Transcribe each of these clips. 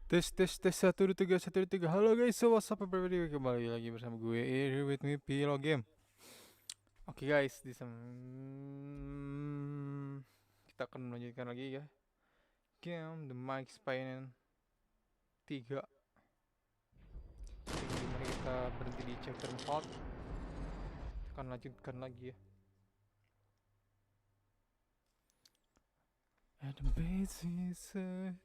Tes tes tes satu dua tiga satu dua tiga. Halo guys, so what's up everybody? Kembali lagi bersama gue here with me Pilo Game. Oke guys, kita akan melanjutkan lagi ya game The Max Payne 3. Dimana kita berhenti di chapter 4. Kita akan lanjutkan lagi ya. At the basis tak.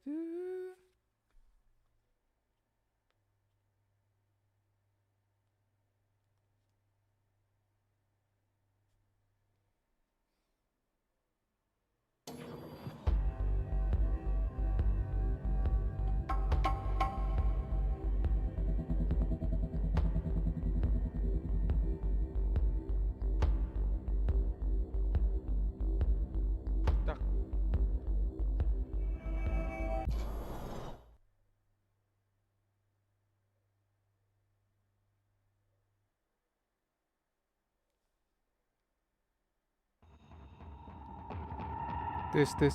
Tes tes.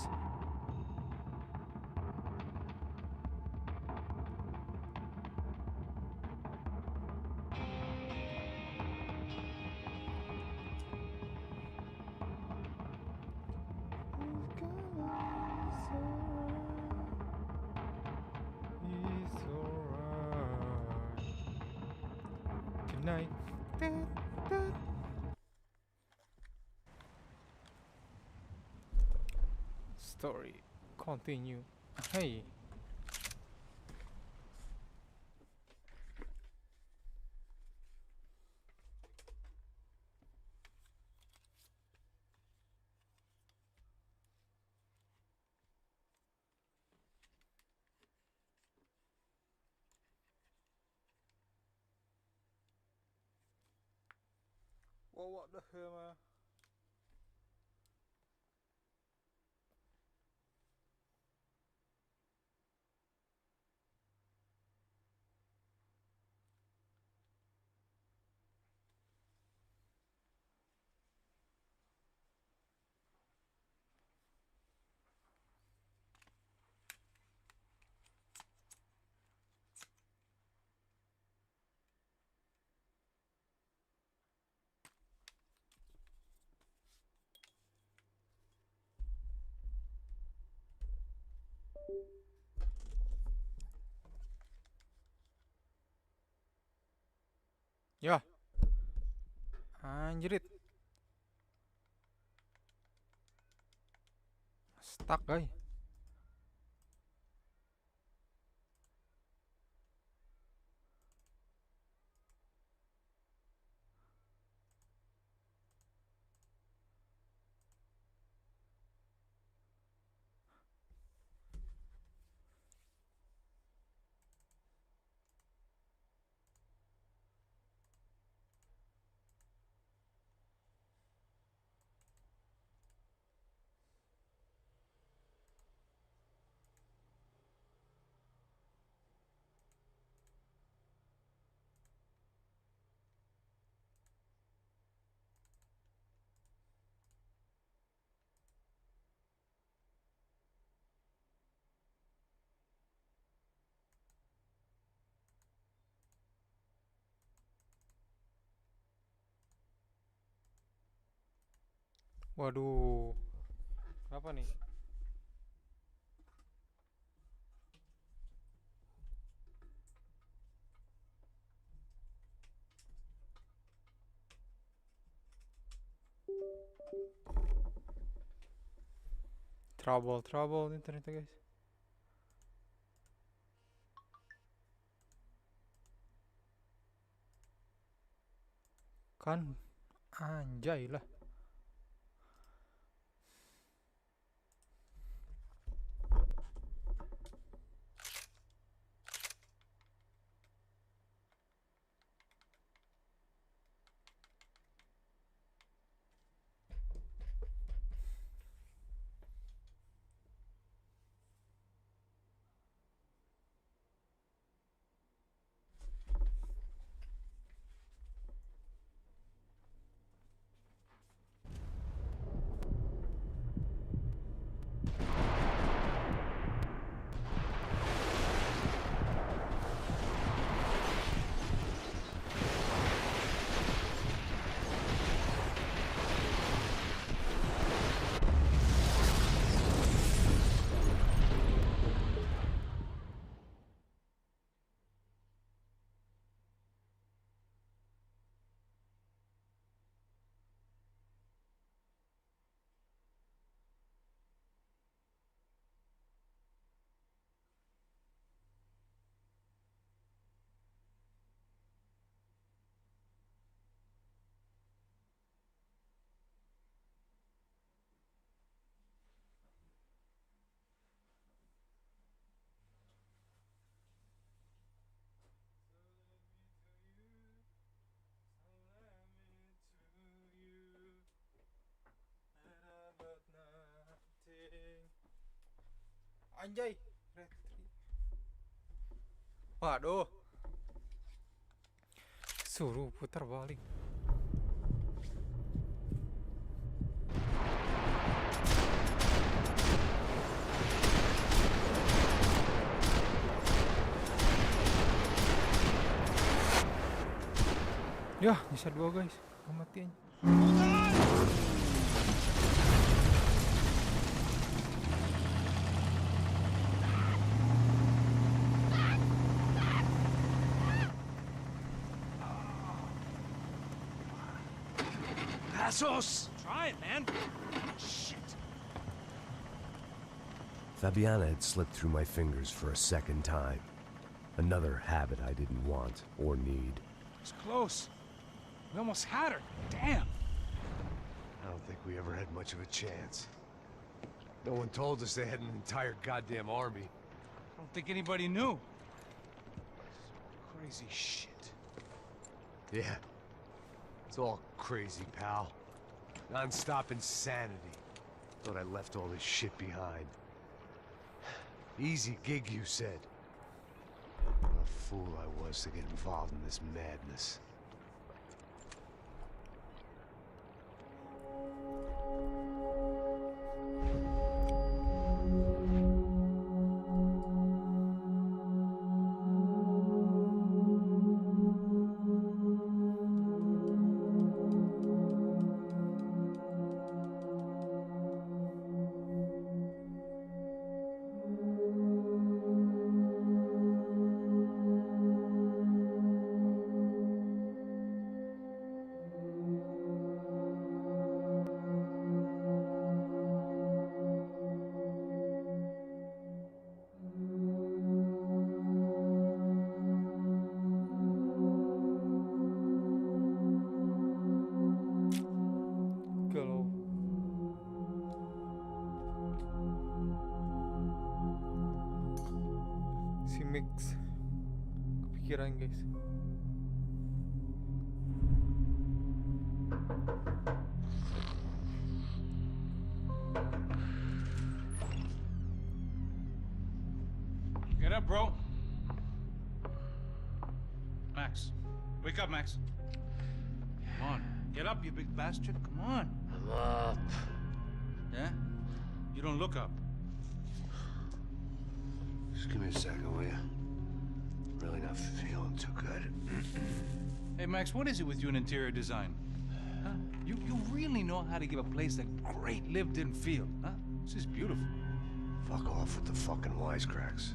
It's alright tonight. Story continue. Hey. Well, what the hell, man? Ya, anjrit. Stuck, guys. Waduh. Kenapa nih? Trouble nih ternyata, guys. Kan anjay lah. Anjay. Waduh. Suruh putar balik. Ya, bisa 2 guys. Kematian. Passos! Try it, man! Shit. Fabiana had slipped through my fingers for a second time. Another habit I didn't want or need. It's close. We almost had her. Damn. I don't think we ever had much of a chance. No one told us they had an entire goddamn army. I don't think anybody knew. Crazy shit. Yeah. It's all crazy, pal. Non-stop insanity. Thought I left all this shit behind. Easy gig, you said. What a fool I was to get involved in this madness. Kalau si Max kepikiran guys. Get up, bro. Max. Wake up, Max. Come on. Get up, you big bastard. Come on. I'm up. Yeah? You don't look up. Just give me a second, will you? Really not feeling too good. Hey, Max, what is it with you and interior design? Huh? You really know how to give a place a great lived-in feel, huh? This is beautiful. Fuck off with the fucking wisecracks.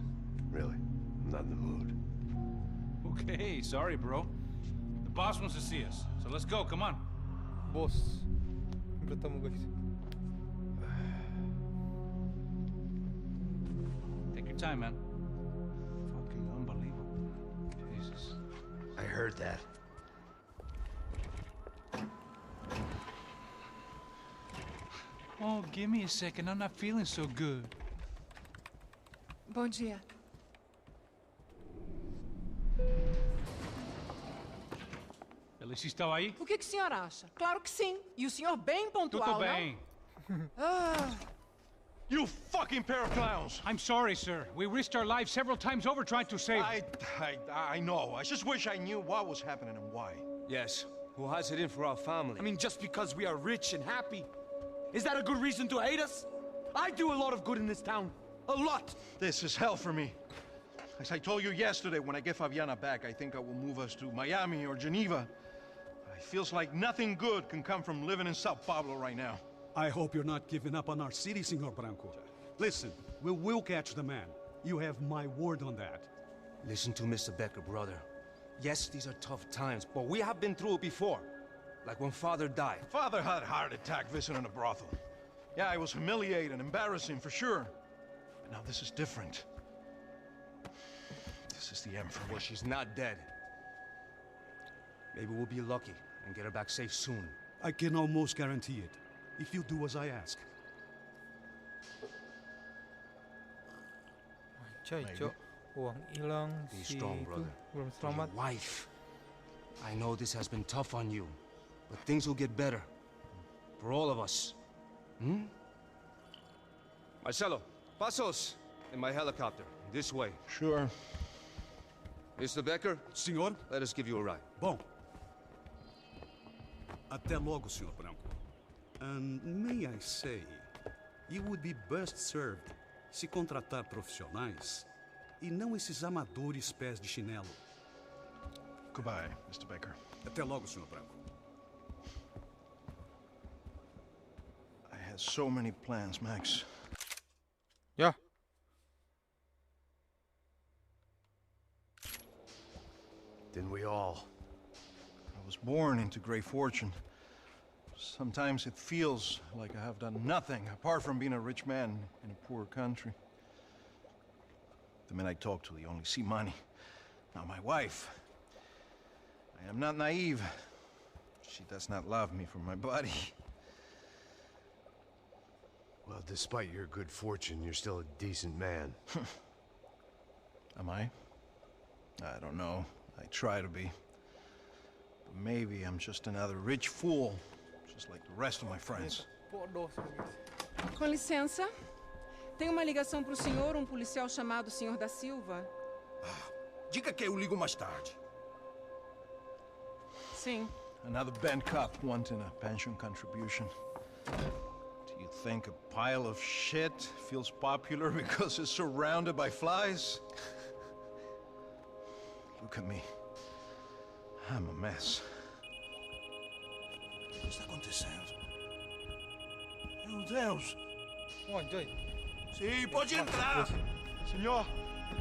Really, I'm not in the mood. Okay, sorry, bro. The boss wants to see us, so let's go, come on. Bos bertemu guys. Take your time, man. Fucking unbelievable. Jesus. I heard that. Oh, give me a second. I'm not feeling so good. Bom dia. Alice estava aí? O que o senhor acha? Claro que sim. E o senhor bem pontual, Tudo bem. You fucking pair of clowns! I'm sorry, sir. We risked our lives several times over trying to save... I know. I just wish I knew what was happening and why. Yes, who has it in for our family? I mean, just because we are rich and happy, is that a good reason to hate us? I do a lot of good in this town. A lot! This is hell for me. As I told you yesterday, when I get Fabiana back, I think I will move us to Miami or Geneva. It feels like nothing good can come from living in São Paulo right now. I hope you're not giving up on our city, Senor Branco. Listen, we will catch the man. You have my word on that. Listen to Mr. Becker, brother. Yes, these are tough times, but we have been through it before. Like when Father died. Father had a heart attack visiting a brothel. Yeah, it was humiliating, embarrassing for sure. But now this is different. This is the end for me. Well, she's not dead. Maybe we'll be lucky and get her back safe soon. I can almost guarantee it, if you do as I ask. Coy, cok, uang hilang, Be si strong, itu brother. belum For your selamat. wife. I know this has been tough on you, but things will get better. For all of us. Hmm? Marcelo, Passos. in my helicopter. This way. Sure. Mr. Becker, Senhor? let us give you a ride. Bom. Até logo, Sr. Branco. And may I say, you would be best served se contratar profissionais e não esses amadores pés de chinelo. Goodbye, Mr. Baker. Até logo, Sr. Branco. I had so many plans, Max. Ya. Didn't we all? I was born into great fortune. Sometimes it feels like I have done nothing apart from being a rich man in a poor country. The men I talk to, they only see money. Now my wife, I am not naive. She does not love me for my body. Well, despite your good fortune, you're still a decent man. Am I? I don't know. I try to be. But maybe I'm just another rich fool, just like the rest of my friends. Com licença. Tem uma ligação para o senhor, um policial chamado Sr. da Silva. Diga que eu ligo mais tarde. Sim. Another band cop wanting a pension contribution. Do you think a pile of shit feels popular because it's surrounded by flies? Look at me. I'm a mess. O que está acontecendo? Meu Deus! Sim, pode entrar! Senhor,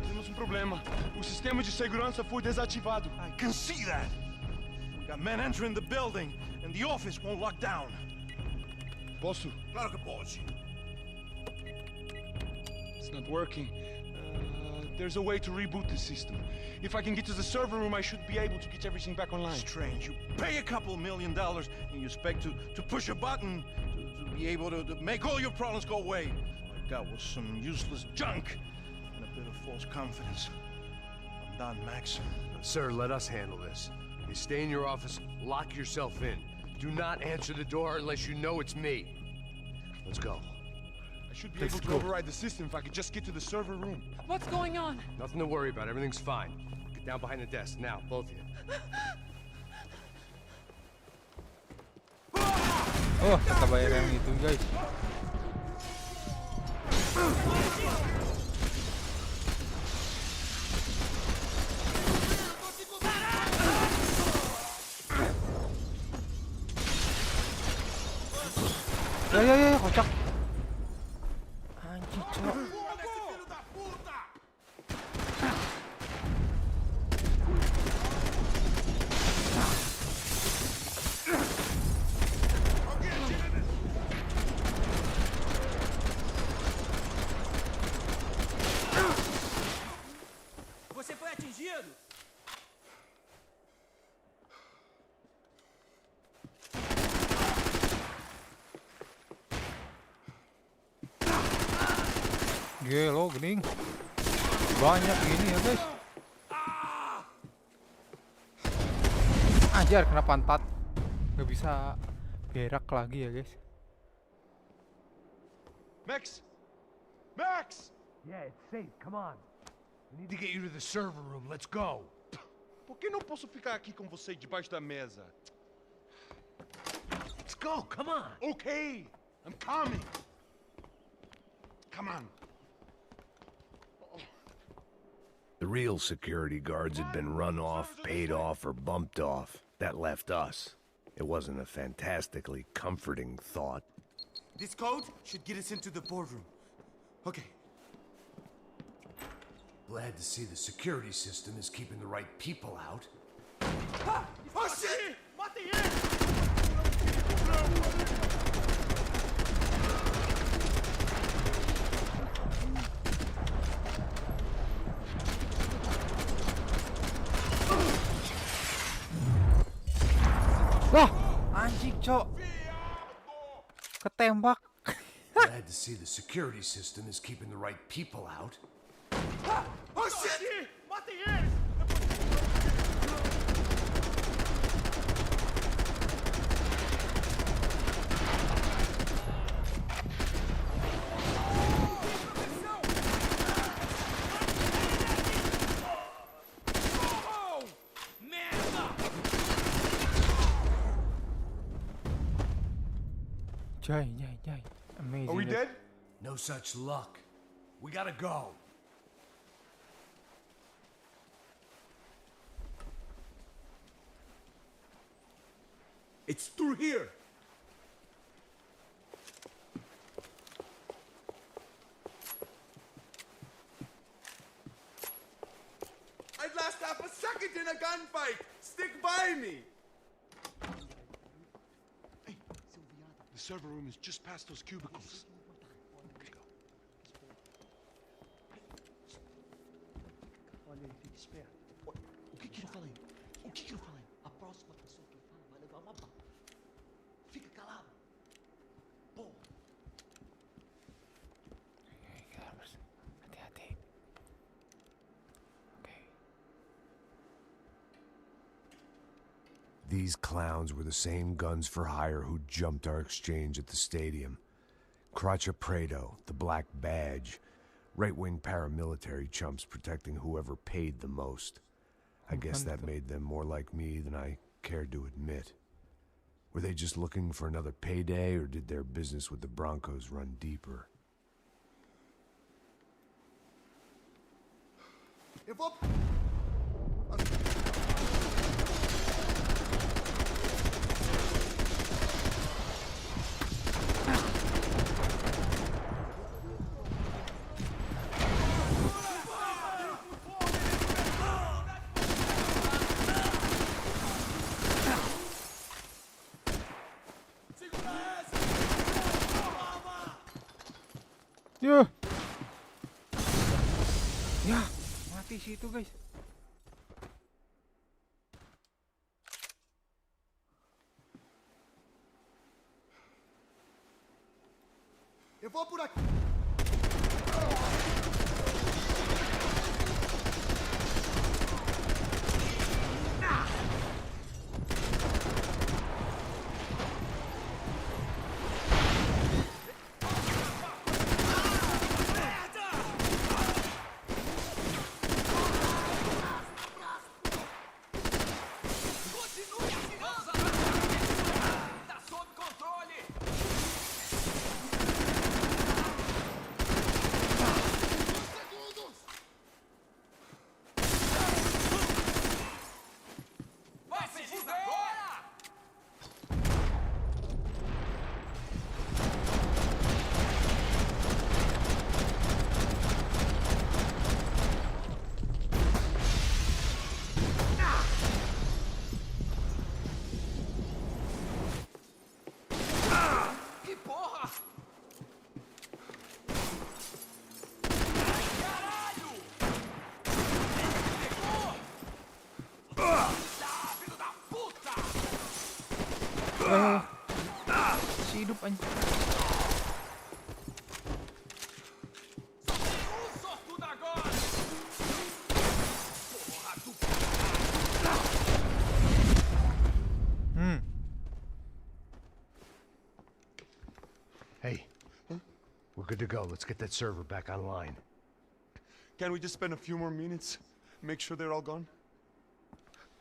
temos um problema. O sistema de segurança foi desativado. I can see that! We got men entering the building, and the office won't lock down. Posso? Claro que pode. It's not working. There's a way to reboot the system. If I can get to the server room, I should be able to get everything back online. Strange. You pay a couple $1 million and you expect to push a button to be able to make all your problems go away. All I got was some useless junk and a bit of false confidence. I'm done, Max. Sir, let us handle this. You stay in your office, lock yourself in. Do not answer the door unless you know it's me. Let's go. I should be able to override the system if I could just get to the server room. What's going on? Nothing to worry about. Everything's fine. Get down behind the desk. Now, both of you. Oh, kata bayar yang itu, guys. Ya, kocak. Anjing, cok. Você foi atingido? Gelo, gening. Banyak gini ya, guys. Anjir, kena pantat. Gak bisa berak lagi ya, guys. Max! Max! Yeah, it's safe. Come on. We need to get you to the server room. Let's go. Por que não posso ficar aqui com você debaixo da mesa? Let's go. Come on. Okay, I'm coming. Come on. The real security guards had been run off, paid off, or bumped off. That left us. It wasn't a fantastically comforting thought. This code should get us into the boardroom. Okay. Glad to see the security system is keeping the right people out. Oh shit! Mate ele! Wah, anjing, cok. Ketembak. Glad to see the security system is keeping the right people out. Oh shit! Mate ele! Jai, jai, jai. Amazing. Are we guys. dead? No such luck. We gotta go. It's through here. I'd last half a second in a gunfight. Stick by me. The server room is just past those cubicles. Olha aí, fique esperto. O que que eu falei? O que que eu falei? A próxima pessoa que fala vai levar uma bala. Fica calado. Pô. Hati-hati. Okay. These clowns were the same guns for hire who jumped our exchange at the stadium. Crotcha Prado, the Black Badge. Right-wing paramilitary chumps protecting whoever paid the most. I guess that made them more like me than I cared to admit. Were they just looking for another payday, or did their business with the Broncos run deeper? Eu vou... Ya. Ya, mati situ, guys. Eu vou por aqui. Si hidup anjing. Hey, we're good to go. Let's get that server back online. Can we just spend a few more minutes? Make sure they're all gone?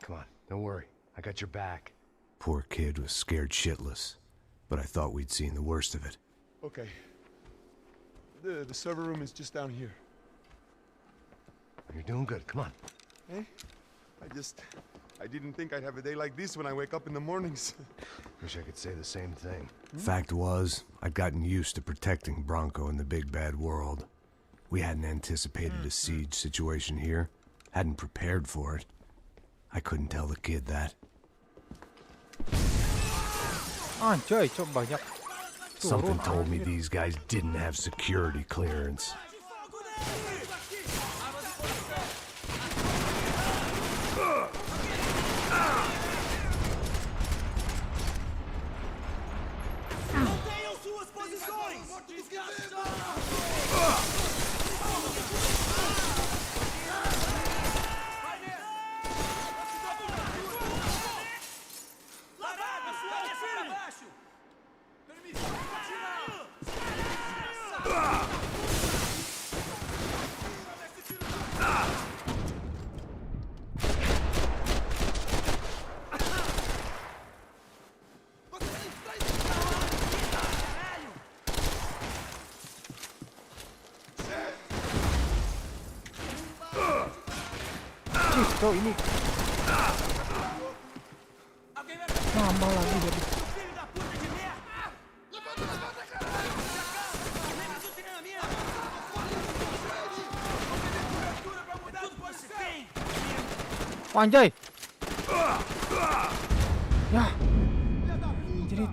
Come on, don't worry. I got your back. Poor kid was scared shitless, but I thought we'd seen the worst of it. Okay. The server room is just down here. You're doing good. Come on. Eh? I didn't think I'd have a day like this when I wake up in the mornings. Wish I could say the same thing. Fact was, I'd gotten used to protecting Bronco in the big bad world. We hadn't anticipated a siege situation here. Hadn't prepared for it. I couldn't tell the kid that. Anjay, cok banyak. Something told me these guys didn't have security clearance. Mantenham suas posições! Mampus kau ini. Lama lagi jadi. Anjay. Ya. Jadi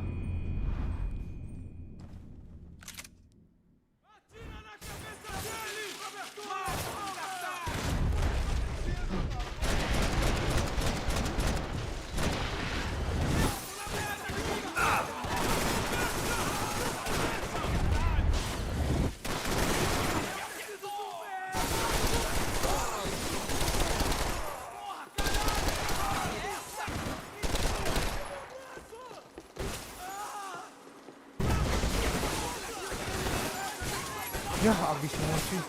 ya habis semua cuy.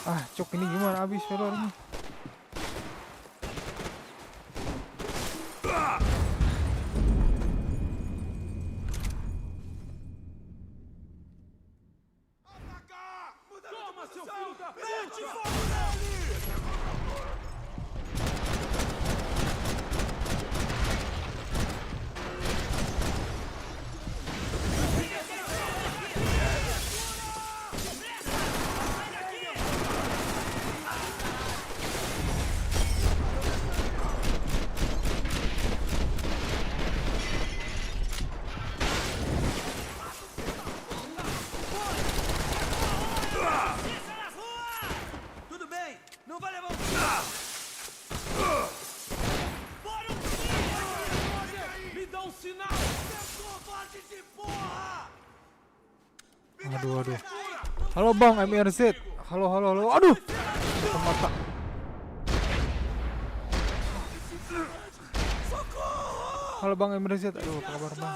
Ah, cok ini gimana habis pelornya? Aduh. Halo Bang, MRZ. Halo. Aduh. Ke mata. Halo Bang MRZ. Aduh, apa kabar Bang?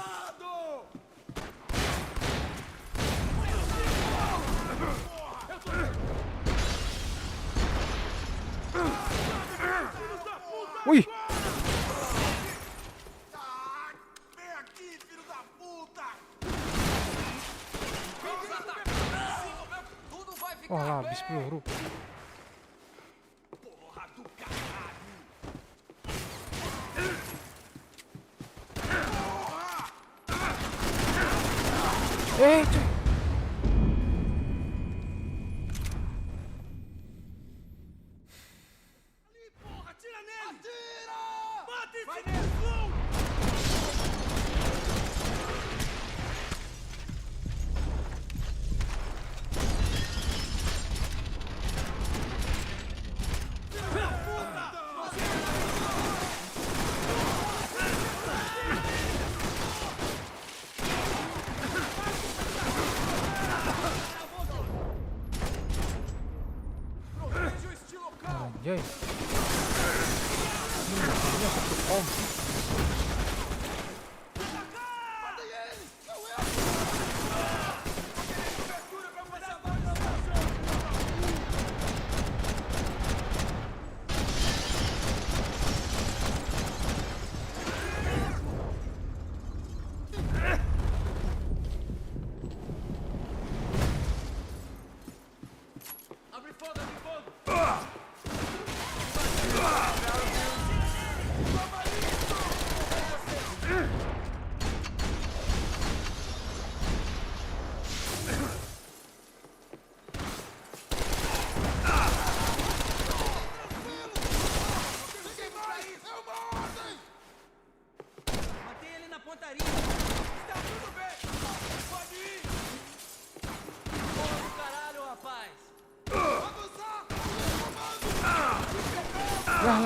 Wih. Oh lah, habis peluru. Cuy. Anjay. Ini maksudnya satu om.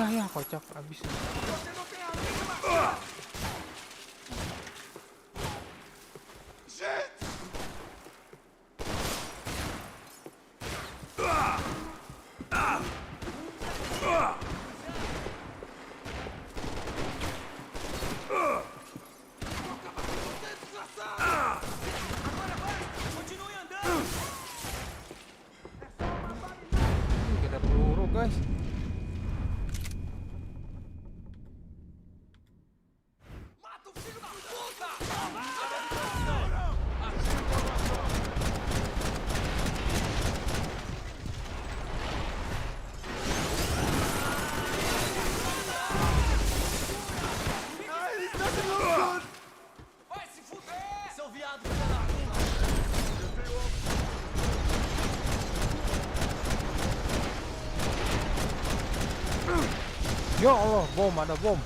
Ya, kocak abis. Masuk guys. Seu viado, filha da puta! Ya Allah, bom, ada bom.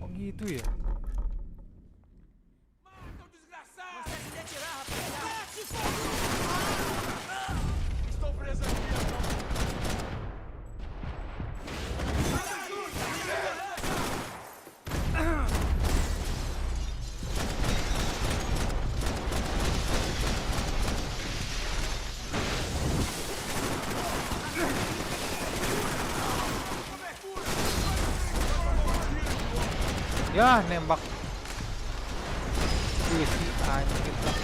Oh gitu ya. Ya nembak si anjing lah.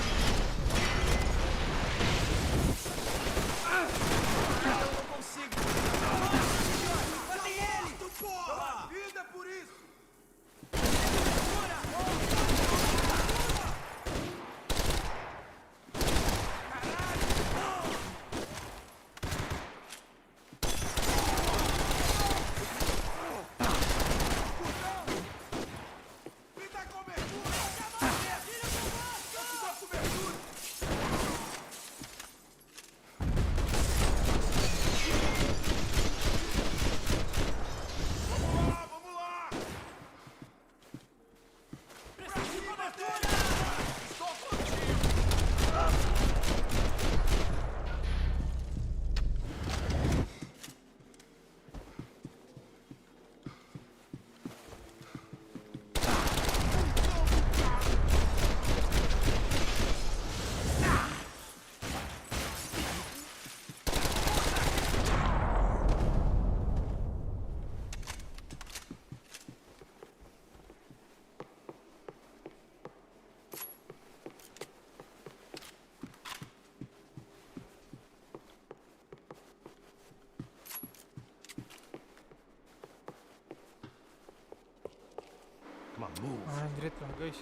Come on, move. Anjrit lah guys.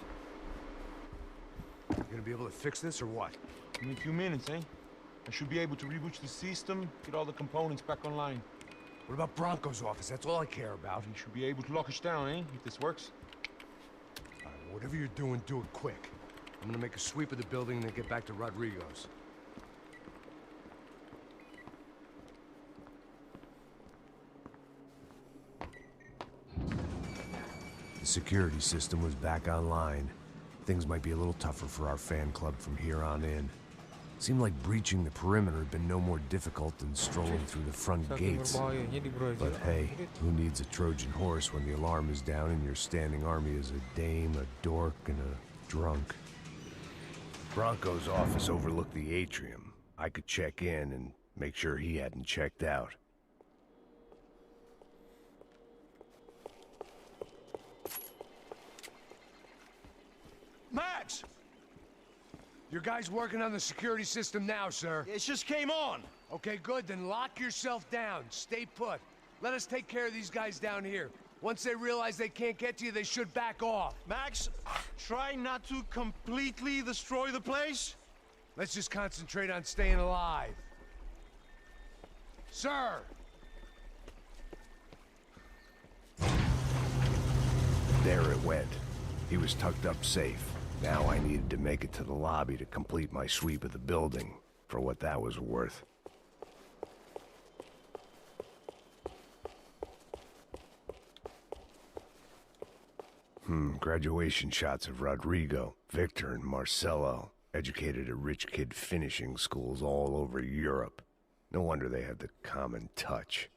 You gonna be able to fix this or what? In a few minutes, eh? I should be able to reboot the system, get all the components back online. What about Bronco's office? That's all I care about. You should be able to lock us down, eh? If this works. All right, whatever you're doing, do it quick. I'm gonna make a sweep of the building and then get back to Rodrigo's. The security system was back online. Things might be a little tougher for our fan club from here on in. Seemed like breaching the perimeter had been no more difficult than strolling through the front gates. But hey, who needs a Trojan horse when the alarm is down and your standing army is a dame, a dork, and a drunk? Bronco's office overlooked the atrium. I could check in and make sure he hadn't checked out. Max! Your guys working on the security system now, sir. It just came on. Okay, good. Then lock yourself down. Stay put. Let us take care of these guys down here. Once they realize they can't get to you, they should back off. Max, try not to completely destroy the place. Let's just concentrate on staying alive. Sir! There it went. He was tucked up safe. Now I needed to make it to the lobby to complete my sweep of the building, for what that was worth. Graduation shots of Rodrigo, Victor, and Marcelo, educated at rich kid finishing schools all over Europe. No wonder they had the common touch.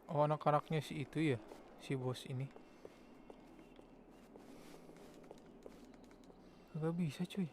Oh, anak-anaknya si itu ya, si bos ini. Gak bisa cuy.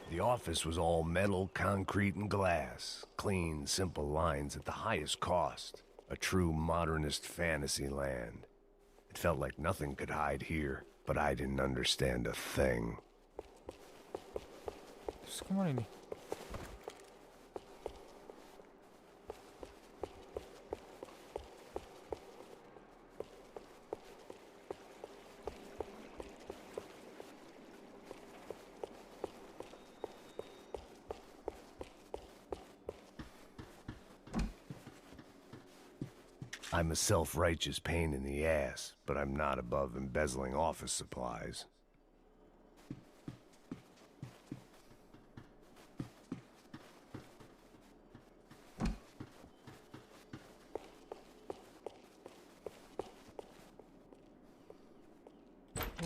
The office was all metal, concrete, and glass. Clean, simple lines at the highest cost. A true modernist fantasy land. It felt like nothing could hide here, but I didn't understand a thing. Terus kemana ini? I'm a self-righteous pain in the ass, but I'm not above embezzling office supplies.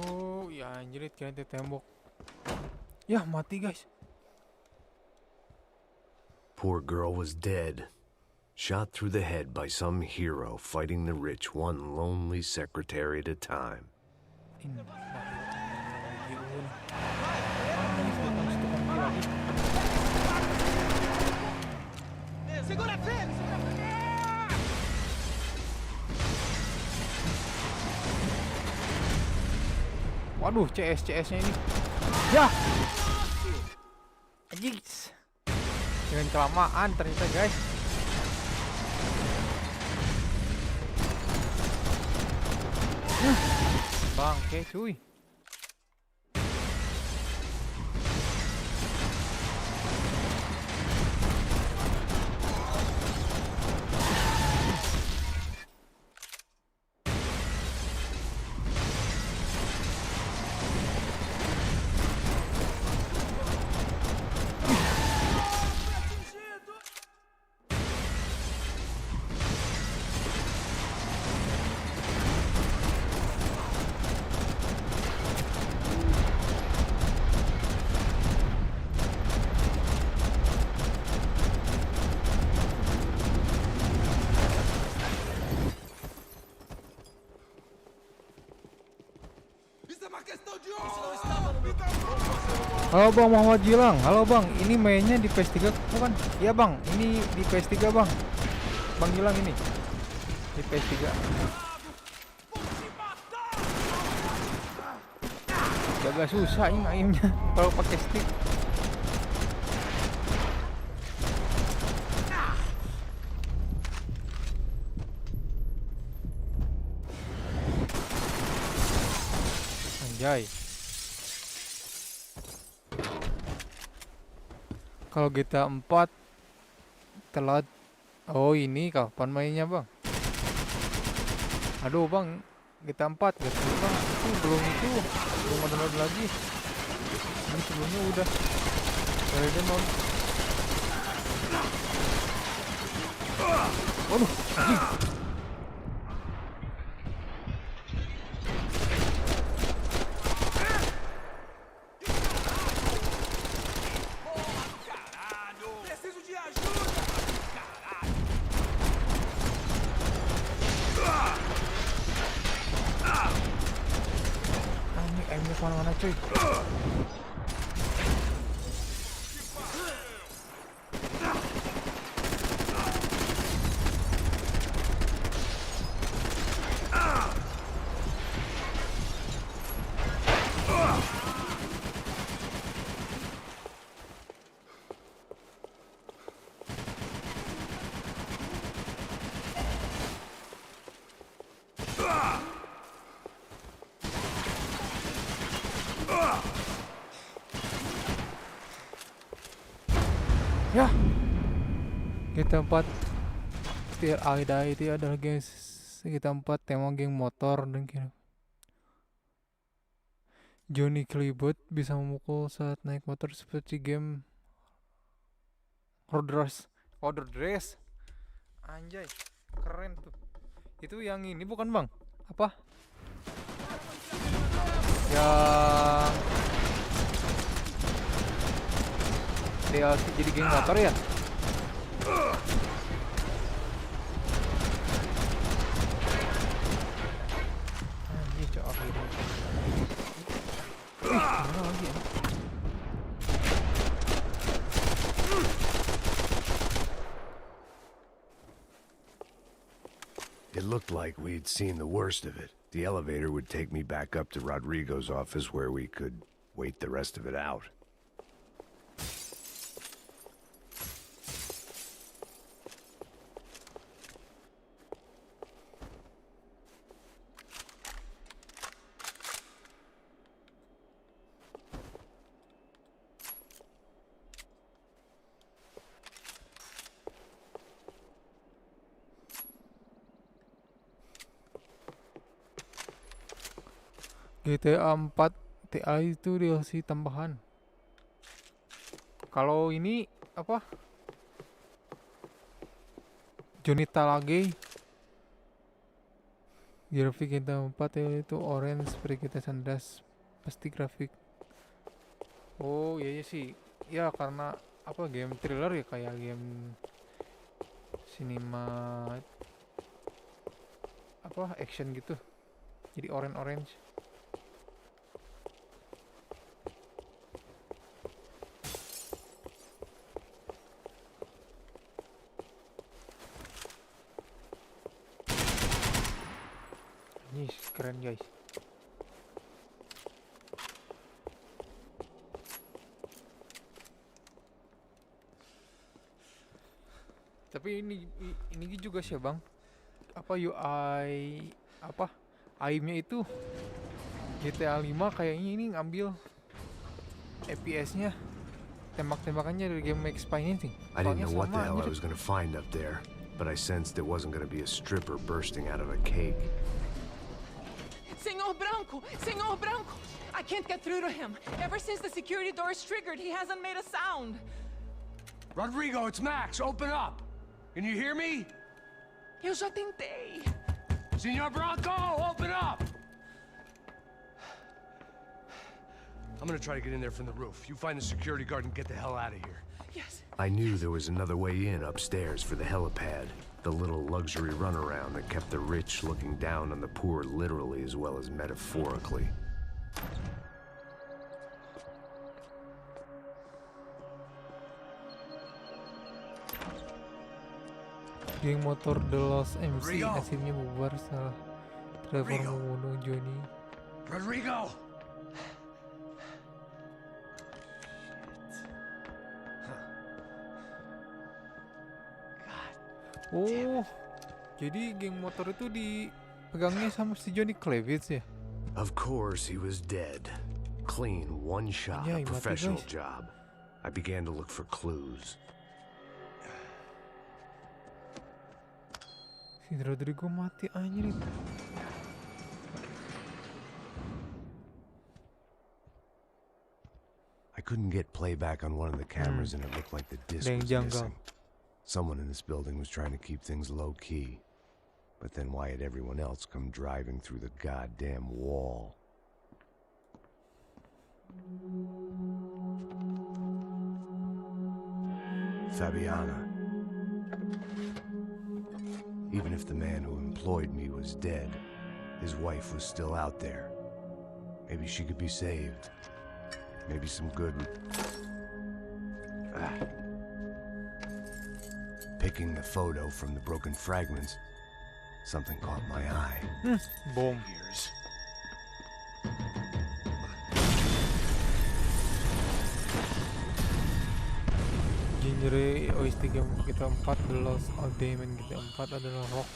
Oh, ya anjrit kira itu tembok. Yah, mati guys. Poor girl was dead. Shot through the head by some hero fighting the rich one lonely secretary at a time. Waduh, CS-nya ini. Ya. Anjing. Dengan kelamaan ternyata guys. Bangke cuy. Halo Bang Muhammad Gilang, halo Bang, ini mainnya di PS3 bukan? Iya Bang, ini di PS3 Bang. Bang Gilang ini di PS3. Agak susah ini mainnya kalau pakai stick. Anjay. Kalau GTA 4 telat. Oh ini kapan mainnya Bang? Aduh Bang, GTA 4 gak tahu Bang. Itu belum download lagi. Ini sebelumnya udah download. Waduh, anjing. Preciso de ajuda! Anjing, aimnya kemana-mana cuy. Ya, GTA 4 ada itu adalah game GTA 4 tema geng motor dan kini. Johnny Klibot bisa memukul saat naik motor seperti game Road Race. Anjay, keren tuh. Itu yang ini bukan bang? Apa? Yang DLC jadi geng motor ya? Anjir cok ini. Mana lagi ya? It looked like we'd seen the worst of it. The elevator would take me back up to Rodrigo's office where we could wait the rest of it out. GTA 4 TA itu DLC tambahan. Kalau ini apa? Jonita lagi. Grafik GTA 4 itu orange seperti kita sandas pasti grafik. Oh iya sih. Ya karena apa game thriller ya kayak game cinema apa action gitu. Jadi orange. Ini keren guys. Tapi ini juga sih bang. Apa UI apa aimnya itu GTA 5 kayaknya ini ngambil FPS-nya tembak-tembakannya dari game Max Payne sih. I didn't know what the hell I was gonna find up there, but I sensed it wasn't gonna be a stripper bursting out of a cake. Senor Branco! I can't get through to him. Ever since the security door is triggered, he hasn't made a sound. Rodrigo, it's Max. Open up. Can you hear me? Eu já tentei. Senor Branco, open up! I'm gonna try to get in there from the roof. You find the security guard and get the hell out of here. Yes. I knew there was another way in upstairs for the helipad. The little luxury runaround that kept the rich looking down on the poor literally as well as metaphorically. Geng motor The Lost MC akhirnya bubar setelah driver membunuh Johnny. Rodrigo! Oh, jadi geng motor itu dipegangnya sama si Johnny Cleavage ya? Of course he was dead. Clean, one shot, a professional job. I began to look for clues. Si Rodrigo mati anjir itu. I couldn't get playback on one of the cameras and it looked like the disc was missing. Someone in this building was trying to keep things low-key. But then why had everyone else come driving through the goddamn wall? Fabiana. Even if the man who employed me was dead, his wife was still out there. Maybe she could be saved. Maybe some good... Picking the photo from the broken fragments, something caught my eye. Bom. Genre OST game kita 4 The Lost of Demon kita 4 adalah rock.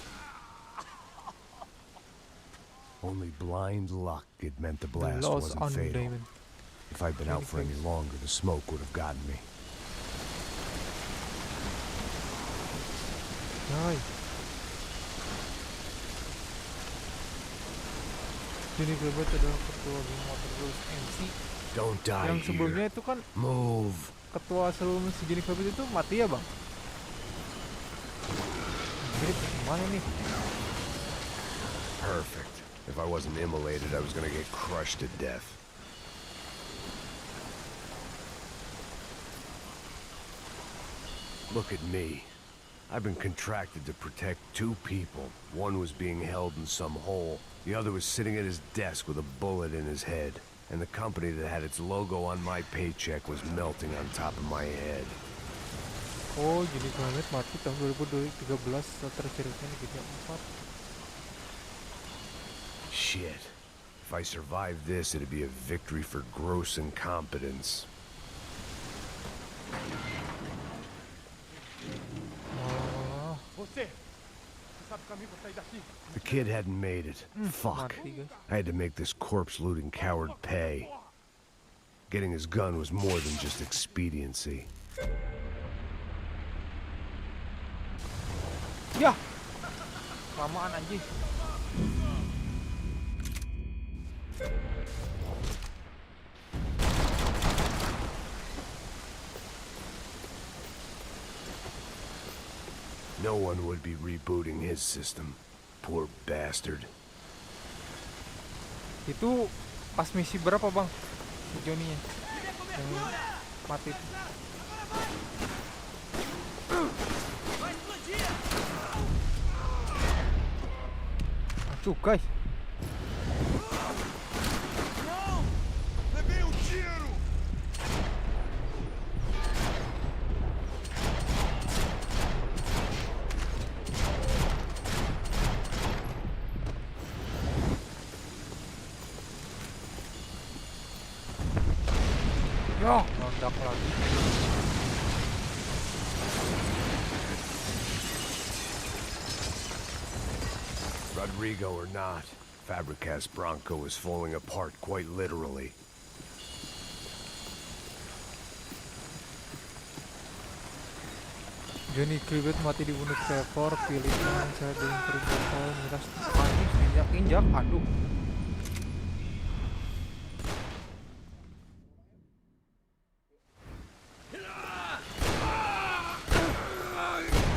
Only blind luck it meant the blast The Lost wasn't on fatal. Demon. If I'd been out for any longer, the smoke would have gotten me. Hai. Johnny Gelap adalah ketua geng motor Blues MC. Don't die Yang sebelumnya here. itu kan Move. ketua sebelum si Johnny Gelap itu mati ya bang? Jadi gimana nih? Perfect. If I wasn't immolated, I was gonna get crushed to death. Look at me. I've been contracted to protect two people. One was being held in some hole. The other was sitting at his desk with a bullet in his head. And the company that had its logo on my paycheck was melting on top of my head. Oh, Johnny Gelap mati tahun 2013 setelah ceritanya di GTA 4. Shit. If I survived this, it'd be a victory for gross incompetence. The kid hadn't made it. Fuck. Mati guys. I had to make this corpse-looting coward pay. Getting his gun was more than just expediency. Ya, lamaan anjing. No one would be rebooting his system. Poor bastard. Itu pas misi berapa bang? Si Johnny-nya yang mati itu. Aduh guys. Ya, meledak lagi. Rodrigo or not, Fabricas Bronco is falling apart quite literally. Johnny Gelap mati dibunuh Trevor, pilih teman saya dengan terjatuh miras panik injak-injak. Aduh.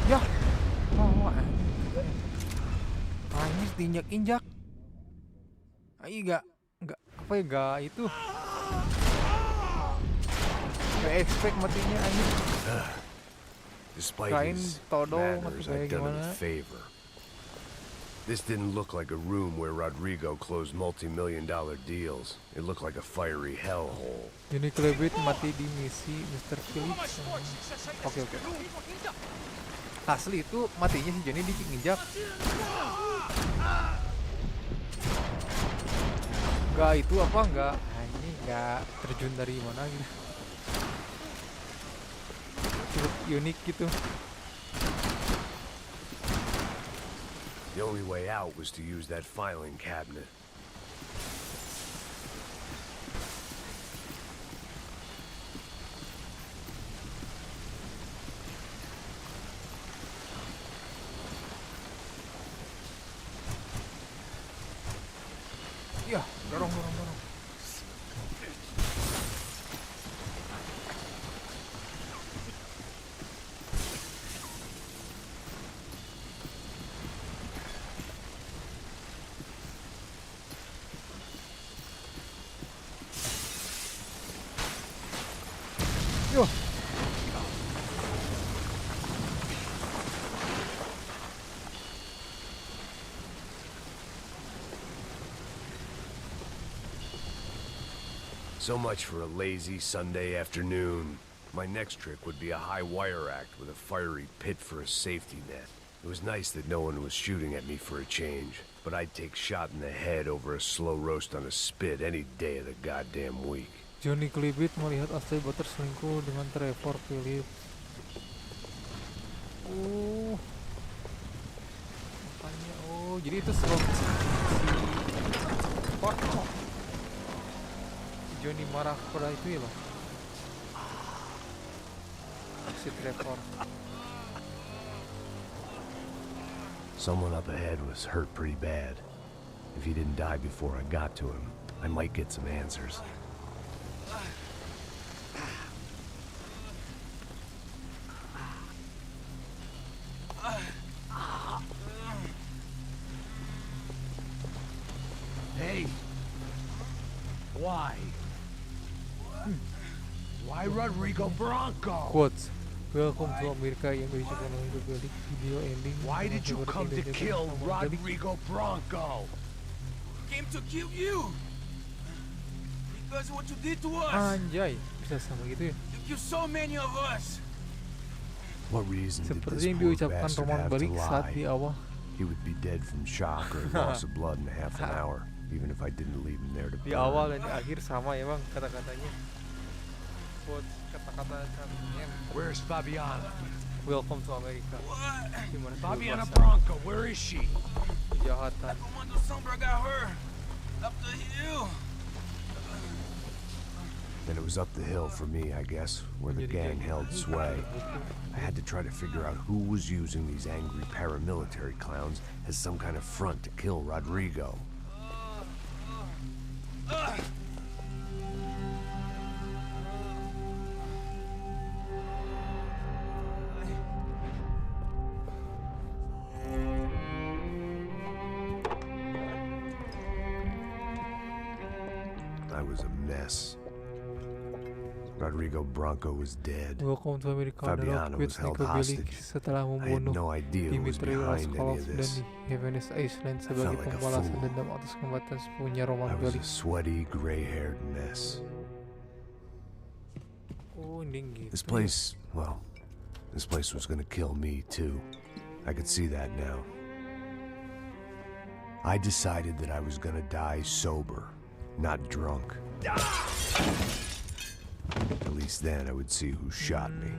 Ya, oh, panis diinjak-injak. Ayo gak apa ya gak itu. Gak expect matinya anjing. Despite Kain his todo manners, mati I've kayak done him gimana. a favor. This didn't look like a room where Rodrigo closed multi-million-dollar deals. It looked like a fiery hellhole. Johnny Gelap mati di misi Mr. Phillips. Oke. Asli itu matinya si Johnny diinjak. Gak itu apa enggak anjing gak terjun dari mana gitu. Cukup unik gitu. The only way out was to use that filing cabinet. Ya, dorong. So much for a lazy Sunday afternoon. My next trick would be a high wire act with a fiery pit for a safety net. It was nice that no one was shooting at me for a change, but I'd take shot in the head over a slow roast on a spit any day of the goddamn week. Johnny Klibit melihat Ashley Butter selingkuh dengan Trevor Phillips. Makanya, jadi itu sebab si Johnny marah pada itu ya loh. Si Trevor. Someone up ahead was hurt pretty bad. If he didn't die before I got to him, I might get some answers. Hey! Why? Why Rodrigo Bronco? Quotes. Welcome to America yang berisikan untuk balik video ending. Why did you come to kill Rodrigo Bronco? Came to kill you. Because what you did to us. Anjay, bisa sama gitu ya. You killed so many of us. What reason did Seperti this yang poor diucapkan bastard Roman have to balik saat lie? di awal. He would be dead from shock or loss of blood in half an hour, even if I didn't leave him there to Di burn. awal dan di akhir sama ya bang kata-katanya. Quotes kata-kata M. Where's Fabiana? Welcome to America. Dimana Fabiana kebebasan, Bronco, where is she? kejahatan. The one the Sombra got her. Up the hill. Then it was up the hill for me, I guess, where the gang held sway. I had to try to figure out who was using these angry paramilitary clowns as some kind of front to kill Rodrigo. I was a mess. Rodrigo Bronco was dead. Welcome to America. Fabiana was held hostage. Setelah I had membunuh no idea who was Dimitri behind any Raskolov of dan this. di Heaven's Island sebagai Felt like a pembalasan fool. dendam atas kematian sepupunya Roman I was Balik. a sweaty, gray-haired mess. Oh, ini gitu. This place, well, this place was gonna kill me too. I could see that now. I decided that I was gonna die sober, not drunk. At least then I would see who shot me.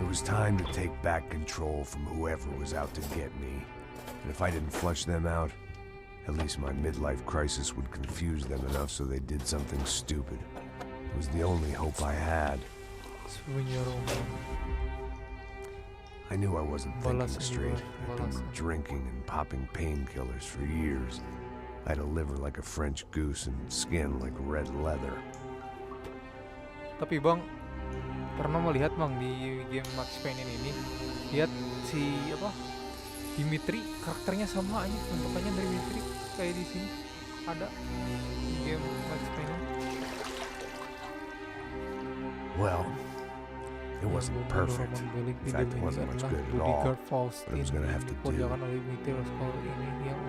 It was time to take back control from whoever was out to get me. And if I didn't flush them out, at least my midlife crisis would confuse them enough so they did something stupid. It was the only hope I had. Sepupunya Roman. I knew I wasn't thinking Balasan straight. juga, I'd been balasan. drinking and popping painkillers for years. I had a liver like a French goose and skin like red leather. Tapi bang, pernah melihat bang di game Max Payne ini, lihat si apa Dimitri karakternya sama aja, bentukannya dari Dimitri kayak di sini ada di game Max Payne. Well, it wasn't perfect. Balik In fact, it wasn't much good at all. bodyguard Faustin But it was gonna have to do. dikerjakan oleh Dimitri Raskolov ini yang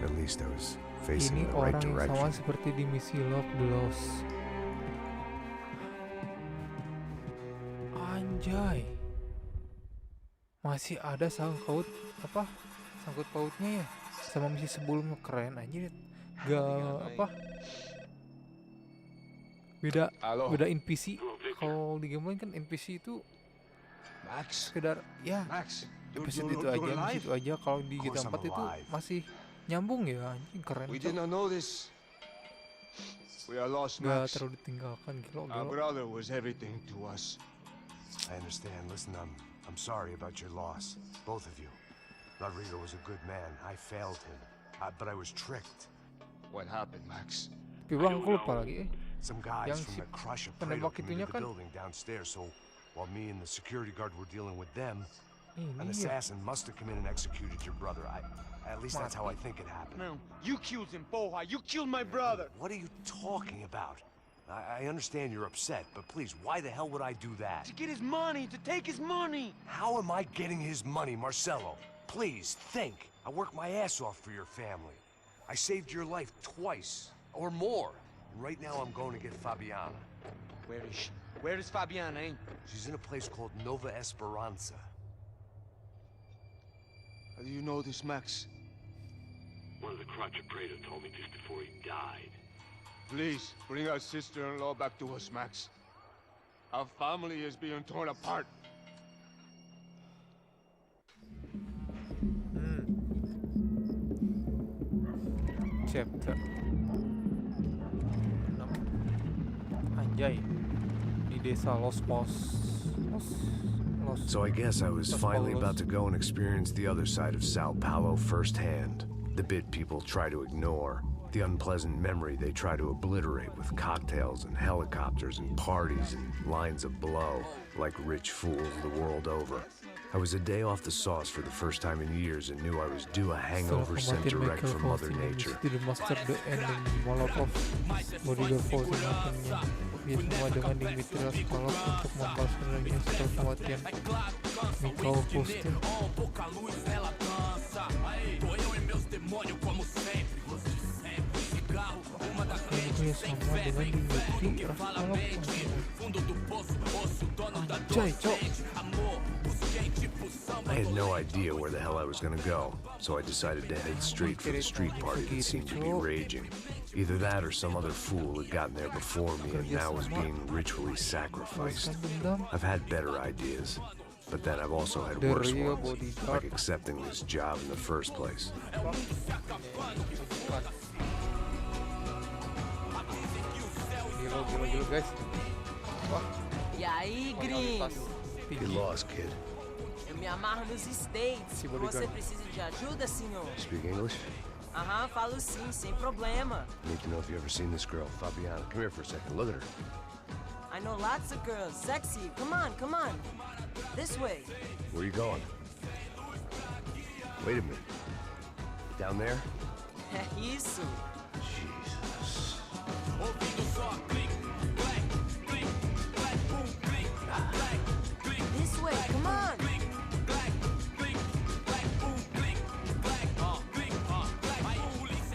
At least I was facing ini in the right orang yang sama direction. seperti di misi Love the Lost. Anjay, masih ada sangkut pautnya ya sama misi sebelumnya, keren anjir. Beda NPC. Kalau di game lain kan NPC itu Max? sekedar ya Max? episode itu aja, misi itu aja. Kalau di Of course GTA 4 I'm itu alive. masih nyambung ya, anjing keren. We Cok. did not know this. We are lost, Gak Max. terlalu ditinggalkan, Our gila. brother was everything to us. I understand. Listen, I'm sorry about your loss, both of you. Rodrigo was a good man. I failed him, but I was tricked. What happened, Max? Tapi bang, aku lupa lagi. Some guys Yang from si the crush of penembak Prado itunya came into the kan- building downstairs, so while me and the security guard were dealing with them, an Ini ya. assassin must have come in and executed your brother. At least that's how I think it happened. No, you killed him, Boha. You killed my brother. What are you talking about? I understand you're upset, but please, why the hell would I do that? To get his money, to take his money. How am I getting his money, Marcelo? Please, think. I worked my ass off for your family. I saved your life twice, or more. And right now I'm going to get Fabiana. Where is she? Where is Fabiana, eh? She's in a place called Nova Esperanza. How do you know this, Max? One of the Crotcha Prado told me just before he died. Please, bring our sister-in-law back to us, Max. Our family is being torn apart. Chapter 6. Anjay. Di desa Los. So I guess I was finally about to go and experience the other side of Sao Paulo firsthand. The bit people try to ignore. The unpleasant memory they try to obliterate with cocktails and helicopters and parties and lines of blow, like rich fools the world over. I was a day off the sauce for the first time in years and knew I was due a hangover sent direct from Mother Nature. Master the ending Molotov bodyguard Ford semua dengan Dimitri Skolop untuk membalas sebenarnya setelah kematian Mikau Poster. Ini sama dengan Dimitri Skolop. Anjay, cok. I had no idea where the hell I was gonna go, so I decided to head straight for the street party that seemed to be raging. Either that or some other fool had gotten there before me and now was being ritually sacrificed. I've had better ideas, but then I've also had worse ones, like accepting this job in the first place. Gila guys. E aí, gringo? Get lost, kid. Eu me amarro nos States. Você precisa de ajuda, senhor? Speak English? Aham, falo sim, sem problema. Need to know if you ever seen this girl, Fabiana. Come here for a second. Look at her. I know lots of girls. Sexy. Come on, come on. This way. Where you going? Wait a minute. Down there? Isso. Jesus. This way, come on.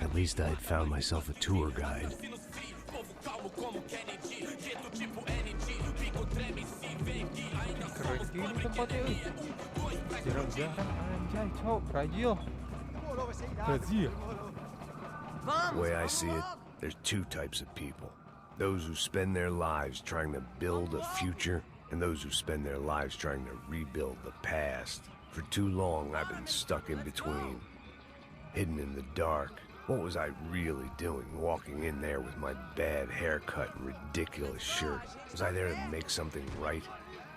At least I'd found myself a tour guide. Keren gini tempatnya. Jarang-jarang anjay, cok. Brasil. The way I see it, there's two types of people. Those who spend their lives trying to build a future, and those who spend their lives trying to rebuild the past. For too long, I've been stuck in between, hidden in the dark. What was I really doing, walking in there with my bad haircut and ridiculous shirt? Was I there to make something right?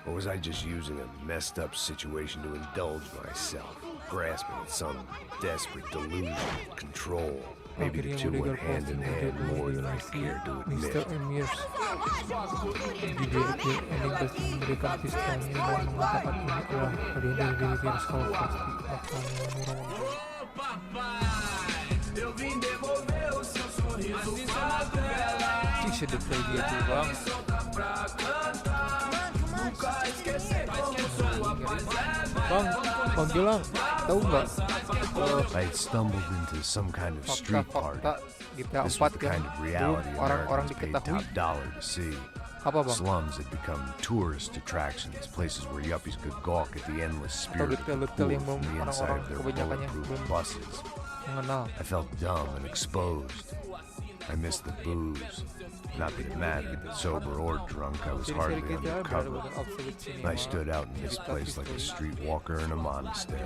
Or was I just using a messed up situation to indulge myself, grasping at some desperate delusion of control? Maybe the two went hand in hand more than I cared to admit. Mr. Emirs diberi ending pasti memberikan pistolnya dan mengatakan ini adalah hadiah dari virus kalau pasti akan Ixi, depois dia tuh bang. Bang Gelap, tahu nggak? I stumbled into some kind of street party. This was the kind of reality Americans paid top dollar to see. Slums had become tourist attractions, places where yuppies could gawk at the endless spirit of the poor from the inside of their bulletproof buses. I felt dumb and exposed. I missed the booze. Not that it mattered, sober or drunk, I was hardly undercover. I stood out in this place like a streetwalker in a monastery.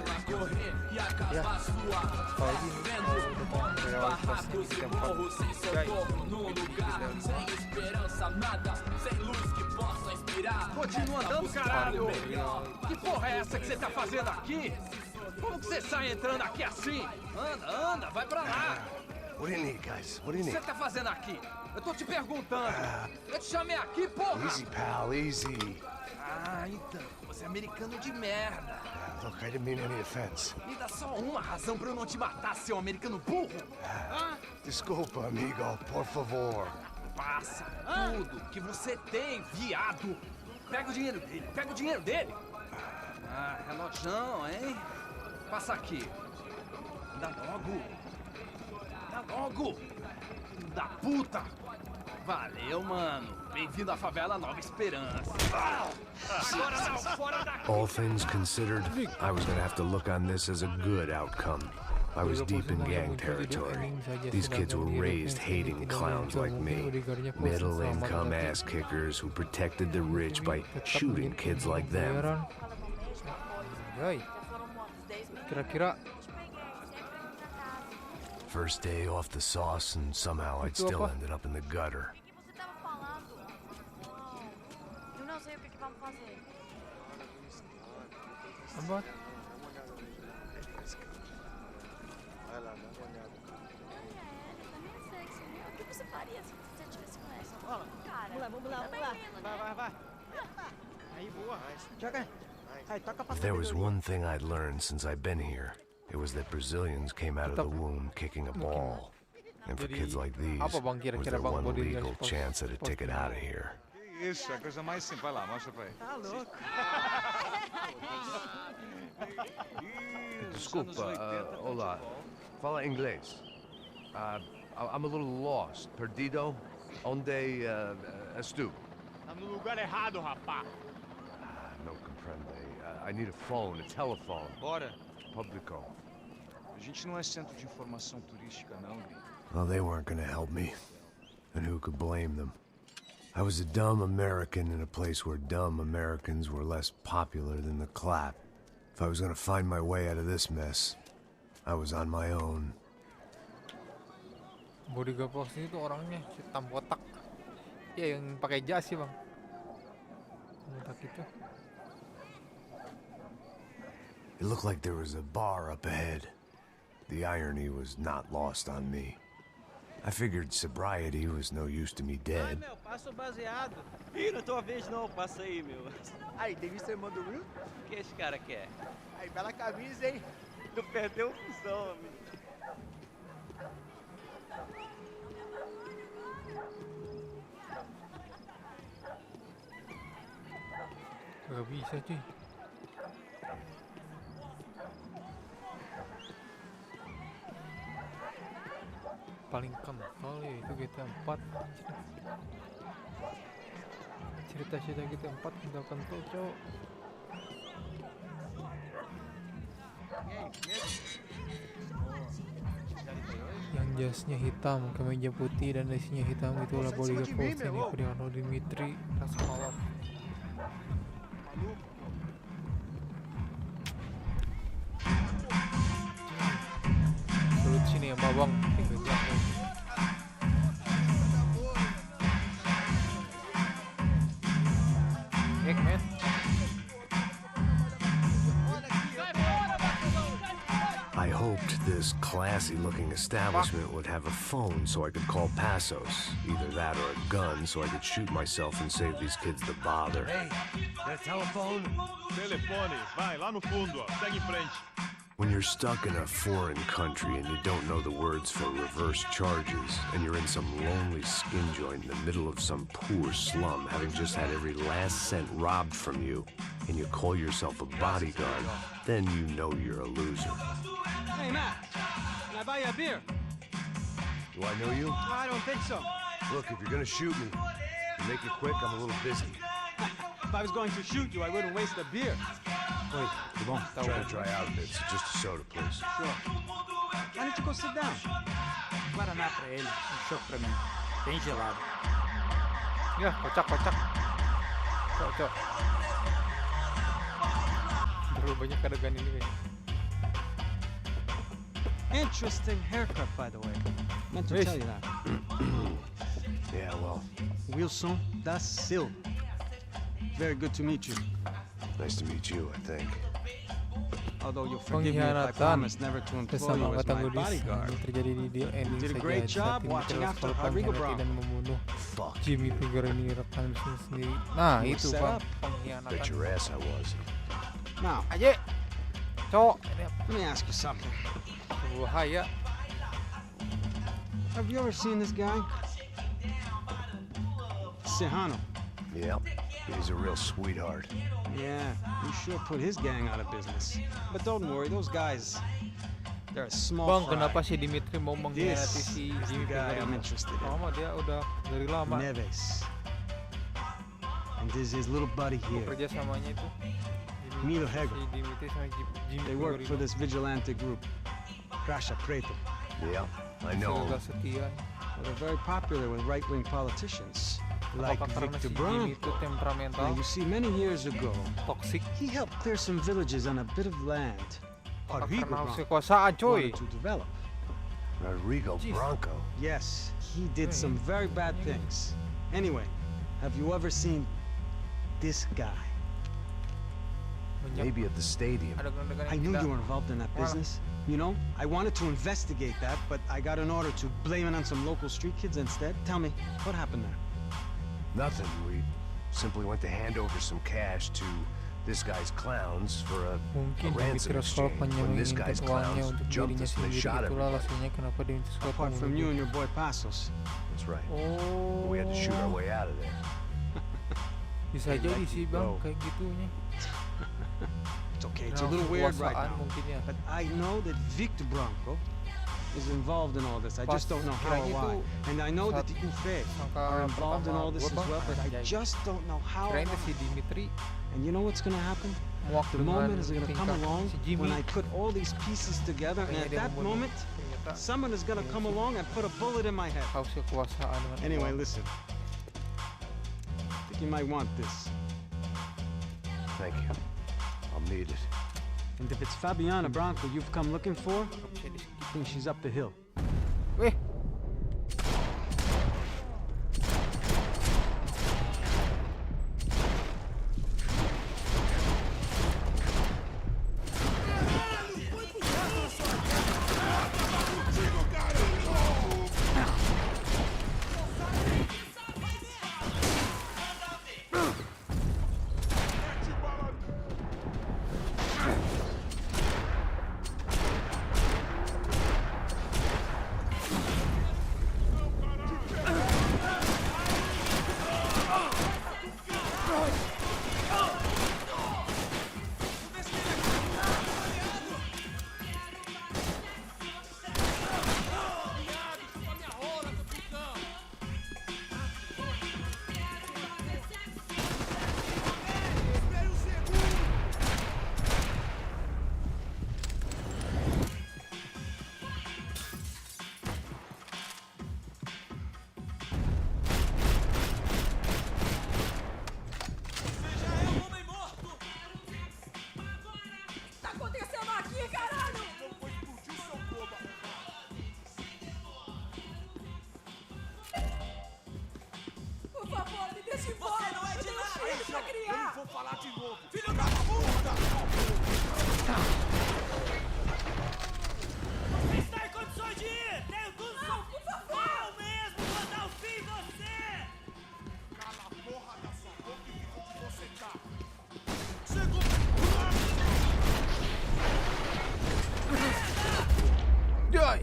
Continua andando, caralho! Que porra é essa que você tá fazendo aqui? Como que você sai entrando aqui assim? Anda, vai pra lá! What do you need, guys? What do you O que need? você tá fazendo aqui? Eu tô te perguntando. Eu te chamei aqui, porra! Easy, pal, easy. Ah, então. Você é americano de merda. Look, I didn't mean any offense. Me dá só uma razão pra eu não te matar, seu americano burro. Desculpa, amigo, por favor. Passa tudo que você tem, viado. Pega o dinheiro dele, Ah, relojão, hein? Passa aqui. Dá logo! Dá logo! Da puta! Valeu, mano. Bem-vindo à favela Nova Esperança. Agora não, fora daqui! All things considered, I was gonna have to look on this as a good outcome. I was deep in gang territory. These kids were raised hating clowns like me. Middle-income ass kickers who protected the rich by shooting kids like them. Kira-kira First day off the sauce, and somehow I'd still ended up in the gutter. Eu não sei o que vamos fazer. Apa? Vai lá, dá uma olhada. Também é sexy, né? O que você faria se você tivesse com essa? Cara, vamos lá. Vai. Aí, boa. Joga. Aí, toca pra If there was one thing I'd learned since I've been here, it was that Brazilians came out of the womb kicking a ball. And for kids like these, was their one legal chance at a ticket out of here. Isso, é a coisa mais simples. Vai lá, mostra pra ele. Tá louco. Desculpa, olá. Fala inglês. I'm a little lost. Perdido? Onde és tu? Tá no lugar errado, rapá. Não compreende. I need a phone, a telephone. Bora. Publico. A gente não é centro de informação turística, não, gringo. Well, they weren't gonna help me. And who could blame them? I was a dumb American in a place where dumb Americans were less popular than the clap. If I was gonna find my way out of this mess, I was on my own. bodyguard posting itu orangnya hitam kotak. Ya yang pakai jas sih, Bang. Kotak itu. It looked like there was a bar up ahead. The irony was not lost on me. I figured sobriety was no use to me dead. Meu, passa o baseado. Ih, não é tua vez não, passa aí, meu. Aí, tem visto a irmã do Will? O que esse cara quer? Aí, bela camisa, hein? Não perdeu fusão, amigo. Gak bisa cuy. Paling kental ya itu GTA 4. Cerita-cerita GTA 4 kental cowok. Yang jasnya hitam, kemeja putih dan dasinya hitam, itulah bodyguard posting yang Priano Dimitri Raskolov. Sulut sini ya bang. Heck man. I hoped this classy-looking establishment would have a phone so I could call Passos. Either that or a gun so I could shoot myself and save these kids the bother. Hey, that telephone? Telefone, vai lá no fundo, ó. Segue em frente. When you're stuck in a foreign country and you don't know the words for reverse charges, and you're in some lonely skin joint in the middle of some poor slum, having just had every last cent robbed from you, and you call yourself a bodyguard, then you know you're a loser. Hey, Matt, can I buy you a beer? Do I know you? I don't think so. Look, if you're gonna shoot me, make it quick, I'm a little busy. If I was going to shoot you, I wouldn't waste a beer. Wait, come on. Try to dry out a bit, so just a soda, please. Sure. Why don't you go sit down? Guaraná pra ele, chopp pra mim. Bem gelado. Ya, kocak. Cok. Terlalu banyak adegan ini kayaknya. Interesting haircut, by the way. Meant to tell you that. Yeah, well. Wilson da Silva. Very good to meet you. Nice to meet you, I think. Although you'll forgive me if I promise never to employ you as my bodyguard. Terjadi di deal ending You did a saja great job saat watching Dimitri after Raskolov Rodrigo mengkhianati Brown. dan membunuh Jimmy Pencarian rekan bisnis sendiri. Nah, You itu set Bang, up. pengkhianatan. Bet your ass I was. Now, Aja. Cok, let me ask you something. Bahaya. Have you ever seen this guy? Serrano. Yep, he's a real sweetheart. Yeah, he sure put his gang out of business. But don't worry, those guys, They're a small Bang, fry. kenapa si Dimitri mau mengkhianati This si is the Jimmy guy I'm Pencarian? interested in. Lama dia udah dari lama. Neves. And this is his little buddy here. Kerja samanya itu. Milo Hego. Si Dimitri sama Jimmy They work for this vigilante group, Crasha Preto. Yeah, I know. Gagal setia. Well, they're very popular with right-wing politicians, like Apakah karena Victor si Jimmy itu Branco. temperamental? Now, you see, many years ago, Toxic. he helped clear some villages on a bit of land. Apakah karena Branco kekuasaan, coy? wanted to develop. Rodrigo Branco. Yes, he did some very bad things. Anyway, have you ever seen this guy? Maybe at the stadium. I knew you were involved in that business. You know, I wanted to investigate that, but I got an order to blame it on some local street kids instead. Tell me, what happened there? Nothing. We simply went to hand over some cash to this guy's clowns for a Mungkin ransom Dimitri exchange. When menyewa this menginginkan guy's uangnya clowns untuk jumped dirinya us and they sendiri. shot Itulah everybody. alasannya kenapa Dimitri Apart from you and your boy Passos. That's right. Oh. We had to shoot our way out of there. Bisa They jadi let sih you bang, go. kayak gitunya. It's okay, it's a little weird right Kekuasaan now. mungkin ya. But I know that Victor Branco is involved in all this. I just don't know how or why. And I know that the UFE are involved in all this as well, but I just don't know how or Kirain why. si Dimitri And you know what's gonna happen? muak The dengan moment is gonna come tingkah along si Jimmy. when I put all these pieces together, and Kayaknya at dia that membunuh. moment, Ternyata someone is gonna come along and put a bullet in my head. haus kekuasaan dengan Anyway, uang. listen. I think you might want this. Thank you. I'll need it. And if it's Fabiana Branco you've come looking for, I think she's up the hill. Weh. Die.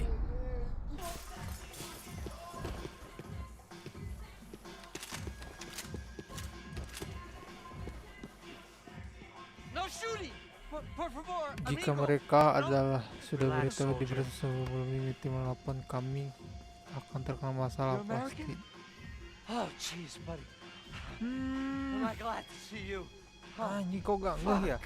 Jika mereka adalah sudah beritahu di Brasil sebelum Dimitri melapor, kami akan terkena masalah pasti. Oh, jeez, buddy. Am I glad to see you? Anjing kok gak ngeh ya?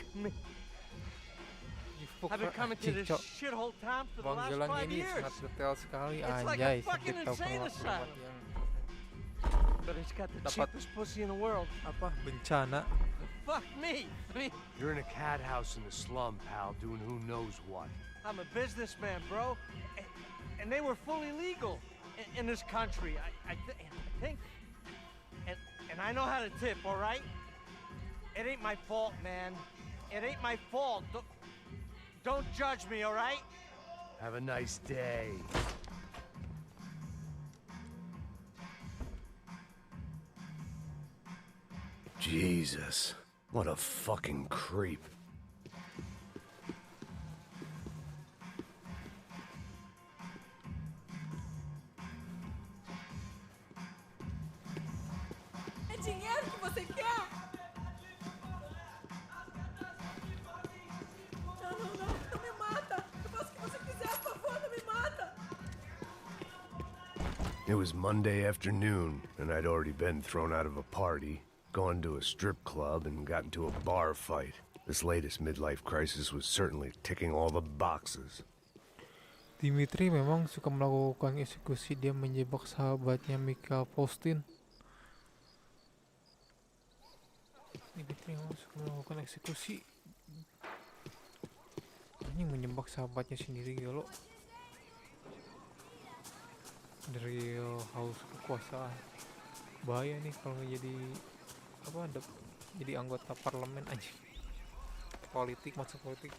I've been coming to this shithole town for the last Panggilan 5 ini years. sangat detail sekali, It's like anjay. a fucking Sakit tahu insane pengamat asylum. yang But it's got the dapat cheapest pussy in the world. apa bencana. Fuck me. I mean, You're in a cat house in the slum, pal, doing who knows what. I'm a businessman, bro. And they were fully legal in this country. I think. And I know how to tip, all right? It ain't my fault, man. It ain't my fault. Don't judge me, all right? Have a nice day. Jesus, what a fucking creep. É dinheiro que você quer? Não me mata. Eu faço o que você quiser It was Monday afternoon, and I'd already been thrown out of a party, gone to a strip club, and got into a bar fight. This latest midlife crisis was certainly ticking all the boxes. Dimitri memang suka melakukan eksekusi. Dia menjebak sahabatnya Mika Postin. Dimitri memang suka melakukan eksekusi. Ini menjebak sahabatnya sendiri ya lo. Dari haus kekuasaan. Bahaya nih kalau jadi jadi anggota parlemen aja. Politik, masuk politik.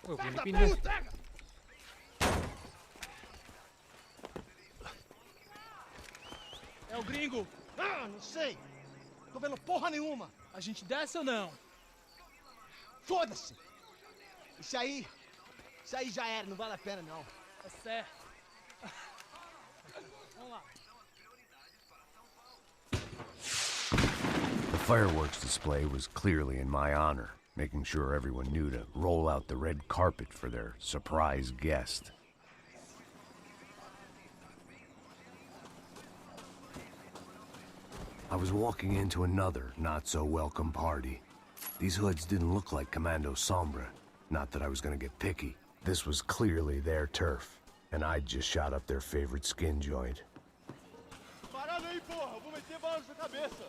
Oh, pindah. É o gringo. Ah, não sei. Tô vendo porra nenhuma. A gente desce ou não? Foda-se. Isso aí já era, não vale a pena não. É certo. Vamos lá. The fireworks display was clearly in my honor, making sure everyone knew to roll out the red carpet for their surprise guest. I was walking into another not-so-welcome party. These hoods didn't look like Commando Sombra. Not that I was gonna get picky. This was clearly their turf, and I'd just shot up their favorite skin joint. Parada aí, porra! Eu vou meter bala na sua cabeça!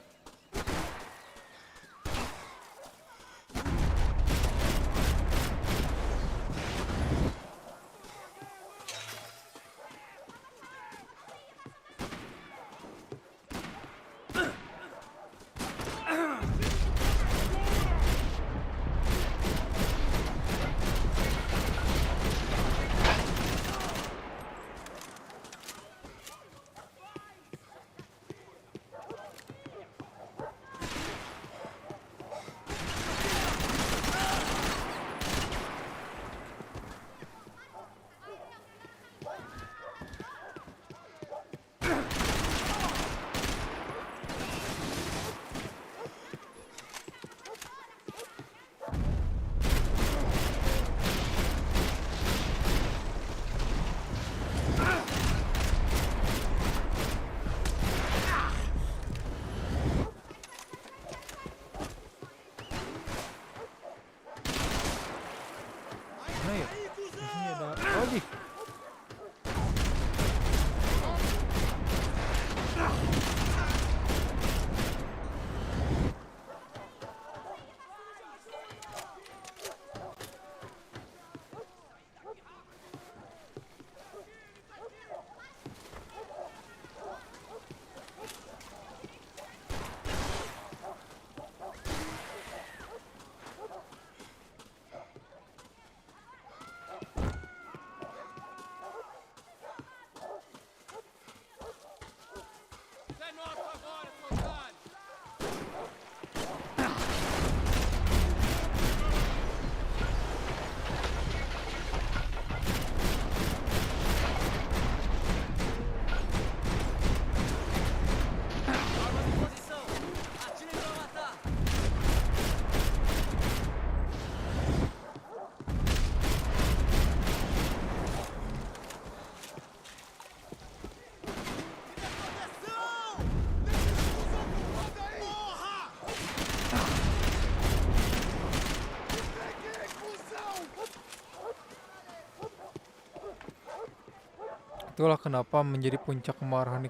Itulah kenapa menjadi puncak kemarahan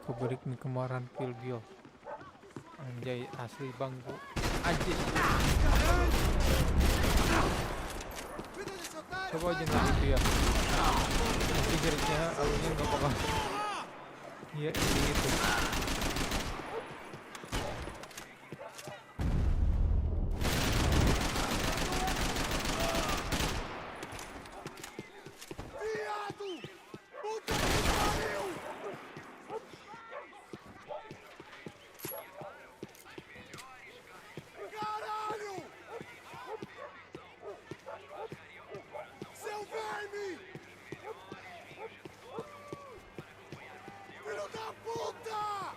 kemarahan Kill Bill. Anjay, asli bangku. Anjir. Coba aja nggak gitu ya. Pikirnya lalunya nggak apa-apa. Iya, gitu. Filho da puta!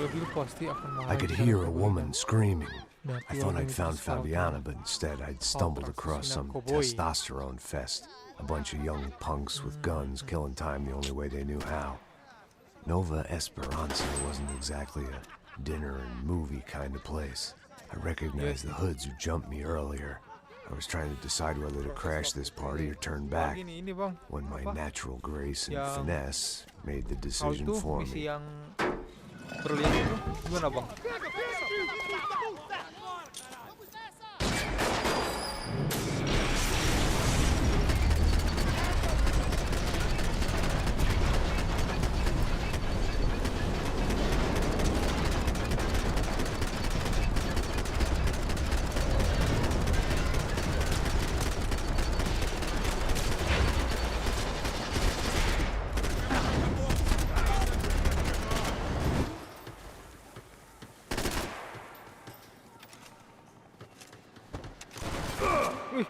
mobil pasti akan I could melahirkan hear a kebaikan. woman screaming. Dan I thought I'd keluarga found itu selalu Fabiana, but instead I'd stumbled across some koboi. testosterone fest. A bunch of young punks with guns killing time the only way they knew how. Nova Esperanza wasn't exactly a dinner and movie kind of place. I recognized the hoods who jumped me earlier. I was trying to decide whether to crash this party or turn back Ini bang, when my apa? natural grace and Yang- finesse made the Kau decision itu for misi me. yang berlian itu gimana bang? Wih.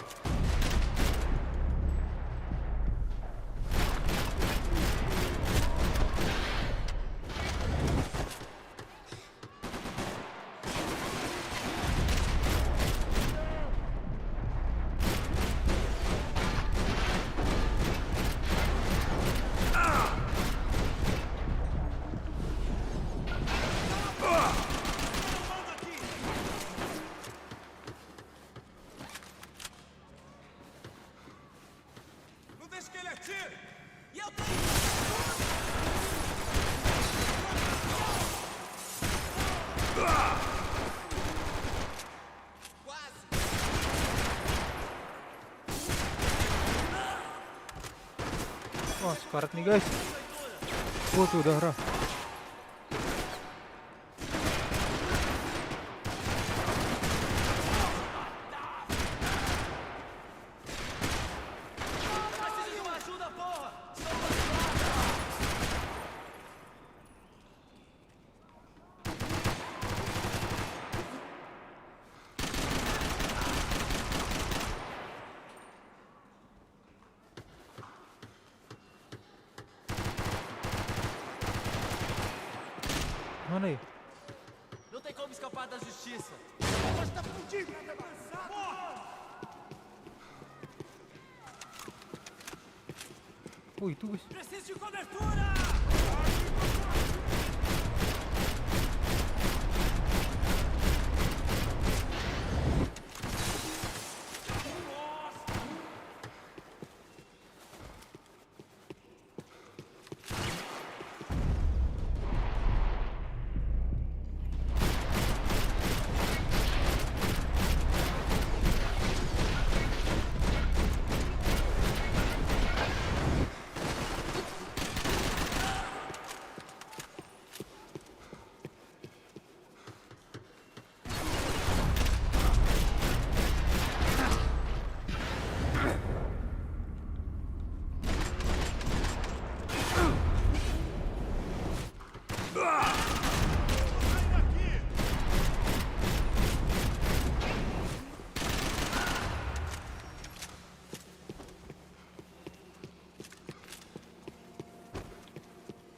Não deixa que ele atire! E eu tenho... Wah, sekarat nih guys. Wah, tuh darah. Preciso de uma ajuda, porra! Mana ya? Não tem como escapar da justiça. Tá fudido! Oh, itu guys. Preciso de cobertura!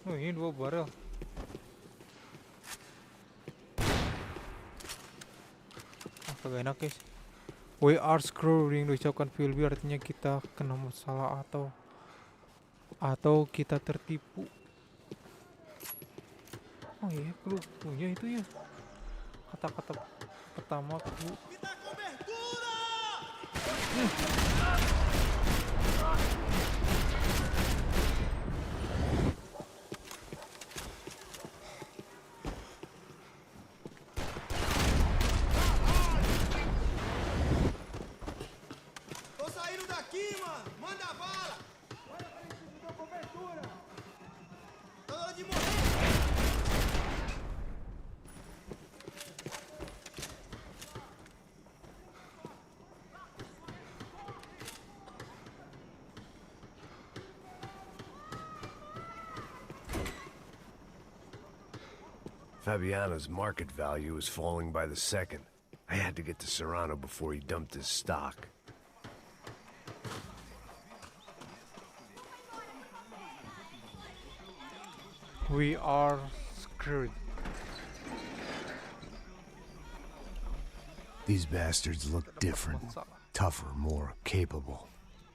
Oh, ini 2 barel. Kagak enak guys. We are screwing diucapkan Philby artinya kita kena masalah atau kita tertipu. Oh iya, lu punya itu ya. Kata-kata pertama lu. Tô saindo daqui, mano! Manda bala! Tá na hora de morrer! Fabiana's market value is falling by the second. I had to get to Serrano before he dumped his stock. We are screwed. These bastards look different, tougher, more capable.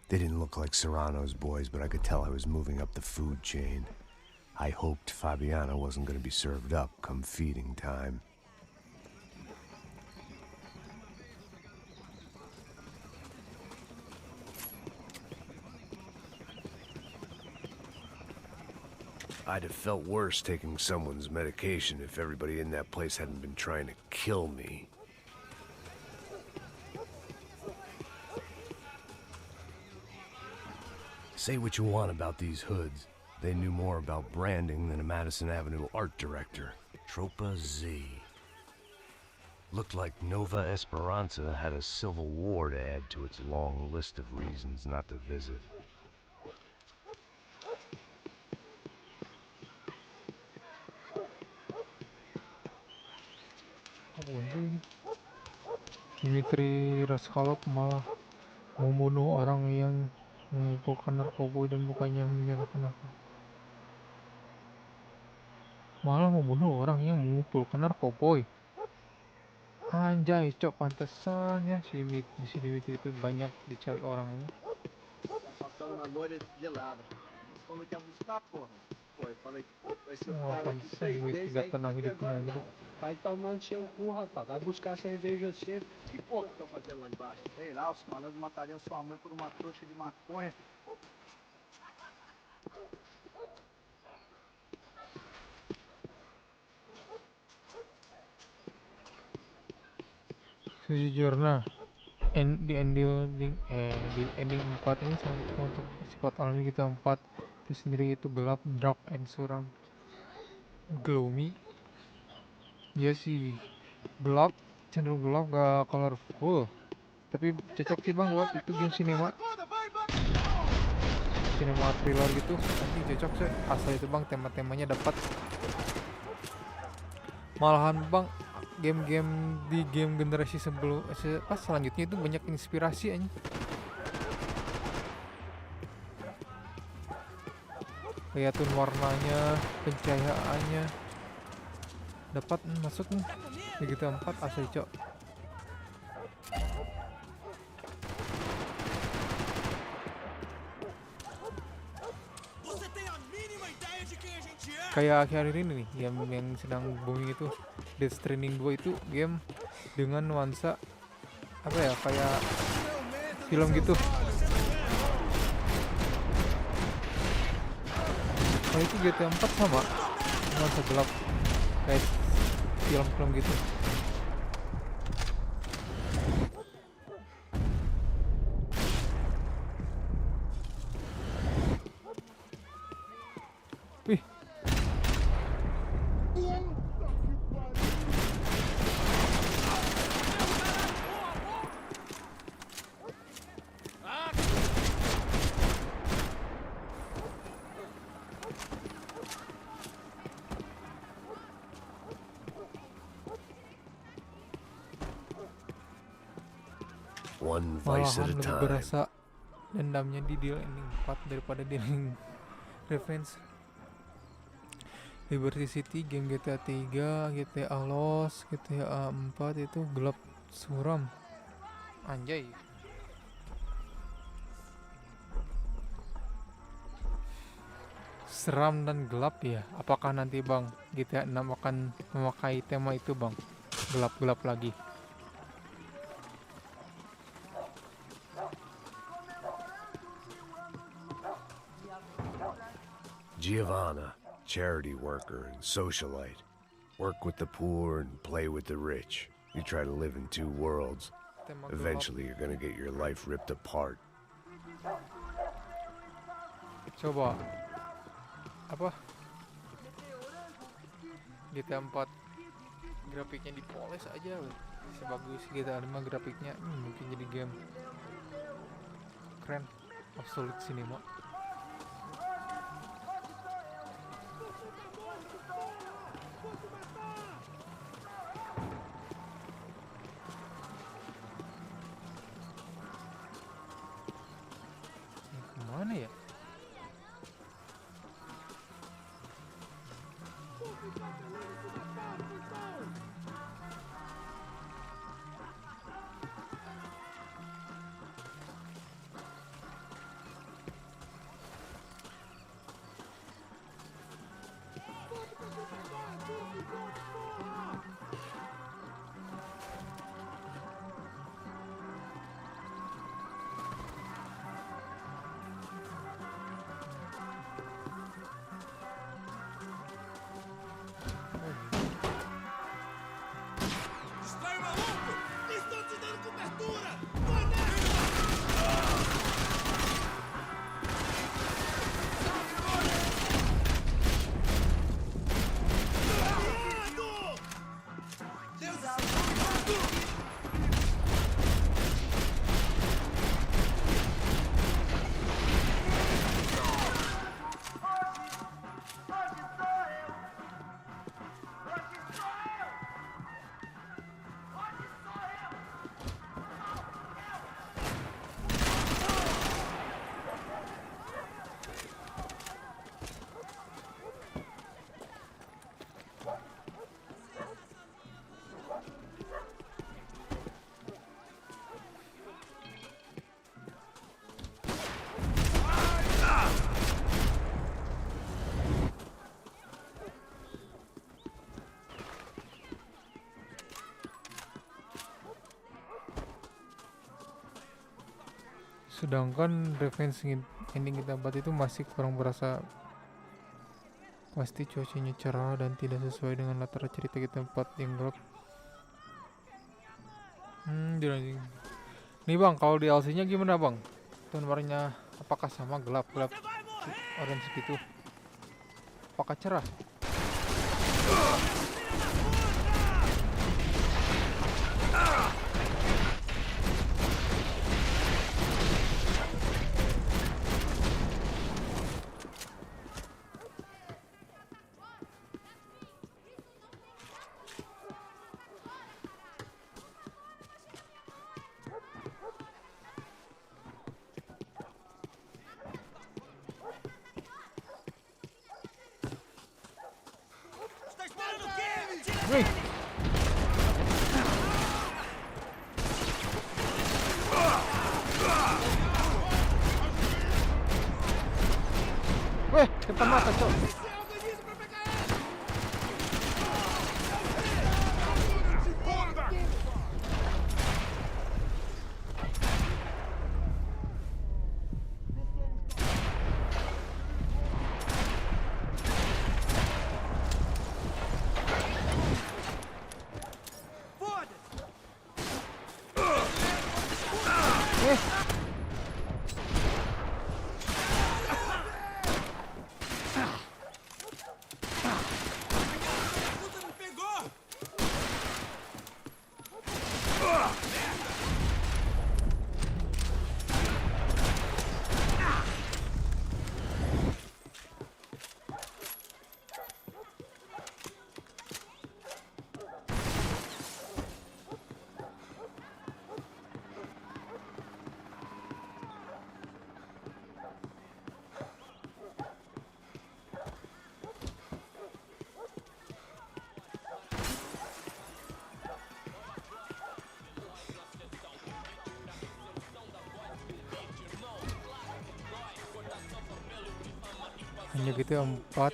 They didn't look like Serrano's boys, but I could tell I was moving up the food chain. I hoped Fabiana wasn't going to be served up come feeding time. I'd have felt worse taking someone's medication if everybody in that place hadn't been trying to kill me. Say what you want about these hoods. They knew more about branding than a Madison Avenue art director. Tropa Z. Looked like Nova Esperanza had a civil war to add to its long list of reasons not to visit. Dimitri Raskolov malah membunuh orang yang mengumpulkan narkoba dan bukannya menyerahkan narkoba. Malah membunuh orang yang mengumpulkan narkoba. Anjay, cok, pantesan ya si Dimitri itu banyak dicari orang ini. Uma loira gelada. Falou que ia buscar, porra. Pô, eu falei, vai ser Wah, pantesan Dimitri gak tenang hidupnya gitu. Vai tomar no seu cu, rapaz. Vai buscar cerveja cedo. Que porra que estão fazendo lá embaixo? Sei lá, os malandros matariam sua mãe por uma trouxa de maconha. Sejujurnya di ending 4 ini untuk sifat alami kita 4 itu sendiri itu gelap, dark and suram, gloomy. Dia sih gelap, cenderung gelap, gak colorful, tapi cocok sih bang buat itu game sinema thriller gitu. Nanti cocok sih asal itu bang, tema-temanya dapat. Malahan bang game-game di game generasi selanjutnya itu banyak inspirasi aja. Lihatin warnanya, pencahayaannya dapat masuk nih di GTA 4 asli cok. Kayak akhir-akhir ini nih yang sedang booming itu Death Stranding 2 itu game dengan nuansa apa ya, kayak film gitu. Kalau itu GTA 4 sama nuansa gelap kayak film-film gitu. Wih. One vice at a Lebih time. berasa dendamnya di deal ending 4 daripada di ending Revenge. Liberty City, game GTA 3, GTA Lost, GTA 4 itu gelap suram. Anjay. Seram dan gelap ya. Apakah nanti bang GTA 6 akan memakai tema itu bang? Gelap-gelap lagi. Giovanna, charity worker and socialite. Work with the poor and play with the rich. You try to live in two worlds. Eventually you're gonna get your life ripped apart. Coba apa GTA 4 grafiknya dipoles aja loh. Sebagus GTA 5 grafiknya mungkin jadi game keren, absolute cinema. Kemana ya? Sedangkan revenge ending kita buat itu masih kurang berasa. Pasti cuacanya cerah dan tidak sesuai dengan latar cerita kita buat yang gelap. Nih bang, kalau DLC-nya gimana bang? Tone warnanya apakah sama gelap-gelap orange gitu? Apakah cerah? Weh, depan mata cok. Hanya gitu 4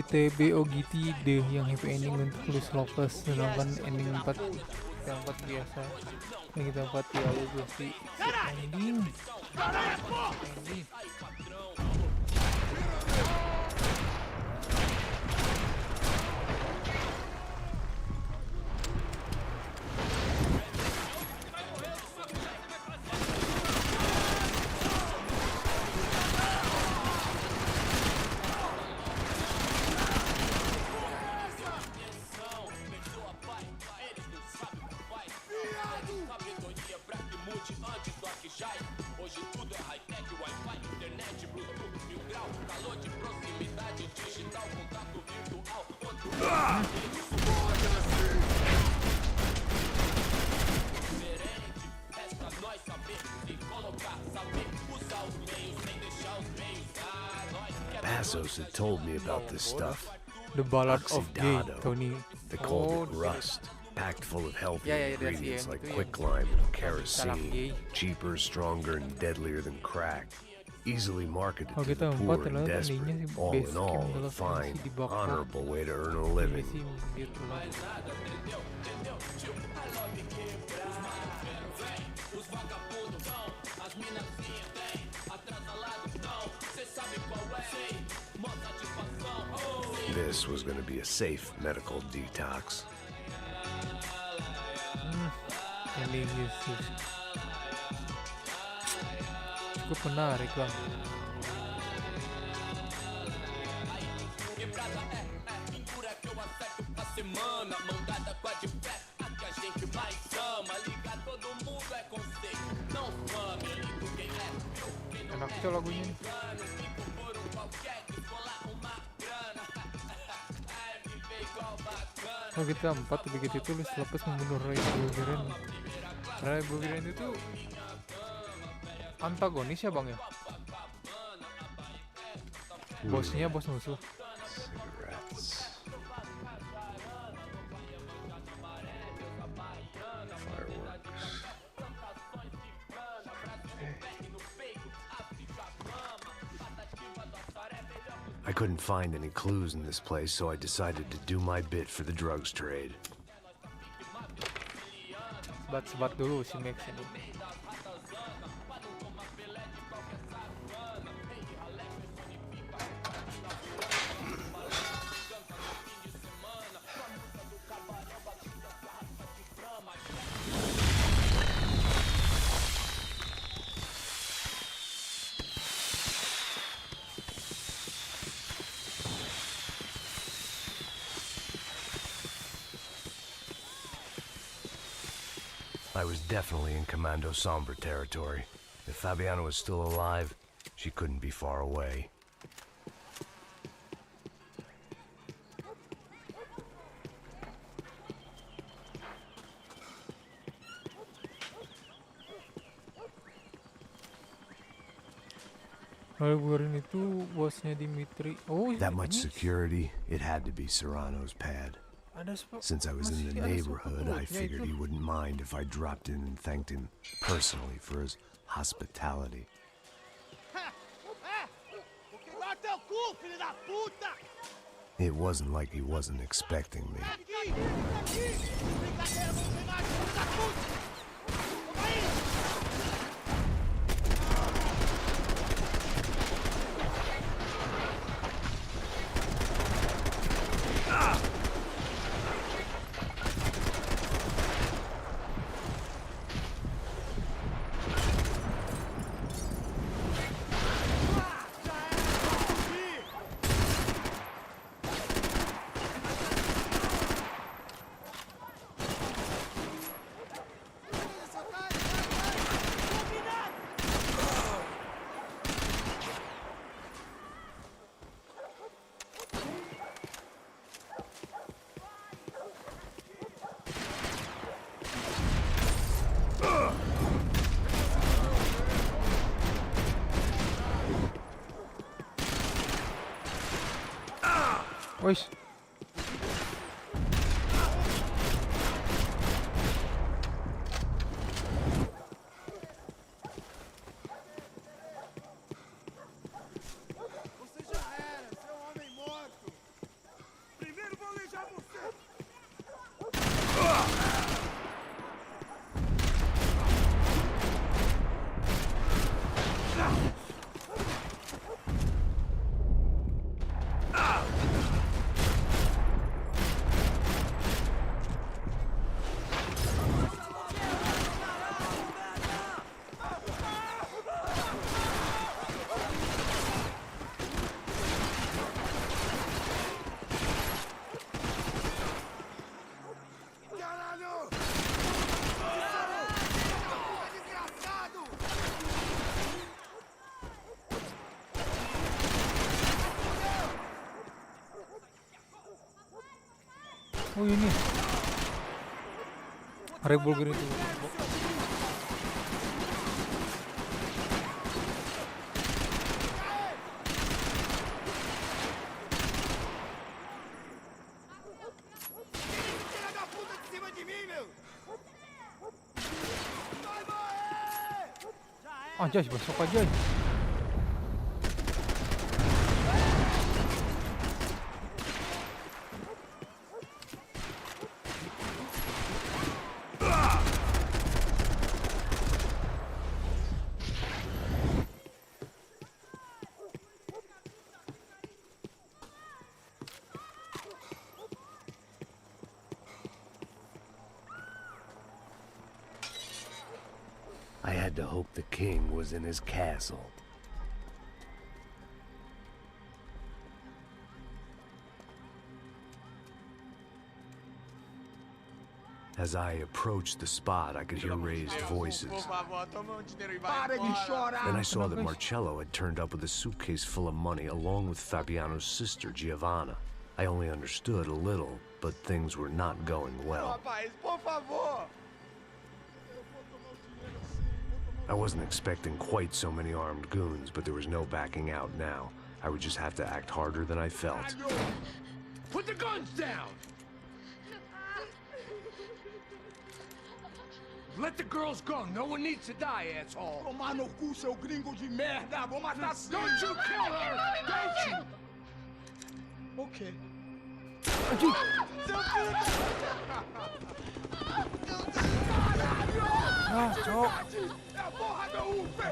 TBOGT deh yang happy ending untuk plus lopes, sedangkan ending 4 kita 4 biasa, yang kita 4 di awal sih ending. Passos had told me about this stuff. The Ballad of Gay Tony. They called it rust, packed full of healthy ingredients like itu quicklime and kerosene, cheaper, stronger, and deadlier than crack. Easily marketed to the poor and desperate. All in all, a fine, honorable way to earn a living. This was going to be a safe medical detox. Cukup menarik bang. Enak tuh lagunya. Oh kita 4 begitu itu lu selepas membunuh Ray Bulgarian. Ray Bulgarian itu antagonis ya bang ya? Bosnya bos musuh. I couldn't find any clues in this place, so I decided to do my bit for the drugs trade. sebat dulu si Max ini. I was definitely in Commando Sombre territory. If Fabiana was still alive, she couldn't be far away. Burin itu bosnya Dimitri. Oh, That much ini security, it had to be Serrano's pad. Since I was in the neighborhood, I figured he wouldn't mind if I dropped in and thanked him personally for his hospitality. It wasn't like he wasn't expecting me. Wis. Você já era, seu homem morto. Primeiro vou aleijar você. Oh ini revolver itu. Anjas, besok aja. I had to hope the king was in his castle. As I approached the spot, I could hear raised voices. Then I saw that Marcello had turned up with a suitcase full of money along with Fabiano's sister, Giovanna. I only understood a little, but things were not going well. I wasn't expecting quite so many armed goons, but there was no backing out now. I would just have to act harder than I felt. Put the guns down! Let the girls go. No one needs to die, asshole. Tomar no cu, seu gringo de merda. Vou matar sim. Don't you kill her! Don't you! Okay. Seu filho! Atividade! É a porra da UFE!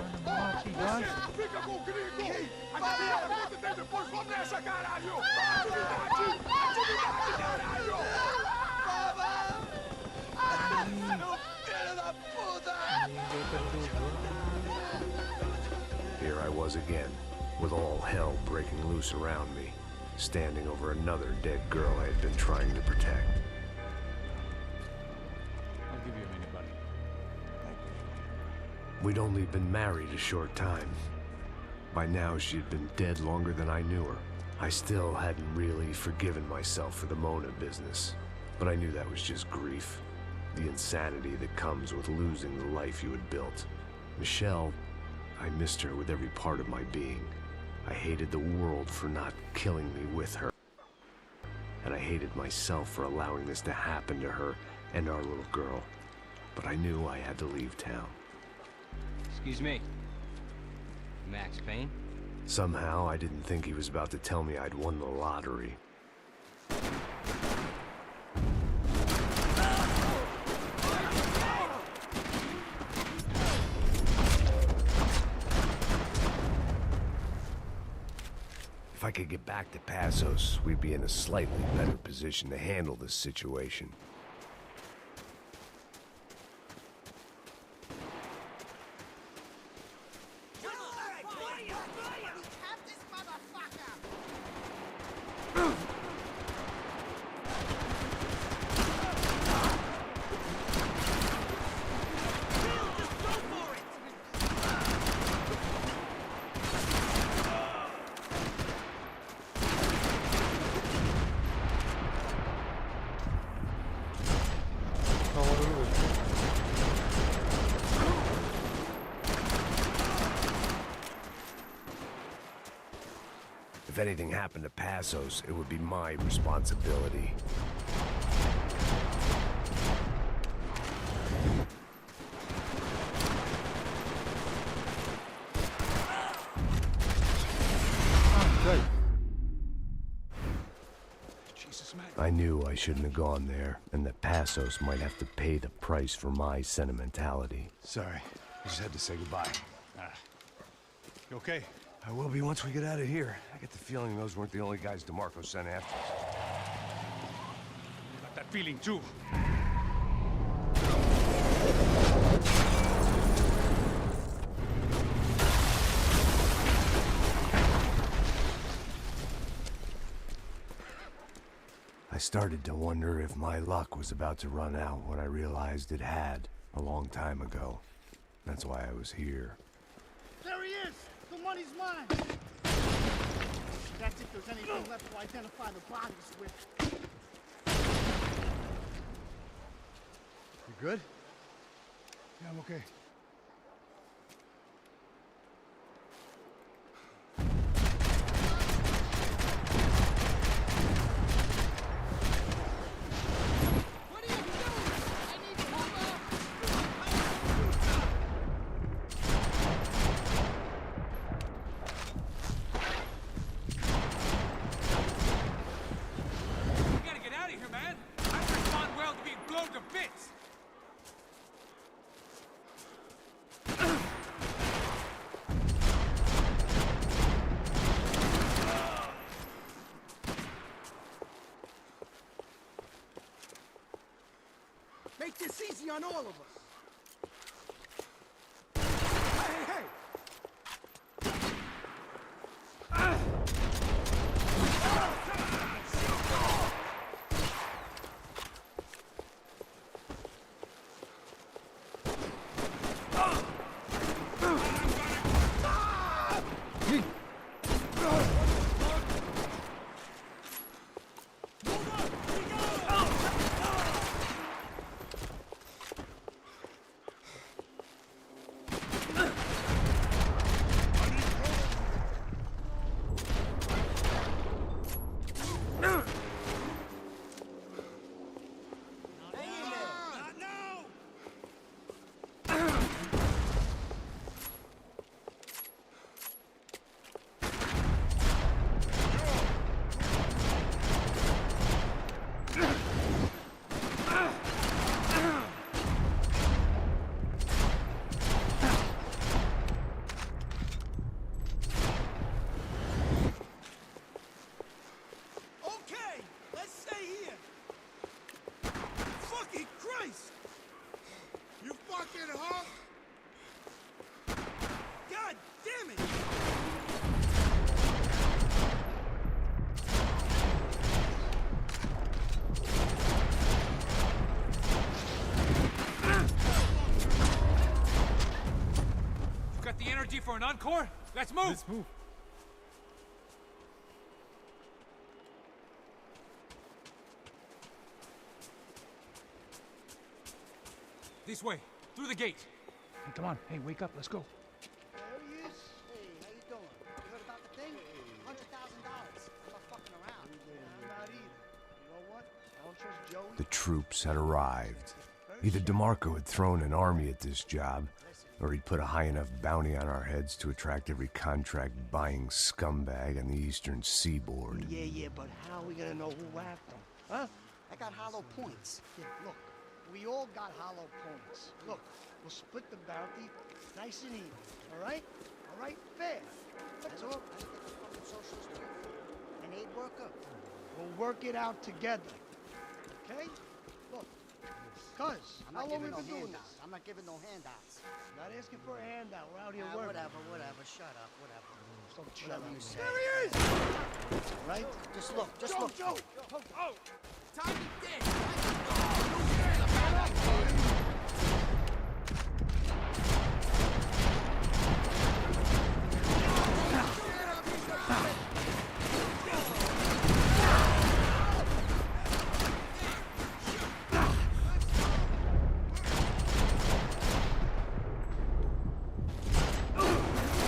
Você fica com o gringo! A galera quanto tempo depois começa, caralho! Atividade! Atividade, caralho! Meu filho da puta! Here I was again, with all hell breaking loose around me, standing over another dead girl I had been trying to protect. I'll give you a minute, buddy. We'd only been married a short time. By now, she had been dead longer than I knew her. I still hadn't really forgiven myself for the Mona business, but I knew that was just grief. The insanity that comes with losing the life you had built. Michelle, I missed her with every part of my being. I hated the world for not killing me with her. And I hated myself for allowing this to happen to her and our little girl. But I knew I had to leave town. Excuse me. Max Payne? Somehow, I didn't think he was about to tell me I'd won the lottery. If I could get back to Passos, we'd be in a slightly better position to handle this situation. If anything happened to Passos, it would be my responsibility. I knew I shouldn't have gone there, and that Passos might have to pay the price for my sentimentality. Sorry, I just had to say goodbye. You okay? I will be once we get out of here. I get the feeling those weren't the only guys DeMarco sent after us. I got that feeling too. I started to wonder if my luck was about to run out when I realized it had a long time ago. That's why I was here. There he is! The money's mine! That's if there's anything left to identify the bodies with. You good? Yeah, I'm okay. Make this easy on all of us. Hey, hey! Got the energy for an encore? Let's move! Let's move. This way, through the gate. Hey, come on. Hey, wake up. Let's go. There he is. Hey, how you doing? You heard about the thing? $100,000. I'm not fucking around. I'm not either. You know what? I don't trust Joey. The troops had arrived. Either DeMarco had thrown an army at this job, or he'd put a high enough bounty on our heads to attract every contract-buying scumbag on the eastern seaboard. Yeah, but how are we gonna know who whacked them? Huh? I got hollow points. Yeah, look, we all got hollow points. Look, we'll split the bounty nice and even, all right? All right? Fair. That's all. I think the fucking socialist an aid worker. We'll work it out together, okay? Look, cuz, how long we been doing this? I'm not giving no handouts. Not asking for a handout. We're out here working. Whatever. Shut up, whatever. Don't shut up. You say. There he is! Right? Just look, Joe! Oh! Time to dig!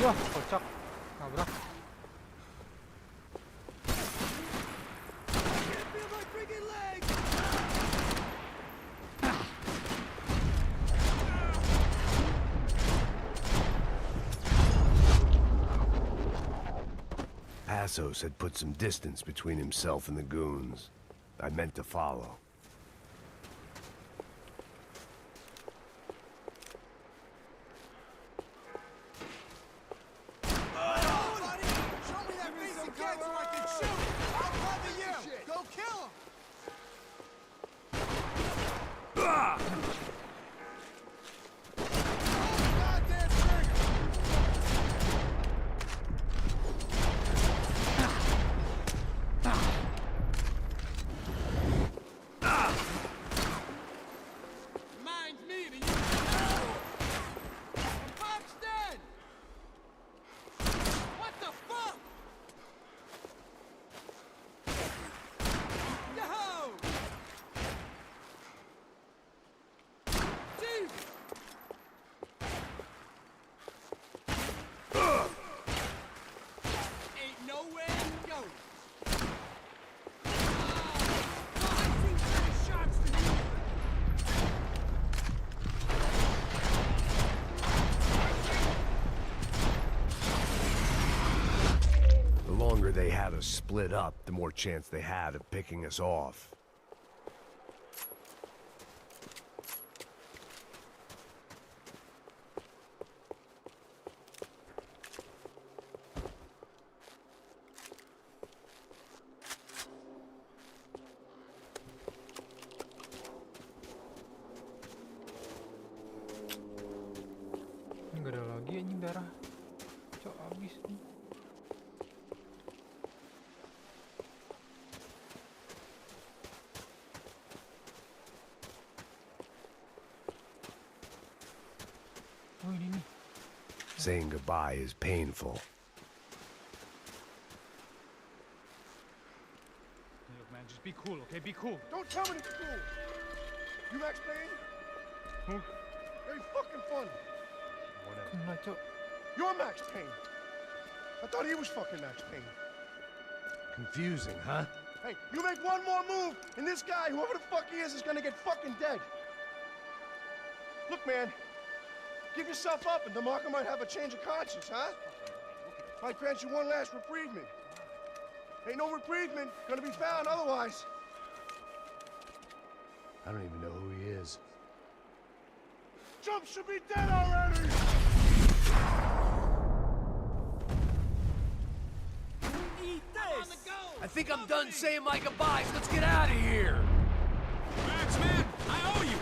Wah, kocak. Nabrak. Passos had put some distance between himself and the goons. I meant to follow. They had us split up, the more chance they had of picking us off. Ini nggak ada lagi anjing darah. Cok habis nih. Saying goodbye is painful. Hey, look, man, just be cool, okay? Be cool. Don't tell me to be cool. You Max Payne? Who? Very fucking funny. Whatever. You're Max Payne. I thought he was fucking Max Payne. Confusing, huh? Hey, you make one more move, and this guy, whoever the fuck he is gonna get fucking dead. Look, man. Give yourself up, and DeMarco might have a change of conscience, huh? Might grant you one last reprievement. Ain't no reprievement gonna be found otherwise. I don't even know who he is. Jump should be dead already! Eat this! I think I'm done saying my goodbyes. Let's get out of here! Max, man, I owe you!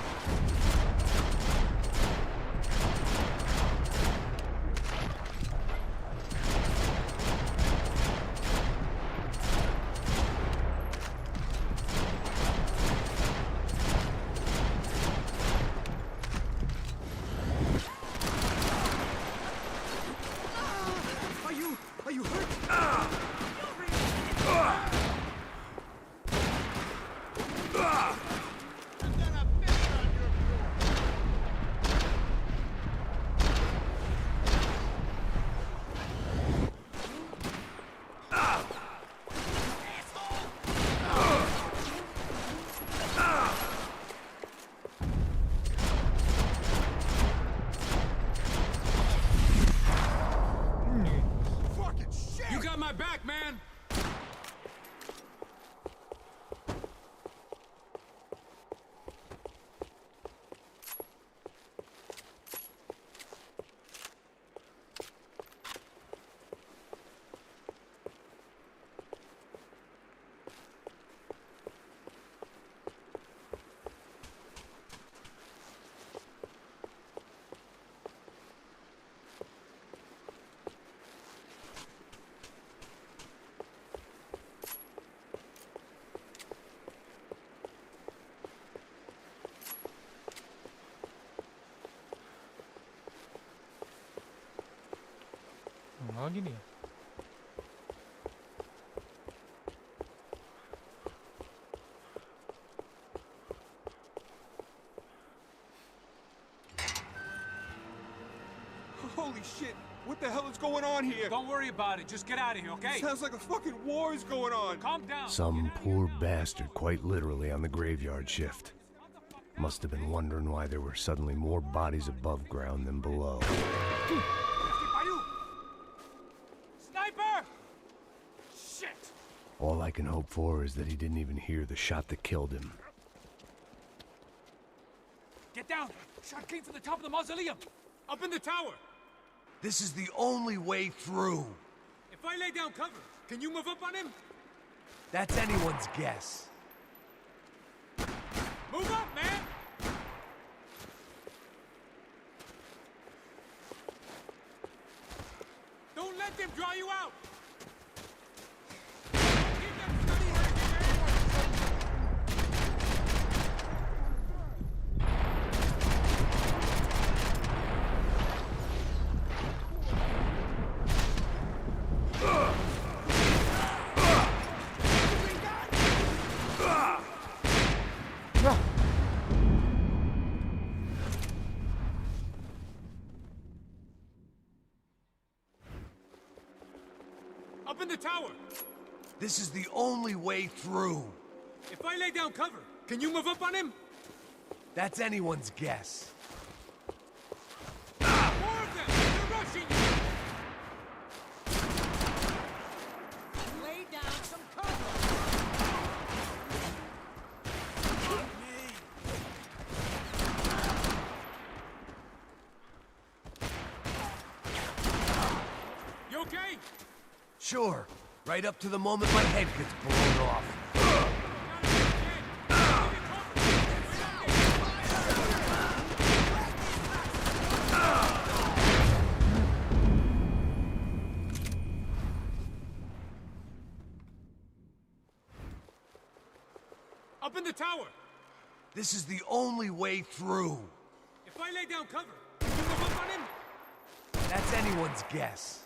back, man! Oh gini ya. Holy shit! What the hell is going on here? Don't worry about it. Just get out of here, okay? Sounds like a fucking war is going on. Calm down. Some poor bastard, quite literally, on the graveyard shift. Must have been wondering why there were suddenly more bodies above ground than below. Sniper! Shit! All I can hope for is that he didn't even hear the shot that killed him. Get down! Shot came from the top of the mausoleum! Up in the tower! This is the only way through. If I lay down cover, can you move up on him? That's anyone's guess. Move up, man! Don't let them draw you out! Up in the tower! This is the only way through. If I lay down cover, can you move up on him? That's anyone's guess. More of them! They're rushing you! Lay down some cover. You okay? Sure, right up to the moment my head gets blown off. Up in the tower! This is the only way through. If I lay down cover, can you move up on him? That's anyone's guess.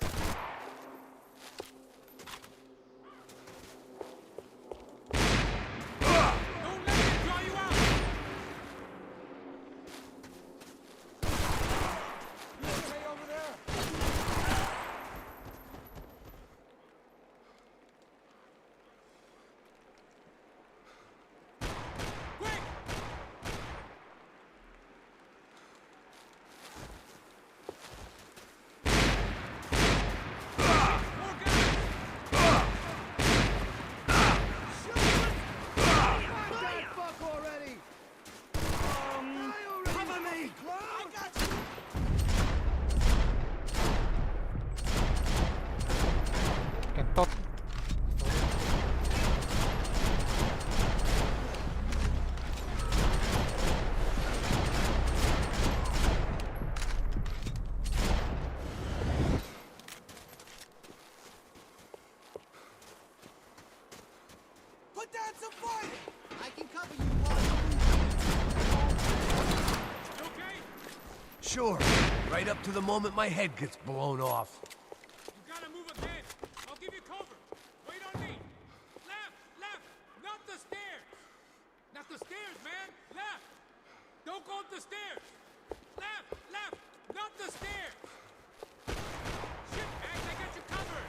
Don't let them draw you out! Stay over there. Quick! Kentot. Put down some fighting! I can cover you while You okay? Sure, right up to the moment my head gets blown off. You gotta move again. I'll give you cover. Wait on me. Left, left, not the stairs. Not the stairs, man. Left. Don't go up the stairs. Left, left, not the stairs. Shit, Max, I got you covered.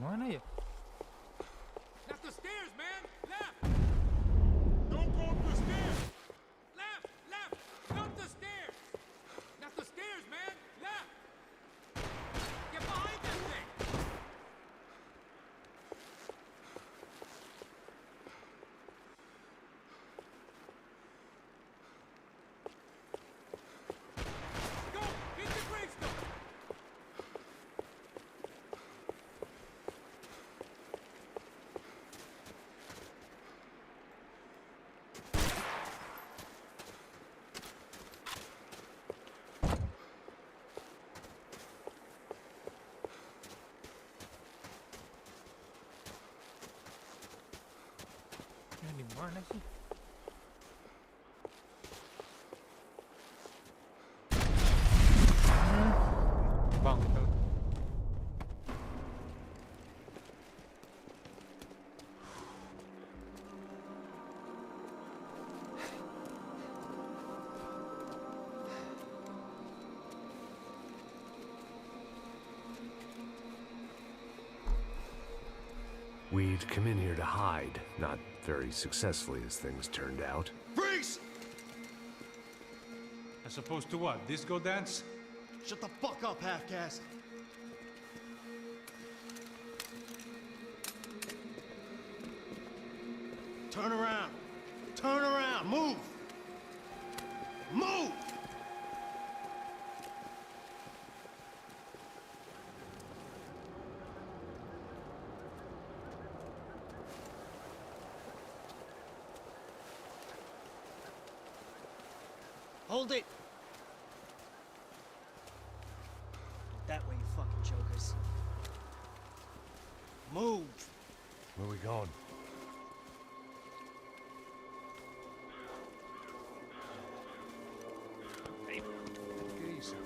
Mana ya? Not the stairs, man! Left! Don't go up the stairs! Left! Left! Not the stairs! Not the stairs, man! Left! Get behind that thing! Go! Hit the gravestone! Yan di mana sih? Bang, betul. We'd come in here to hide, not very successfully as things turned out. Freeze! As opposed to what? Disco dance? Shut the fuck up, half-caste. Turn around. Turn around. Move. Move! Hold it! That way, you fucking jokers. Move! Where we going? Hey, get easy.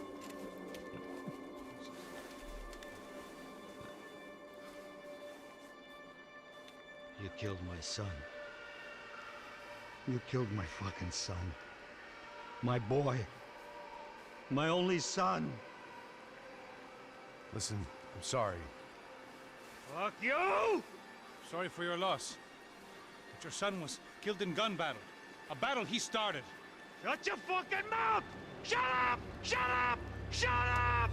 You killed my son. You killed my fucking son. My boy. My only son. Listen, I'm sorry. Fuck you! Sorry for your loss. But your son was killed in gun battle. A battle he started. Shut your fucking mouth! Shut up! Shut up! Shut up!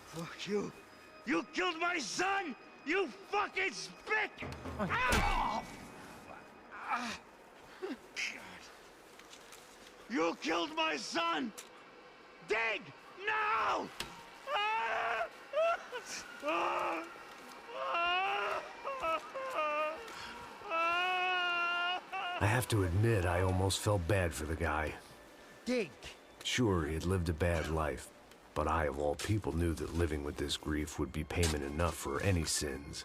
Fuck you. You killed my son! You fucking spick! Ow! You killed my son! Dig! Now! I have to admit, I almost felt bad for the guy. Dig! Sure, he had lived a bad life, but I, of all people, knew that living with this grief would be payment enough for any sins.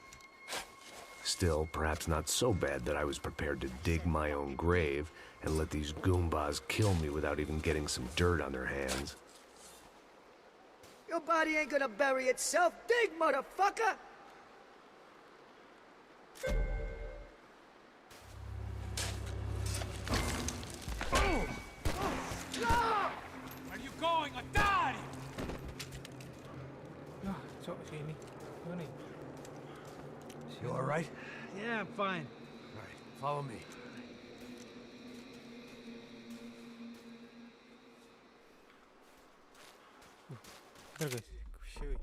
Still, perhaps not so bad that I was prepared to dig my own grave and let these goombas kill me without even getting some dirt on their hands. Your body ain't gonna bury itself. Dig, motherfucker! Where are you going? A die! Lah, cok sini. Mana ni? You all right? Yeah, I'm fine. All right, follow me. Bentar guys, cuy.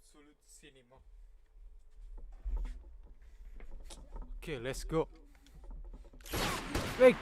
Absolute cinema. Okay, let's go. Wait.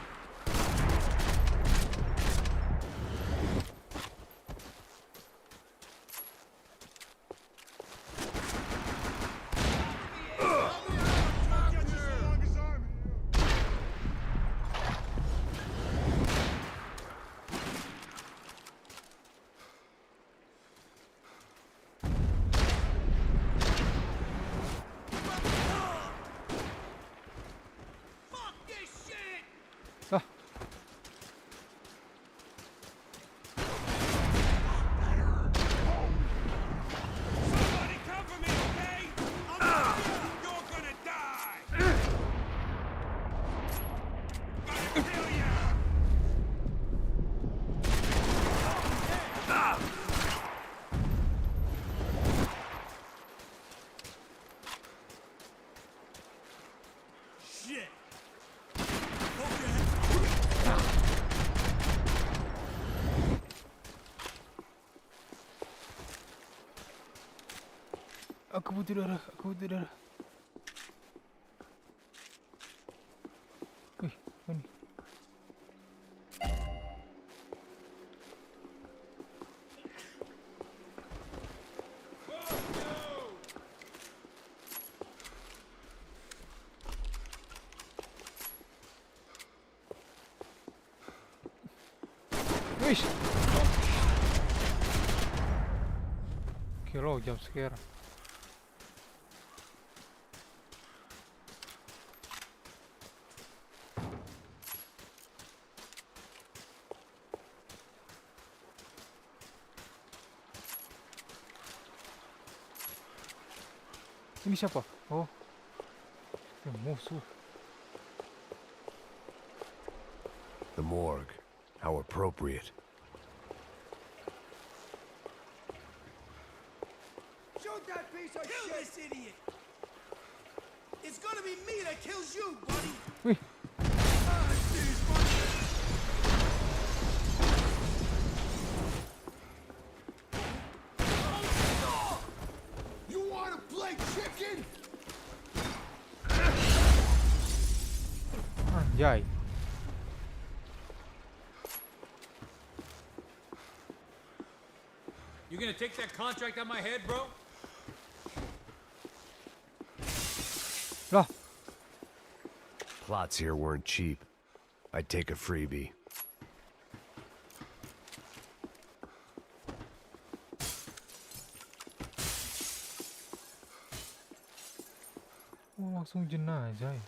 Aku butuh darah. Wih, mana? Wih. Kira jam scare. Ini siapa? Oh, musuh. The morgue. How appropriate. Shoot that piece of shit! Kill this idiot! It's gonna be me that kills you, buddy! Wih. Anjay. You gonna take that contract on my head, bro? Lah. Plots here weren't cheap. I'd take a freebie. Oh, langsung jenazah ya.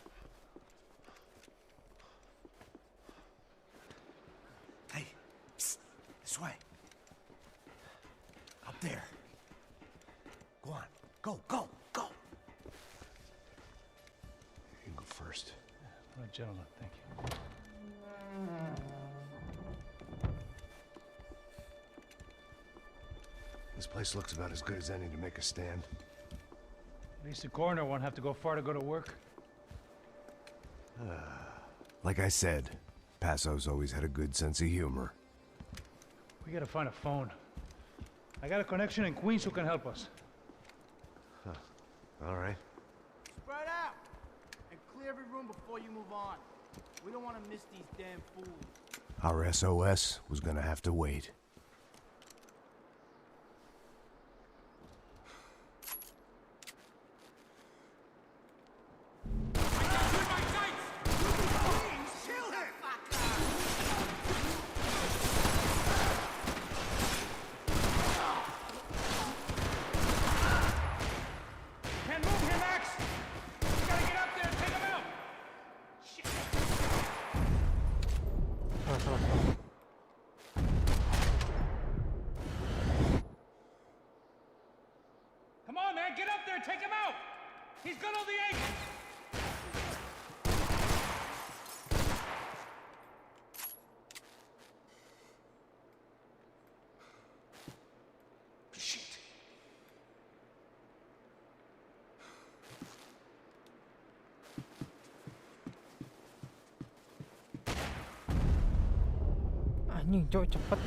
This way. Up there. Go on. Go. You go first. Oh, gentlemen, thank you. This place looks about as good as any to make a stand. At least the coroner won't have to go far to go to work. Like I said, Passo's always had a good sense of humor. We gotta find a phone. I got a connection in Queens who can help us. Huh. All right. Spread out and clear every room before you move on. We don't want to miss these damn fools. Our SOS was gonna have to wait. Take him out! He's got all the agents! Shit. Anjing, cok, cepet.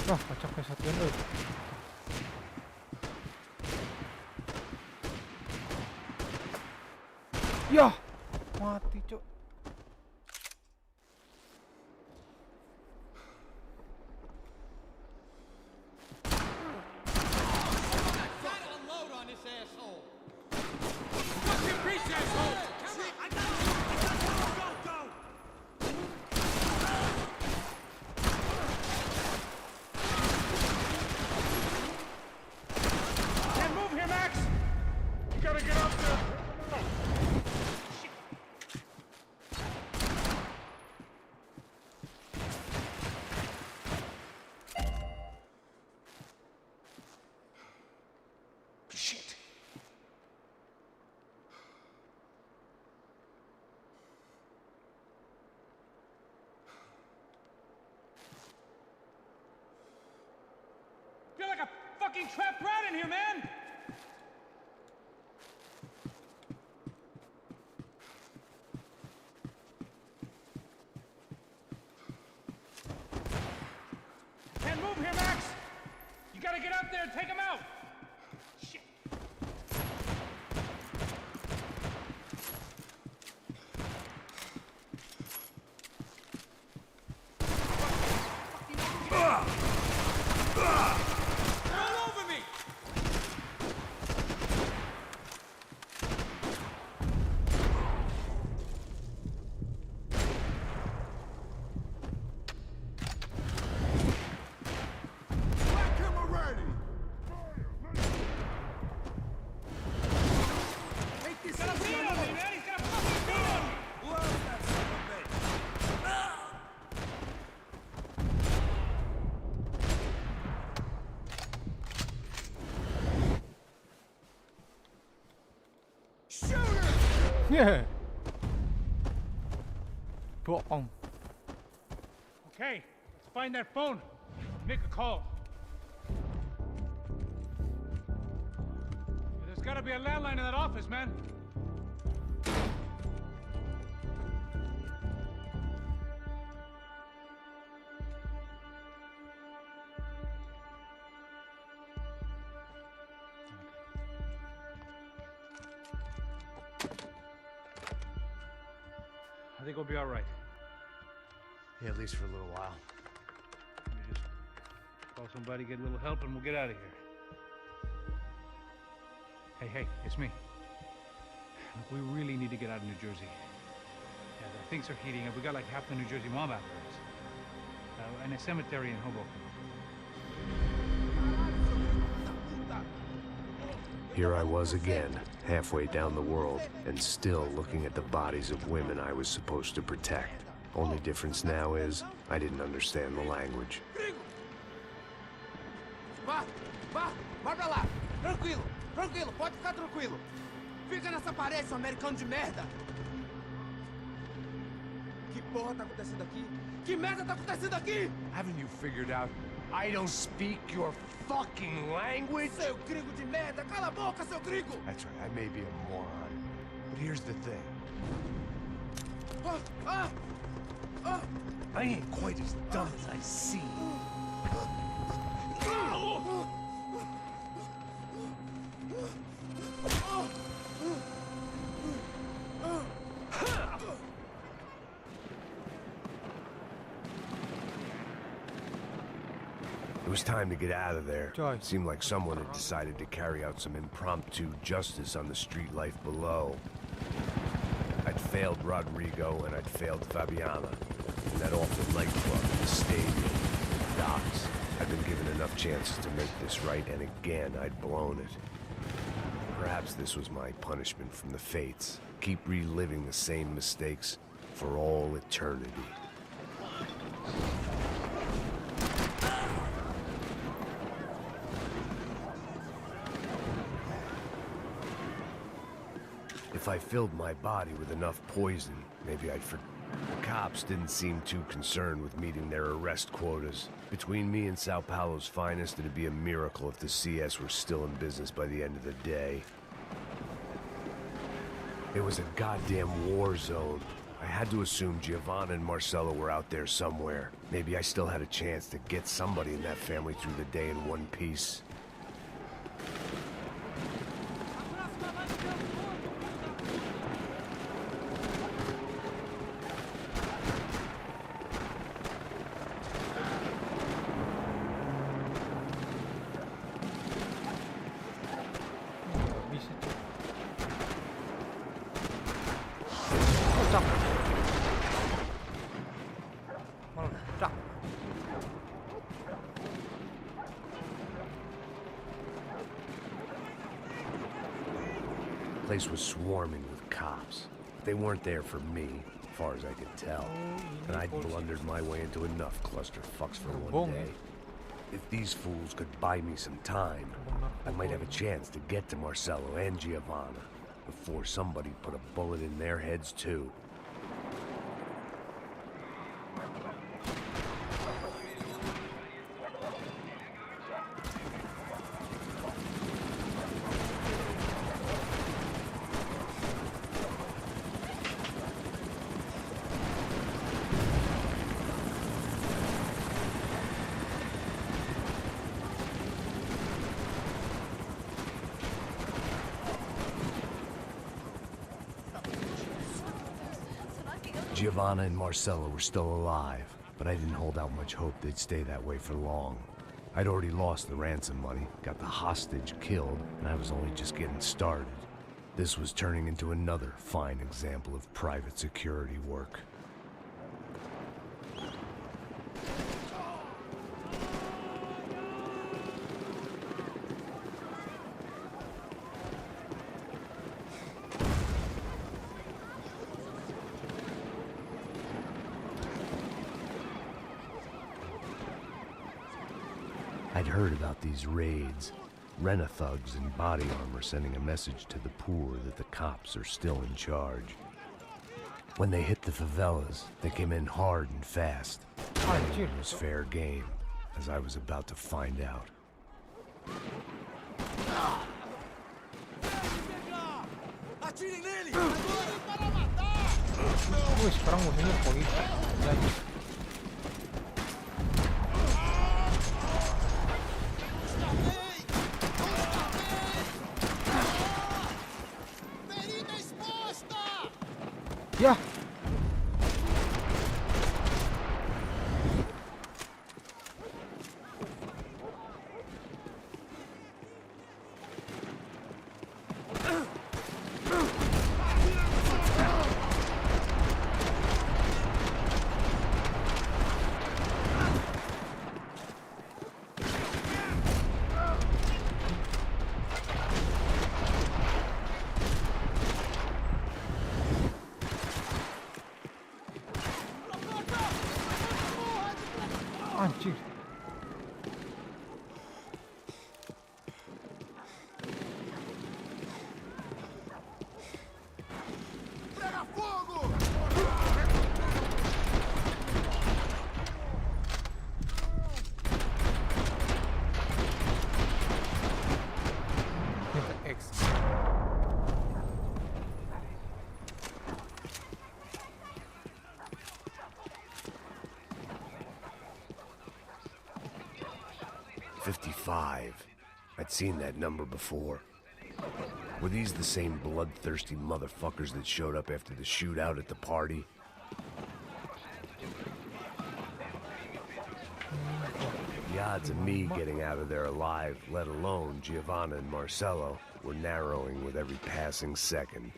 Wah, kacak kayak satuan loh. Yah, mati cok. Feel like a fucking trapped rat in here, man! Can't move here, Max! You gotta get out there and take him out! Shit! Yeah. Boom. Okay, let's find that phone. Make a call. There's gotta be a landline in that office, man. I think we'll be all right. Yeah, at least for a little while. Let me just call somebody, get a little help, and we'll get out of here. Hey, it's me. Look, we really need to get out of New Jersey. Yeah, things are heating up. We got like half the New Jersey mob after us. And a cemetery in Hoboken. Here I was again, halfway down the world, and still looking at the bodies of women I was supposed to protect. Only difference now is, I didn't understand the language. Vai pra lá. Tranquilo, pode ficar tranquilo. Fica nessa parede, seu americano de merda. Que porra tá acontecendo aqui? Que merda tá acontecendo aqui? Haven't you figured out I don't speak your fucking language? Seu gringo de merda! Cala a boca, seu gringo! That's right, I may be a moron, but here's the thing. I ain't quite as dumb as I seem. It was time to get out of there. It seemed like someone had decided to carry out some impromptu justice on the street life below. I'd failed Rodrigo and I'd failed Fabiana. And that awful nightclub, the stadium, the docks. I'd been given enough chances to make this right, and again I'd blown it. Perhaps this was my punishment from the fates. Keep reliving the same mistakes for all eternity. If I filled my body with enough poison, maybe I'd forget. The cops didn't seem too concerned with meeting their arrest quotas. Between me and Sao Paulo's finest, it'd be a miracle if the CS were still in business by the end of the day. It was a goddamn war zone. I had to assume Giovanna and Marcello were out there somewhere. Maybe I still had a chance to get somebody in that family through the day in one piece. The place was swarming with cops. But they weren't there for me, as far as I could tell. And I'd blundered my way into enough clusterfucks for one day. If these fools could buy me some time, I might have a chance to get to Marcello and Giovanna before somebody put a bullet in their heads too. Giovanna and Marcello were still alive, but I didn't hold out much hope they'd stay that way for long. I'd already lost the ransom money, got the hostage killed, and I was only just getting started. This was turning into another fine example of private security work. I'd heard about these raids. Rena-thugs in body armor sending a message to the poor that the cops are still in charge. When they hit the favelas, they came in hard and fast. It was fair game, as I was about to find out. Sekarang musuhnya polisi. Ya. Anjir. X. 55. I'd seen that number before. Were these the same bloodthirsty motherfuckers that showed up after the shootout at the party? The odds of me getting out of there alive, let alone Giovanna and Marcello, were narrowing with every passing second.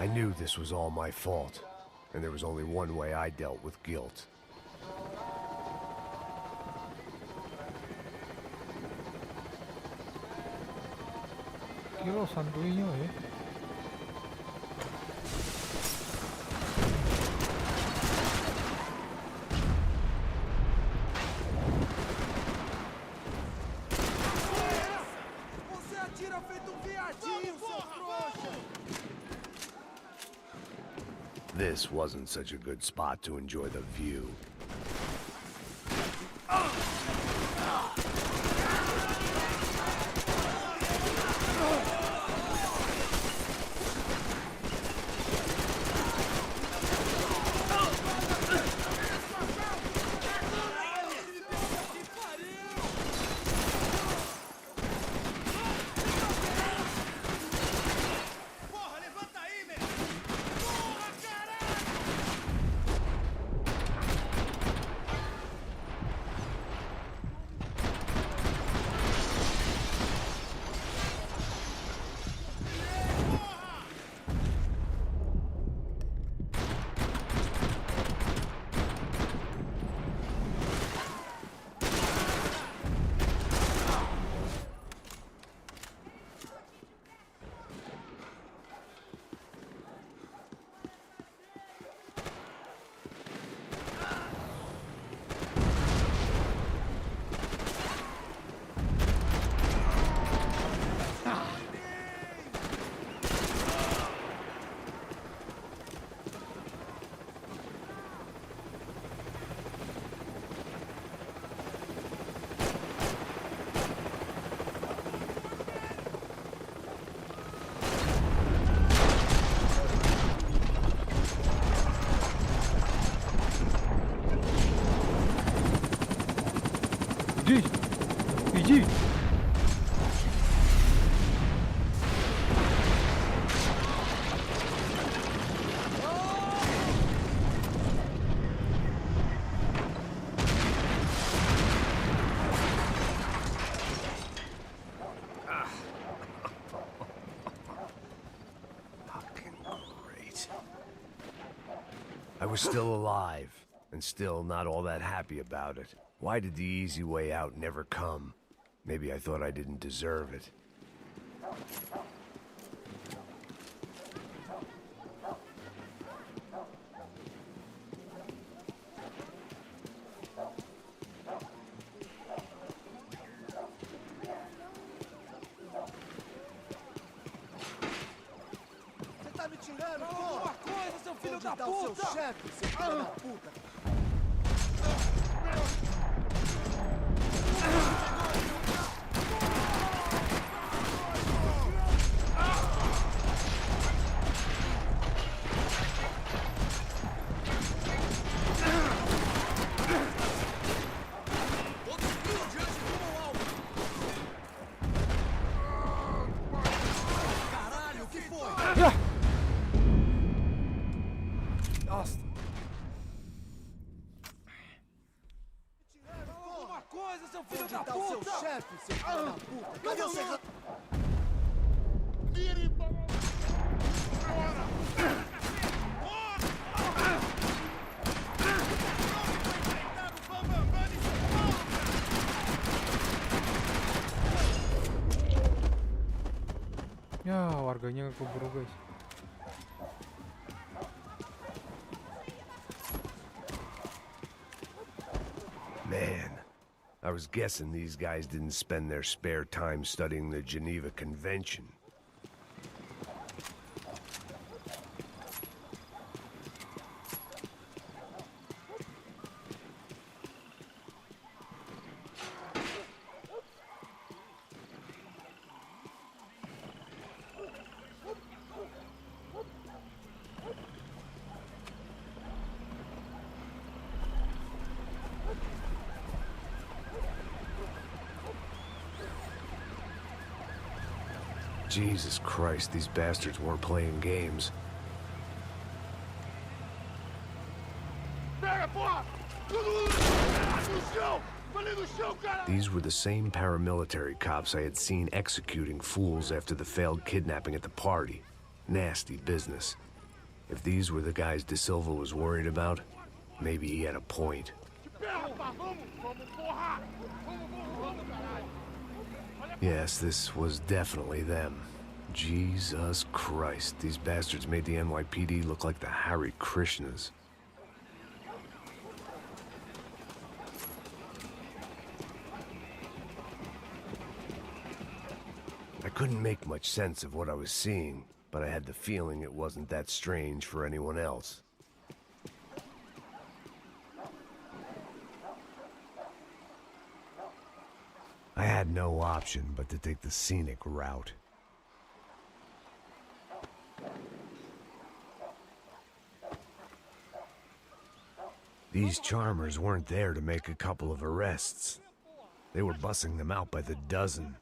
I knew this was all my fault, and there was only one way I dealt with guilt. Quiero sanduiño, Você atira feito um viadinho! this wasn't such a good spot to enjoy the view. Pergi. I was still alive, and still not all that happy about it. Why did the easy way out never come? Maybe I thought I didn't deserve it. Você tá me tirando, pô? Alguma coisa, seu filho da puta! O seu chefe, seu filho da puta! Nossa. Alguma coisa, seu filho da puta! O seu chefe, seu filho da puta! Cadê o seu... Vire para... Agora! Ya, warganya keburu guys. Man, I was guessing these guys didn't spend their spare time studying the Geneva Convention. Jesus Christ, these bastards weren't playing games. These were the same paramilitary cops I had seen executing fools after the failed kidnapping at the party. Nasty business. If these were the guys De Silva was worried about, maybe he had a point. Yes, this was definitely them. Jesus Christ, these bastards made the NYPD look like the Hare Krishnas. I couldn't make much sense of what I was seeing, but I had the feeling it wasn't that strange for anyone else. had no option but to take the scenic route. These charmers weren't there to make a couple of arrests. They were bussing them out by the dozen.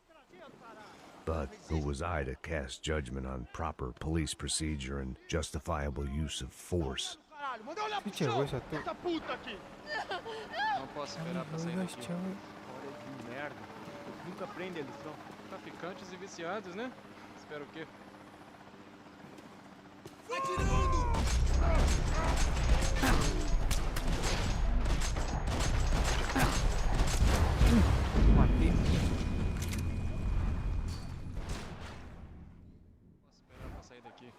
But who was I to cast judgment on proper police procedure and justifiable use of force? Essa puta aqui! Não posso esperar pra sair daqui. Hora de merda. Nunca aprende a lição. Traficantes e viciados, né? Espero o quê? Atirando! Matei. Posso esperar pra sair daqui.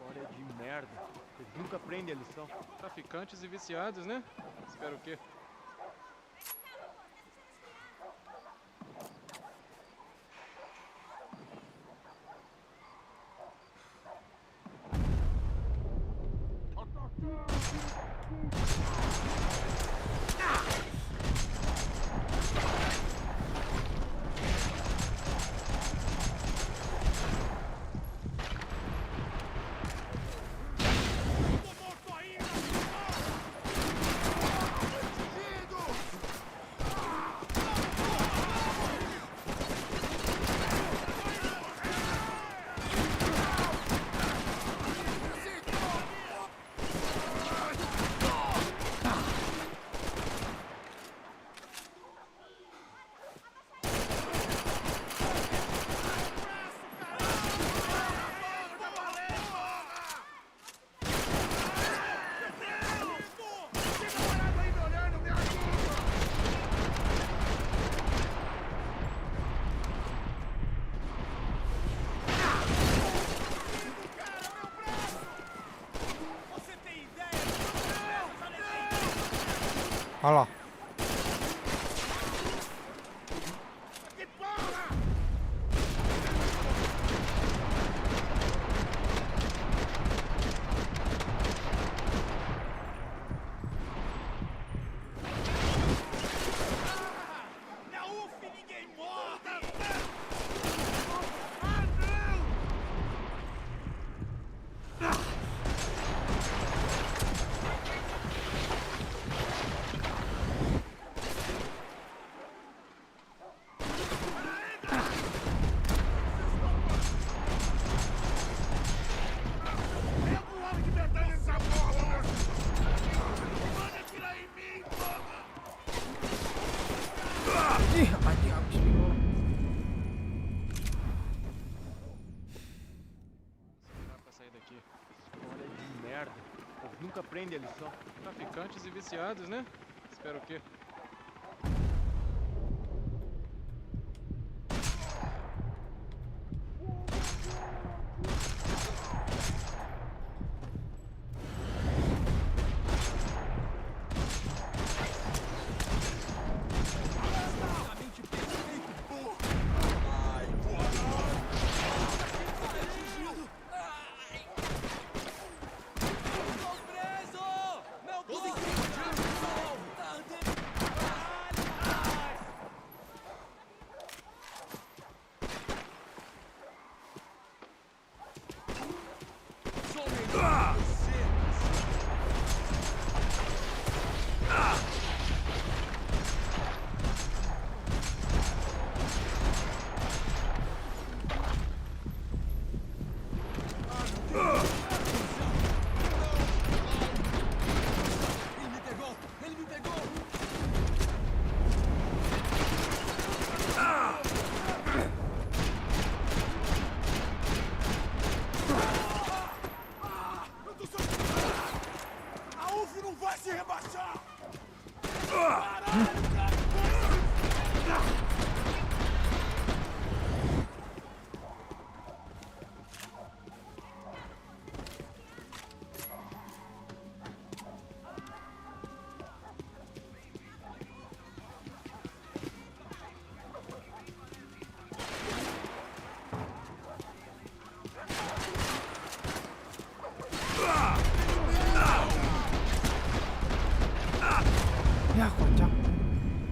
Hora de merda. Vocês nunca aprendem a lição. Traficantes e viciados, né? Espero o quê? Olha lá. Nunca aprende a lição. Traficantes e viciados, né? Espero o quê?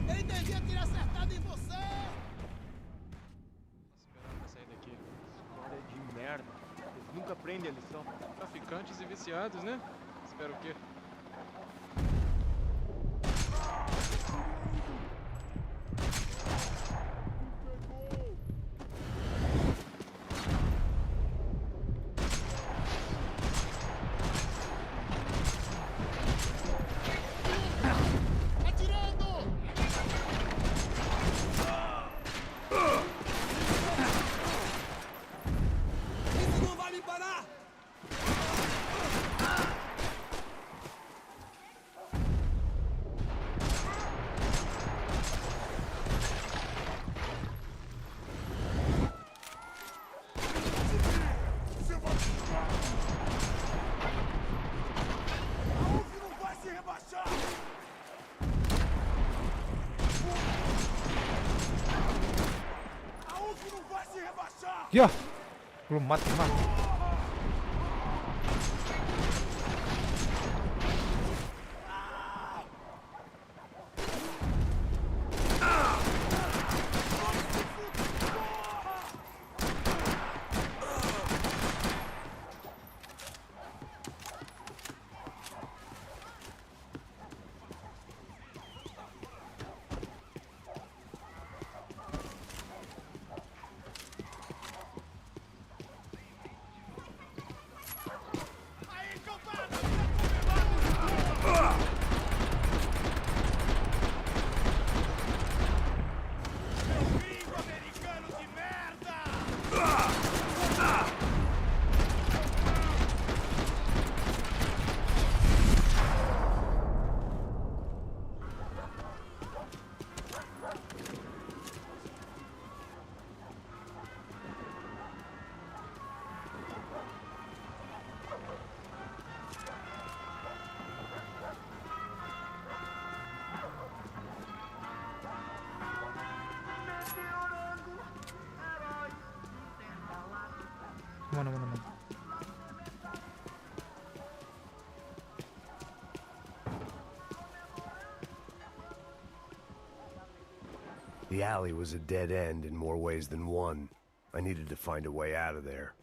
Ele devia ter acertado em você! aprende a lição. Traficantes e viciados, né? Espero o quê? Ya, belum mati. Mana. The alley was a dead end in more ways than one. I needed to find a way out of there.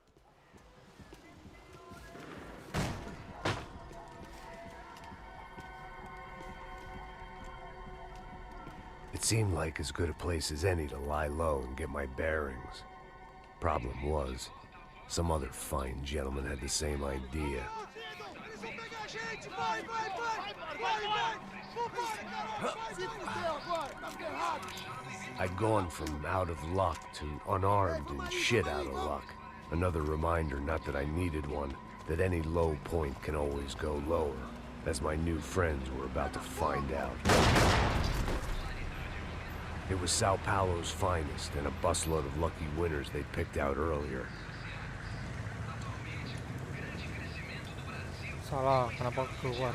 It seemed like as good a place as any to lie low and get my bearings. Problem was, some other fine gentleman had the same idea. I'd gone from out of luck to unarmed and shit out of luck. Another reminder, not that I needed one, that any low point can always go lower, as my new friends were about to find out. It was Sao Paulo's finest and a busload of lucky winners they'd picked out earlier. Salah, kenapa keluar?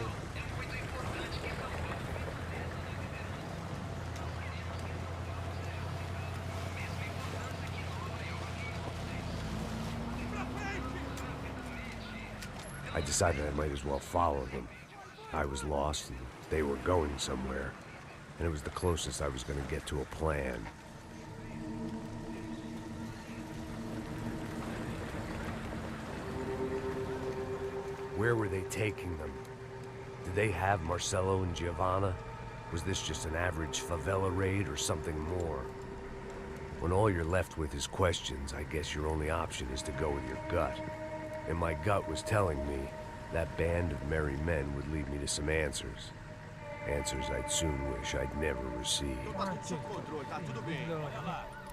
I decided I might as well follow them. I was lost and they were going somewhere, and it was the closest I was going to get to a plan. Where were they taking them? Did they have Marcelo and Giovanna? Was this just an average favela raid or something more? When all you're left with is questions, I guess your only option is to go with your gut. And my gut was telling me that band of merry men would lead me to some answers. Answers I'd soon wish I'd never received.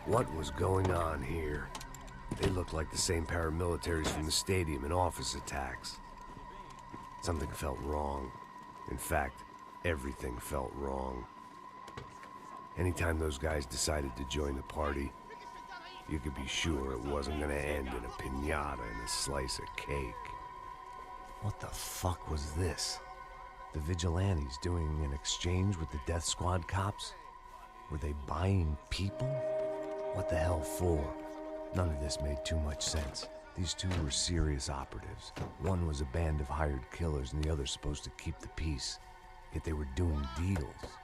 What was going on here? They looked like the same paramilitaries from the stadium in office attacks. Something felt wrong. In fact, everything felt wrong. Anytime those guys decided to join the party, you could be sure it wasn't gonna end in a piñata and a slice of cake. What the fuck was this? The vigilantes doing an exchange with the death squad cops? Were they buying people? What the hell for? None of this made too much sense. These two were serious operatives. One was a band of hired killers and the other supposed to keep the peace. Yet they were doing deals.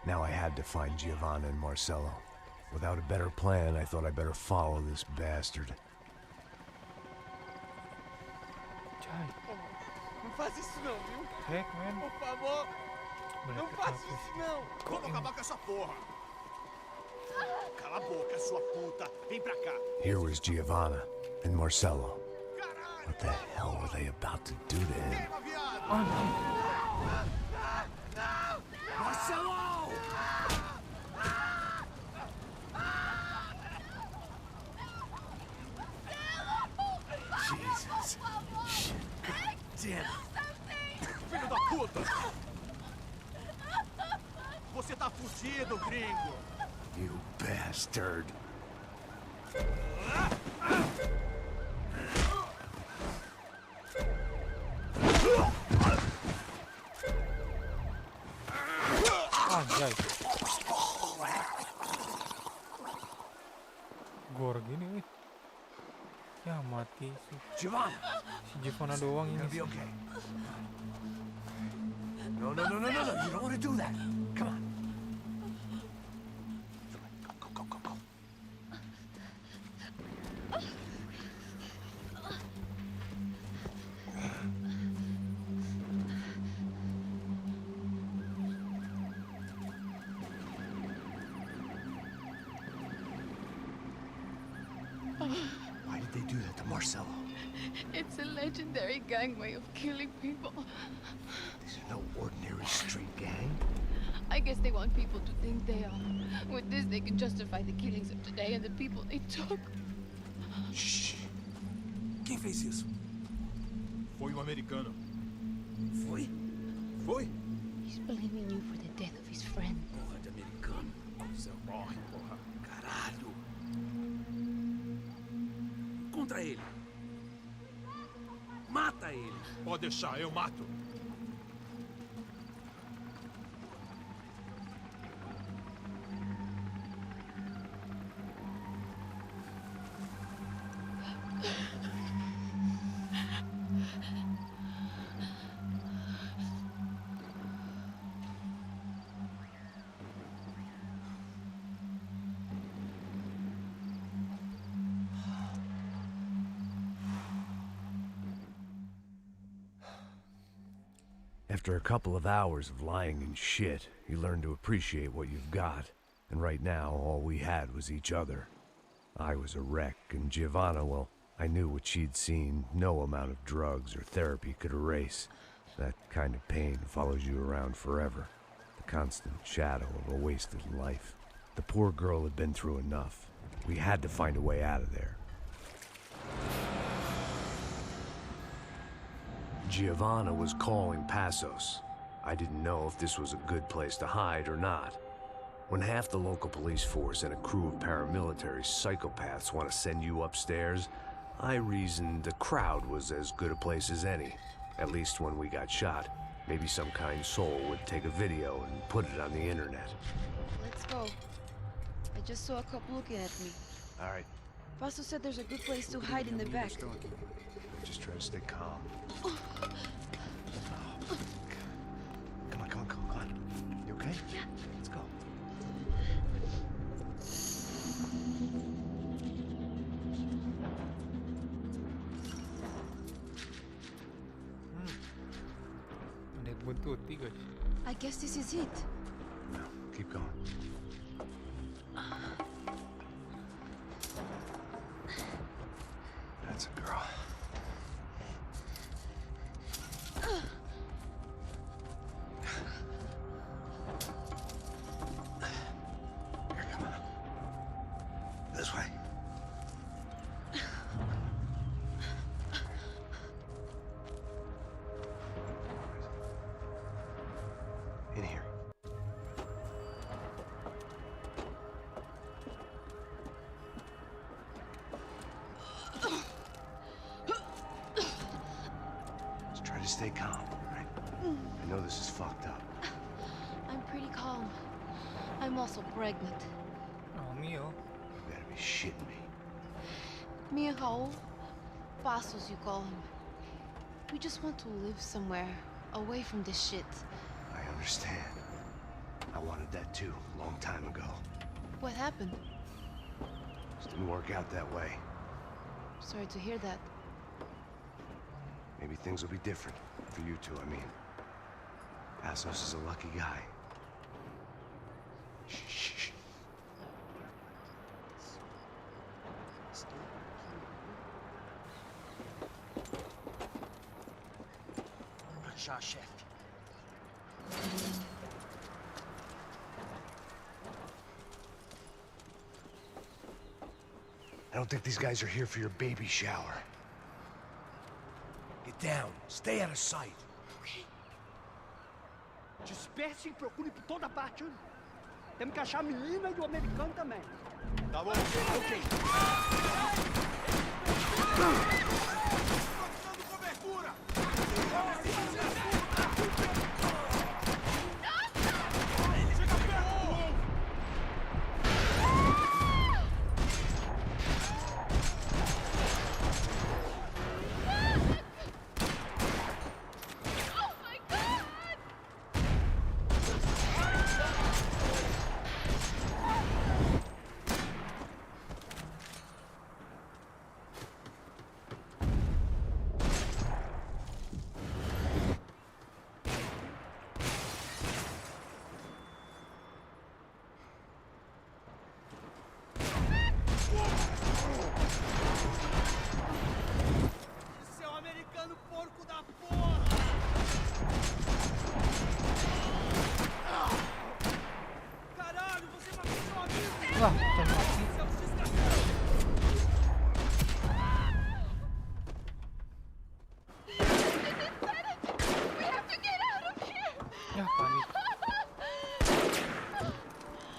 Now I had to find Giovanna and Marcelo. Without a better plan, I thought I better follow this bastard. faz isso não, viu? Heck, man. Por favor, não Moleque faça apa isso sih? não. Vamos acabar com essa porra. Cala a boca, sua puta. Vem pra cá. Here was Giovanna and Marcello. What the hell were they about to do to him? Marcelo! Jesus. Shit. Damn. Filho da puta! Você tá fudido, gringo! You bastard. Anjay. Gor gini, wih. Ya mati si Giovanna doang ini. Be okay. No. You don't want to do that. Come on. Go. Why did they do that to Marcelo? It's a legendary gang way of killing people. These are no ordinary street gang. I guess they want people to think they are. With this, they can justify the killings of today and the people they took. Shh. Quem fez isso? Foi um americano. Foi? He's blaming you for the death of his friend. Porra de americano. Você morre, porra. Caralho. Contra ele. Mata ele. Pode deixar, eu mato. After a couple of hours of lying in shit, you learn to appreciate what you've got. And right now, all we had was each other. I was a wreck, and Giovanna, well, I knew what she'd seen no amount of drugs or therapy could erase. That kind of pain follows you around forever. The constant shadow of a wasted life. The poor girl had been through enough. We had to find a way out of there. Giovanna was calling Passos. I didn't know if this was a good place to hide or not. When half the local police force and a crew of paramilitary psychopaths want to send you upstairs, I reasoned the crowd was as good a place as any. At least when we got shot, maybe some kind soul would take a video and put it on the internet. Let's go. I just saw a couple looking at me. All right. Pasto said there's a good place to hide in the back. Just try to stay calm. Come on. You okay? Yeah. Let's go. Ada yang buntut guys. I guess this is it. No, keep going. That's a girl. Here, come on. This way. In here. Just try to stay calm, right? I know this is fucked up. I'm pretty calm. I'm also pregnant. Oh, Mio. You better be shitting me. Me and Raul, Passos you call him. We just want to live somewhere, away from this shit. I understand. I wanted that too, a long time ago. What happened? Just didn't work out that way. Sorry to hear that. Maybe things will be different. For you two, I mean. Passos is a lucky guy. Shh. Já, chefe. I don't think these guys are here for your baby shower. Get down. Stay out of sight. Ok. Disperse e procure por toda parte. Temos que achar a menina e o americano também. Tá bom. Ok. Cobertura!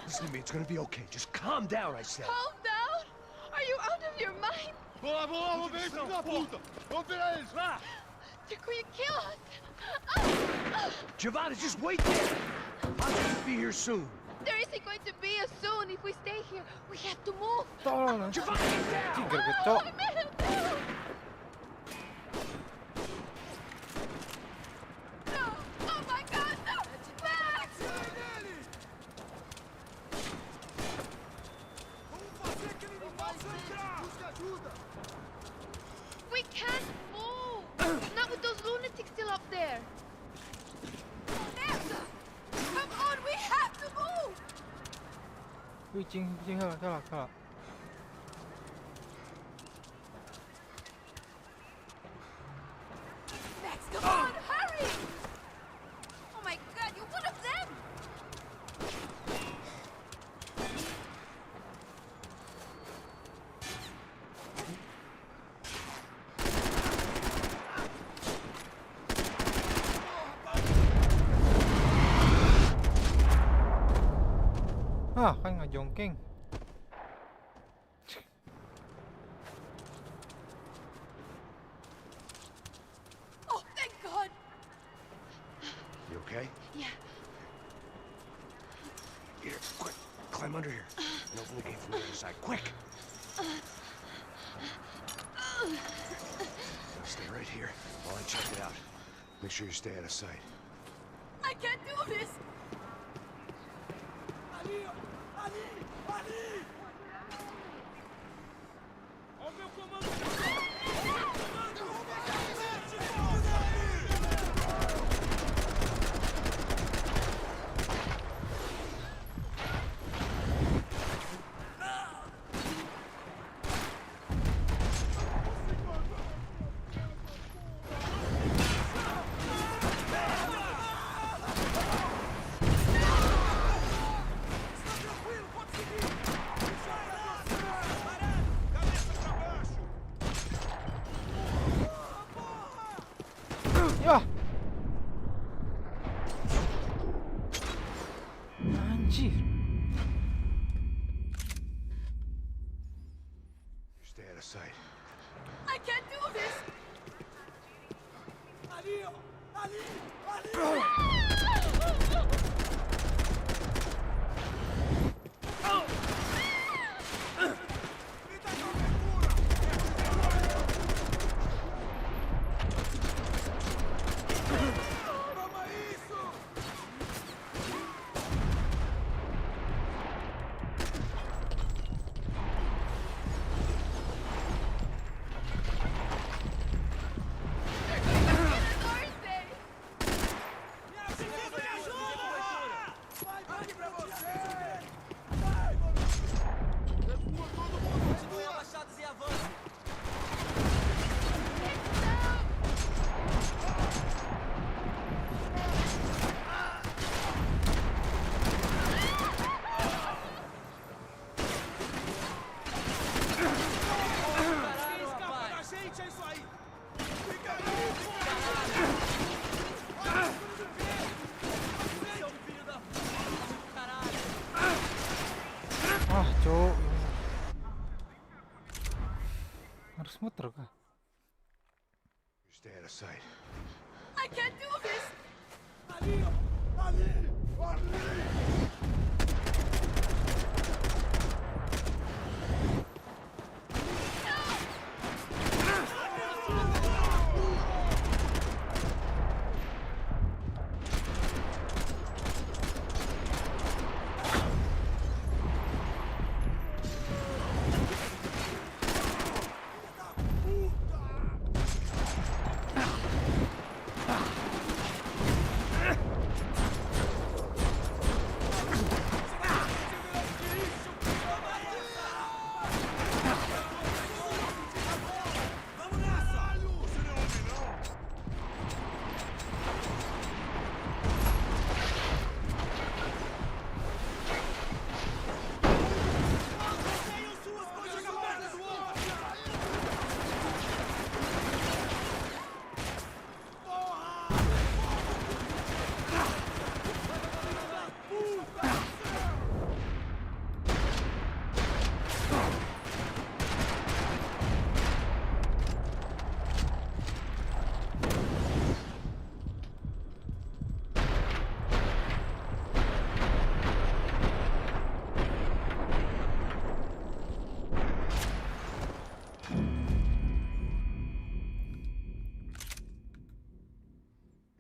Listen to me, it's gonna be okay. Just calm down, I said. Calm down? Are you out of your mind? Vamos, vem, filho da puta! Vamos virar eles, vá! They're going to kill us! Giovanna, just wait there! I'll just be here soon. There isn't going to be a soon if we stay here. We have to move! Giovanna, get down! Gregeto. No! Oh my God, no! Max! We can't move! Not with those lunatics still up there! Merda! Come on, we have to move! 已经跳了。Max, come on, hurry! Oh my God, you're one of them! Kan ngajongking. Oh, thank God! You okay? Yeah. Here, quick. Climb under here. And open the gate from the other side. Quick! Now stay right here while I check it out. Make sure you stay out of sight. I can't do this! muter kah? Stay out of sight. I can't do this! Ali! Ali! Ali!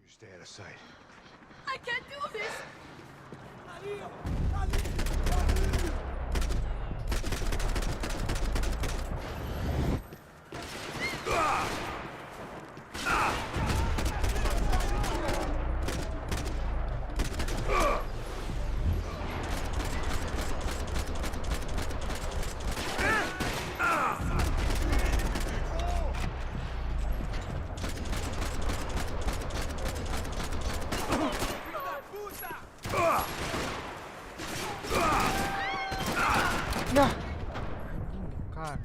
Stay out of sight. I can't do this! Ali! Nah, kanan.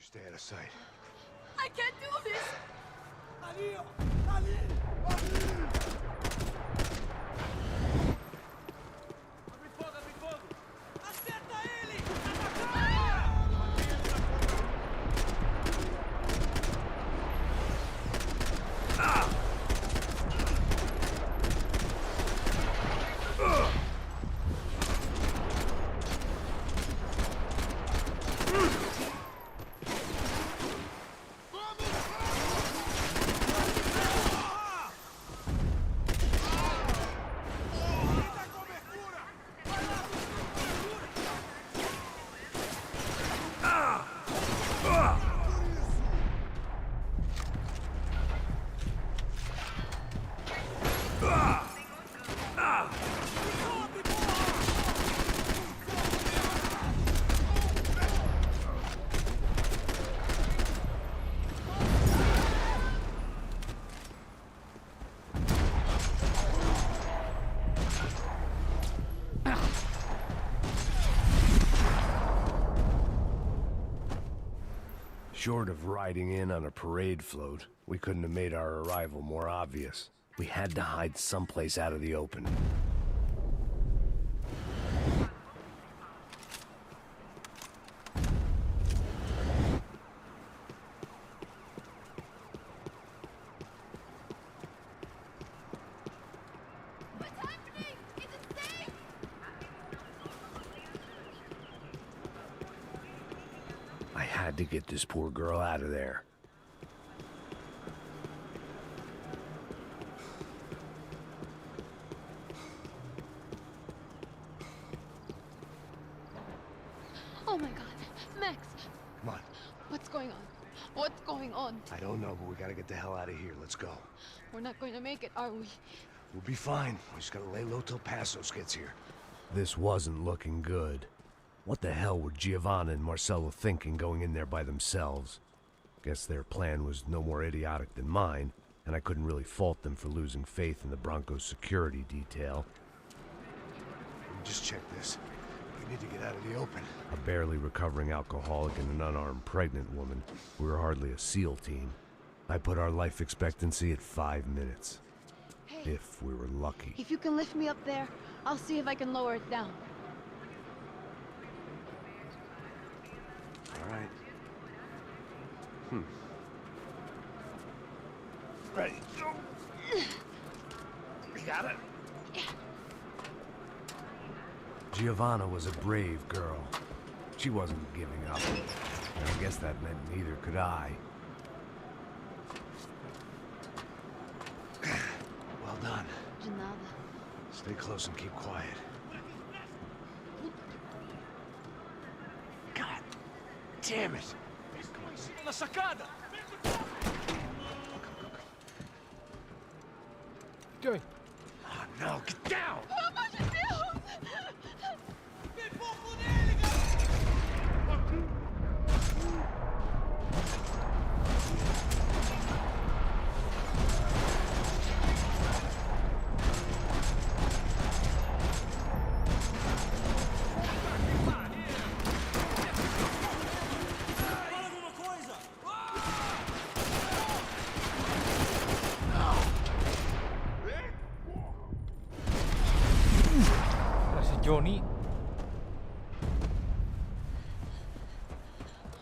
Stay out of sight. I can't do this! Ali! Ali! Ali! Acerta ele! Short of riding in on a parade float, we couldn't have made our arrival more obvious. We had to hide someplace out of the open. I had to get this poor girl out of there. Oh my god. Max, Come on. what's going on? What's going on? I don't know, but we gotta get the hell out of here. Let's go. We're not going to make it, are we? We'll be fine. We just gotta lay low till Passos gets here. This wasn't looking good. What the hell were Giovanna and Marcello thinking going in there by themselves? Guess their plan was no more idiotic than mine, and I couldn't really fault them for losing faith in the Broncos security detail. Just check this. We need to get out of the open. A barely recovering alcoholic and an unarmed pregnant woman. We were hardly a SEAL team. I put our life expectancy at 5 minutes. Hey. If we were lucky. If you can lift me up there, I'll see if I can lower it down. All right. Ready. Go. You got it? Giovanna was a brave girl. She wasn't giving up. And I guess that meant neither could I. Well done. De nada. Stay close and keep quiet. God damn it! La sacada! Go. Oh no, get down! Oh, mas de Deus! Johnny.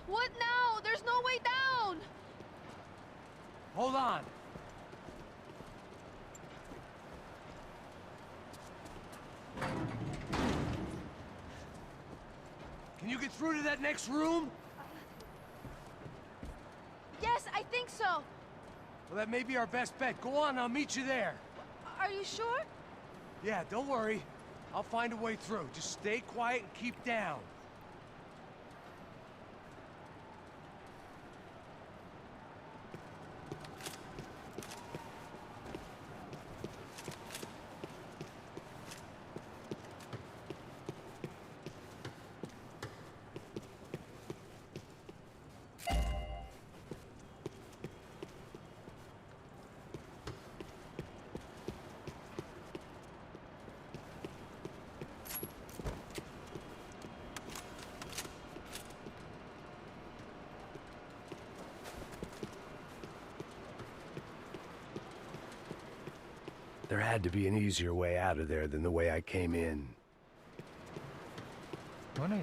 What now? There's no way down! Hold on. Can you get through to that next room? Yes, I think so. Well, that may be our best bet. Go on, I'll meet you there. Are you sure? Yeah, don't worry. I'll find a way through. Just stay quiet and keep down. There had to be an easier way out of there than the way I came in. Mana ya?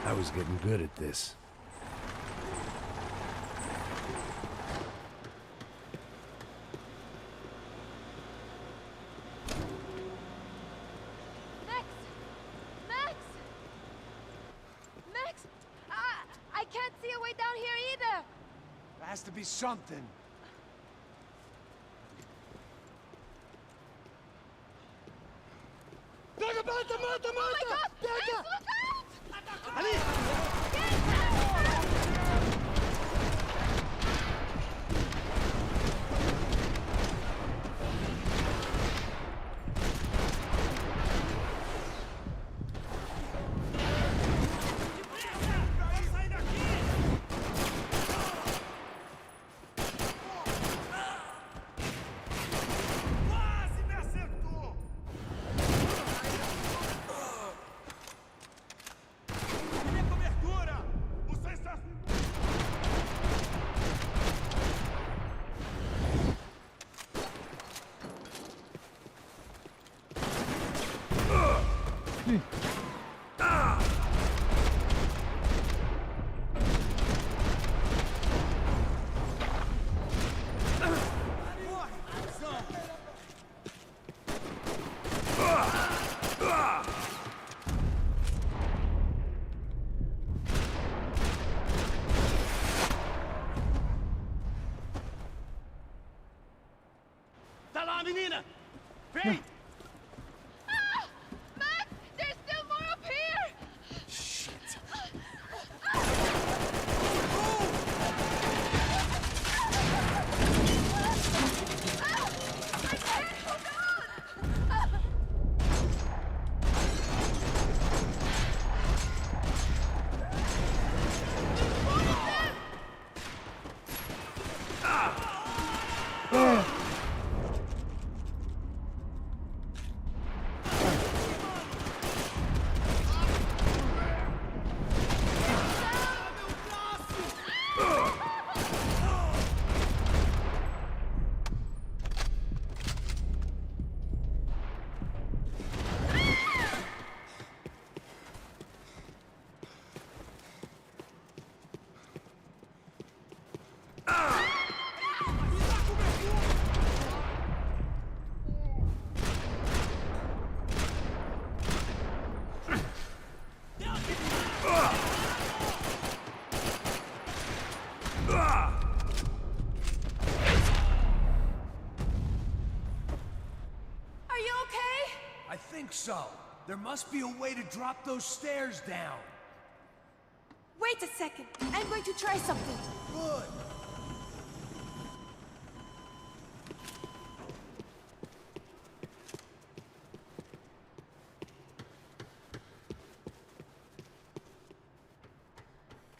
I was getting good at this. Max! Max! Max! I can't see a way down here either! There has to be something. Mata, mata, mata, Oh my God! Max, look out! Ali! Tá lá, menina! Vem! Ah! Max, there's still more up here! Shit! Are you okay? I think so. There must be a way to drop those stairs down. Wait a second. I'm going to try something. Good.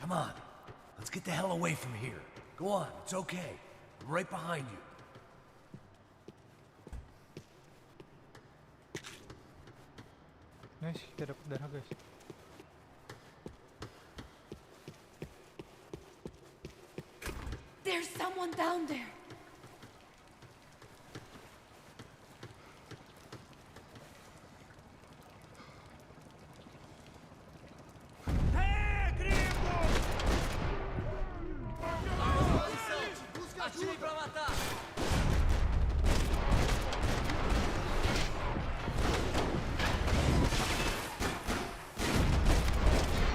Come on. Let's get the hell away from here. Go on, it's okay. I'm right behind you. Nice, kita dapat darah guys. There's someone down there. Atirem pra matar!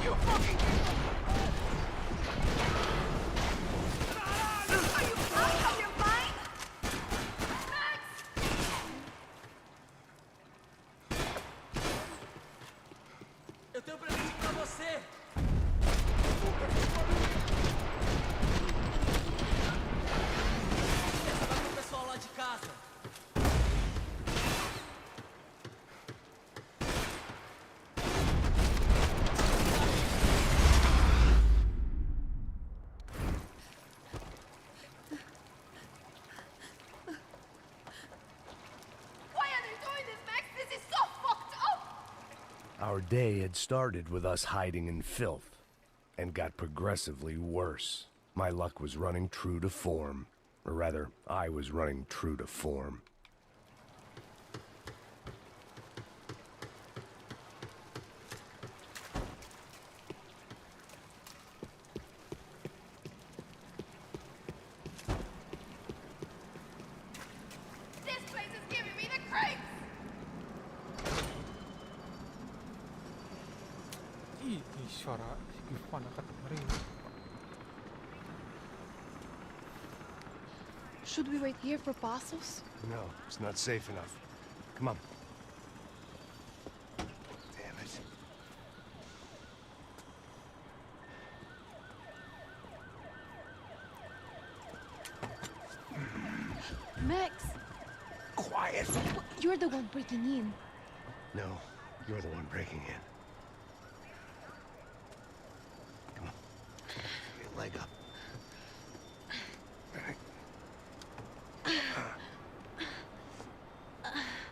You fucking... Are you out of your mind? Max! Eu tenho um presente pra você! Essa vai pro pessoal lá de casa. Why are they doing this, Max? This is so fucked up! Our day had started with us hiding in filth, and got progressively worse. My luck was running true to form. Or rather, I was running true to form. This place is giving me the creeps! Ih, suara Irfan akan ngeri. Should we wait here for Passos? No, it's not safe enough. Come on. Damn it. Max! Quiet! You're the one breaking in. No, you're the one breaking in. Come on. Get your leg up.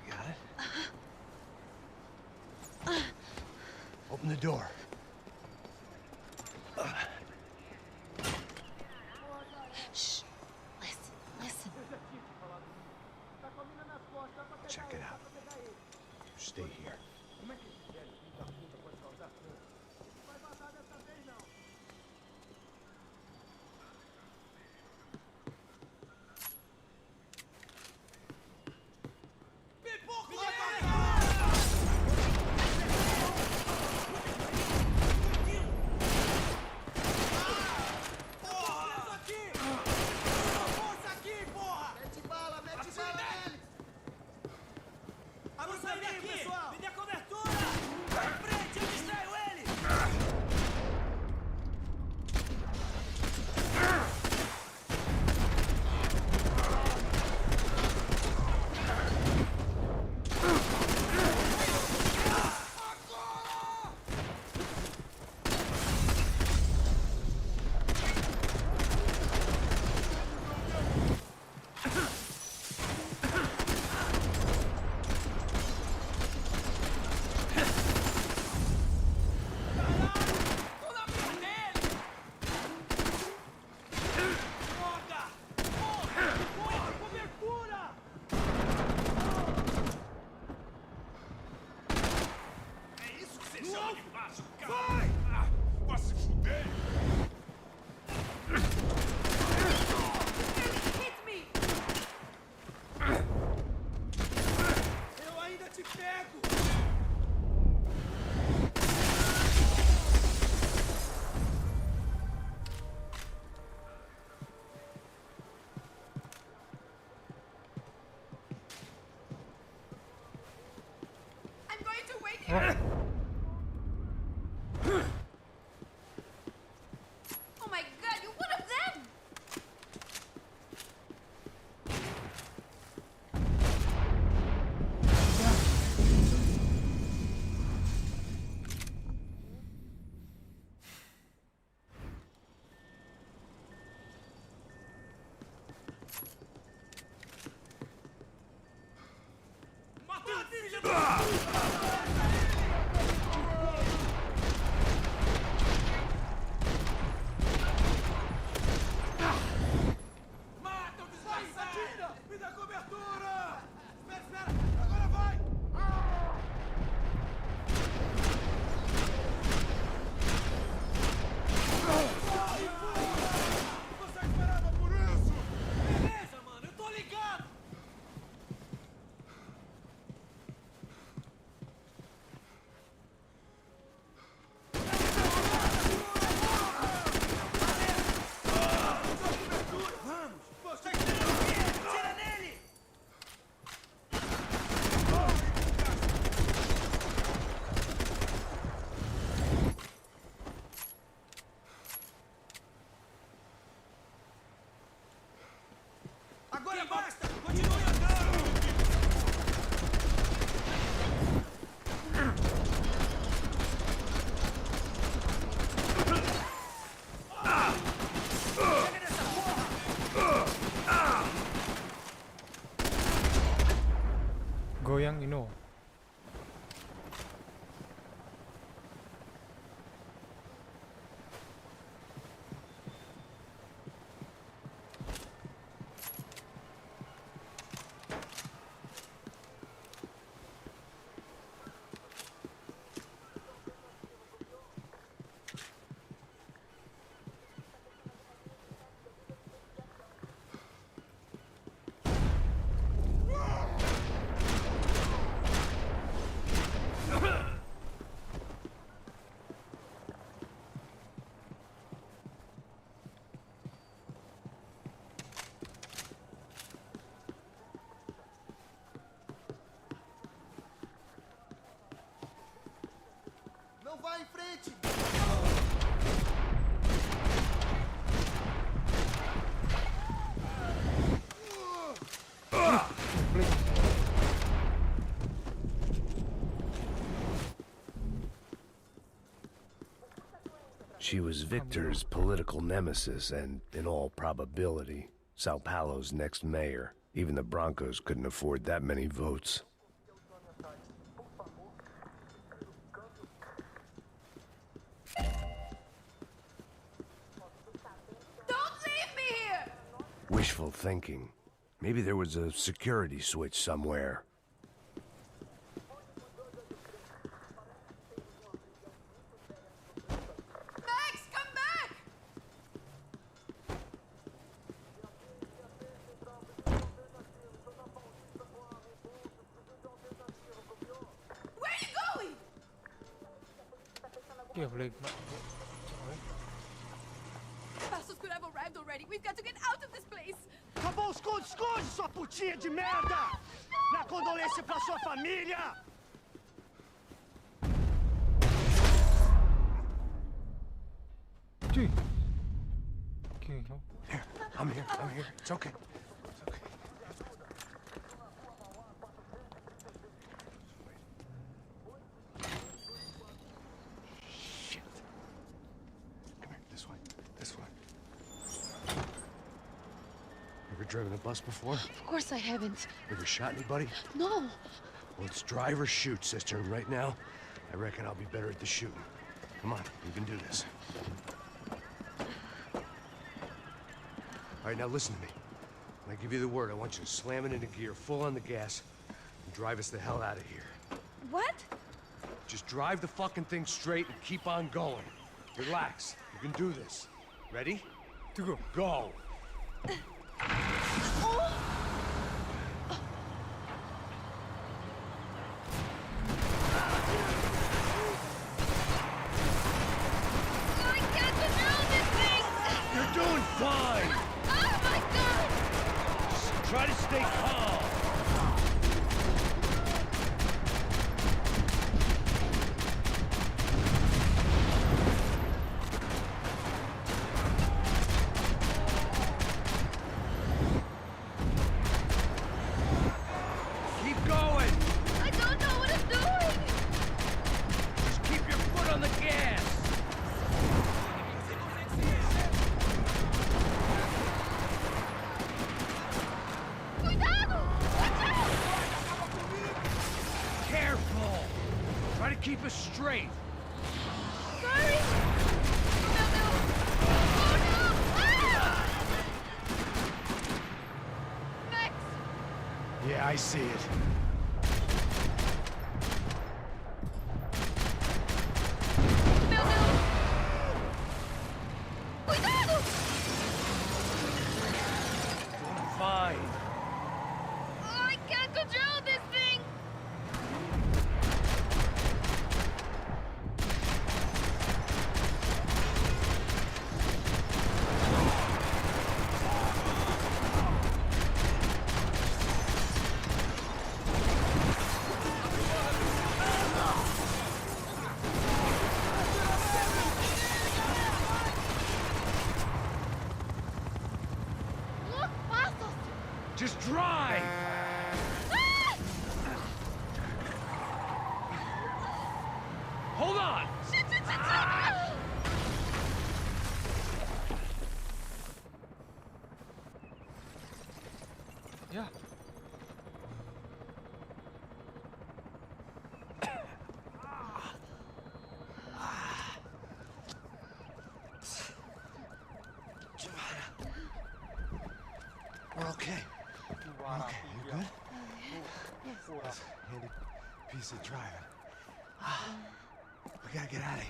Got it? Open the door. Shh. Listen, listen. Check it out. You stay here. Como é que esse velho filho da puta pode causar tanto? Não vai vazar dessa vez, não. Pipoco vai Vamos sair daqui, pessoal! Me dê cobertura! Vai em frente, eu distraio ele! Oh my god, you're one of them! Me dá cobertura! Espera, espera! Agora vai! Você esperava por isso? Beleza, mano, eu tô ligado! Agora basta! Continue andando! Chega dessa porra! Goyang Ino. Não vai em frente! She was Victor's political nemesis and, in all probability, Sao Paulo's next mayor. Even the Broncos couldn't afford that many votes. Don't leave me here! Wishful thinking. Maybe there was a security switch somewhere. Ya boleh. Passos could have arrived already. We've got to get out of this place. Acabou, esconde, esconde, sua putinha de merda! Minha condolência pra sua família! Cuy. Okay. Here, I'm here. It's okay. Shit. Come here, this way. Ever driven a bus before? Of course I haven't. Ever shot anybody? No. Well, it's drive or shoot, sister. And right now, I reckon I'll be better at the shooting. Come on, you can do this. All right, now listen to me. When I give you the word, I want you to slam it into gear, full on the gas, and drive us the hell out of here. What? Just drive the fucking thing straight and keep on going. Relax. You can do this. Ready? To go. Go. I can't control this thing! You're doing fine! Oh my god! Just try to stay calm. Keep going! I don't know what I'm doing! Just keep your foot on the gas! Cuidado! Watch out! Careful! Try to keep us straight. Sorry! Oh no! Oh no! Ah! Max! Yeah, I see it. Cuidado! Doing fine. Oh, I can't control this thing! Look, Passos! Just drive! Ah! Hold on! Shit! Ah! Ya. We're okay. Okay, you good? That's a handy piece of driving. We gotta get out of here.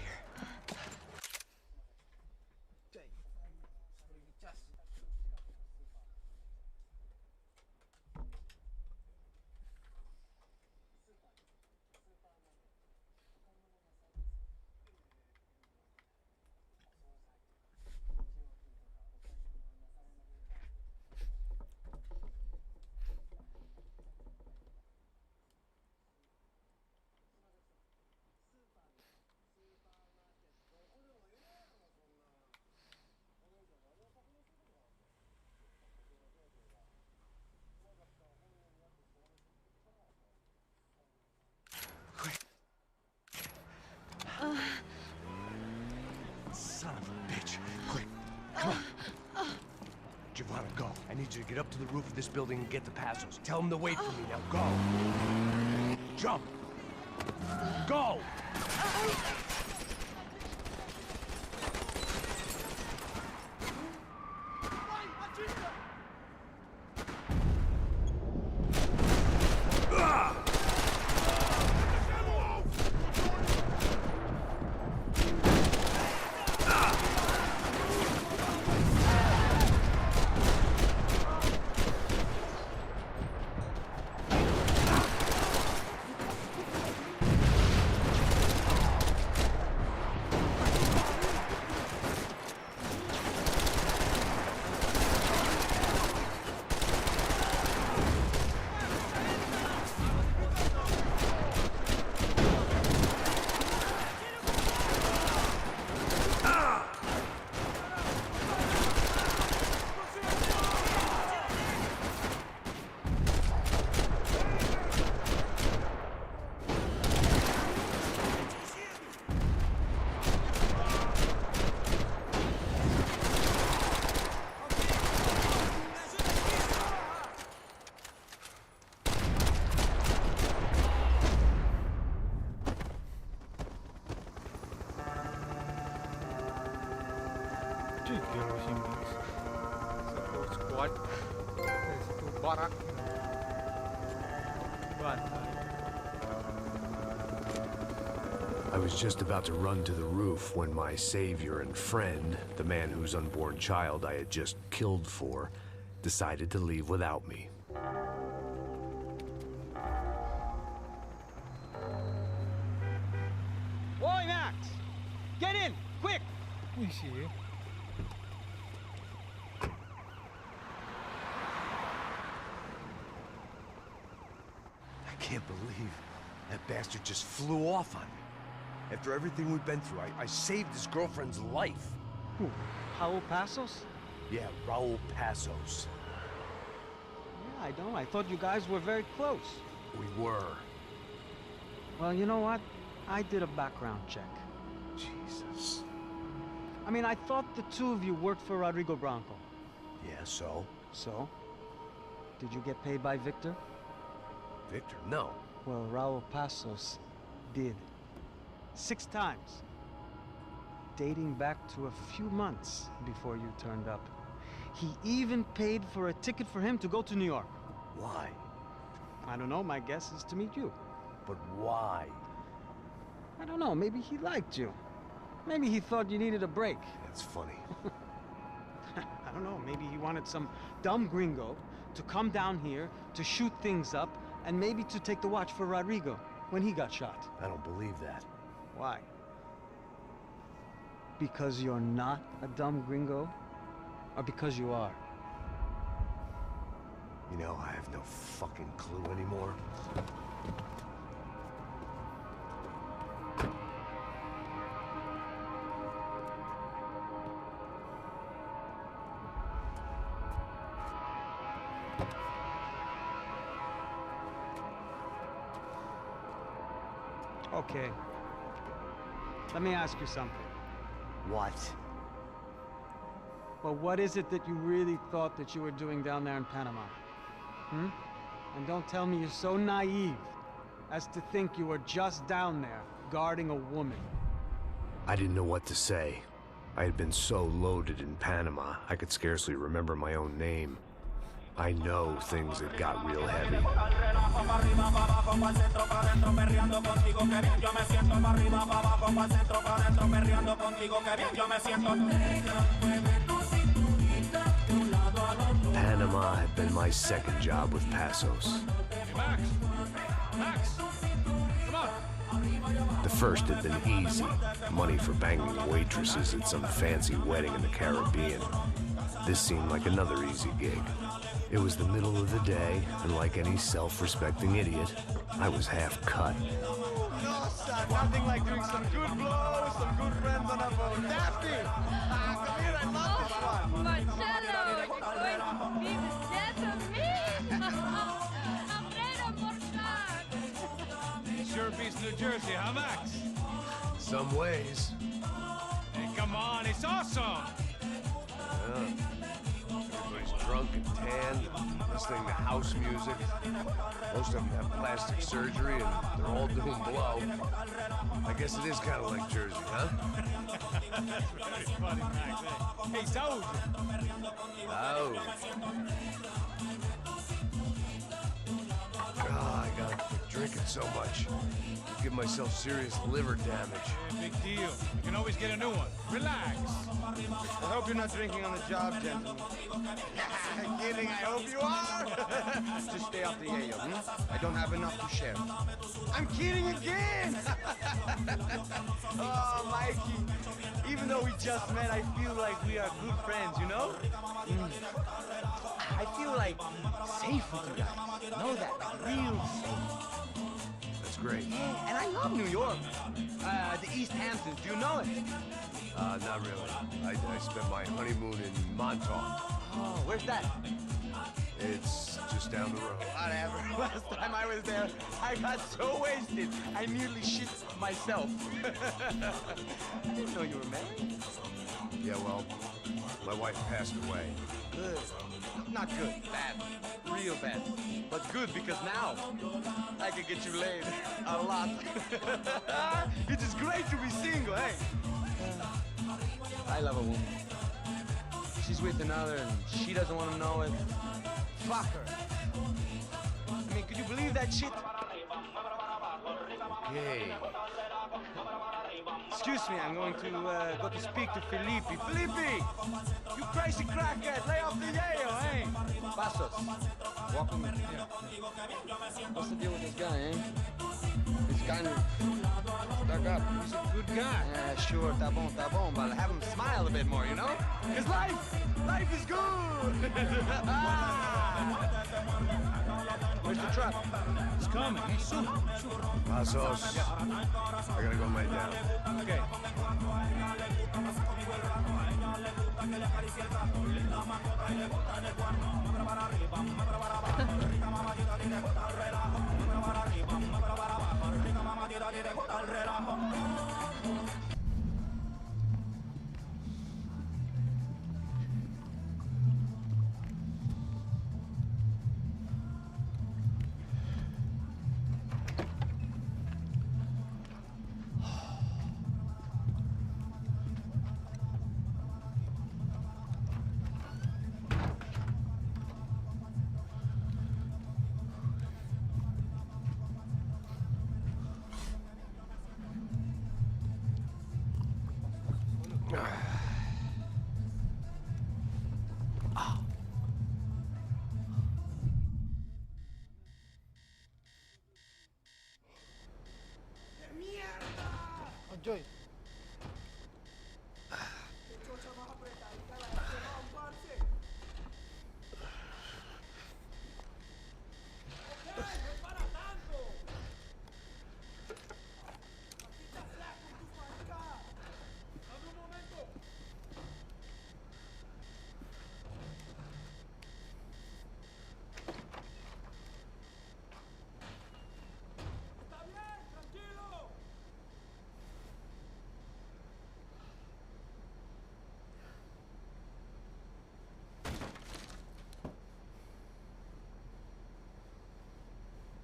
Son of a bitch. Quick, come on. Giovanna, go. I need you to get up to the roof of this building and get the Passos. Tell them to wait for me. Now go. Jump. Go! Dia masih mix. Satu squad. Satu barak. I was just about to run to the roof when my savior and friend, the man whose unborn child I had just killed for, decided to leave without me. Oi, Max! Get in, quick! Misi. I can't believe that bastard just flew off on me. After everything we've been through, I saved his girlfriend's life. Who? Raul Passos? Yeah, Raul Passos. Yeah, I know. I thought you guys were very close. We were. Well, you know what? I did a background check. Jesus. I mean, I thought the two of you worked for Rodrigo Branco. Yeah, so? So? Did you get paid by Victor? Victor? No. Well, Raul Passos did. 6 times. Dating back to a few months before you turned up. He even paid for a ticket for him to go to New York. Why? I don't know, my guess is to meet you. But why? I don't know, maybe he liked you. Maybe he thought you needed a break. That's funny. I don't know, maybe he wanted some dumb gringo to come down here to shoot things up and maybe to take the watch for Rodrigo when he got shot. I don't believe that. Why? Because you're not a dumb gringo? Or because you are? You know, I have no fucking clue anymore. Okay. Let me ask you something. What? Well, what is it that you really thought that you were doing down there in Panama? Hmm? And don't tell me you're so naive as to think you were just down there guarding a woman. I didn't know what to say. I had been so loaded in Panama, I could scarcely remember my own name. I know things had got real heavy. Panama had been my second job with Passos. Hey, Max! Max! Come on! The first had been easy. Money for banging waitresses at some fancy wedding in the Caribbean. This seemed like another easy gig. It was the middle of the day, and like any self-respecting idiot, I was half cut. No, son, nothing like doing some good blows, some good friends on a boat. Daphne! Come here, I love this one. Marcelo, you're going to be the death of me. Alfredo, Sure beats New Jersey, huh, Max? Some ways. Hey, come on, it's awesome! Yeah. Everybody's drunk and tanned, listening to house music. Most of them have plastic surgery and they're all doing blow. I guess it is kind of like Jersey, huh? That's very funny, Max. Hey, Saúl! Oh. God, I gotta quit drinking so much. I give myself serious liver damage. Hey, big deal. You can always get a new one. Relax. I hope you're not drinking on the job, gentlemen. Kidding, I hope you are. Just stay off the yayo, I don't have enough to share. I'm kidding again. Oh, Mikey. Even though we just met, I feel like we are good friends, you know? I feel like safe with you guys. Know that? Like real safe. That's great. Yeah, and I love New York. The East Hamptons, do you know it? Not really. I spent my honeymoon in Montauk. Oh, where's that? It's just down the road. Whatever. Last time I was there, I got so wasted, I nearly shit myself. I didn't know you were married. Yeah, well, my wife passed away. Good. Not good. Bad. Real bad. But good because now I can get you laid a lot. It is great to be single, hey? I love a woman. she's with another and she doesn't want to know it. Fuck her. I mean, could you believe that shit? Hey. Excuse me, I'm going to go to speak to Felipe. Felipe! You crazy crackhead, lay off the yayo, eh? Passos, walk with me. Yeah. What's the deal with this guy, eh? He's kind of stuck up. He's a good guy. Yeah, sure, tá bom, but have him smile a bit more, you know? His life is good! Where's the truck? It's coming. Hey, soon. Passos. I gotta go lay down. Okay. Joy.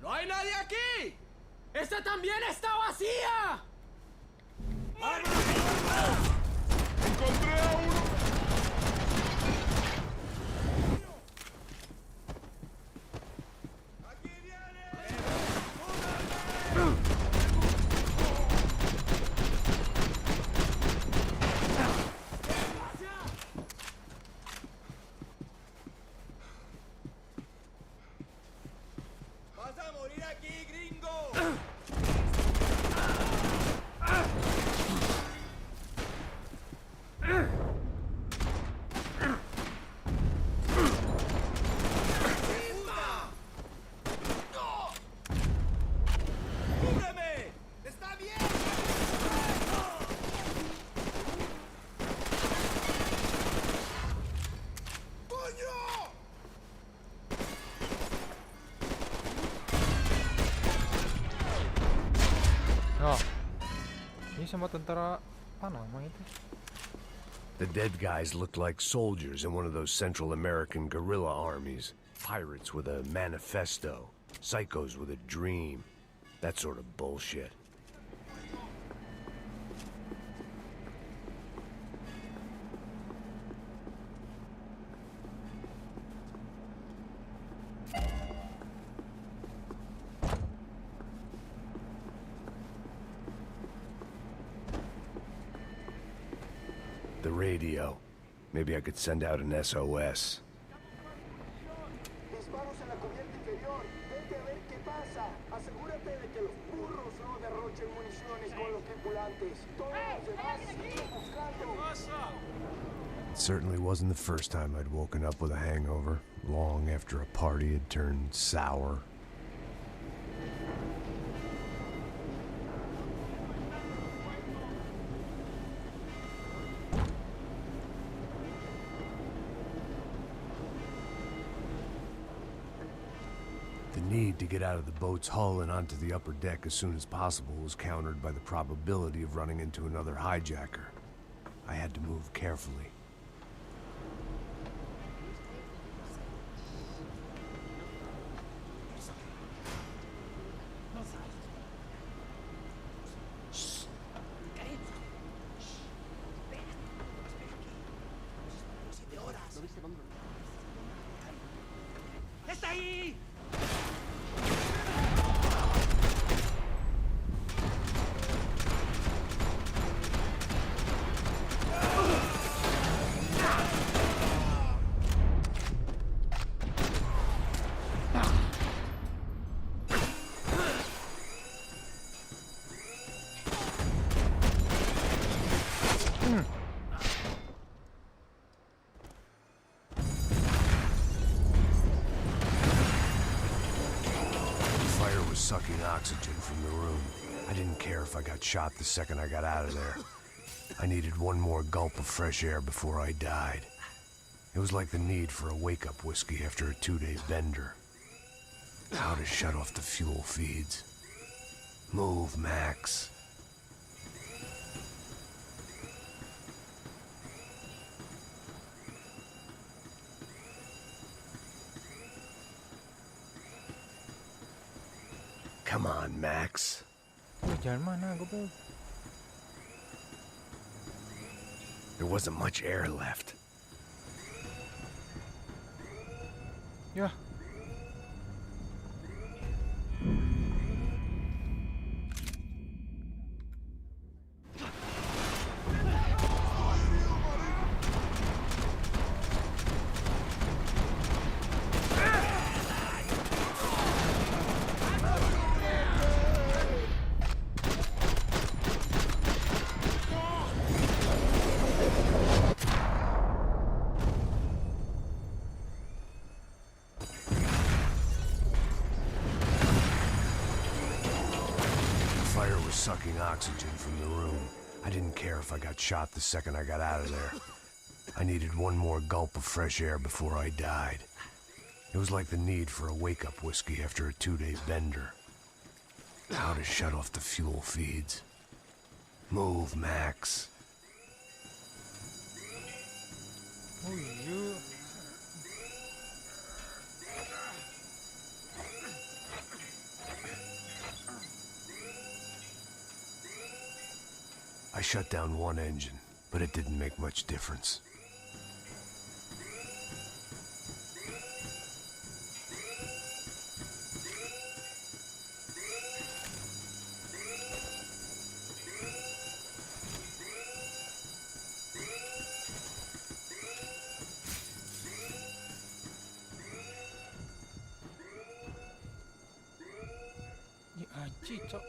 ¡No hay nadie aquí! ¡Esta también está vacía! ¡Encontré a uno! ¡Vas a morir aquí, gringo! ¡Cúbreme! ¡Está bien! ¡Coño! Oh. Ini sama tentara apa namanya itu? The dead guys looked like soldiers in one of those Central American guerrilla armies. Pirates with a manifesto. Psychos with a dream. That sort of bullshit. The radio. Maybe I could send out an SOS. Disparos en la cubierta inferior. Vete a ver qué pasa. Asegúrate de que los burros no derrochen municiones con los tripulantes. Todos los demás siguen buscando. It certainly wasn't the first time I'd woken up with a hangover, long after a party had turned sour. The need to get out of the boat's hull and onto the upper deck as soon as possible was countered by the probability of running into another hijacker. I had to move carefully. De hora. sucking oxygen from the room. I didn't care if I got shot the second I got out of there. I needed one more gulp of fresh air before I died. It was like the need for a wake-up whiskey after a 2-day bender. How to shut off the fuel feeds. Move, Max. Come on, Max. Jangan mana, goblok. There wasn't much air left. Ya. Sucking oxygen from the room. I didn't care if I got shot the second I got out of there. I needed one more gulp of fresh air before I died. It was like the need for a wake-up whiskey after a 2-day bender. How to shut off the fuel feeds. Move, Max. Oh, you. I shut down one engine, but it didn't make much difference. Ni aji, cok.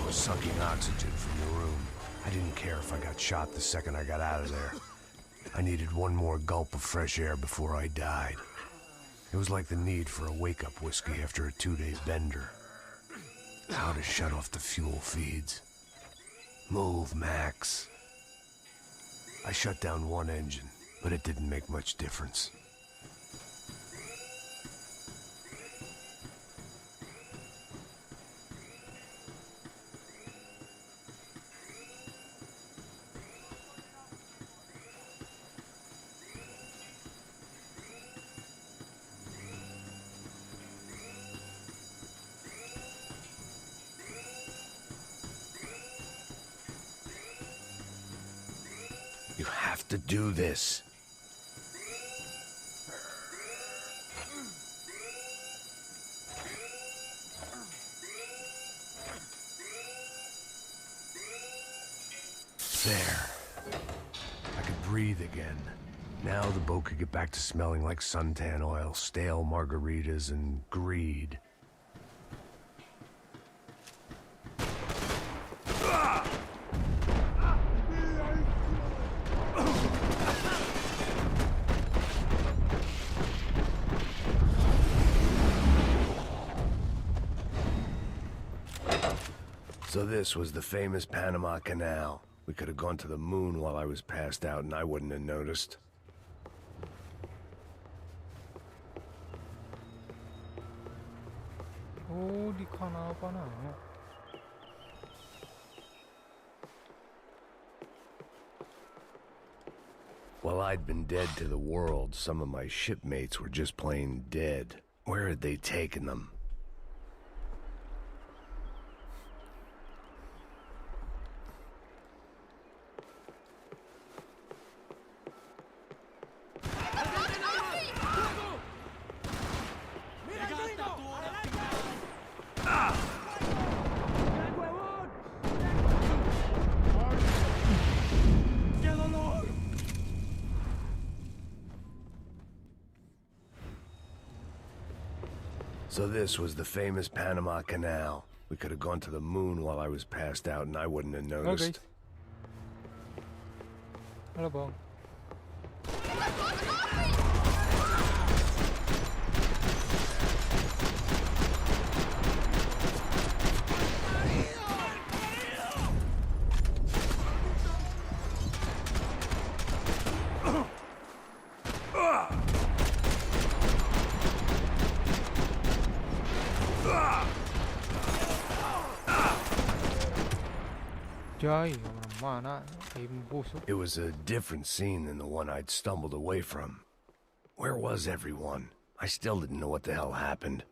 Sucking oxygen from the room. I didn't care if I got shot the second I got out of there. I needed one more gulp of fresh air before I died. It was like the need for a wake-up whiskey after a 2-day bender. How to shut off the fuel feeds. Move, Max. I shut down one engine, but it didn't make much difference. You have to do this. There. I could breathe again. Now the boat could get back to smelling like suntan oil, stale margaritas, and greed. So this was the famous Panama Canal. We could have gone to the moon while I was passed out and I wouldn't have noticed. Oh, di kanal Panama. While I'd been dead to the world, some of my shipmates were just plain dead. Where had they taken them? So this was the famous Panama Canal. We could have gone to the moon while I was passed out and I wouldn't have noticed. Halo bang. It was a different scene than the one I'd stumbled away from. Where was everyone? I still didn't know what the hell happened.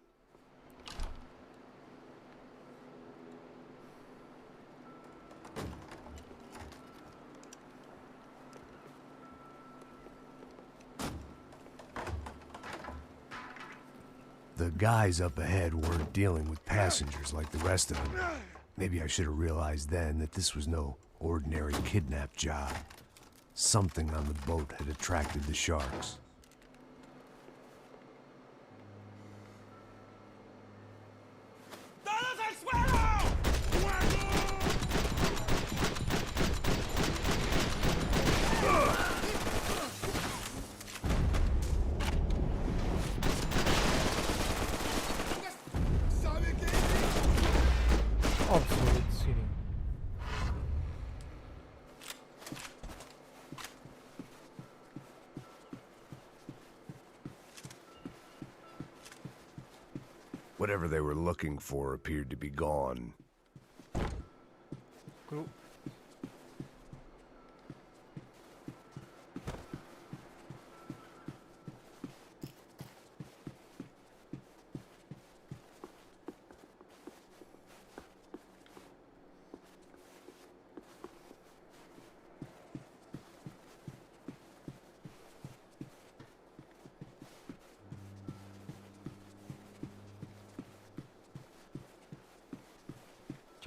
The guys up ahead weren't dealing with passengers like the rest of them. Maybe I should have realized then that this was no ordinary kidnap job. Something on the boat had attracted the sharks. ¡Todos al suelo! Whatever they were looking for appeared to be gone. Cool.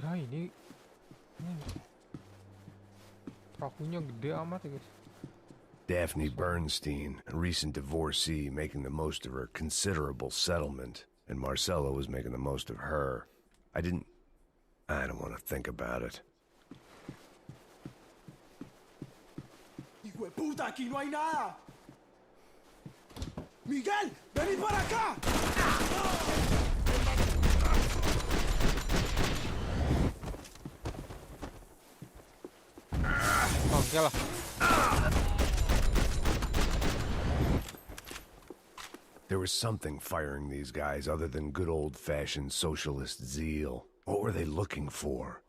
Ini perahunya gede amat ya guys. Daphne Bernstein, a recent divorcee, making the most of her considerable settlement, and Marcelo was making the most of her. I don't want to think about it. ¡Hijo de puta, aquí no hay nada! ¡Miguel, vení para acá! Gelap. There was something firing these guys other than good old-fashioned socialist zeal. What were they looking for?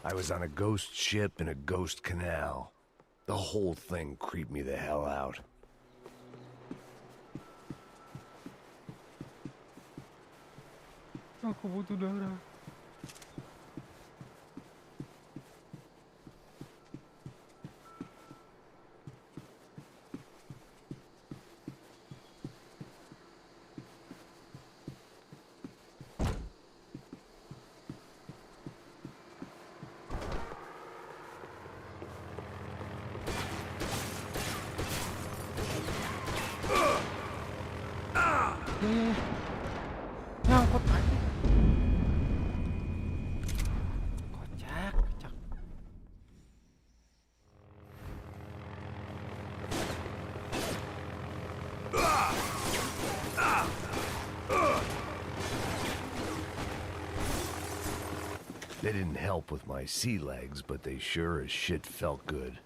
I was on a ghost ship in a ghost canal. The whole thing creeped me the hell out. Aku butuh darah. nyangkut anjing. Kocak, kocak. They didn't help with my sea legs, but they sure as shit felt good.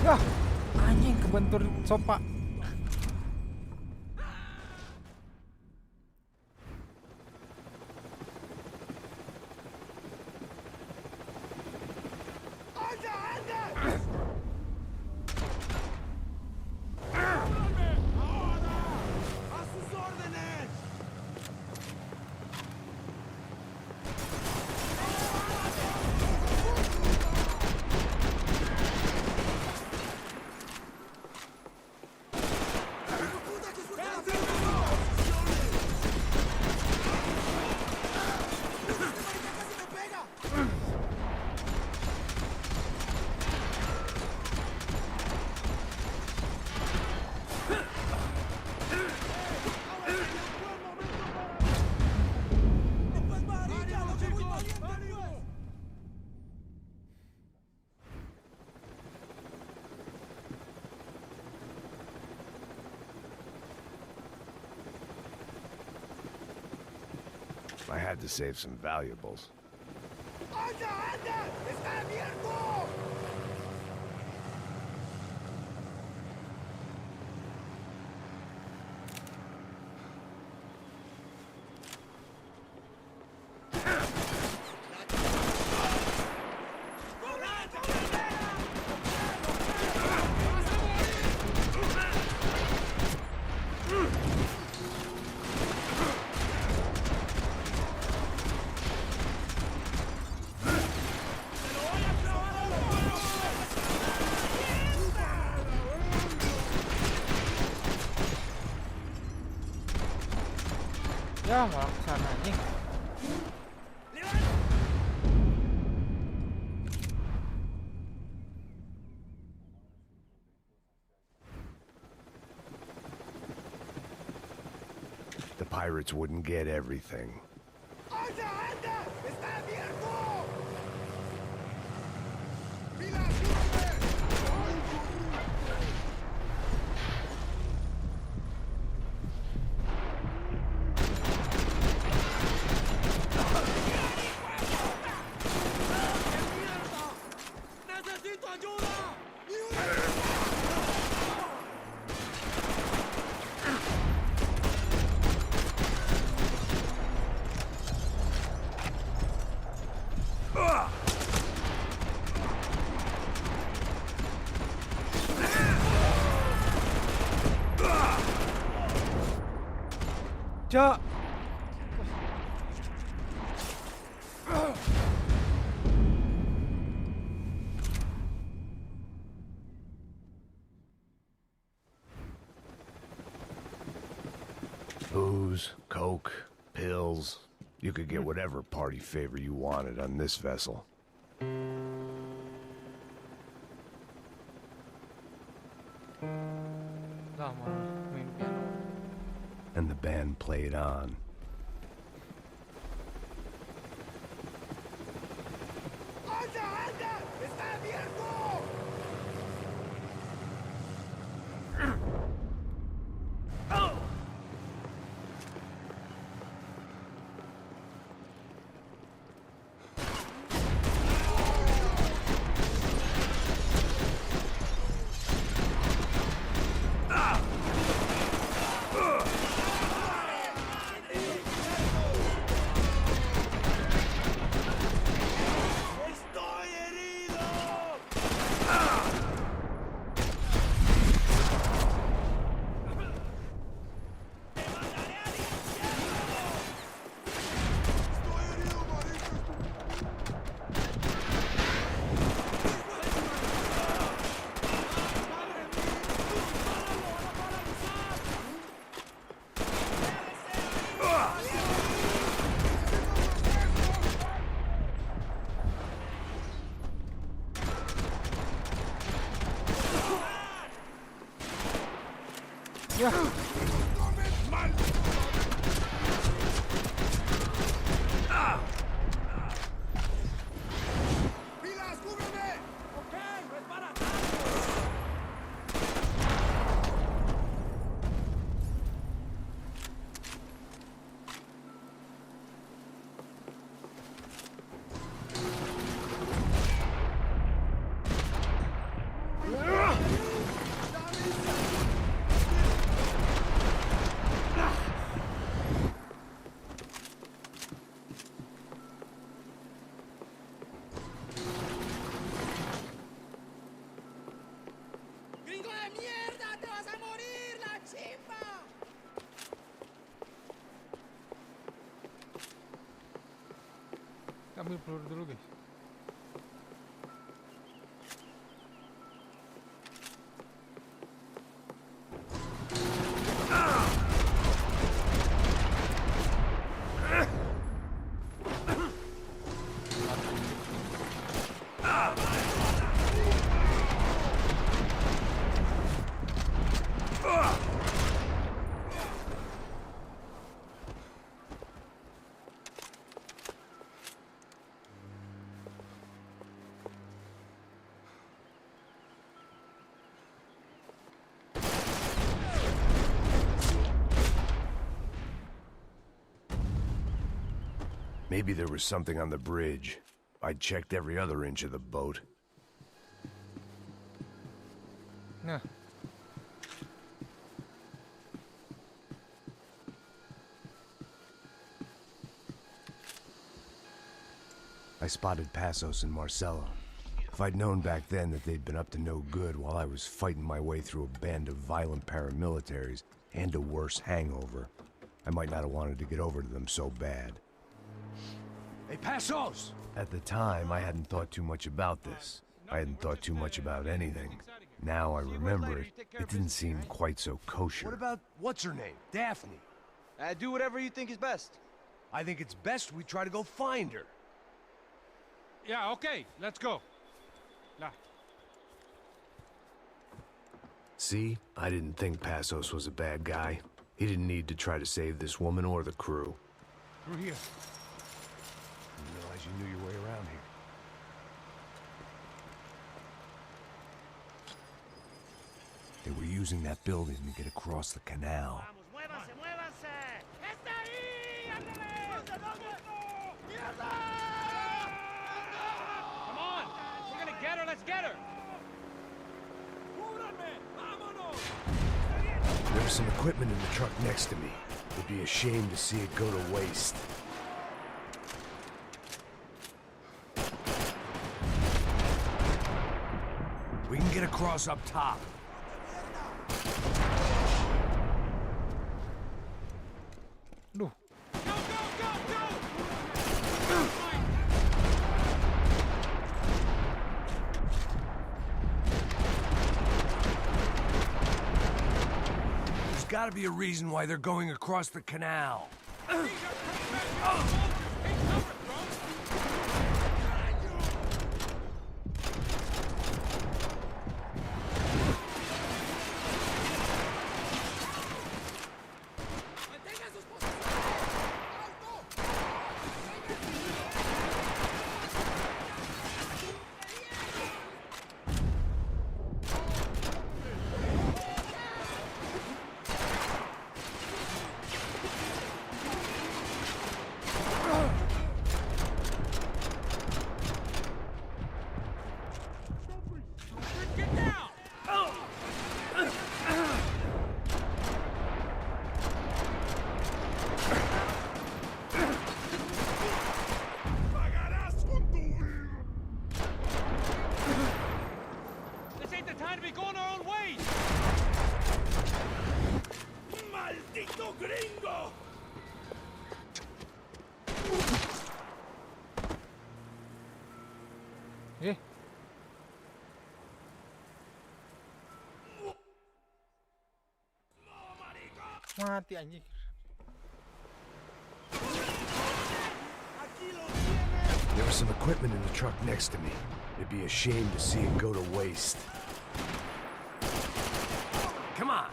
Yah, anjing kebentur sopa. I had to save some valuables. Ya malah kesana anjing. The pirates wouldn't get everything. Cok. Booze, coke, pills. You could get whatever party favor you wanted on this vessel. And the band played on. Ya. Ambil peluru dulu guys. Maybe there was something on the bridge. I checked every other inch of the boat. Nah. I spotted Passos and Marcelo. If I'd known back then that they'd been up to no good while I was fighting my way through a band of violent paramilitaries and a worse hangover, I might not have wanted to get over to them so bad. Hey, Passos! At the time, I hadn't thought too much about this. I hadn't thought too much about anything. Now I remember it, it didn't seem quite so kosher. What about, what's her name? Daphne? Do whatever you think is best. I think it's best we try to go find her. Yeah, okay, let's go. See? I didn't think Passos was a bad guy. He didn't need to try to save this woman or the crew. Through here. Didn't realize you knew your way around here. They were using that building to get across the canal. Come on! We're gonna get her, let's get her! There was some equipment in the truck next to me. It'd be a shame to see it go to waste. We can get across up top. Duh. There's gotta be a reason why they're going across the canal. Mati anjing. There was some equipment in the truck next to me. It'd be a shame to see it go to waste. Come on.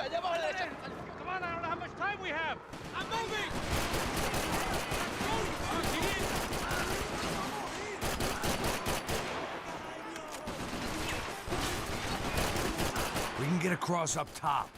allá abajo a la derecha. Come on, I don't know how much time we have. I'm moving! We can get across up top.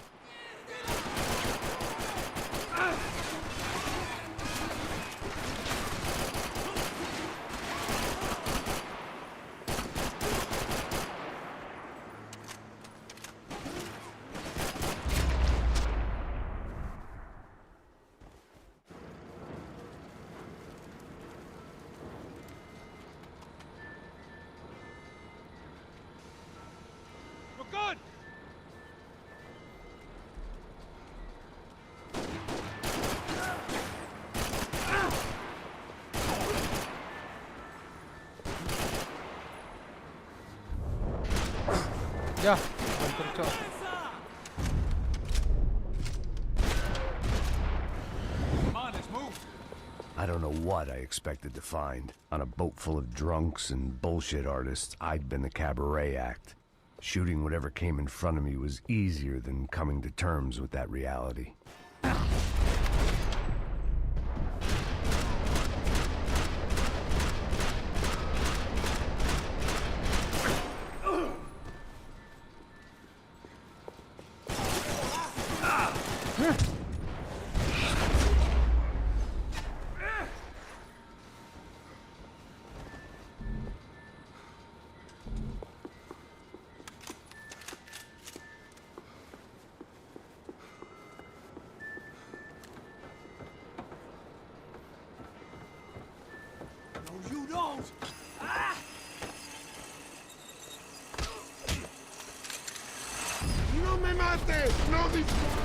We're good. Ya, hampir cok. Come on, let's move. I don't know what I expected to find. On a boat full of drunks and bullshit artists, I'd been the cabaret act. Shooting whatever came in front of me was easier than coming to terms with that reality. No, you don't! Ah! ¡No me mates! ¡No dispares!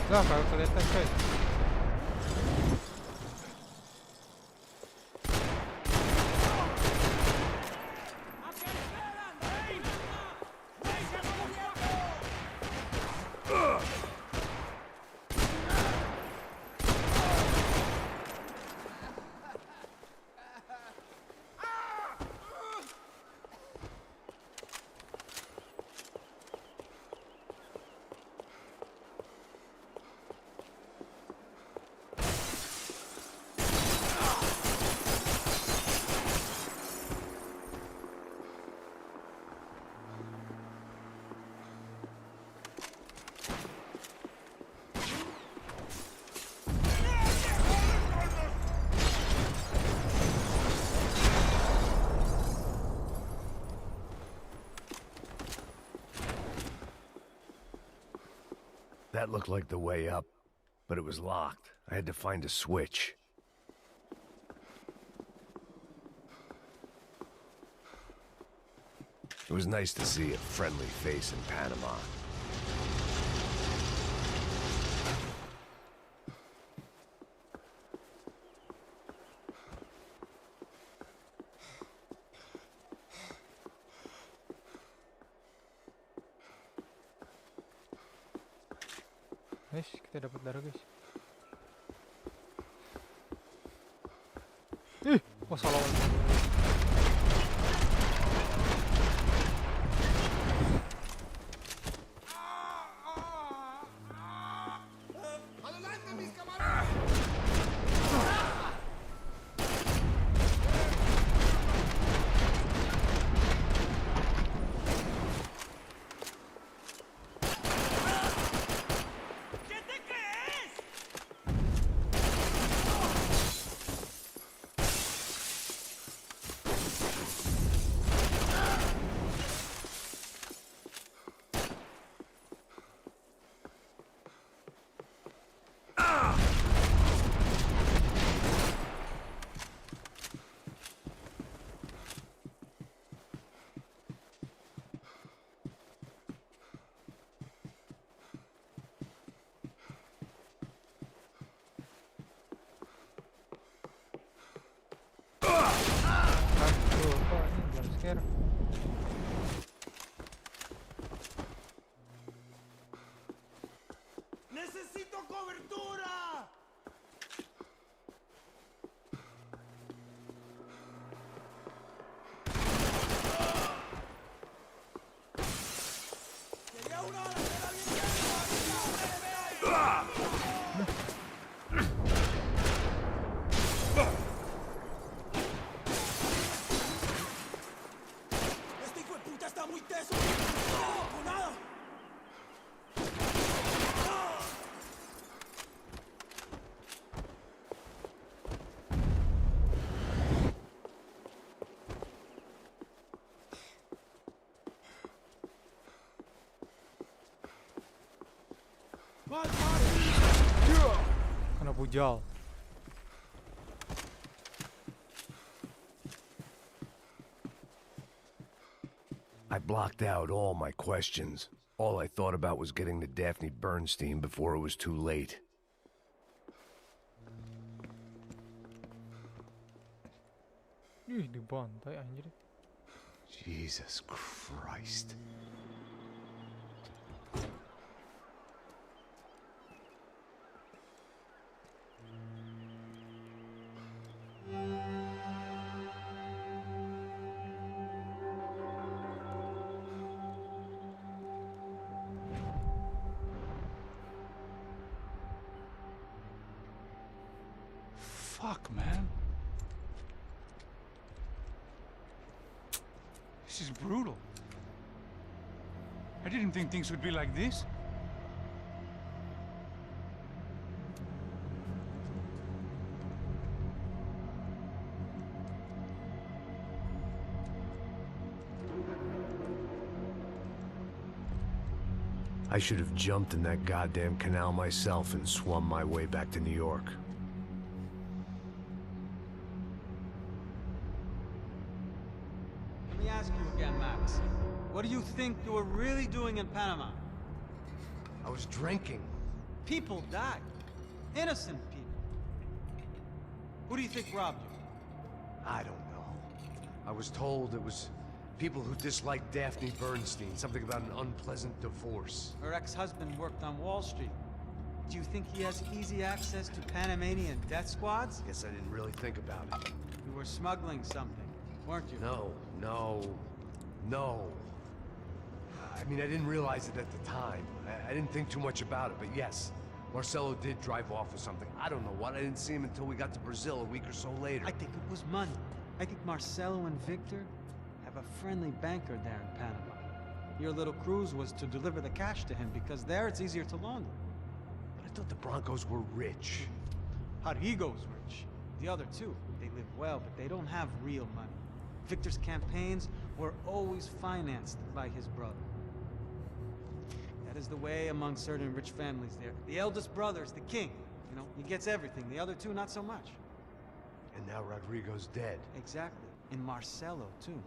Lah, kalau kelihatan coy. That looked like the way up, but it was locked. I had to find a switch. It was nice to see a friendly face in Panama. Guys, kita dapat darah guys. Wassalamualaikum. ¡Adelante, mis camaradas! ¡Necesito cobertura! Kena bujal. I blocked out all my questions. All I thought about was getting to Daphne Bernstein before it was too late. Ih, dibantai anjir. Jesus Christ. Fuck, man. This is brutal. I didn't think things would be like this. I should have jumped in that goddamn canal myself and swum my way back to New York. Let me ask you again, Max. What do you think you were really doing in Panama? I was drinking. People died. Innocent people. Who do you think robbed you? I don't know. I was told it was people who disliked Daphne Bernstein, something about an unpleasant divorce. Her ex-husband worked on Wall Street. Do you think he has easy access to Panamanian death squads? Guess I didn't really think about it. You were smuggling something, weren't you? No. I mean, I didn't realize it at the time. I didn't think too much about it, but yes, Marcelo did drive off with something. I don't know what. I didn't see him until we got to Brazil a week or so later. I think it was money. I think Marcelo and Victor have a friendly banker there in Panama. Your little cruise was to deliver the cash to him because there it's easier to launder. But I thought the Broncos were rich. Rodrigo's rich. The other two, they live well, but they don't have real money. Victor's campaigns were always financed by his brother. That is the way among certain rich families there. The eldest brother is the king. You know, he gets everything. The other two, not so much. And now Rodrigo's dead. Exactly. And Marcelo, too.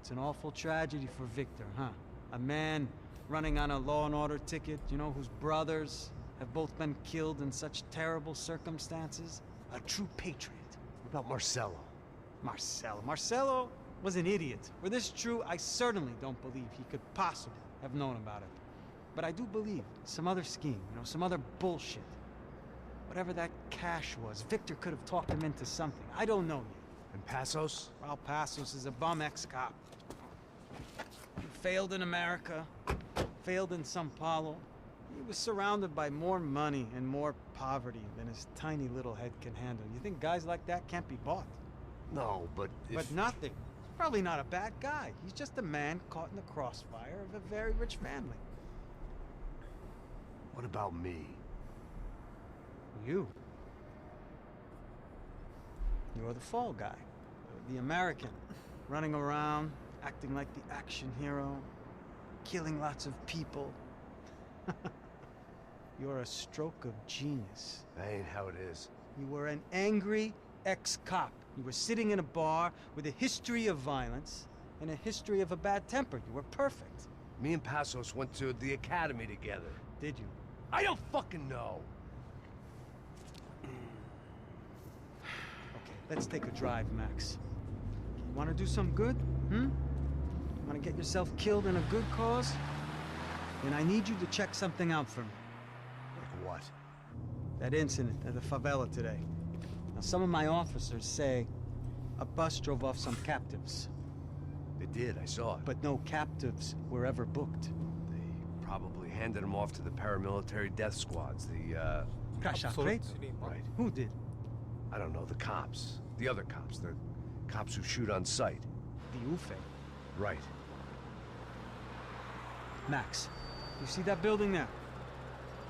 It's an awful tragedy for Victor, huh? A man running on a law and order ticket, you know, whose brothers have both been killed in such terrible circumstances. A true patriot. What about Marcelo? Marcelo was an idiot. Were this true, I certainly don't believe he could possibly have known about it. But I do believe some other scheme, you know, some other bullshit. Whatever that cash was, Victor could have talked him into something. I don't know yet. And Passos? Well, Passos is a bum ex-cop. He failed in America, failed in São Paulo. He was surrounded by more money and more poverty than his tiny little head can handle. You think guys like that can't be bought? No, but But nothing. Probably not a bad guy. He's just a man caught in the crossfire of a very rich family. What about me? You. You're the fall guy. The American. Running around, acting like the action hero. Killing lots of people. You're a stroke of genius. That ain't how it is. You were an angry ex-cop. You were sitting in a bar with a history of violence and a history of a bad temper. You were perfect. Me and Passos went to the academy together. Did you? I don't fucking know. Okay, let's take a drive, Max. You want to do some good? Want to get yourself killed in a good cause? Then I need you to check something out for me. Like what? That incident at the favela today. Now, some of my officers say a bus drove off some captives. They did, I saw it. But no captives were ever booked. They probably handed them off to the paramilitary death squads, the, Crash Right. Who did? I don't know, the cops. The other cops, the cops who shoot on sight. The UFE. Right. Max, you see that building there?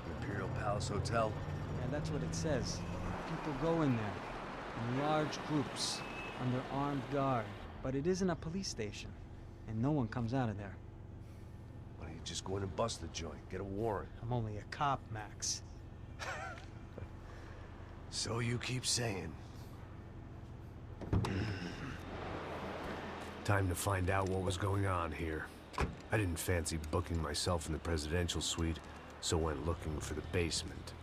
The Imperial Palace Hotel? Yeah, that's what it says. People go in there, in large groups, under armed guard. But it isn't a police station, and no one comes out of there. What do you Just go in and bust the joint. Get a warrant. I'm only a cop, Max. So you keep saying. Time to find out what was going on here. I didn't fancy booking myself in the presidential suite, so went looking for the basement.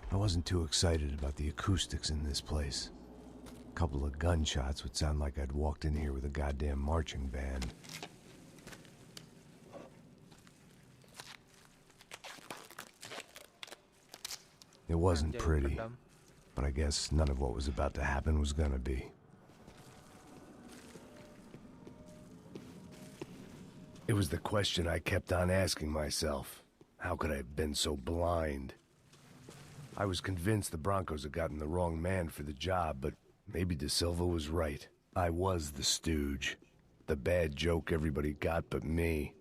I wasn't too excited about the acoustics in this place. A couple of gunshots would sound like I'd walked in here with a goddamn marching band. It wasn't pretty, but I guess none of what was about to happen was gonna be. It was the question I kept on asking myself. How could I have been so blind? I was convinced the Broncos had gotten the wrong man for the job, but maybe De Silva was right. I was the stooge. The bad joke everybody got but me.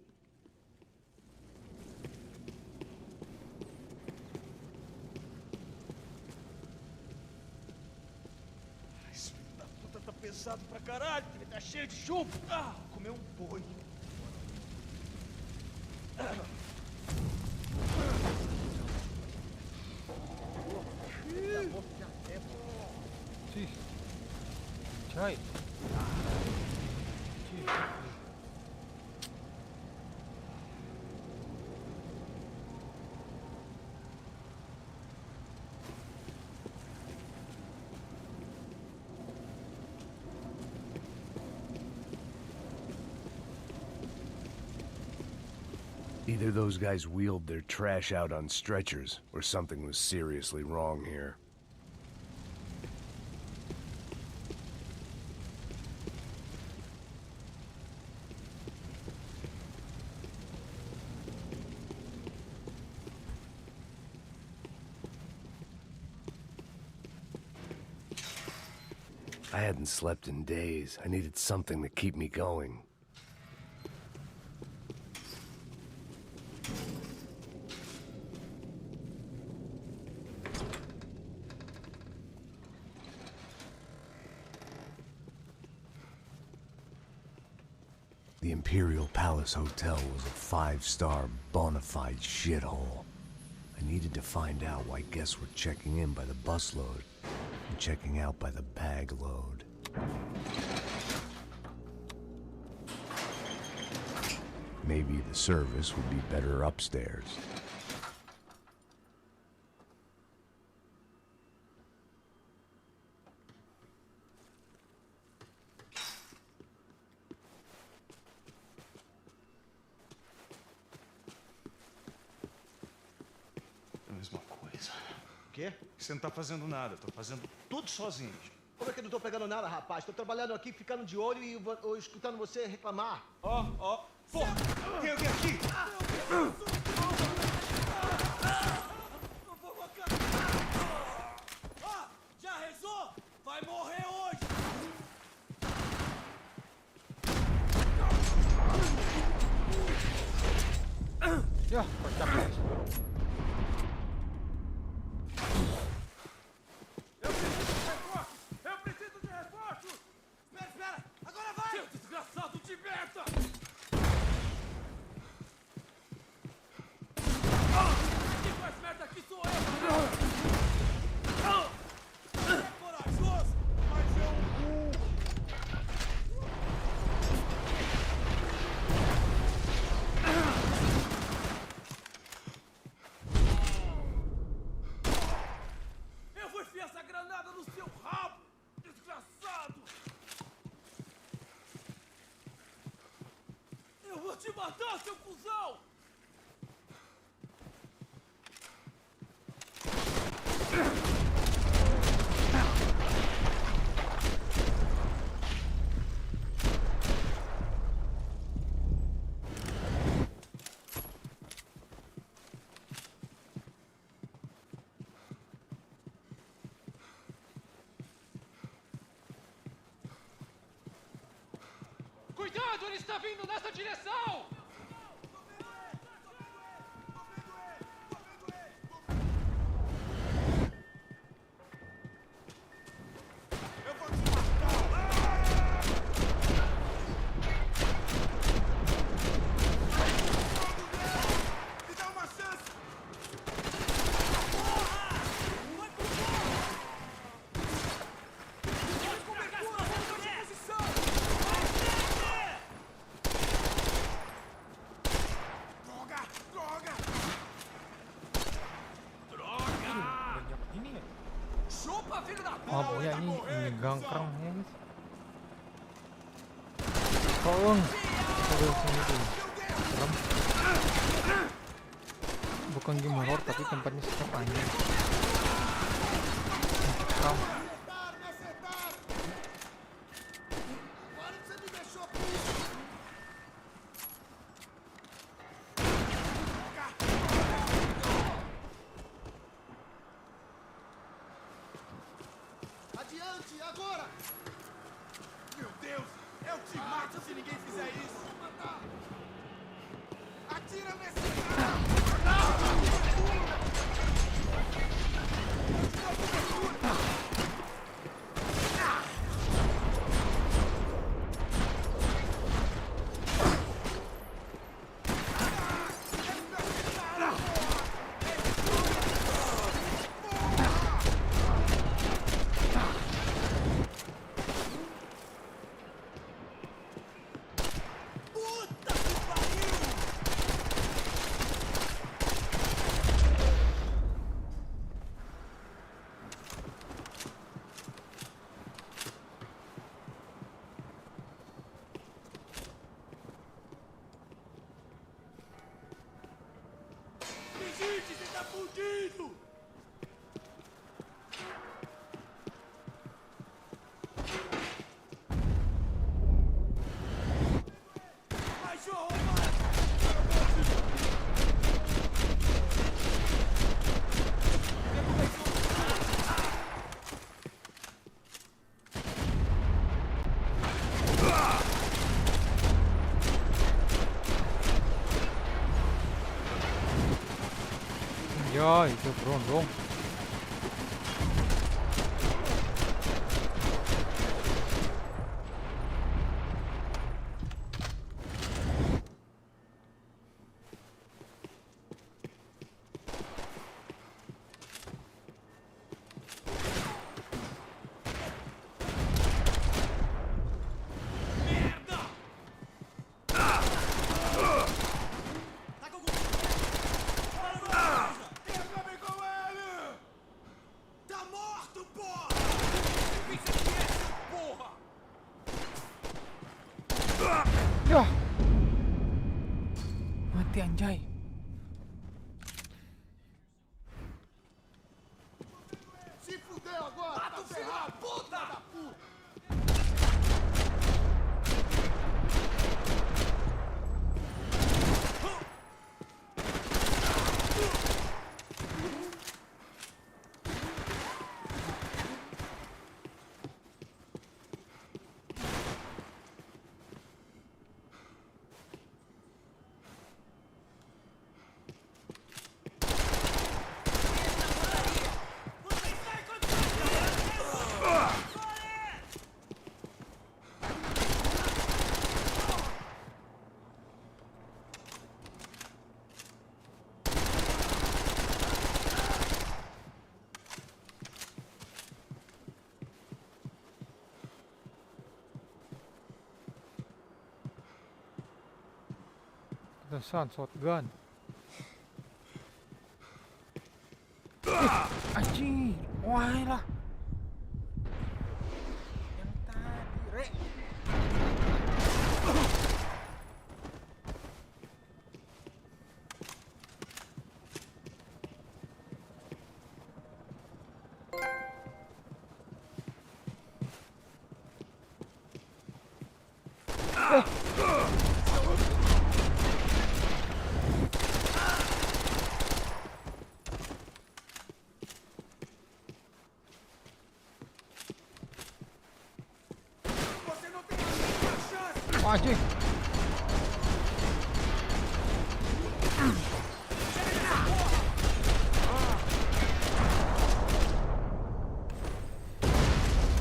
Esse filho da puta tá pesado pra caralho, ele tá cheio de chumbo. Ah, comeu um boi. Right. Either those guys wheeled their trash out on stretchers, or something was seriously wrong here. I hadn't slept in days. I needed something to keep me going. The Imperial Palace Hotel was a five-star, bona fide shithole. I needed to find out why guests were checking in by the busload and checking out by the bag load. Maybe the service would be better upstairs. Mesma coisa. Quê? Você não tá fazendo nada, tô fazendo tudo sozinho. Como é que eu não tô pegando nada, rapaz? Tô trabalhando aqui, ficando de olho e escutando você reclamar. Ó, porra! Tem alguém aqui! Ah, já rezou? Vai morrer hoje! Ya, kocak guys. Eu preciso de reforços! Espera! Agora vai! Seu desgraçado de merda! Quem faz merda aqui sou eu! É corajoso, mas é um burro! Eu vou enfiar essa granada no seu rabo, desgraçado! Eu vou te matar, seu cuzão! Cuidado, ele está vindo nessa direção! Oh pokoknya ini gangkrang ya guys. Tolong. Terus sini tuh. Serem. Bukan game horror tapi tempatnya serem aja. Serem. Adiante, agora! Meu Deus, eu te mato se ninguém fizer isso! Atira nesse cara! Gente, você tá fudido! Cachorro, Ya, itu berondong. Ya. Mati anjay. se fudeu agora! Mata o filho da puta! Kesan shotgun. Anjing, wah lah. Yang tadi, Rek. Anjing.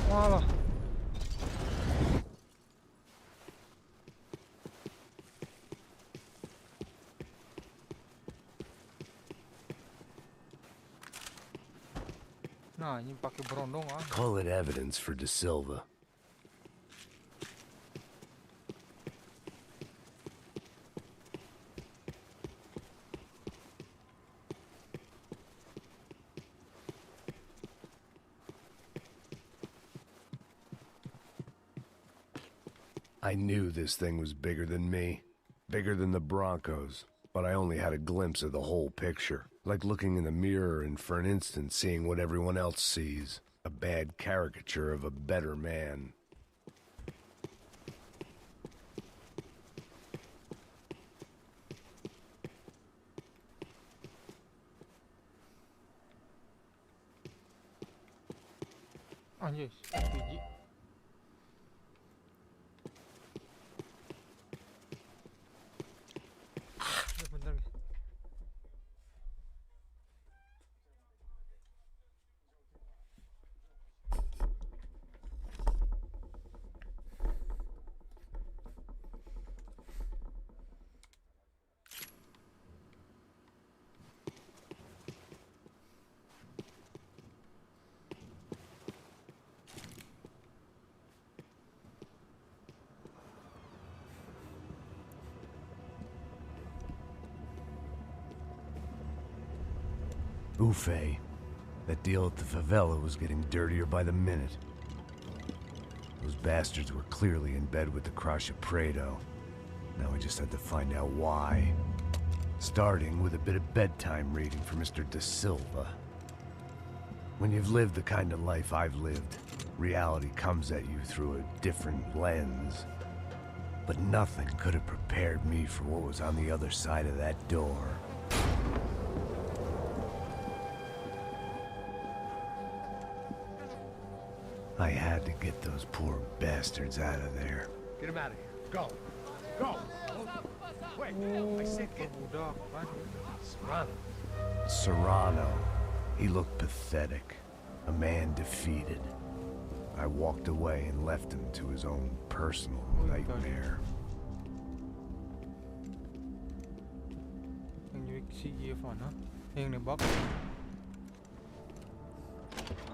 Walah. Nah, ini pakai berondong ah. Call it evidence for De Silva. I knew this thing was bigger than me, bigger than the Broncos, but I only had a glimpse of the whole picture, like looking in the mirror and for an instant seeing what everyone else sees, a bad caricature of a better man. Anjir, biji. Bentar guys. Buffet. That deal at the favela was getting dirtier by the minute. Those bastards were clearly in bed with the Cracha Preto. Now we just had to find out why. Starting with a bit of bedtime reading for Mr. Da Silva. When you've lived the kind of life I've lived, reality comes at you through a different lens. But nothing could have prepared me for what was on the other side of that door. I had to get those poor bastards out of there. Get him out of here. Go. Go. Wait. I said get. Serrano. Serrano. He looked pathetic. A man defeated. I walked away and left him to his own personal nightmare.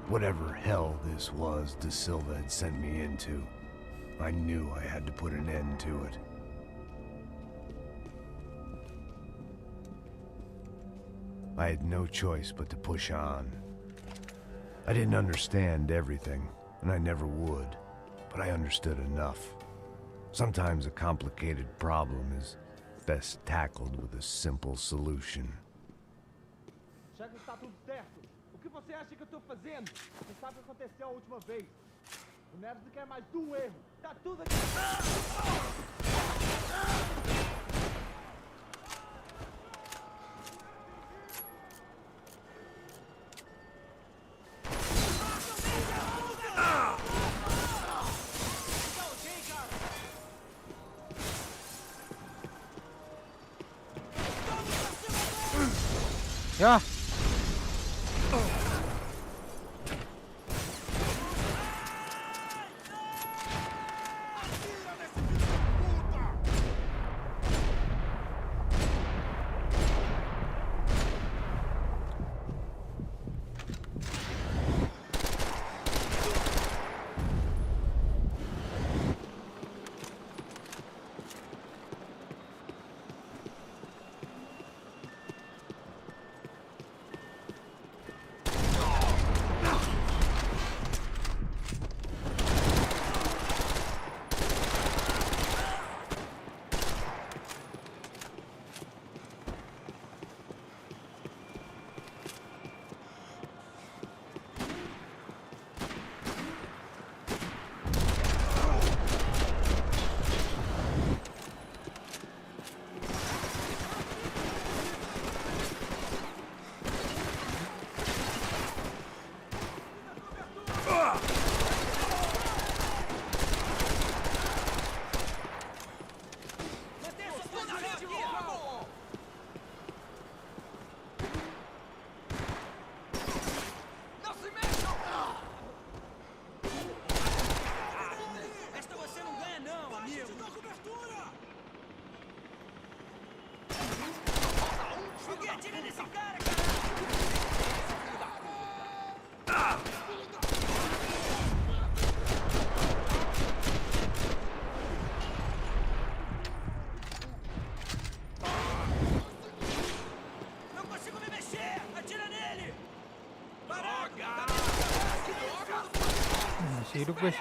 Whatever hell this was Da Silva had sent me into, I knew I had to put an end to it. I had no choice but to push on. I didn't understand everything, and I never would, but I understood enough. Sometimes a complicated problem is best tackled with a simple solution. Chefe, está tudo certo. O que você acha que eu estou fazendo? Você sabe o que aconteceu a última vez. O Neves não quer mais de um erro. Tá tudo aqui. Ya. Masih hidup guys.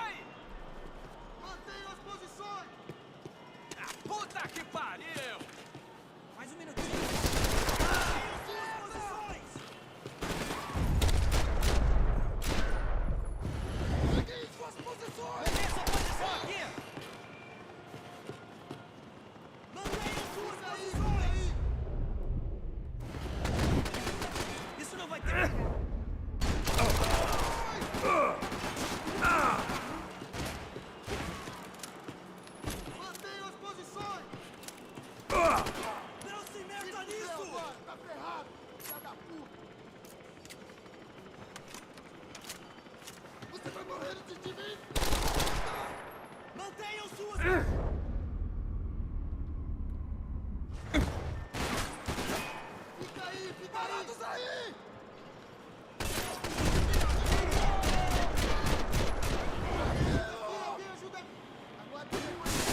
Mantenham suas... Parados aí!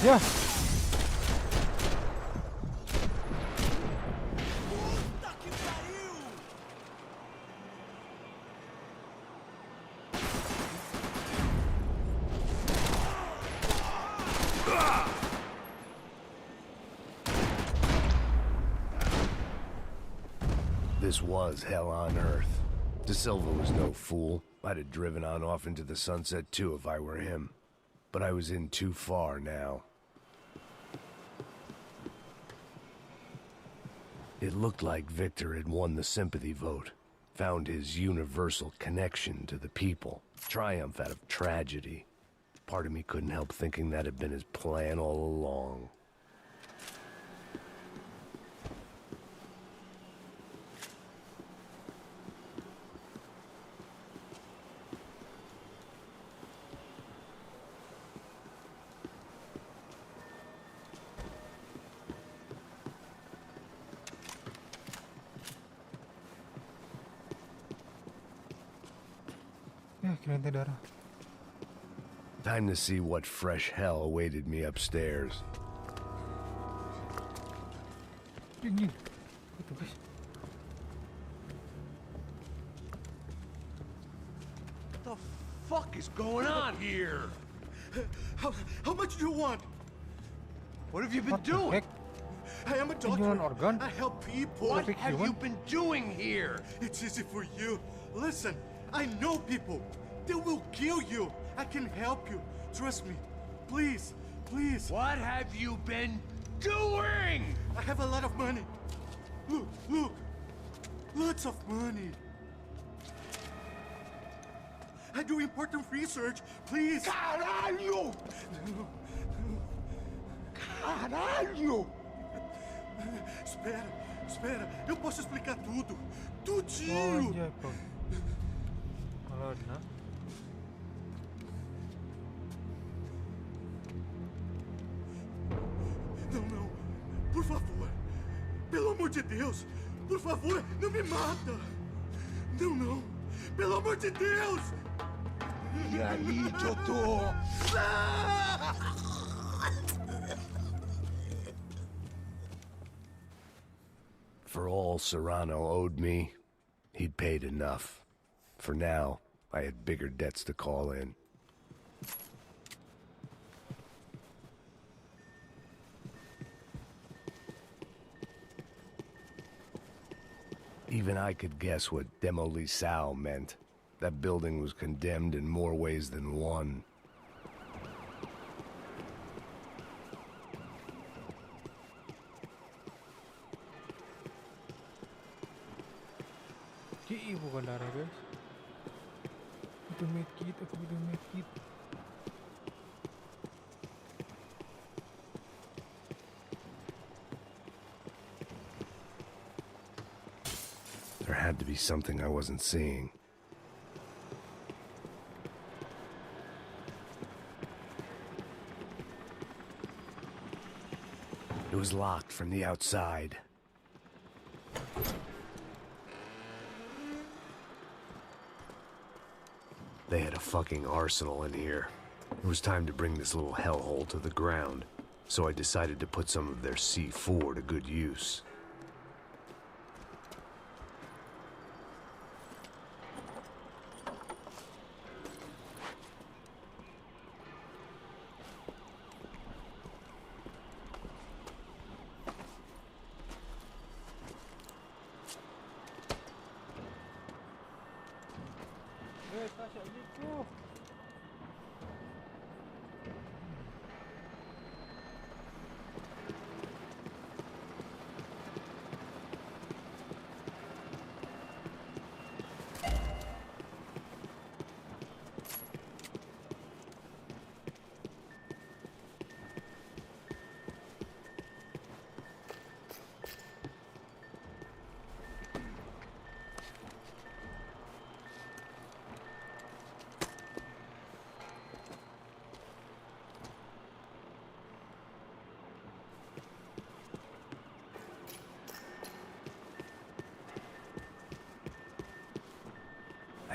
Ya. Puta que pariu! This was hell on earth. De Silva was no fool. I'd have driven on off into the sunset too if I were him. But I was in too far now. It looked like Victor had won the sympathy vote, found his universal connection to the people, triumph out of tragedy. Part of me couldn't help thinking that had been his plan all along. Ya, kira darah. Time to see what fresh hell awaited me upstairs. Dingin. Itu guys. What the fuck is going on here? How much do you want? What have you been doing? I am a doctor. I help people. What have you been doing here? It's easy for you. Listen, I know people. They will kill you. I can help you. Trust me. Please, please. What have you been doing? I have a lot of money. Look, look. Lots of money. I do important research. Please. Caralho! Caralho! Espera, espera. Eu posso explicar tudo. Tudinho. Oh, pô. Né? Não, não. Por favor. Pelo amor de Deus. Por favor, não me mata. Não, não. Pelo amor de Deus. E aí, doutor? For all Serrano owed me, he'd paid enough. For now, I had bigger debts to call in. Even I could guess what demolição meant. That building was condemned in more ways than one. Bukan darah guys. Itu medkit, aku butuh medkit. There had to be something I wasn't seeing. It was locked from the outside. They had a fucking arsenal in here. It was time to bring this little hellhole to the ground, so I decided to put some of their C4 to good use.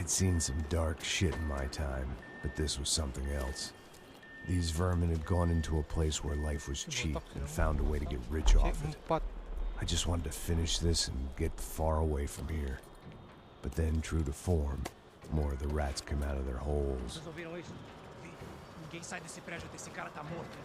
I'd seen some dark shit in my time, but this was something else. These vermin had gone into a place where life was cheap and found a way to get rich off it. I just wanted to finish this and get far away from here. But then, true to form, more of the rats come out of their holes. Vocês ouviram isso? Vi. Ninguém sai desse prédio até esse cara tá morto.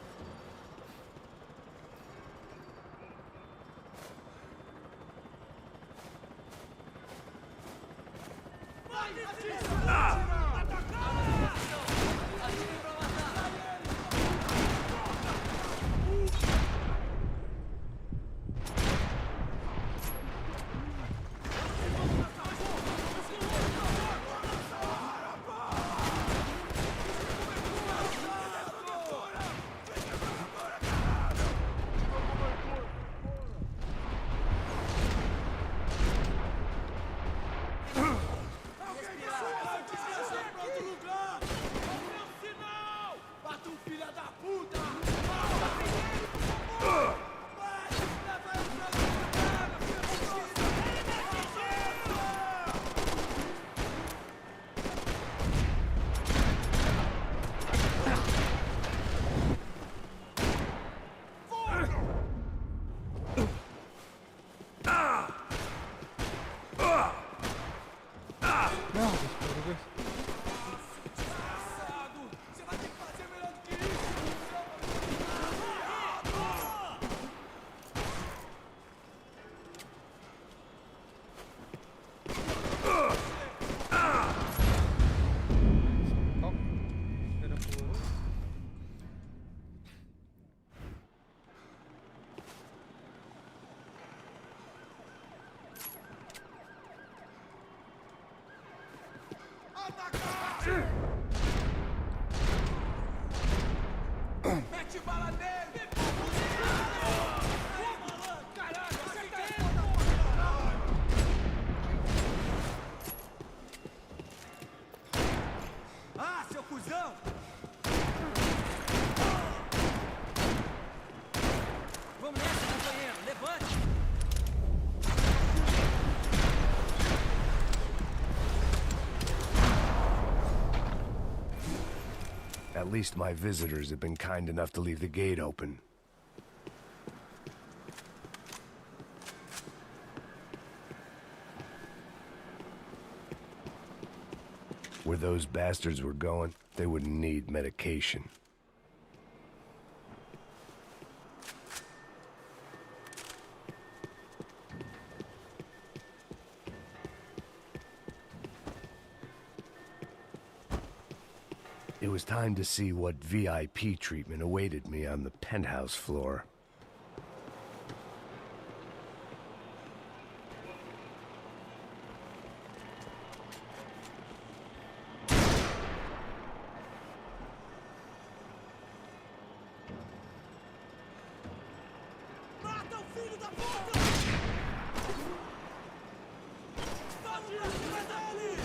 Mete bala nele! Caralho, acerta ele! Ah, seu cuzão! Vamos nessa, companheiro. Levante! At least my visitors have been kind enough to leave the gate open. Where those bastards were going, they wouldn't need medication. It was time to see what VIP treatment awaited me on the penthouse floor. Mata o filho da puta! Vamos pra cima dele!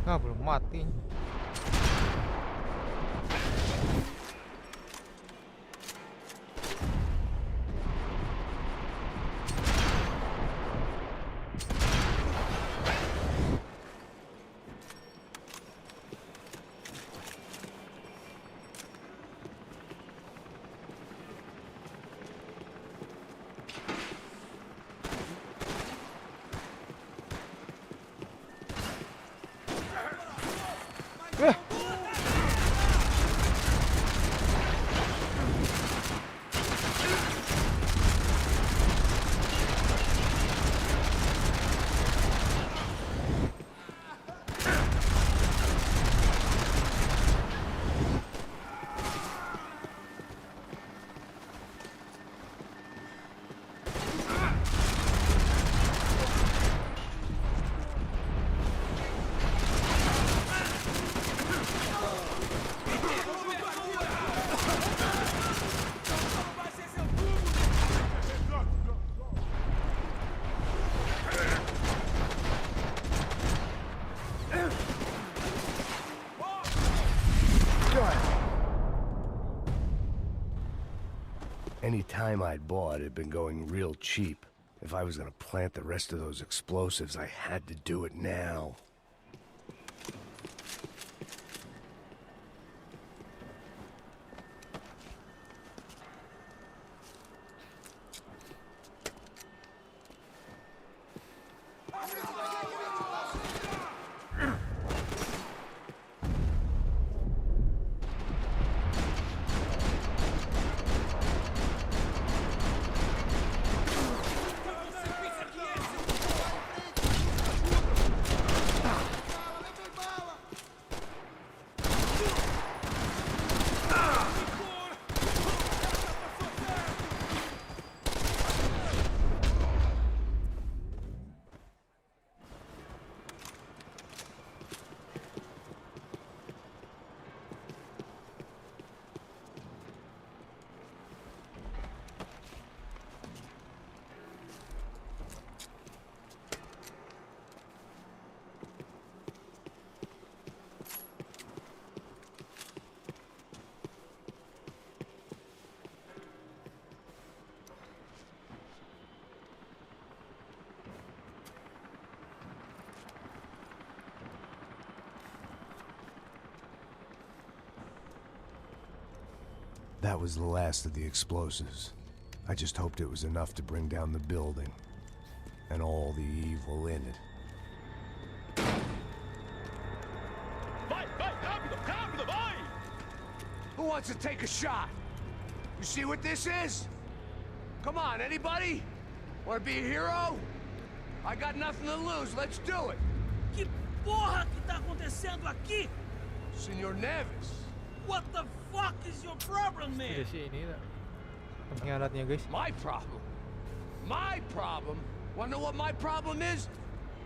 Ah, belum mati. Any time I'd bought had been going real cheap. If I was gonna plant the rest of those explosives, I had to do it now. That was the last of the explosives. I just hoped it was enough to bring down the building and all the evil in it. Vai, rápido, rápido, vai! Who wants to take a shot? You see what this is? Come on, anybody? Want to be a hero? I got nothing to lose, let's do it! Que porra que tá acontecendo aqui? Senor Neves. What the fuck is your problem, man? Tidak sih ini pengkhianatnya guys. My problem? My problem? Wanna know what my problem is?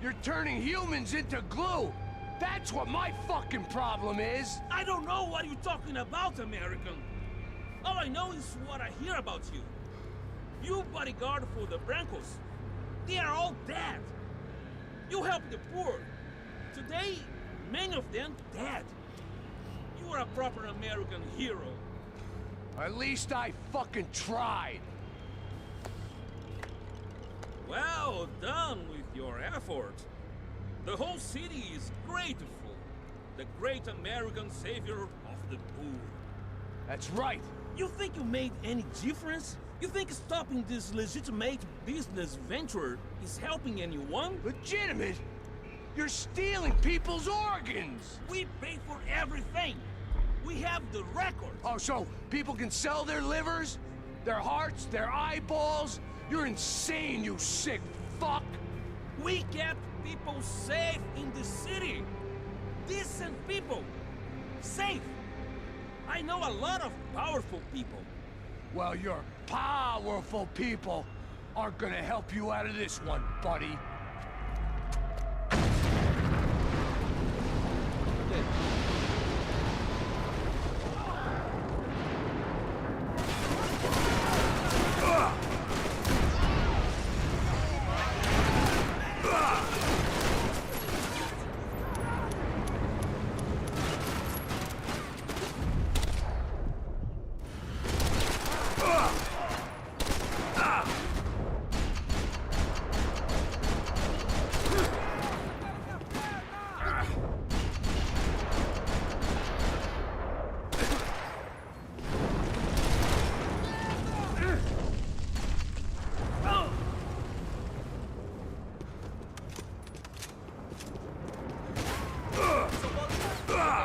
You're turning humans into glue. That's what my fucking problem is. I don't know what you're talking about, American. All I know is what I hear about you. You bodyguard for the Brancos. They are all dead. You help the poor. Today, many of them dead. You are a proper American hero. At least I fucking tried. Well done with your effort. The whole city is grateful. The great American savior of the poor. That's right. You think you made any difference? You think stopping this legitimate business venture is helping anyone? Legitimate? You're stealing people's organs! We pay for everything! We have the records! Oh, so people can sell their livers? Their hearts? Their eyeballs? You're insane, you sick fuck! We kept people safe in the city! Decent people! Safe! I know a lot of powerful people. Well, your powerful people aren't gonna help you out of this one, buddy.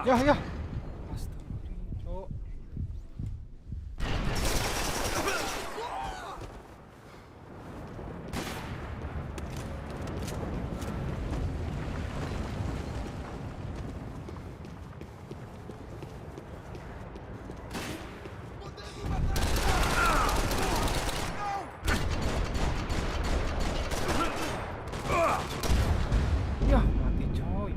Ya, ya. Astagfirullah, Cok. Ya, mati coy.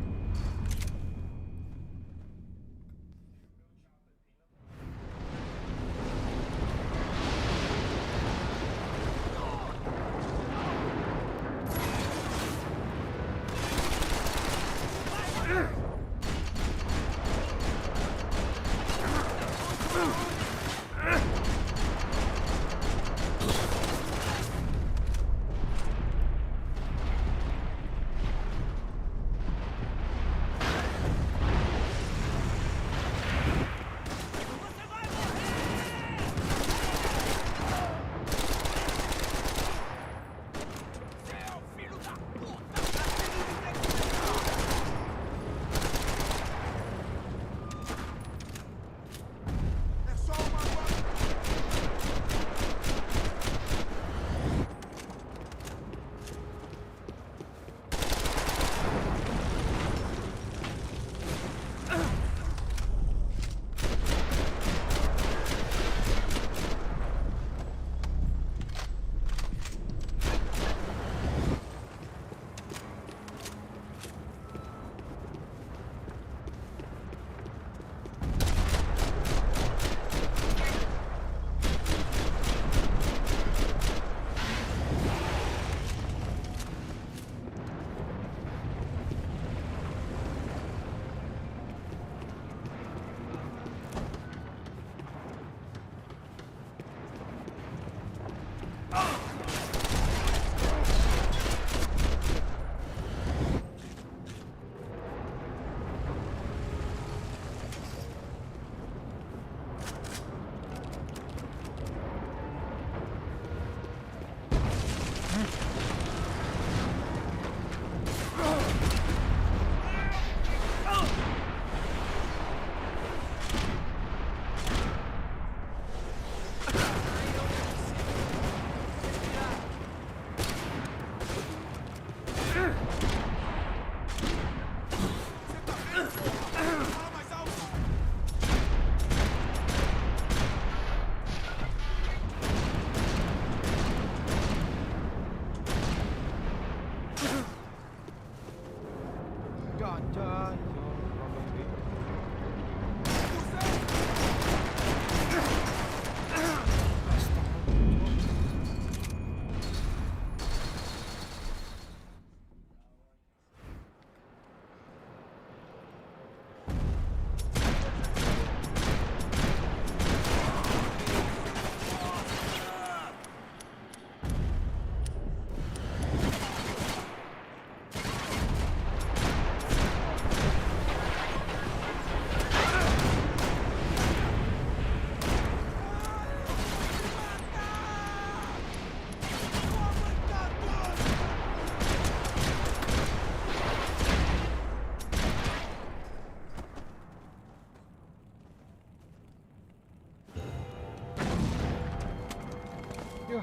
Ya,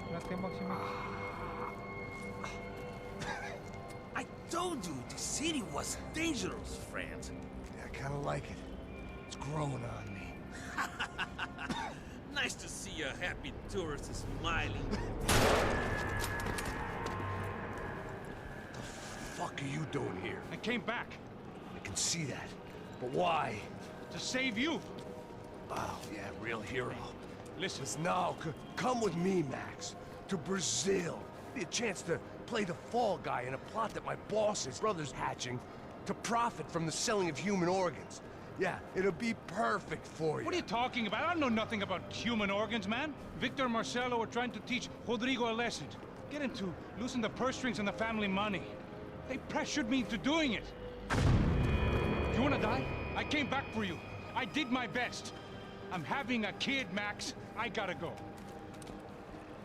kena tembak si Max. I told you the city was dangerous, friend. Yeah, I kind of like it. It's growing on me. Nice to see a happy tourist smiling. The fuck are you doing here? I came back I can see that. But why? to save you. Oh, yeah, real hero. Listen. No, come with me, Max. To Brazil. Be a chance to play the fall guy in a plot that my boss's brother's hatching to profit from the selling of human organs. Yeah, it'll be perfect for you. What are you talking about? I know nothing about human organs, man. Victor and Marcelo are trying to teach Rodrigo a lesson. Get him to loosen the purse strings on the family money. They pressured me into doing it. You wanna die? I came back for you. I did my best. I'm having a kid, Max. I gotta go.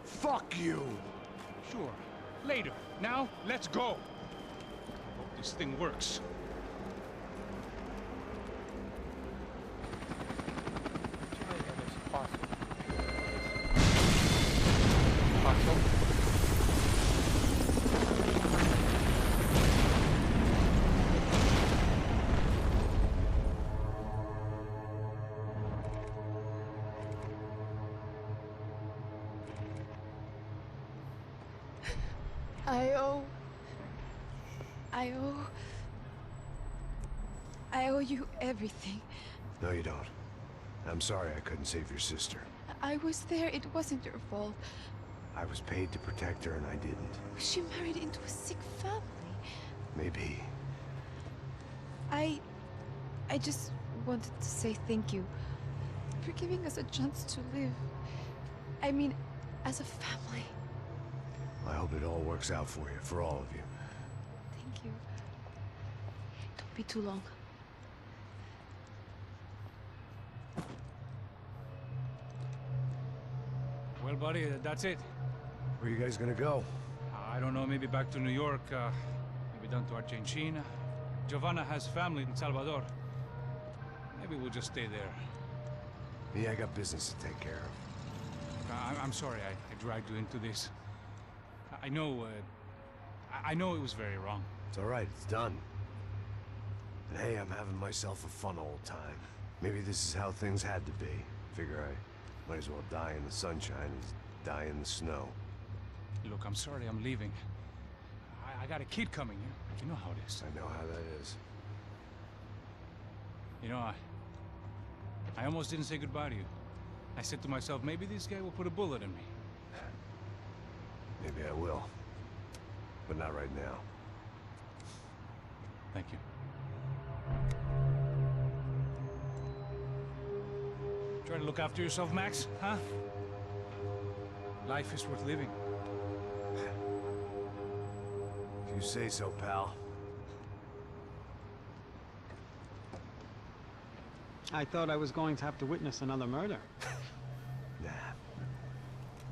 Fuck you. Sure. Later. Now, let's go. Hope this thing works. I owe you everything. No, you don't. I'm sorry I couldn't save your sister. I was there. It wasn't your fault. I was paid to protect her and I didn't. She married into a sick family. Maybe. I just wanted to say thank you for giving us a chance to live. I mean, as a family. I hope it all works out for you, for all of you. Thank you. Don't be too long. Well, buddy, that's it. Where are you guys gonna go? I don't know, maybe back to New York, maybe down to Argentina. Giovanna has family in Salvador. Maybe we'll just stay there. Me, I got business to take care of. I'm sorry I dragged you into this. I know it was very wrong. It's all right, it's done. And hey, I'm having myself a fun old time. Maybe this is how things had to be. Figure I might as well die in the sunshine as die in the snow. Look, I'm sorry I'm leaving. I got a kid coming. You know how it is. I know how that is. You know, I almost didn't say goodbye to you. I said to myself, maybe this guy will put a bullet in me. Maybe I will. But not right now. Thank you. Try to look after yourself, Max, huh? Life is worth living. If you say so, pal. I thought I was going to have to witness another murder. Nah.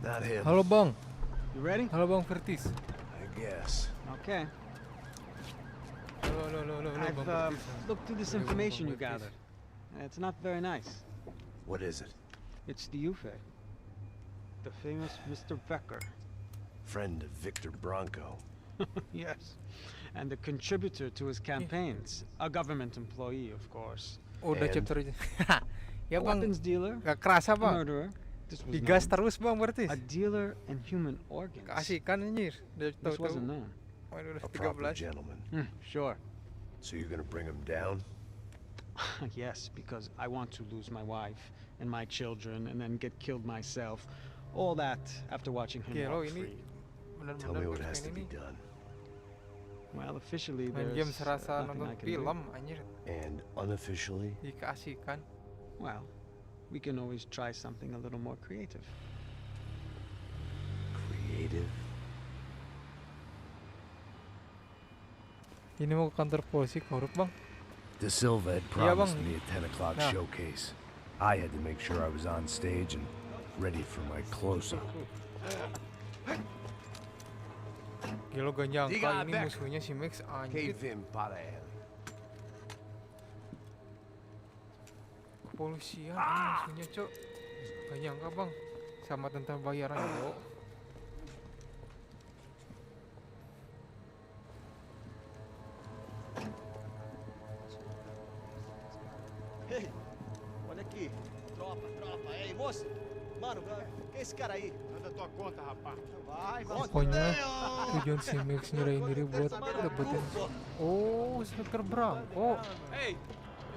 Not him. Halo bang. You ready? Halo bang Vertis. I guess. Okay. I've looked through this information you gathered. It's not very nice. What is it? It's the Ufe. The famous Mr. Becker. Friend of Victor Bronco. Yes. And a contributor to his campaigns. A government employee, of course. Udah chapter aja. Ya A bang. weapons dealer. Gak kerasa A bang. murderer. This was Digas known. terus bang berarti. A dealer in human organs. Keasikan anjir. This wasn't known. Waduh, A proper 13. gentleman. Sure. So you're gonna bring him down? Yes, because I want to lose my wife and my children and then get killed myself. All that after watching him Oke, lo walk ini free. Tell me benar-benar what Max has to Payne be ini done. Well, officially main there's game serasa nothing I nonton can film do. anjir. And unofficially? Dikeasikan. Well, we can always try something a little more creative. Creative? Ini mau ke kantor polisi korup bang. De Silva had Iya, promised Bang. me a 10 o'clock Nah. showcase. I had to make sure I was on stage and ready for my close-up. Gila gak nyangka Diga ini Beck. musuhnya si Max anjir. Kevin para él. Kepolisian ini musuhnya cok. Gak nyangka bang. Sama tentang bayaran yo. Ei, olha aqui. Tropa. Ei, moço. Mano, quem é esse cara aí? Anda tua conta, rapaz. Vai. Pokoknya tujuan si Max nyerahin diri buat dapetin. Oh, Inspektur Bronco. Ei,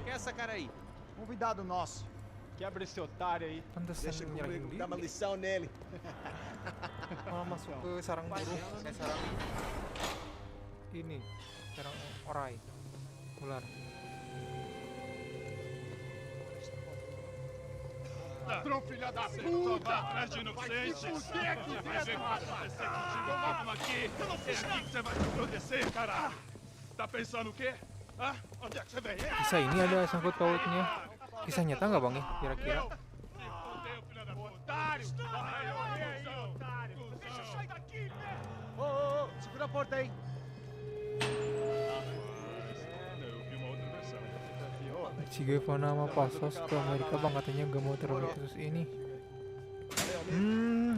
quem é essa cara aí? Convidado nosso. Quebra esse otário aí. Pantesan Deixa nyerahin comigo, diri. dá uma lição nele. Malah masuk ke sarang burung. Sarang ini. Sarang orai. Ular. Ladrão, filha da puta! Vai atrás de inocente! Vai ver o que vai acontecer contigo. Vamos aqui! É aqui que você vai acontecer, cara! Tá pensando o quê? Hã? Onde é que você vem? Kisah ini ada sangkut pautnya. Kisah nyata nggak bang ya? Kira-kira. Otário! Vai, otário! Deixa eu sair daqui, né? Ô, segura a porta aí. Eu vi uma outra versão. Si Giovanna sama Pasos ke Amerika bang, katanya gak mau terlalu terus ini.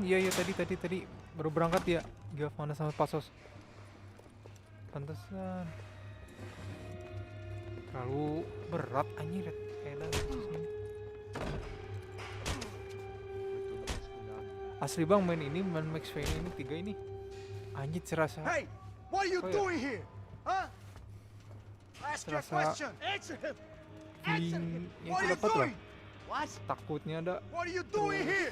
Iya tadi baru berangkat ya Giovanna sama Pasos. Pantesan terlalu berat anjir edan terus ini. Asli bang main Max Payne ini 3 ini Anjir serasa. Hey, what are you Oh, yeah. doing here? Huh? Ask your Serasa question. Answer him. Answer him. feeling yang What aku are you dapat lah. doing? What? Takutnya ada. What are you doing here?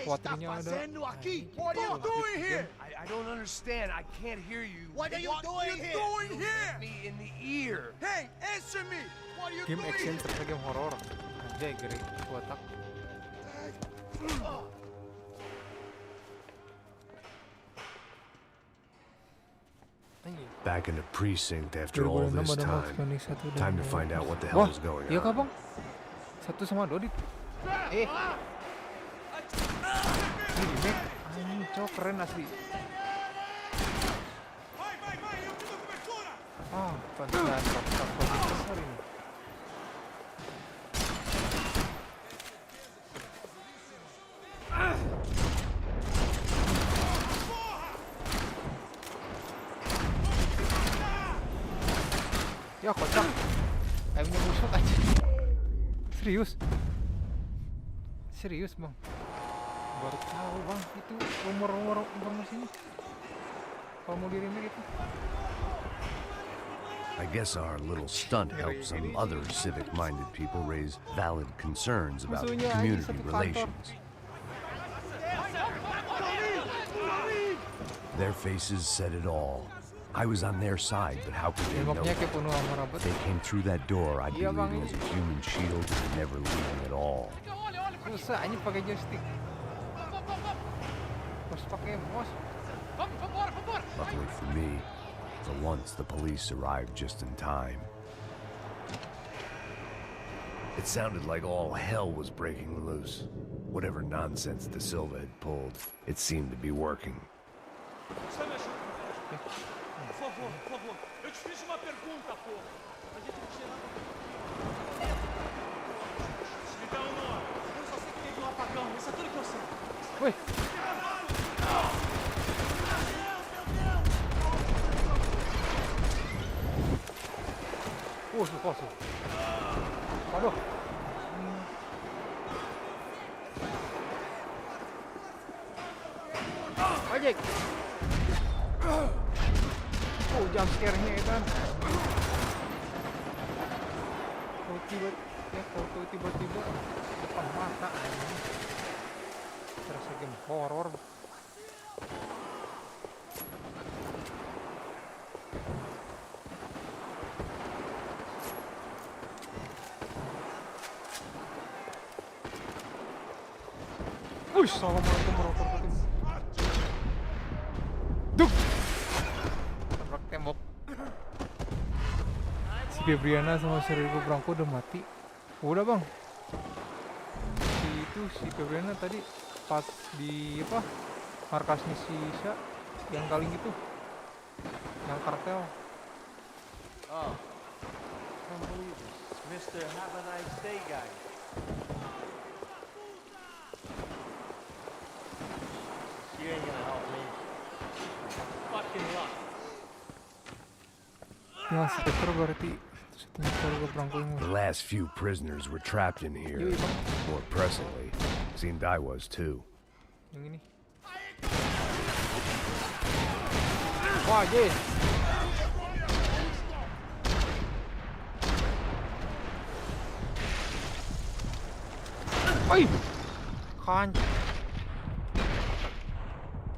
Khawatirnya ada. What are you doing here? I don't understand. I can't hear you. What are you doing here? Me in the ear. Hey, answer me. What are you Game doing action here? serta game horor. Anjay, geri watak. Anjir. Back in the precinct after all 2006 this ada Max time. Payne 1 dan Time to 2. find out what the hell Wah, is going iya on. kah bang? 1 sama 2 di. Ini remake. Anjing, cowok keren asli. Ah, pantesan Rockstar Games besar ini. Ya kocak. Aimnya busuk aja. Serius? Serius bang? Baru tahu bang itu rumor-rumor informasinya. Kalau mau di remake itu. I guess our little stunt helps some other civic-minded people raise valid concerns about Musuhnya aja community satu kantor. relations. Their faces said it all. I was on their side, but how could they know? Temboknya kayak penuh sama rambut. They came through that door, I'd be Iya, Bang, leaving as a human shield and never leaving at all. Susah aja pakai joystick. Harus pakai mouse. Luckily for me, for once the police arrived just in time. It sounded like all hell was breaking loose. Whatever nonsense De Silva had pulled, it seemed to be working. Por favor. Eu te fiz uma pergunta, porra. A gente não tinha nada. Desligar ou não? Eu só sei que teve um apagão. Isso é tudo que eu sei. Oi. Posso. Waduh. Ojek. Oh, jump scare-nya itu kan. Kalau tiba-tiba depan mata anjing. Terasa game horor. Assalamualaikum warahmatullahi wabarakatuh. Duk. Tabrak tembok. Si Febriana sama Seriko Branco udah mati. Udah bang. Si Febriana tadi pas di apa markasnya si Isha yang kaling itu, yang kartel. Oh. Can't believe this. Mr. Have a nice day guy. You ain't gonna help me. Fucking luck. Ya, sekitar berarti satunya Seriko Branco ini. The last few prisoners were trapped in here. Yui, Bang. More presently, seemed I was too. Yang ini. Wah, yes. Oi. Kan.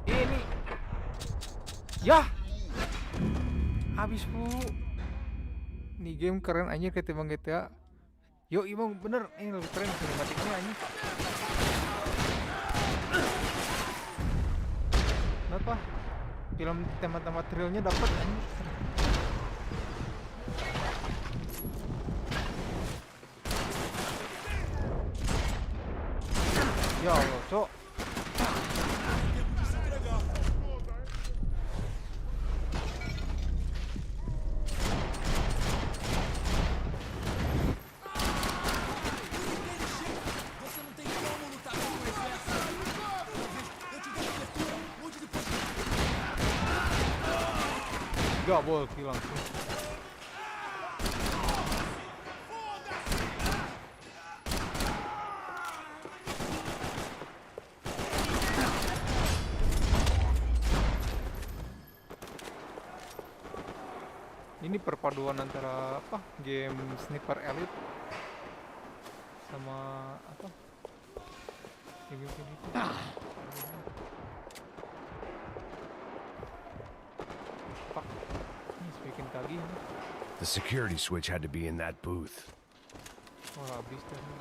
Ini. Ya. Habis bu. Ini game keren anjir ketimbang GTA. Yo, emang bener ini lebih keren sinematiknya anjir. Kenapa? Film tema-tema thrillnya dapat anjir. Ya Allah, cok. Gabol langsung. Ini perpaduan antara apa? Game Sniper Elite sama apa? Game gitu. Fuck. Ini speaking kali ini. The security switch had to be in that booth. Oh, habis tadi.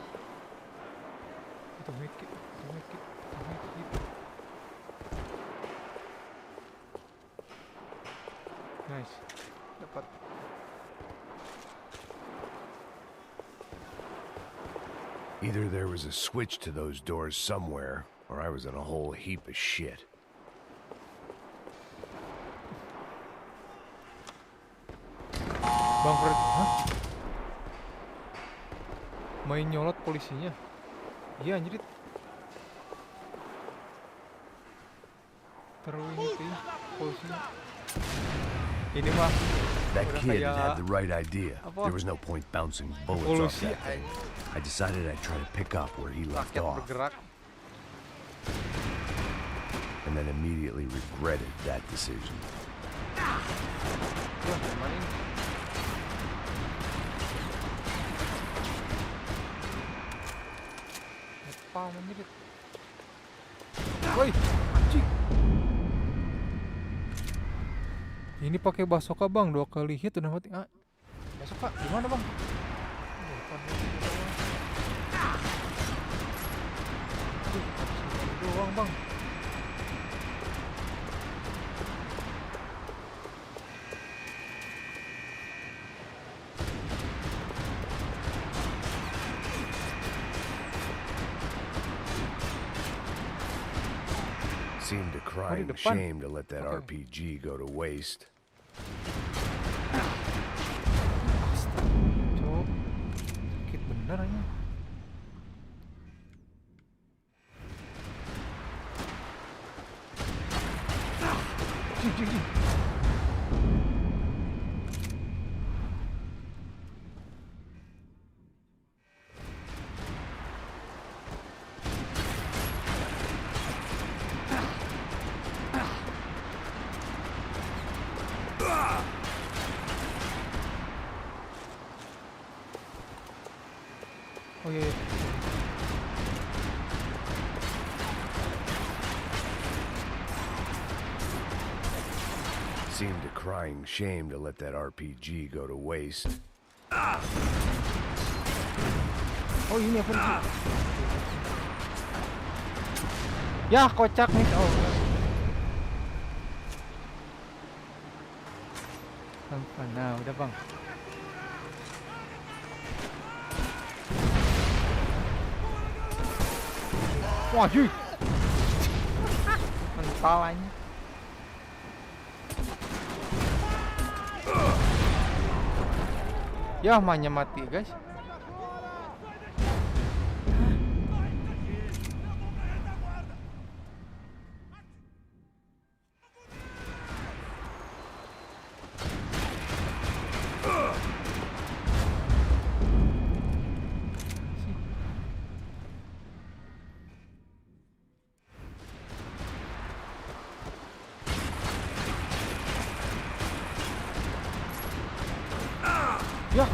Itu make it. Nice. Dapat. Either there was a switch to those doors somewhere, or I was in a whole heap of shit. Bang Fred, hah? Main nyolot polisinya. Iya anjir. Terus ini polisinya. Ini mah That udah kid kayak had the right idea. apa? There was no point bouncing bullets off Evolusi, that thing. I decided I'd try to pick up where he left rakyat off, bergerak. and then immediately regretted that decision. Wah, gimana ini? Apa anjir? Woi, anjing. Ini pakai basoka bang, 2 kali hit udah mati. Ah, basoka gimana bang? Doang bang. Seemed a crying depan. shame to let that RPG go to waste. Cok, sakit bener aja. Jing. Oh iya. Seemed a crying shame to let that RPG go to waste. Oh ini apa sih? Ya kocak nih. Oh. Nah udah bang. Wah cuy. Mental aja. Ya mahnya mati guys. Ya.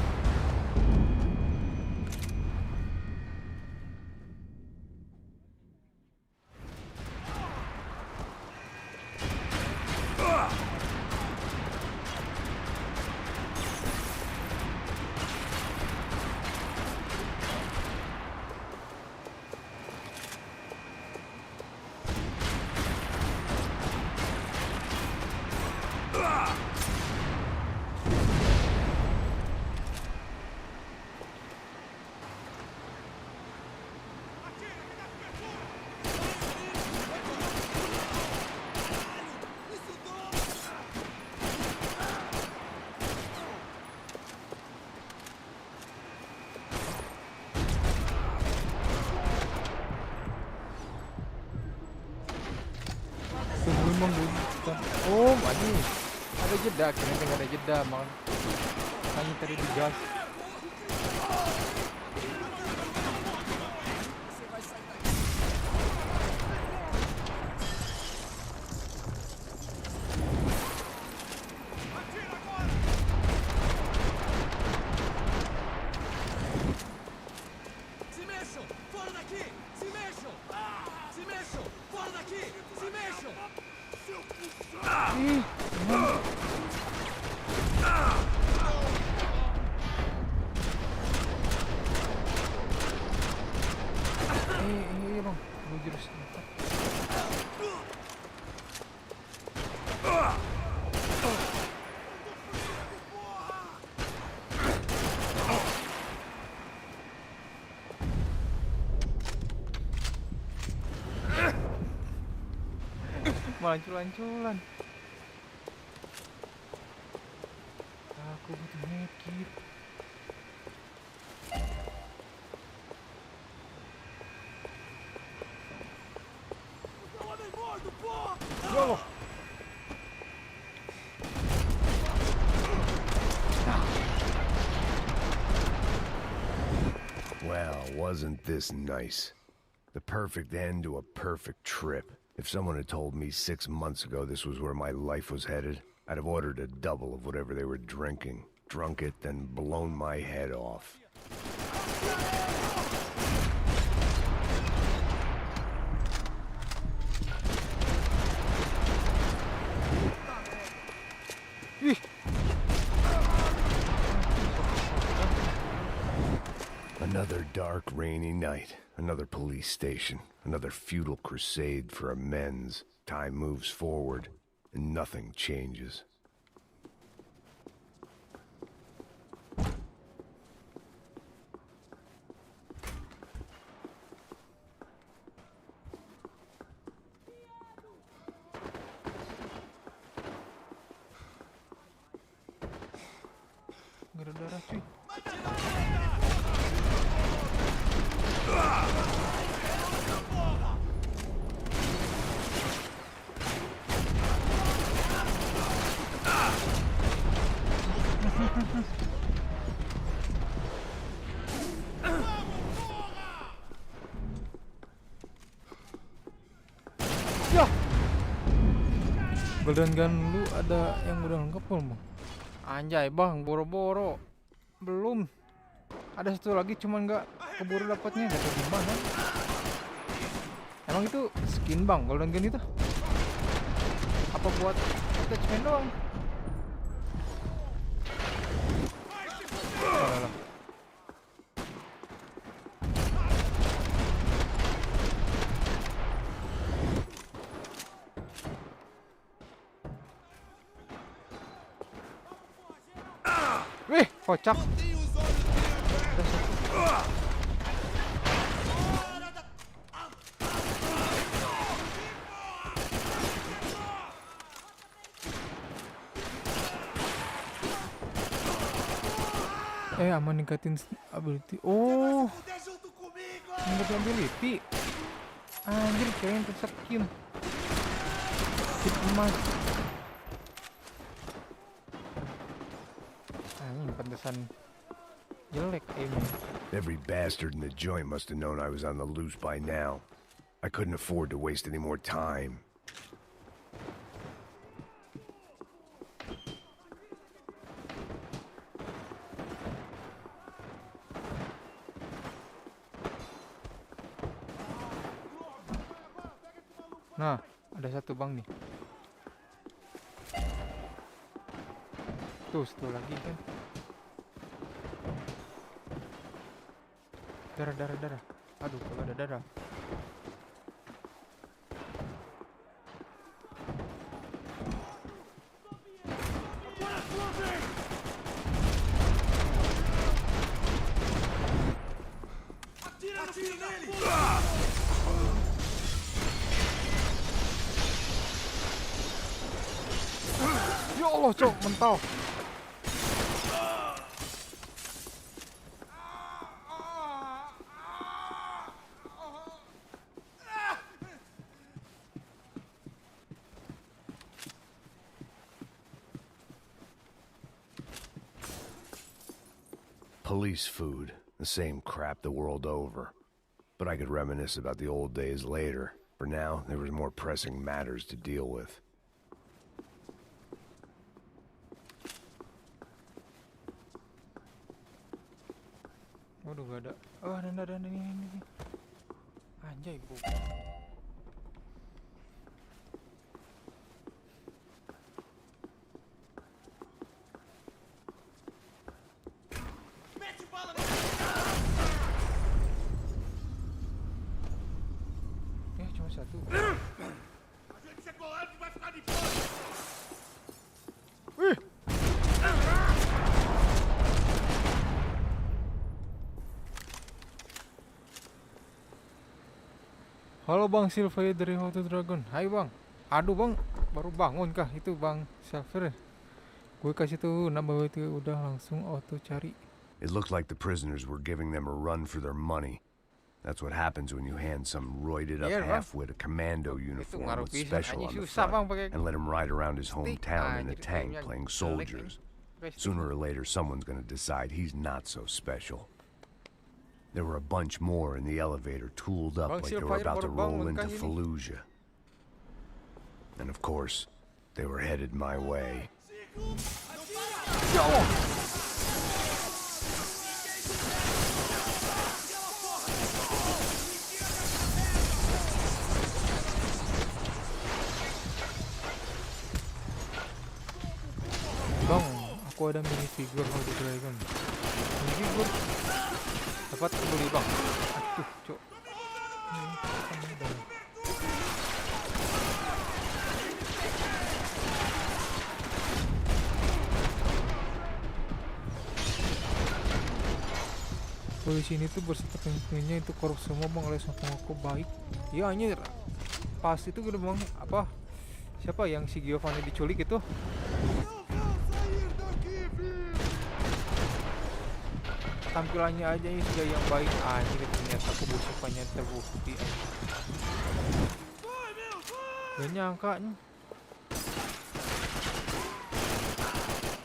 Tungguin bang dulu. Oh maju. Ada jeda, kira-kira nggak ada jeda makan. Hanya tadi digas. malah ancul-anculan. Aku butuh medkit. Ya Allah. Well, wasn't this nice? The perfect end to a perfect trip. If someone had told me 6 months ago this was where my life was headed, I'd have ordered a double of whatever they were drinking, drunk it, then blown my head off. Another dark, rainy night. Another police station. Another futile crusade for amends. Time moves forward, and nothing changes. Gak ada darah cuy. Ya. Golden gun lu ada yang udah lengkap belum? Anjay bang, boro-boro. Belum. Ada satu lagi cuman nggak keburu dapatnya, gak tahu gimana. Emang itu skin bang, golden gun itu? Apa buat attachment doang? Alah. Wih, kocak. Aman ningkatin ability. Oh, ningkatin ability. Anjir, kayaknya tersekin. Hit emas. Pantesan jelek aimnya. Every bastard in the joint must have known I was on the loose by now. I couldn't afford to waste any more time. Nah, ada satu bang nih. Tuh, satu lagi kan. Darah. Aduh, kalau ada darah. Ya Allah, cok, mental. Police food, the same crap the world over. But I could reminisce about the old days later. For now, there was more pressing matters to deal with. Waduh, gak ada. Oh, ada ini. Anjay, bu. Cuma satu. Wih. Halo Bang Silva dari How to Dragon. Hai Bang. Aduh bang, baru bangun kah itu bang server? Gue kasih tuh nama itu udah langsung auto cari. It looked like the prisoners were giving them a run for their money. That's what happens when you hand some roided up half-wit a commando uniform with special on the front and let him ride around his hometown in a tank playing soldiers. Sooner or later someone's gonna decide he's not so special. There were a bunch more in the elevator, tooled up like they were about to roll into Fallujah. And of course, they were headed my way. Bang, aku ada mini figure Holy Dragon. Mini figure dapat beli bang. Aduh, cok. Polisi ini tuh bersetekennya itu korup semua bang, oleh sama aku baik. Iya anjir. Pas itu gitu bang, apa? Siapa yang si Giovanni diculik itu? Tampilannya aja ini sudah yang baik anjir, ternyata kebusukannya terbukti. Gak nyangka nih.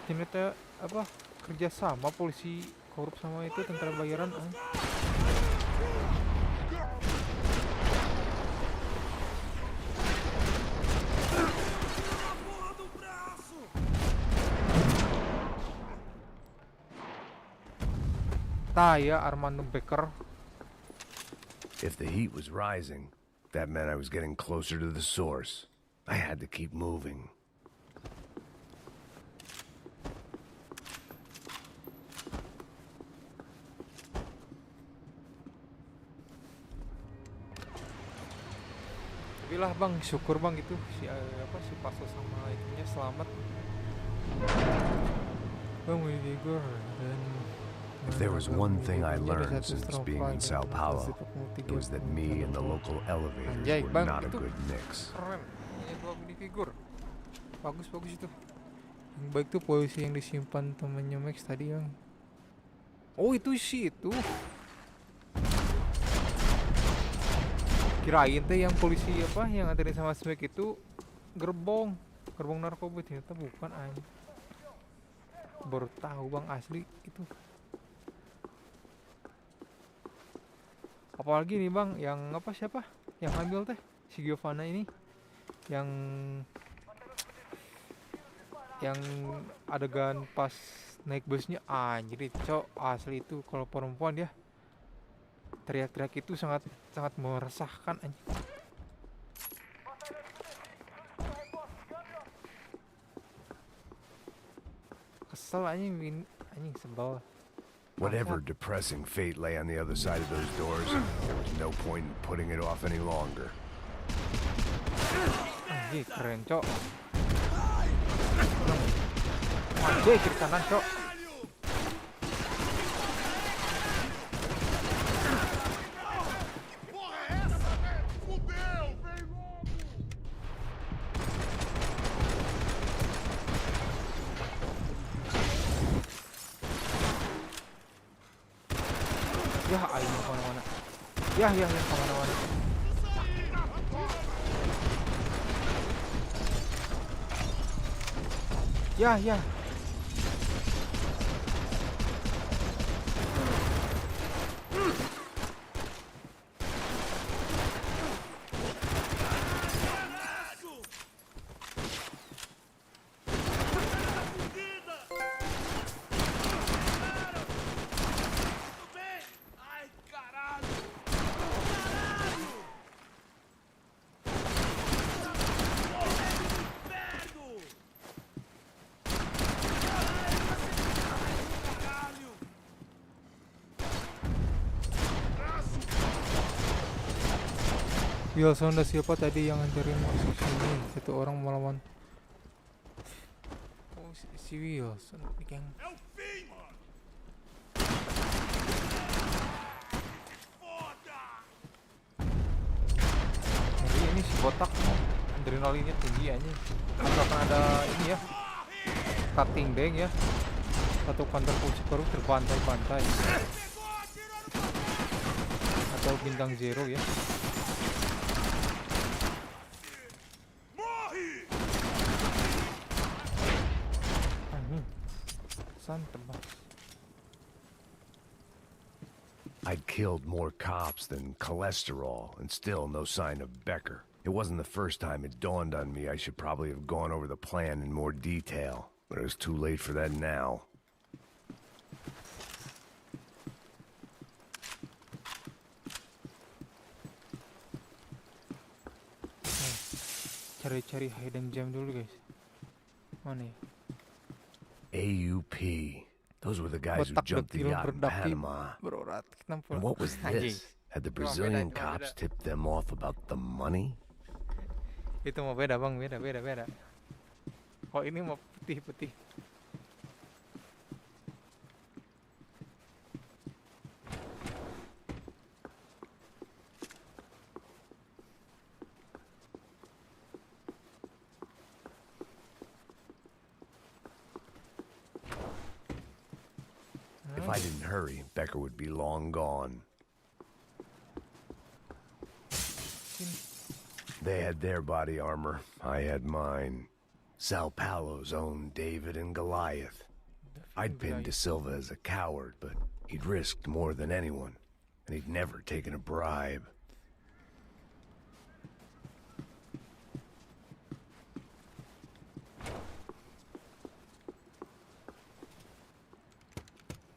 Ternyata apa kerja sama polisi korup sama itu tentara bayaran ya Armando Becker. If the heat was rising, that meant I was getting closer to the source. I had to keep moving. Lah bang, syukur bang itu si Paso sama itunya selamat. Bang Widigur dan if there was one thing I learned since being in São Paulo, it was that me and the local elevators were not a good mix. Keren, ini dua mini figur. Bagus itu. Yang baik tuh polisi yang disimpan temannya Max tadi bang. Oh itu sih itu. Kirain teh yang polisi apa yang anterin sama Smack itu gerbong narkoba, ternyata bukan aja. Baru tahu bang asli itu. Apalagi nih bang yang apa siapa yang ambil teh si Giovanna ini yang adegan pas naik busnya anjir cok asli itu kalau perempuan ya teriak-teriak itu sangat meresahkan anjing. Kesel anjing sebel. Whatever depressing fate lay on the other side of those doors, there was no point in putting it off any longer. Anjing keren cok. Anjing kiri kanan cok. Ya ayo kemana-mana. Ya kemana-mana. Ya. Wilson udah siapa tadi yang nganterin masuk sini? Satu orang melawan. Oh si Wilson yang jadi ini si botak nganterin adrenalinnya tinggi aja. Asalkan ada ini ya, cutting bank ya, atau counter posisi baru terbantai-bantai, atau bintang zero ya. I'd killed more cops than cholesterol, and still no sign of Becker. It wasn't the first time it dawned on me I should probably have gone over the plan in more detail, but it was too late for that now. Cari-cari hidden gem dulu guys. Mana ya? AUP. Those were the guys who jumped the yacht in Panama. And what was this? Had the Brazilian cops tipped them off about the money? Itu mau beda bang, beda. Oh ini mau putih. If I didn't hurry, Becker would be long gone. They had their body armor, I had mine. Sao Paulo's own David and Goliath. I'd pinned De Silva as a coward, but he'd risked more than anyone, and he'd never taken a bribe.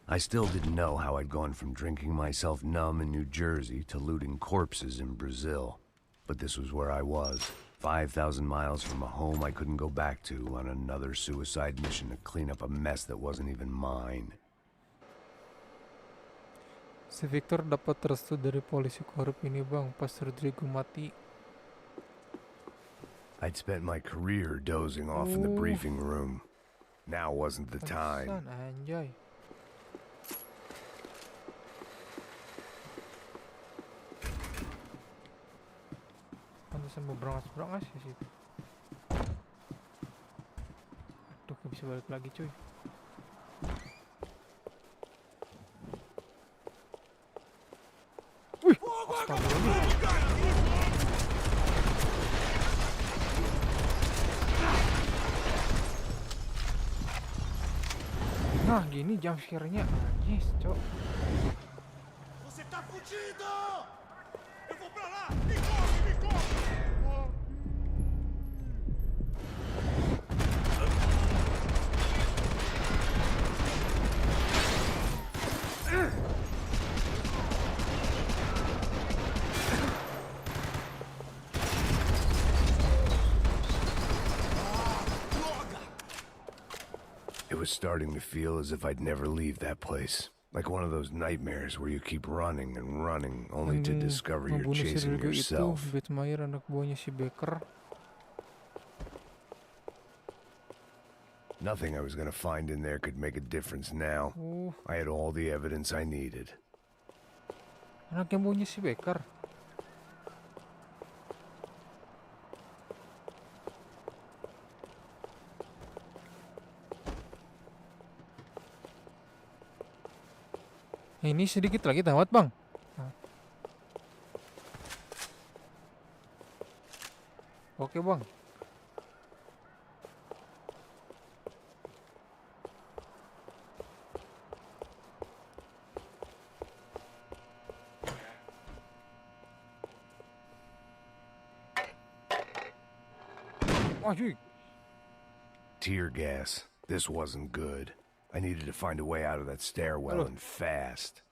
I still didn't know how I'd gone from drinking myself numb in New Jersey to looting corpses in Brazil. But this was where I was, 5,000 miles from a home I couldn't go back to, on another suicide mission to clean up a mess that wasn't even mine. Si Victor dapat restu dari polisi korup ini bang, pas Rodrigo mati. I'd spent my career dozing off in the briefing room. Now wasn't the time. Anjay. Pantesan mau berangas ya situ. Aduh, gak bisa balik lagi cuy. Wih, astagfirullah. Nah, gini jump scare-nya. Yes, cok. Você tá fudido! Eu vou pra lá! Me corre! It was starting to feel as if I'd never leave that place. Like one of those nightmares where you keep running and running only to discover you're chasing yourself. Bitmayer anak buahnya si Becker. Nothing I was gonna find in there could make a difference now. I had all the evidence I needed. Anak yang buahnya si Becker. Ini sedikit lagi tamat bang. Oke bang. Tear gas. This wasn't good. I needed to find a way out of that stairwell and fast.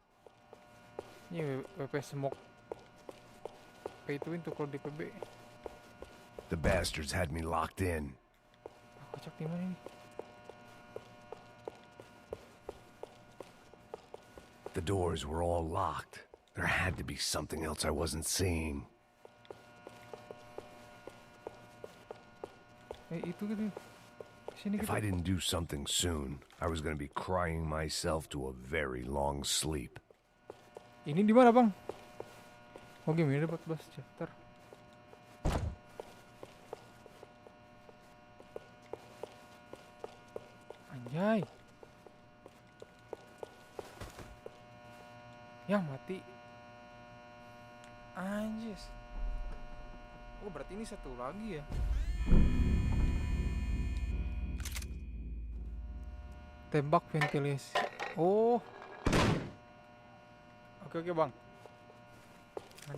Ini WP smoke. Pay to win tuh kalau di PB. The bastards had me locked in. Kocak di mana ini? The doors were all locked. There had to be something else I wasn't seeing. Itu gitu. If I didn't do something soon, I was going to be crying myself to a very long sleep. Ini di mana, Bang? Oh, game ini 14 chapter. Anjay. Ya mati. Anjis. Oh berarti ini satu lagi ya. Tembak ventilasi. Oh. Oke bang.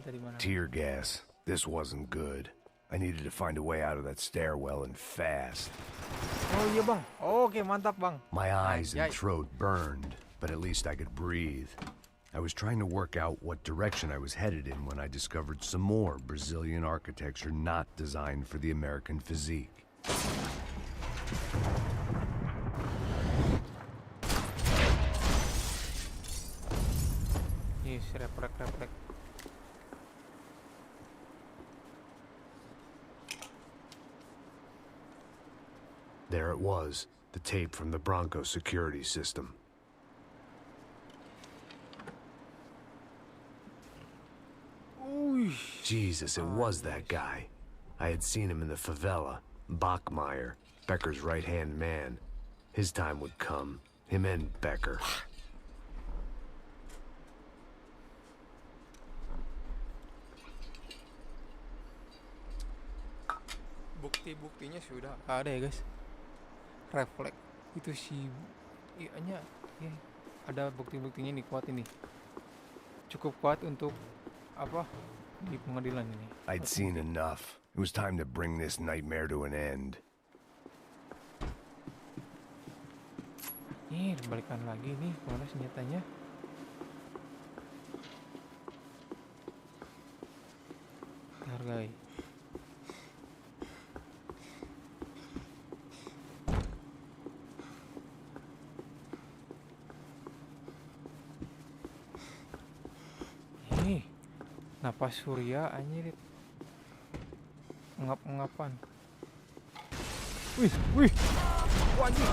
Dari mana? Tear gas. This wasn't good. I needed to find a way out of that stairwell and fast. Oh iya bang. Oke mantap bang. My eyes and throat burned, but at least I could breathe. I was trying to work out what direction I was headed in when I discovered some more Brazilian architecture not designed for the American physique. Yes, reflek. There it was, the tape from the Bronco security system. Jesus, it was that guy. I had seen him in the favela. Bachmeyer, Becker's right-hand man. His time would come. Him and Becker. Bukti-buktinya sudah ada ya guys. Refleks itu si ianya ya, ada bukti-buktinya nih, kuat ini. Cukup kuat untuk apa di pengadilan ini. I'd seen enough. It was time to bring this nightmare to an end. Nih, balikan lagi nih, mana senjatanya? Hargai. Nih, napas surya anjir. Ngap-ngapan. Wih. Wajib.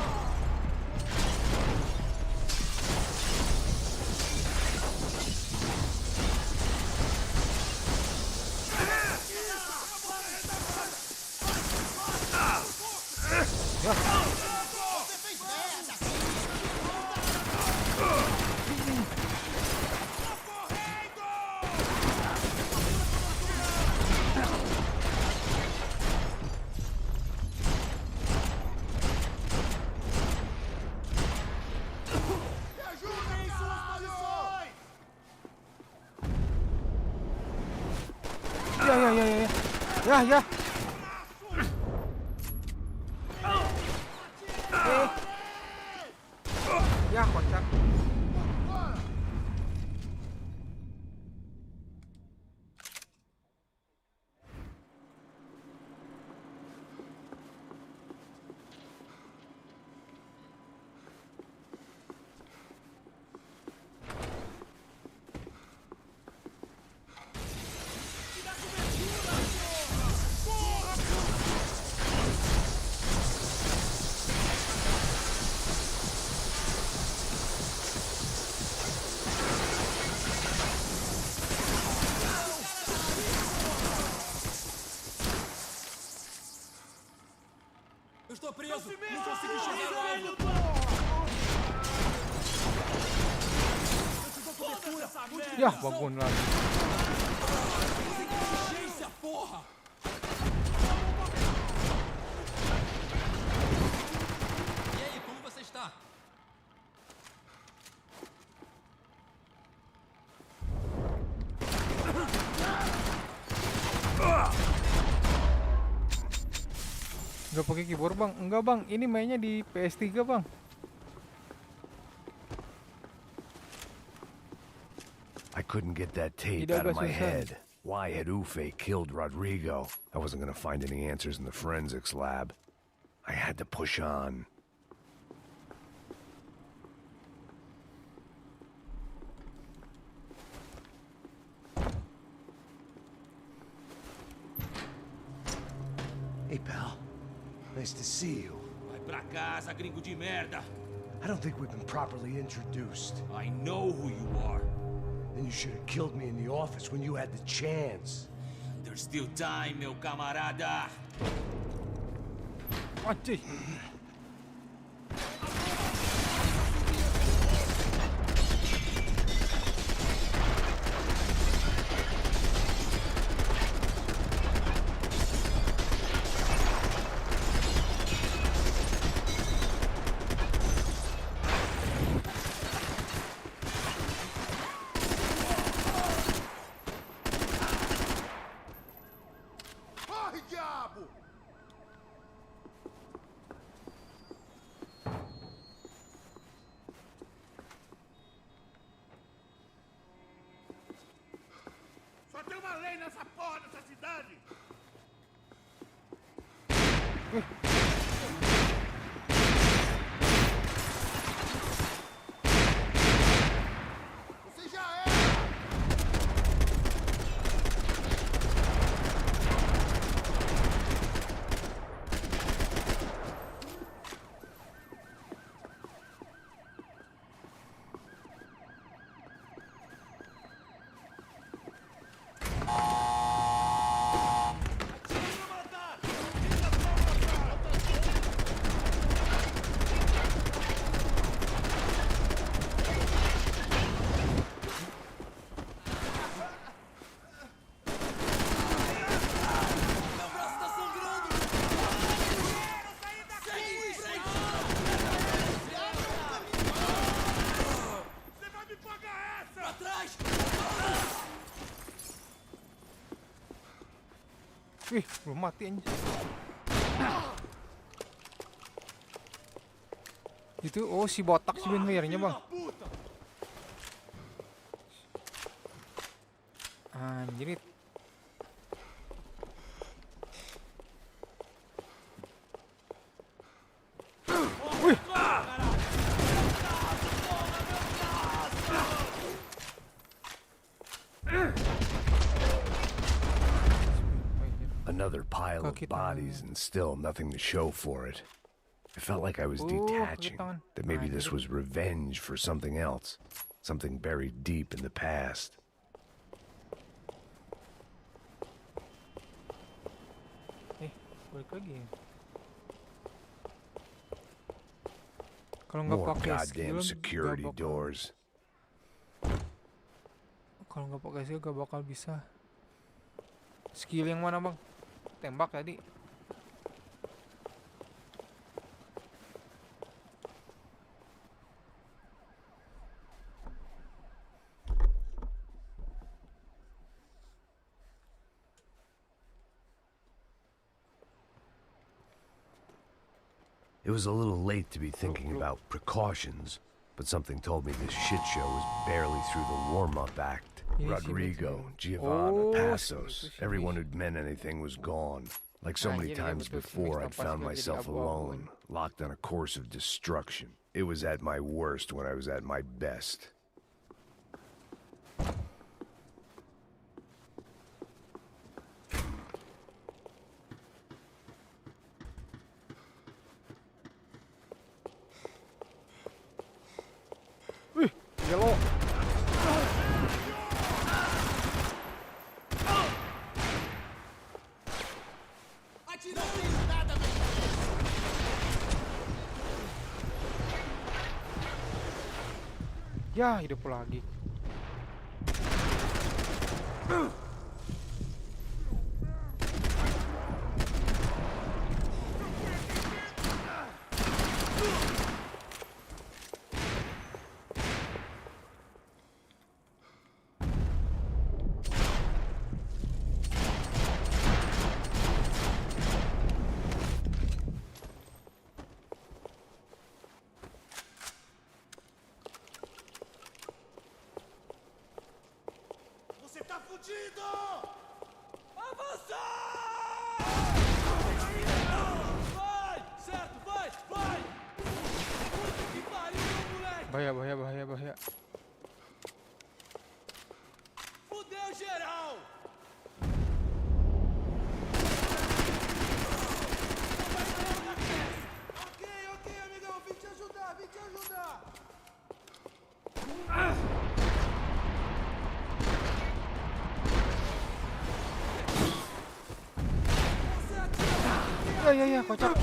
Ya. Ya, kocak. Eu estou preso! Não consigo enxergar o alvo! Eu te dou cobertura! Ya, bangun lah. Inteligência, porra! E aí, como você está? Enggak pakai keyboard bang, enggak bang, ini mainnya di PS3 bang. I couldn't get that tape out of my head. Why had Ufe killed Rodrigo? I wasn't gonna find any answers in the forensics lab. I had to push on. Hey, pal. Nice to see you. Vai pra casa, gringo de merda! I don't think we've been properly introduced. I know who you are. Then you should have killed me in the office when you had the chance. There's still time, meu camarada! Anjir. a lei nessa porra dessa cidade! Você já era! Wih, belum mati anjir. Itu, oh si botak si Ben-nya bang. Anjir. Wih. Another pile of bodies and still nothing to show for it. I felt like I was detaching, that maybe this was revenge for something else, something buried deep in the past. Balik lagi. Kalau nggak More pakai goddamn security doors. Kalau nggak pakai skill gak bakal bisa. Skill yang mana bang? Tembak tadi. It was a little late to be thinking about precautions, but something told me this shit show was barely through the warm-up act. Rodrigo, Giovanna, Passos, everyone who'd meant anything was gone. Like so many times before, I'd found myself alone, locked on a course of destruction. It was at my worst when I was at my best. Gelap. Ya, hidup lagi. Bahaya. Fudeu geral! Ok, amigão, vim te ajudar. Ya, kocak.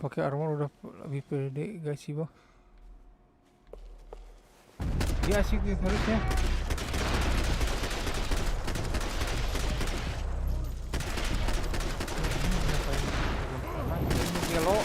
Pakai armor udah lebih pede gak sih bang? Dia asik nih harusnya. Gelo.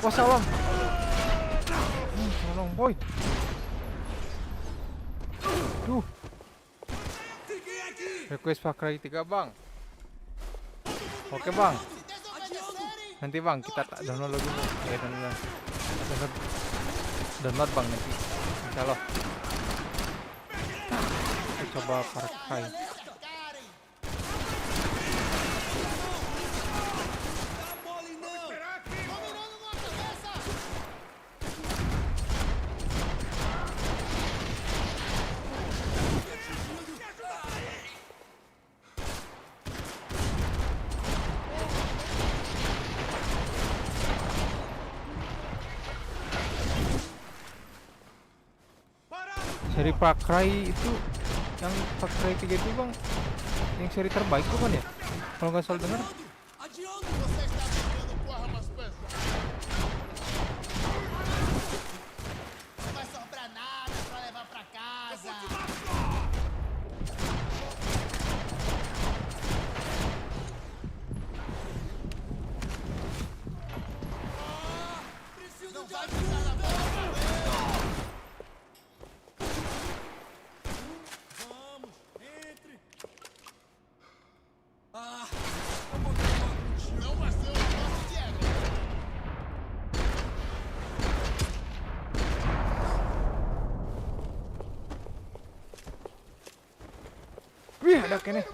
Wassalam. Tolong boy. Duh. Request pakai 3 bang. Oke bang. Nanti bang kita download lagi bang. Download bang nanti. Insyaallah. Kita coba pakai. Seri Pakrai itu yang Pakrai 3 itu bang, yang seri terbaik bukan ya? Kalau nggak salah dengar. Wih, ada kene.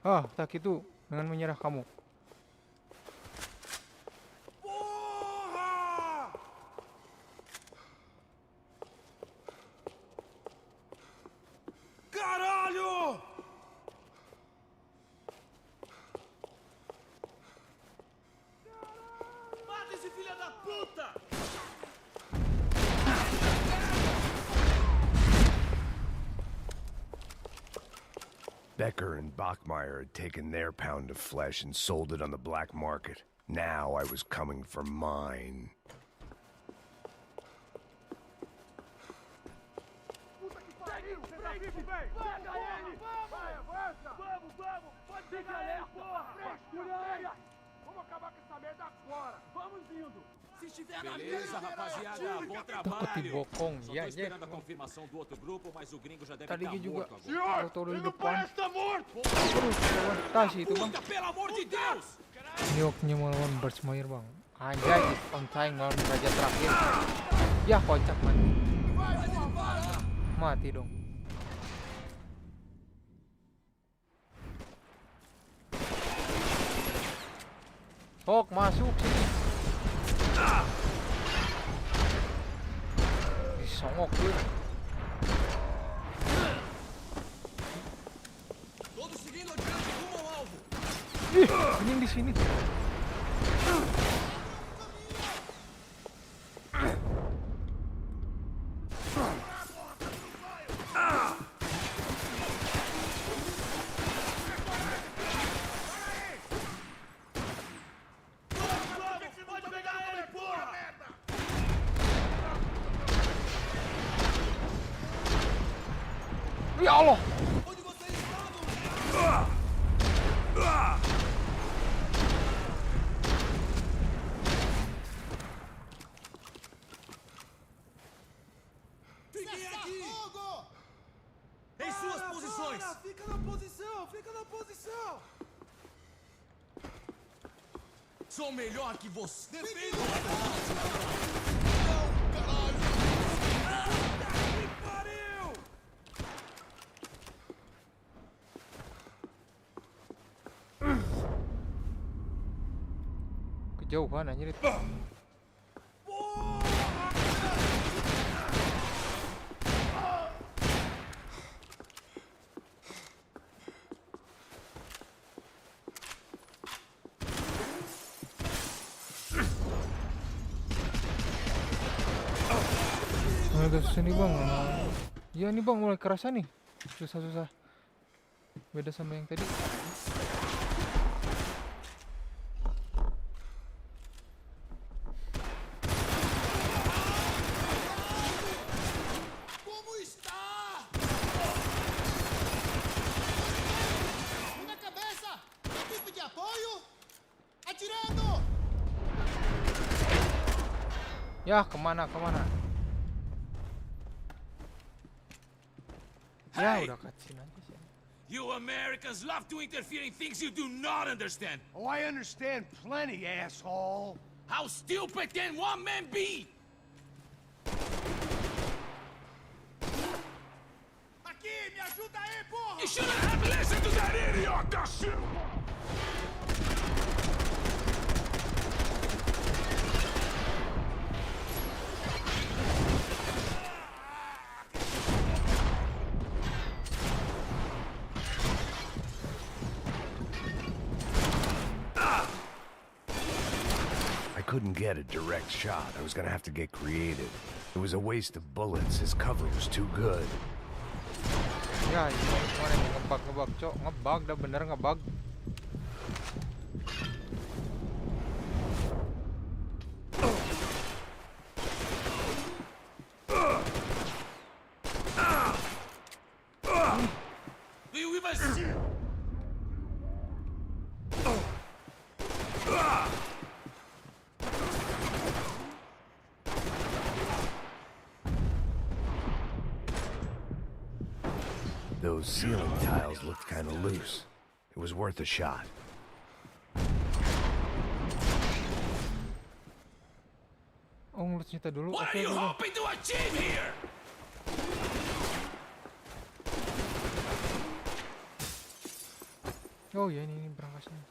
Ah, tak itu dengan menyerah kamu. Caralho! Mata esse filho da puta! Becker and Bachmeyer had taken their pound of flesh and sold it on the black market. Now I was coming for mine. Vamos acabar com essa merda agora! Vamos indo! Se Beleza, rapaziada, bom Takut trabalho. dibokong. Só Ya, tô ya. esperando a confirmação do outro grupo, mas o gringo já deve Tadi estar juga morto agora. auto di depan. morto! Terus tas itu bang. Pelo amor de Deus! Ini waktunya melawan Bersemayir bang. Anjay, on time lawan raja terakhir. Ya kocak mati. Mati dong. Sok masuk sini. Disongok gue. Todos seguindo adiante rumo ao alvo. Ih, ini di sini. Ya Allah. Fiquem aqui! Em suas posições! Fica na posição! Sou melhor que você! Defenda! Não, caralho! Que pariu! Kejauhan anjir itu. Mulai susah nih bang. Ya nih bang mulai kerasa nih. Susah-susah. Beda sama yang tadi. Como está? Na cabeça! Equipe de apoio! Atirando! Ya kemana? Ya udah cutscene aja sih. You Americans love to interfere in things you do not understand. Oh, I understand plenty, asshole. How stupid can one man be? Aqui, me ajuda aí, porra! You shouldn't have listened to that idiot! I couldn't get a direct shot. I was gonna have to get creative. It was a waste of bullets. His cover was too good. Ya ini kemarin ngebug cok, ngebug dah bener ngebug. Do you even see? Those ceiling tiles looked kind of loose. It was worth a shot. Oh ngeliat cerita dulu. What Oke, are you dulu. hoping to achieve here? Oh ya ini berangkasnya.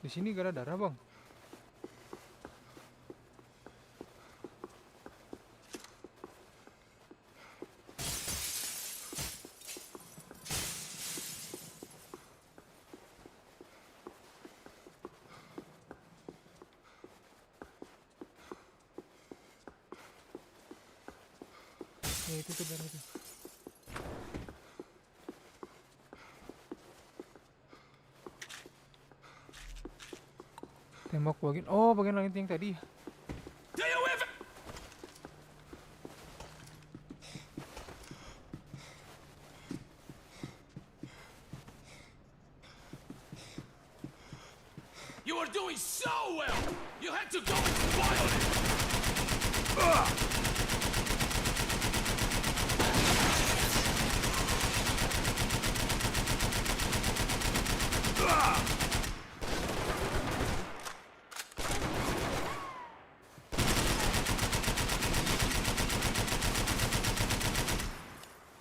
Di sini gak ada darah bang. Ya itu tuh darah itu. Tembak bagian, oh bagian langit yang tadi. Do you ever? You were doing so well! You had to go and spoil it!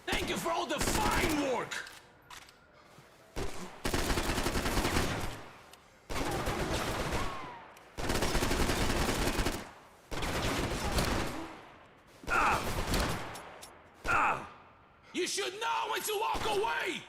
Thank you for all the fine work! You should know when to walk away!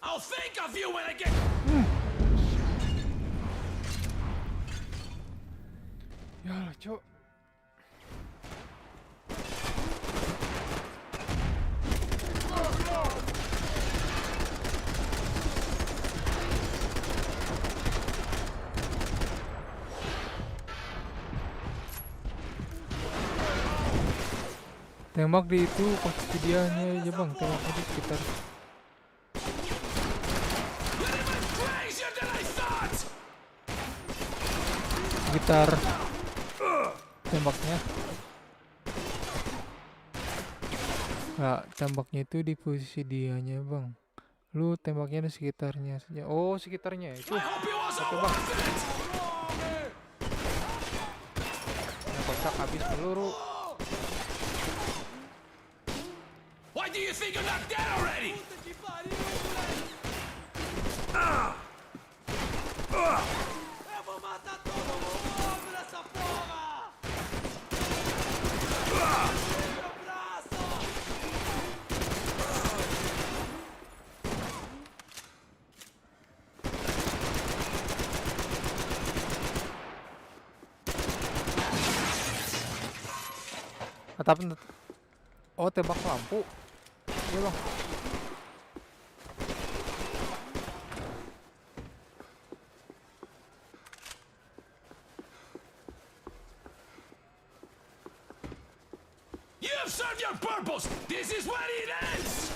I'll think of you when I get... Ya, cok. Tembak di itu posisi dianya aja bang, tembaknya di sekitar. Sekitar tembaknya. Nah, tembaknya itu di posisi dianya bang. Lu tembaknya di sekitarnya saja. Oh, sekitarnya itu. Tembak. Nah, kotak habis peluru. Why do you think you're not dead already? Eu vou matar todo mundo nessa porra! Meu braço! Atap. Oh, tembak lampu. Iya bang. You have served your purpose! This is where it ends!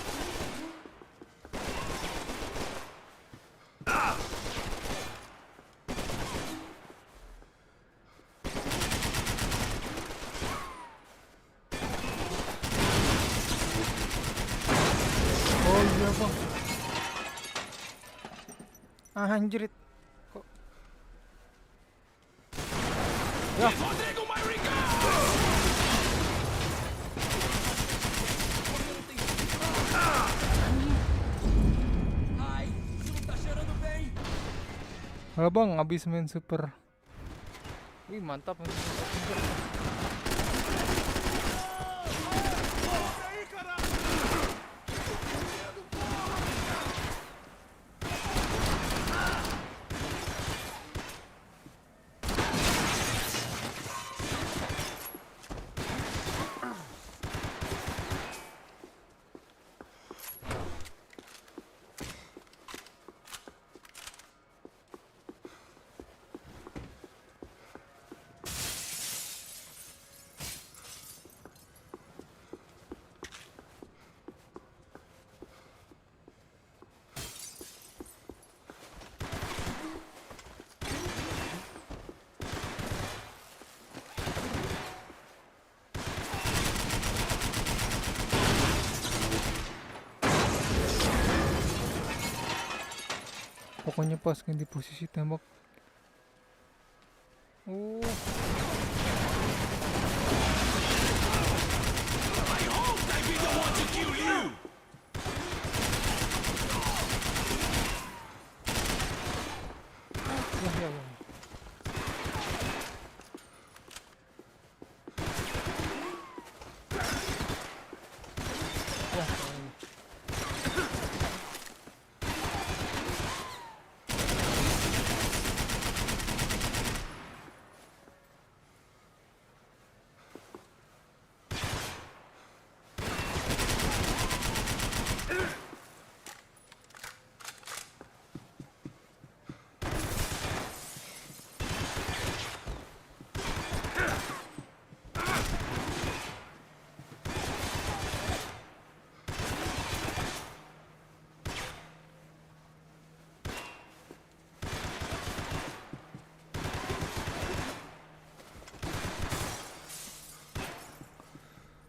Oh iya bang. Anjrit. Kok. Ya. Halo bang, abis main super. Wih mantap. Pokoknya pas ganti posisi tembak. Oh. I hope I be the one to kill you! Ya.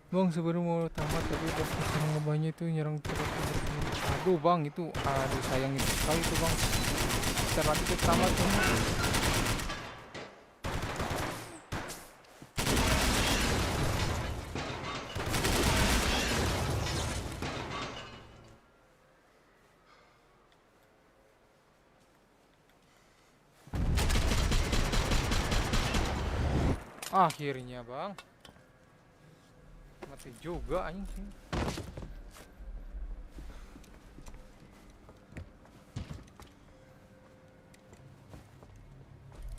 Bang, sebenarnya mau tamat tapi pas serang ngebahnya itu nyerang terus. Aduh bang, itu aduh sayang itu sekali itu bang. Bentar lagi kita tamat tuh. Akhirnya bang, mati juga anjing.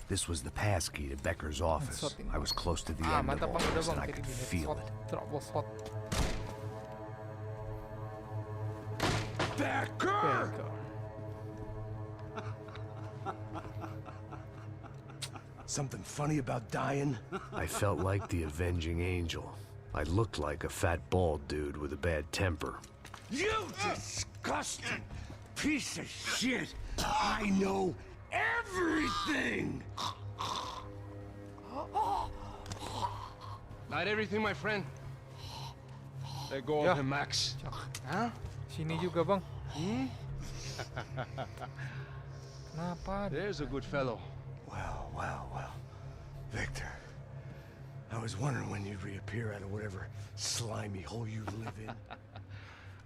This was the passkey to Becker's office. I was close to the end of Mantap all bang, udah this bang, and I jadi could di feel headshot, it. teropos-hot. Becker! Something funny about dying? I felt like the avenging angel. I looked like a fat bald dude with a bad temper. You disgusting piece of shit! I know everything! Not everything, my friend. Let go of him, Max. Hah? Sini juga bang. Kenapa? There's a good fellow. Well. Victor, I was wondering when you'd reappear out of whatever slimy hole you live in.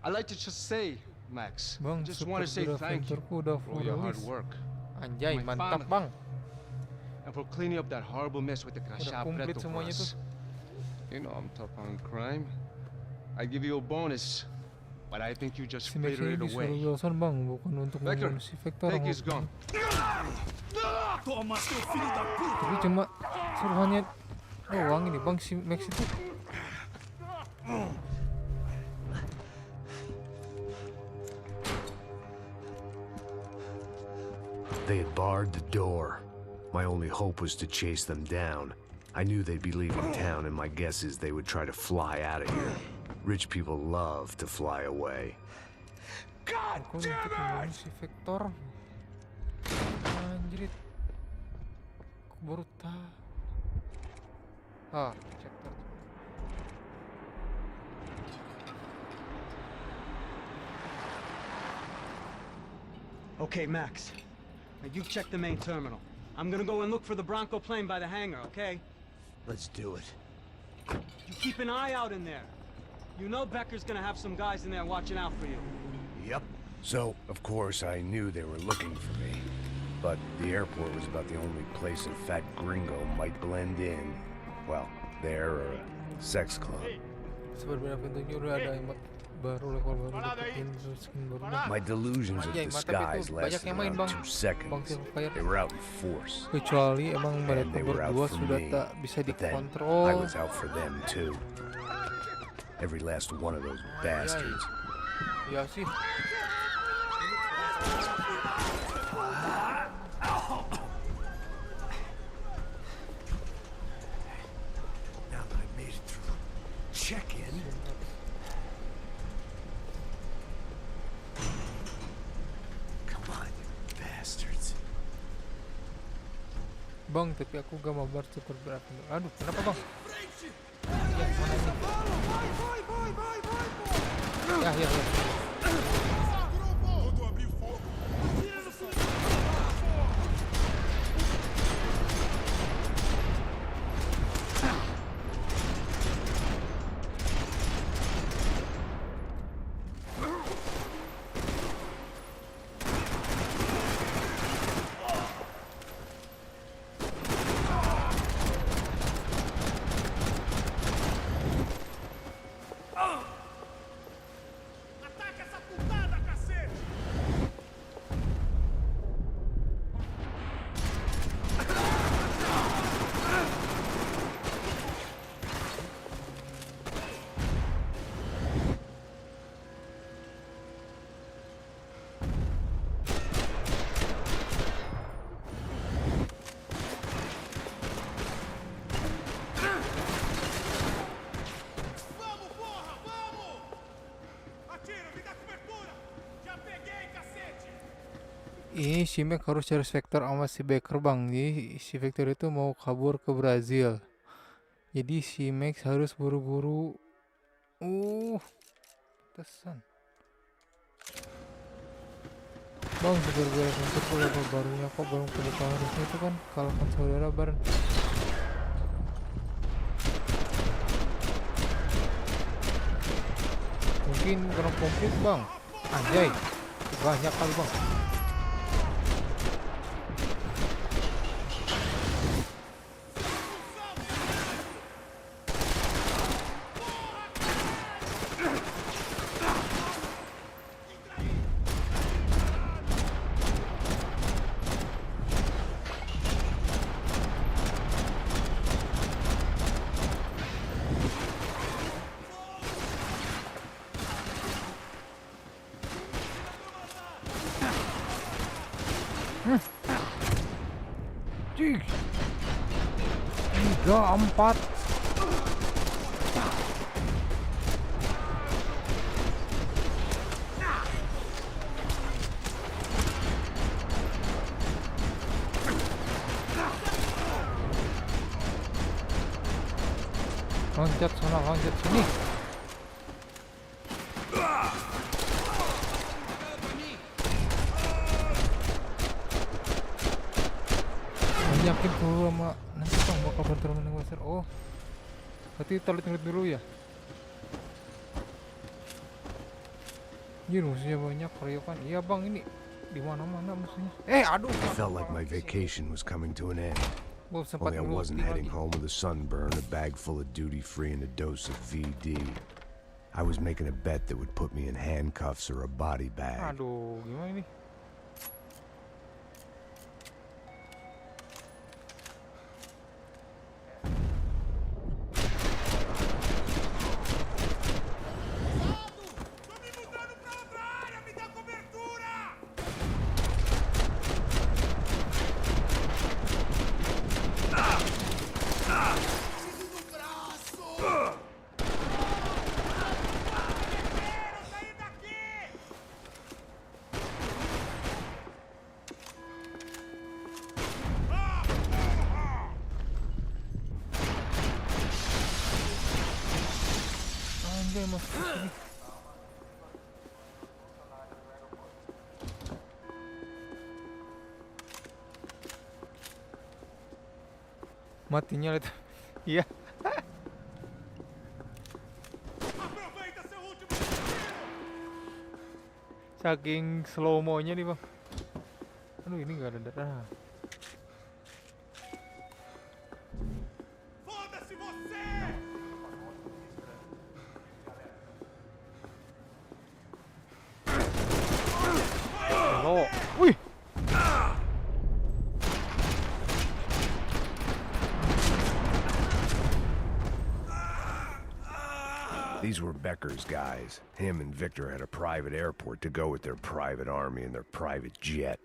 I'd like to just say, Max, Bang, I just want to say thank you udah for all your hard work. Anjay, My mantap family. bang. And for cleaning up that horrible mess with the Udah Kasha komplit for semuanya tuh. us. You know I'm tough on crime. I give you a bonus, but I think you just Si Max frittered ini it away. disuruh Wilson bang, bukan untuk Becker, membunuh si Vector. take his gun. Toma, seu filho da puta! Tapi cuma suruhannya doang ini bang, si Max itu. They had barred the door. My only hope was to chase them down. I knew they'd be leaving town, and my guess is they would try to fly out of here. Rich people love to fly away. God Aku untuk membunuh si Vector. Anjrit. Aku baru tahu. Chapter. Okay, Max. Now you check the main terminal. I'm gonna go and look for the Bronco plane by the hangar, okay? Let's do it. You keep an eye out in there. You know Becker's gonna have some guys in there watching out for you. Yep. So, of course, I knew they were looking for me. But the airport was about the only place a fat gringo might blend in. Well, there or a sex club. Sebenarnya pintunya udah ada emot baru, level baru, dapetin skin baru. My delusions of Anjay, mantap disguise itu. Banyak lasted yang main around bang. 2 seconds. Silverfire. They were out in force. Kecuali emang And mereka they were out berdua for sudah me. tak bisa But then, dikontrol. I was out for them too. Every last one of those bastards. Ya sih. Now that I made it through check-in. Come on, you bastards. Bang, tapi aku gak mabar super berat. Aduh, kenapa bang? Ya. Ini si Max harus cari Vector sama si Becker bang. Jadi si Vector itu mau kabur ke Brasil. Jadi si Max harus buru-buru Pesan. Bang, gara-gara konserku level barunya kok belum kebuka harusnya itu kan kalahkan saudara bareng. Mungkin kurang komplit bang. Anjay, banyak kali bang. Cik 3, 4 loncat sana, loncat sini. Yakin peluru sama nanti bang bakal bertemu dengan Western. Oh, berarti talit dulu ya. Ini musuhnya banyak, keriokan. Iya bang, ini di mana-mana musuhnya. Aduh. I felt like my vacation was coming to an end. Only I wasn't heading home with a sunburn, a bag full of duty-free, and a dose of VD. I was making a bet that would put me in handcuffs or a body bag. Aduh, gimana ini? Matinya lihat. Iya. Saking slow-mo-nya nih bang. Aduh, ini nggak ada darah. Halo, wih. These were Becker's guys. Him and Victor had a private airport to go with their private army and their private jet.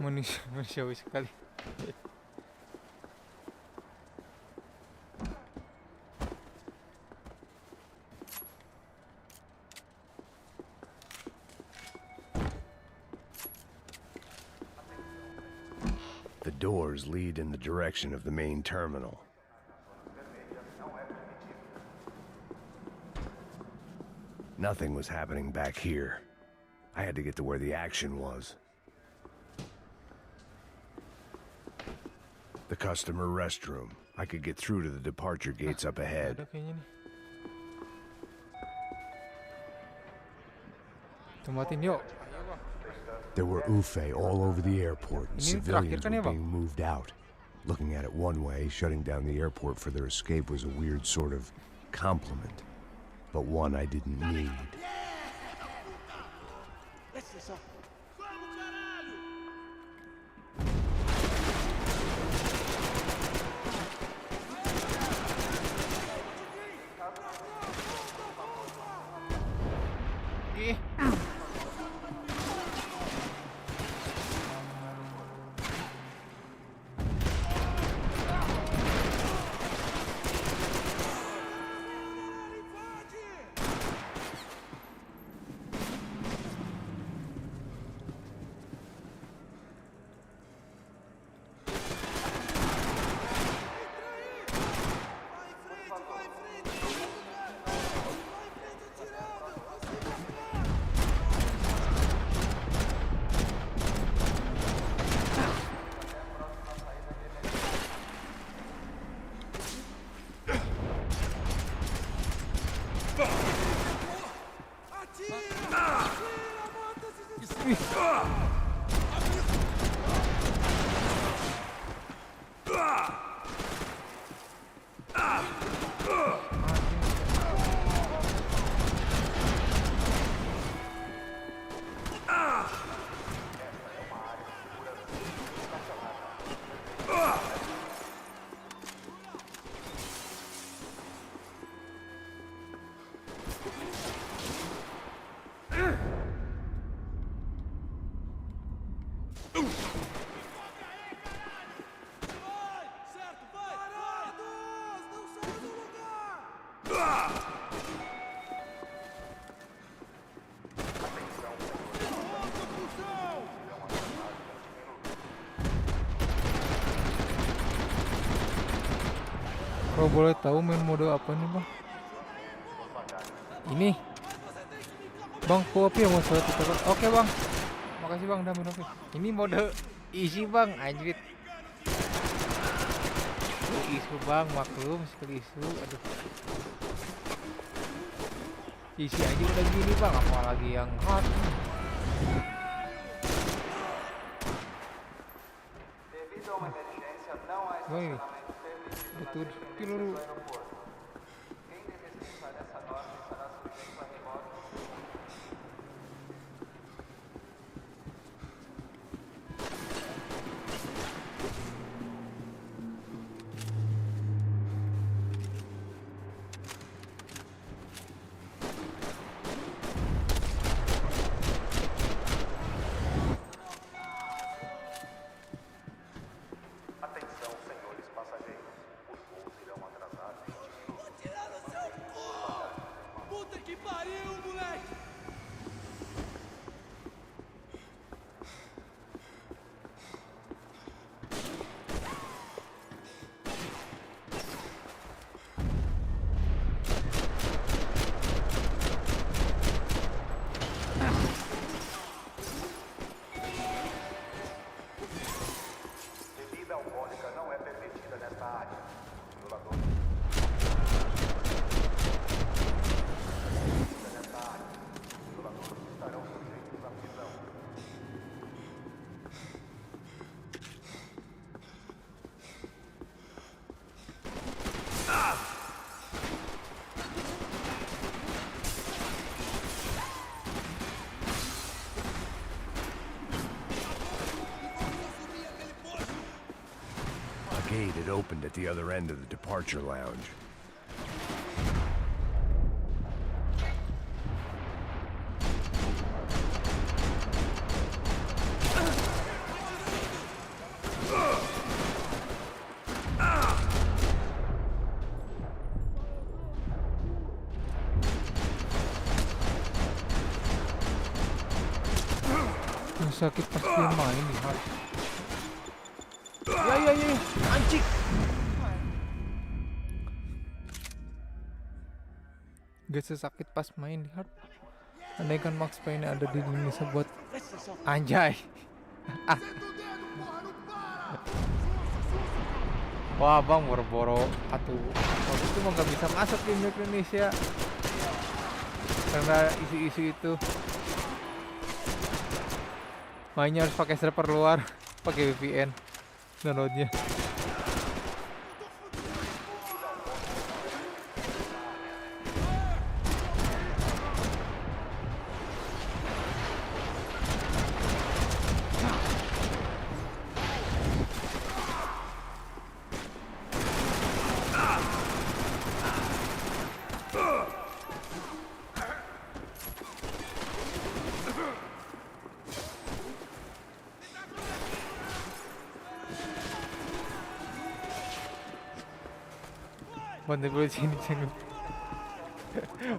Manusiawi sekali. The doors lead in the direction of the main terminal. Nothing was happening back here. I had to get to where the action was. The customer restroom. I could get through to the departure gates up ahead. Tempatin yuk. There were Ufe all over the airport, and Ini civilians terakhir kan ya, were Bang? being moved out. Looking at it one way, shutting down the airport for their escape was a weird sort of compliment, but one I didn't need. Kalau boleh tahu main mode apa nih bang? Ini bang, kopi yang mau saya tutup. Oke bang, makasih bang udah minum. Ini mode easy bang, anjrit. Isu bang, maklum sekali isu. Aduh, isi aja udah gini bang, apalagi yang hard. Oh ini betul peluru. Gate had opened at the other end of the departure lounge. Sakit pasti main nih, Har. Ya, anjing. Gak sesakit pas main di hard. Andai kan Max Payne ada di Indonesia buat anjay. Wah bang, boro-boro atuh. Waktu itu mah gak bisa masuk di Indonesia karena isu-isu itu. Mainnya harus pakai server luar, pakai VPN downloadnya. Bantu polisi ini jangan.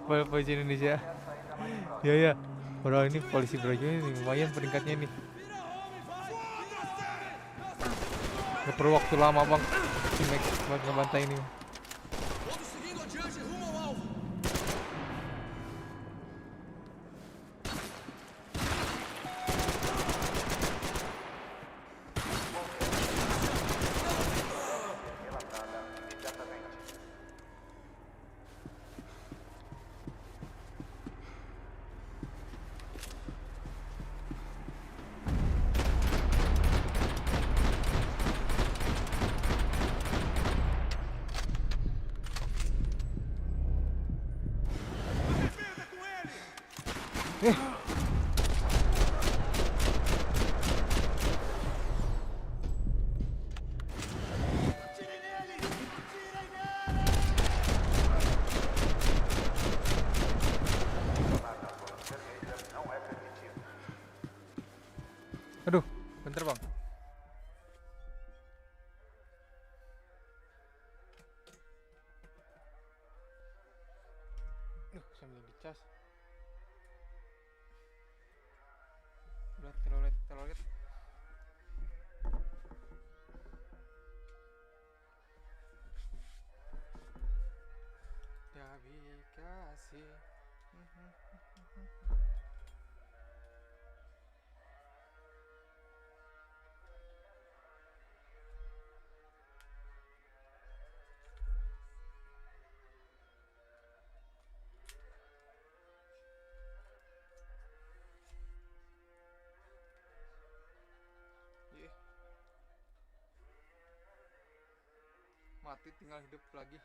Polisi Indonesia. Ya. Orang ini polisi Brasil ini lumayan peringkatnya nih. Gak perlu waktu lama bang si Max buat ngebantai ini. Bentar bang. Sambil dicas. Udah telolet. Tapi kasih. Mati tinggal hidup lagi.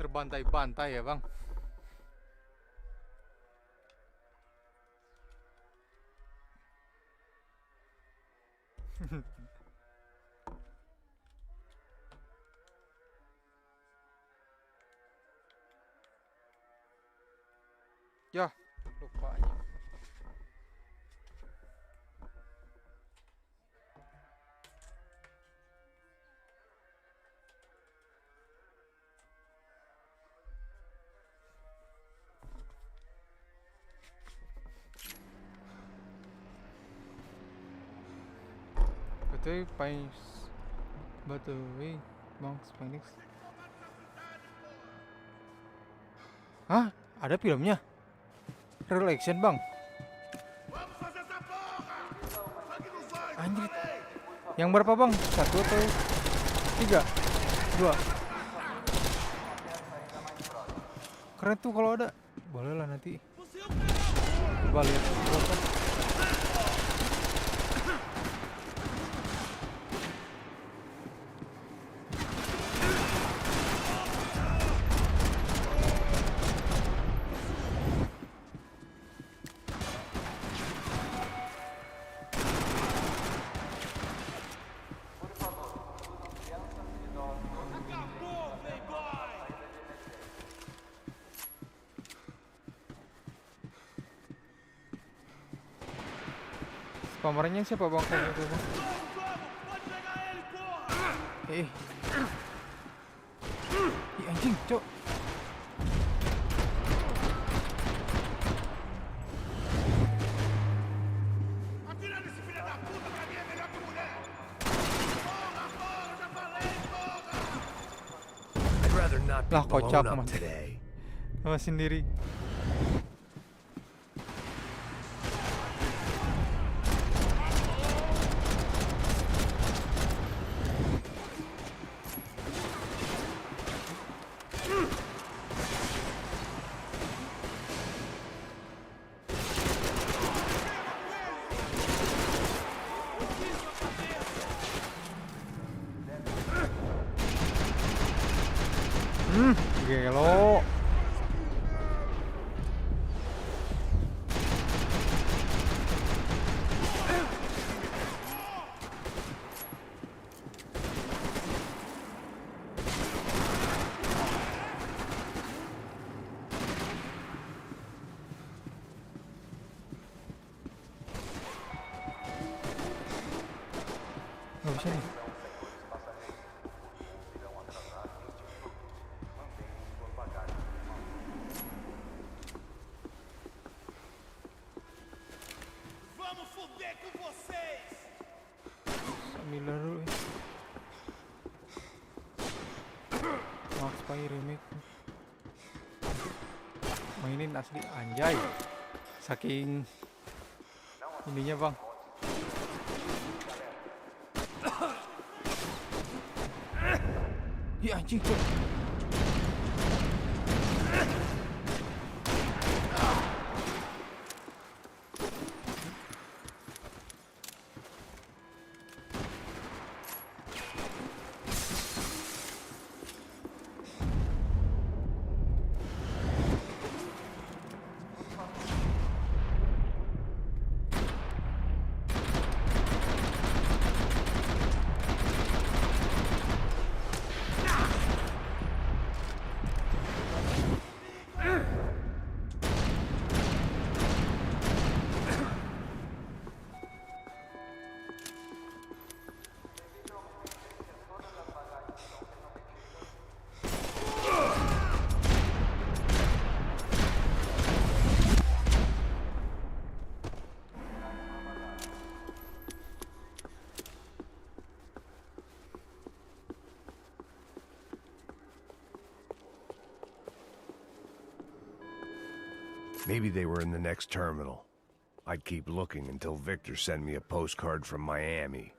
Terbantai-bantai ya bang. Ya, lupa aja. Betul, Max Payne. Hah? Ada filmnya? Real action bang. Anjir. Yang berapa bang? 1 atau 3? 2. Keren tuh kalau ada. Boleh lah nanti. Coba lihat. Pemerannya siapa bang? Ih anjing, cok. Lah kocak mas. Sama sendiri. Gelo. Nggak bisa nih. Sambil dulu ya. Max Payne remake. Mainin asli anjay. Saking ininya bang. Ih anjing tuh. Maybe they were in the next terminal. I'd keep looking until Victor sent me a postcard from Miami.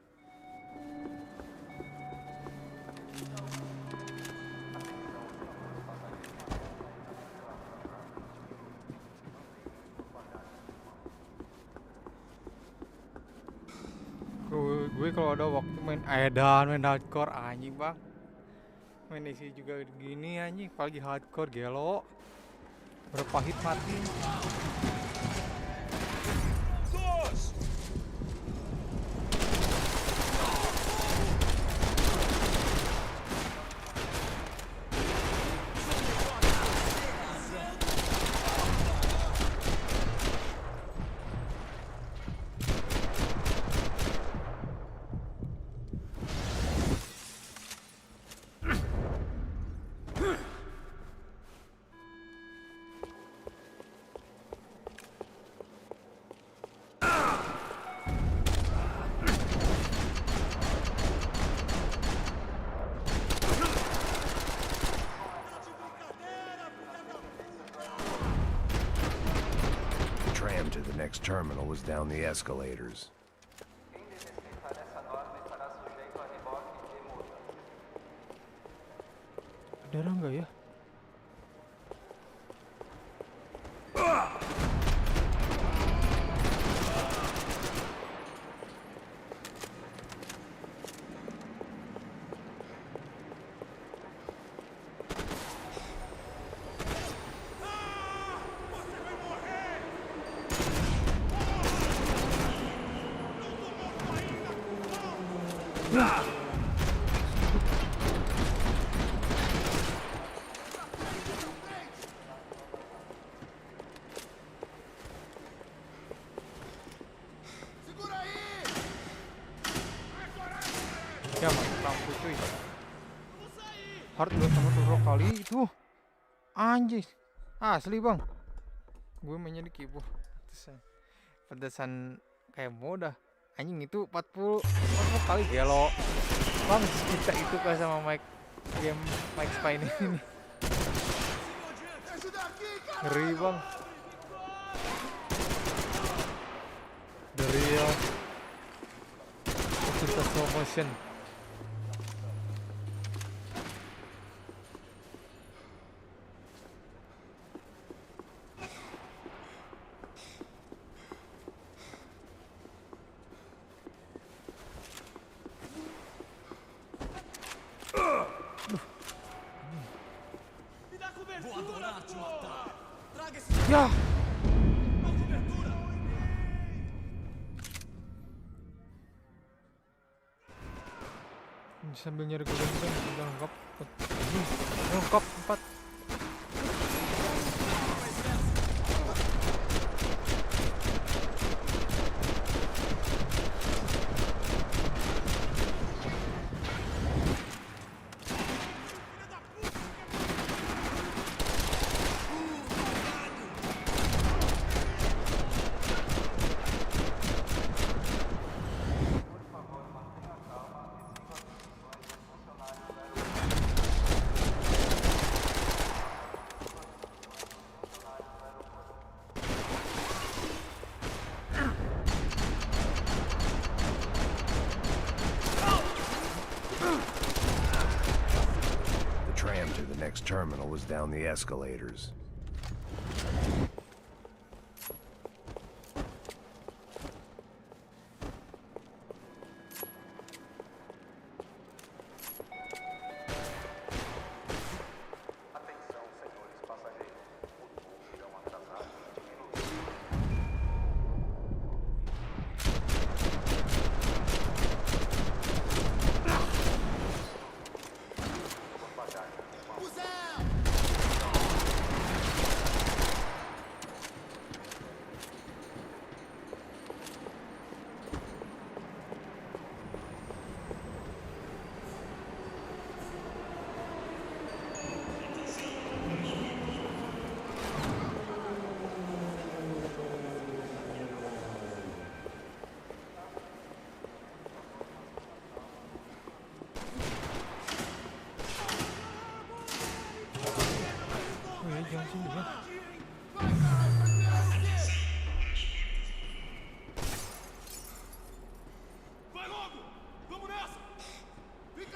Gue kalau ada waktu main edan, main hardcore anjing bang. Main isi juga gini anjing, apalagi hardcore gelo. Berapa hit mati. To the next terminal was down the escalators. Ada orang nggak ya? Ya mati lampu cuy. Hard udah sama turun kali itu. Anjir. Asli bang. Gue mainnya di keyboard. Pedesan kayak moda. Anjing itu 40 kali gelo. Bang kita itu kan sama game Max Payne ini. Ngeri bang. The real. Kita slow motion. Ya. Sambil nyari kuda udah lengkap. Lengkap 4. Terminal was down the escalators.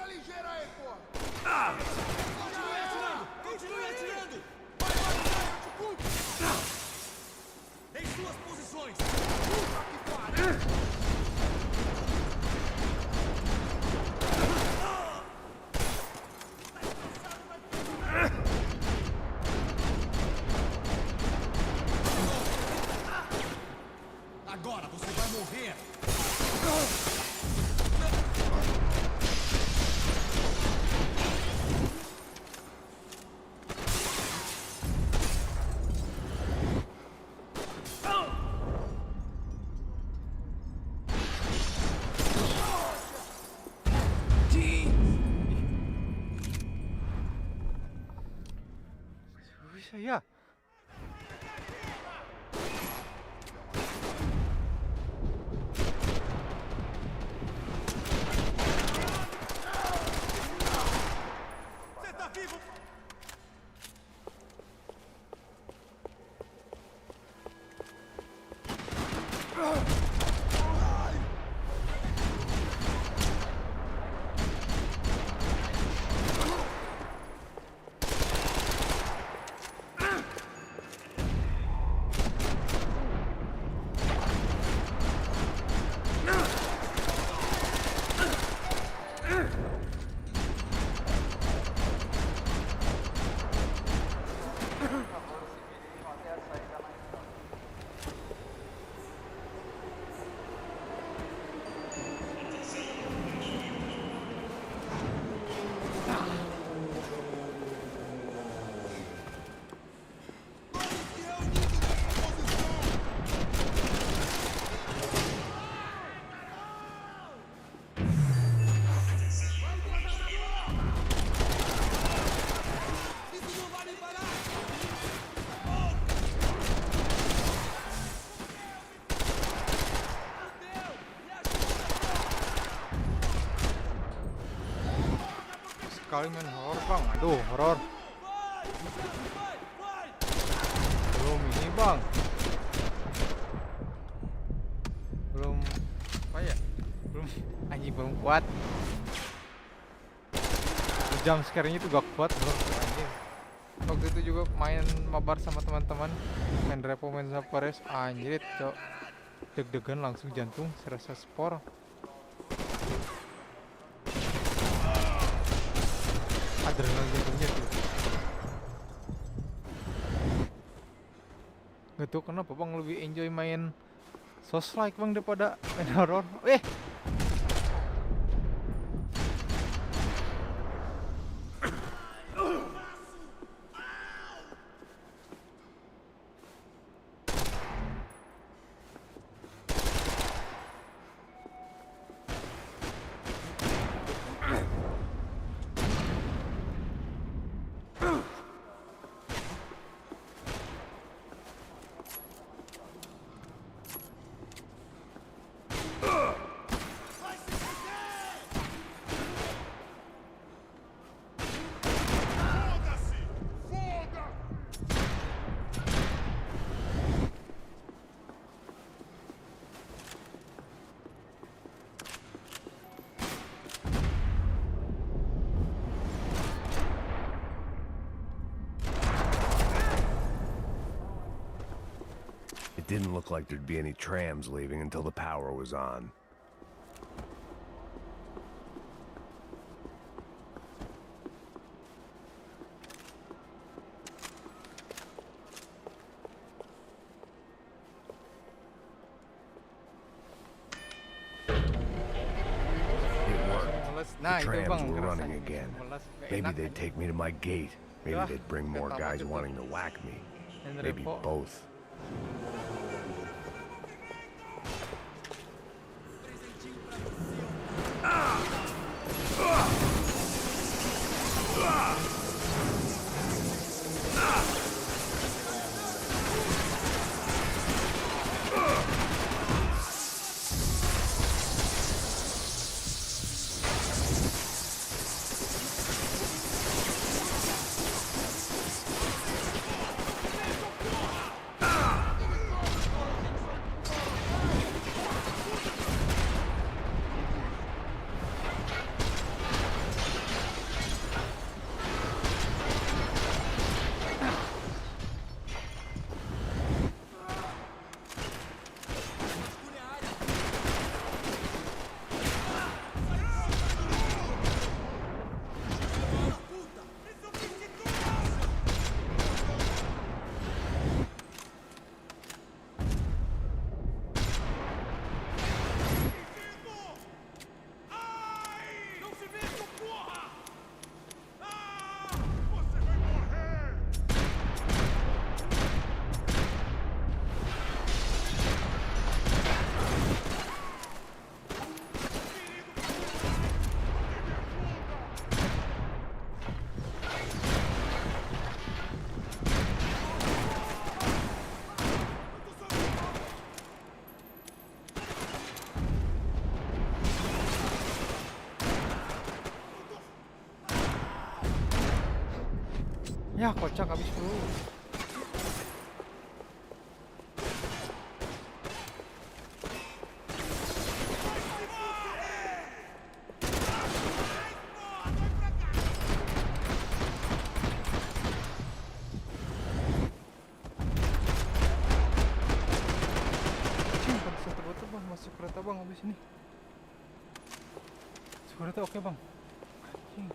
ligeira aí, porra! Continue atirando! Continue atirando! Em suas posições! Puta que pariu! Agora você vai morrer! Bisa ya? Você tá vivo? Sekali main horor bang, aduh horor. Belum ini bang, belum apa ya? Belum anjing belum kuat. Jam sekarang itu gak kuat bro anjing. Waktu itu juga main mabar sama teman-teman, main repo main Zapares, anjir cok, deg-degan langsung jantung serasa spor. Adrenalin jantungnya tuh. Gak tau kenapa bang lebih enjoy main Souls-like bang daripada main horror. Didn't look like there'd be any trams leaving until the power was on. Nah, The itu trams bang were running rasanya again. melas, gak Maybe enak they'd aja. take me to my gate. Maybe Yah, they'd bring more ketawa guys gitu. wanting to whack me. And Maybe repo. both. Ya kocak abis bro. Masuk kereta bang habis ini. Kereta oke bang. Anjing.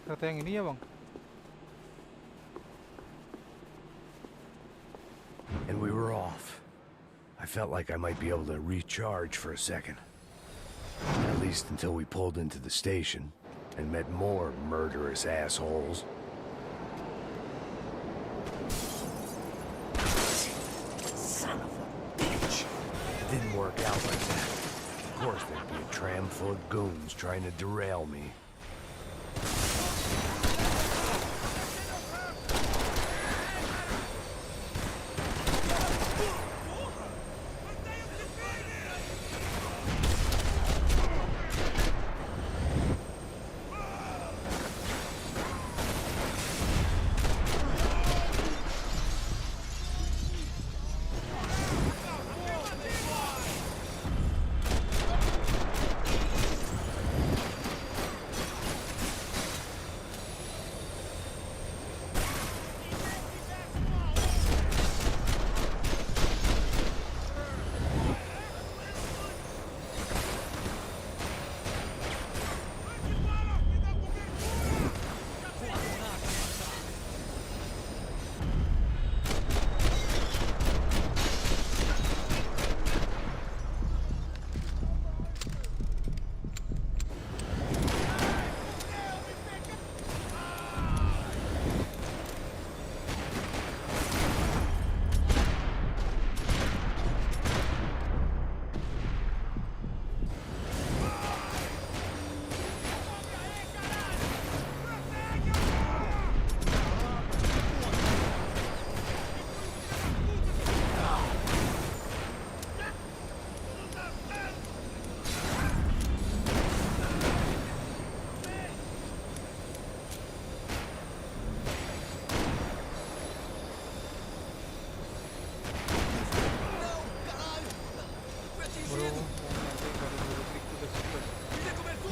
Kereta yang ini ya bang. And we were off. I felt like I might be able to recharge for a second. At least until we pulled into the station and met more murderous assholes. Son of a bitch! It didn't work out like that. Of course there'd be a tram full of goons trying to derail me.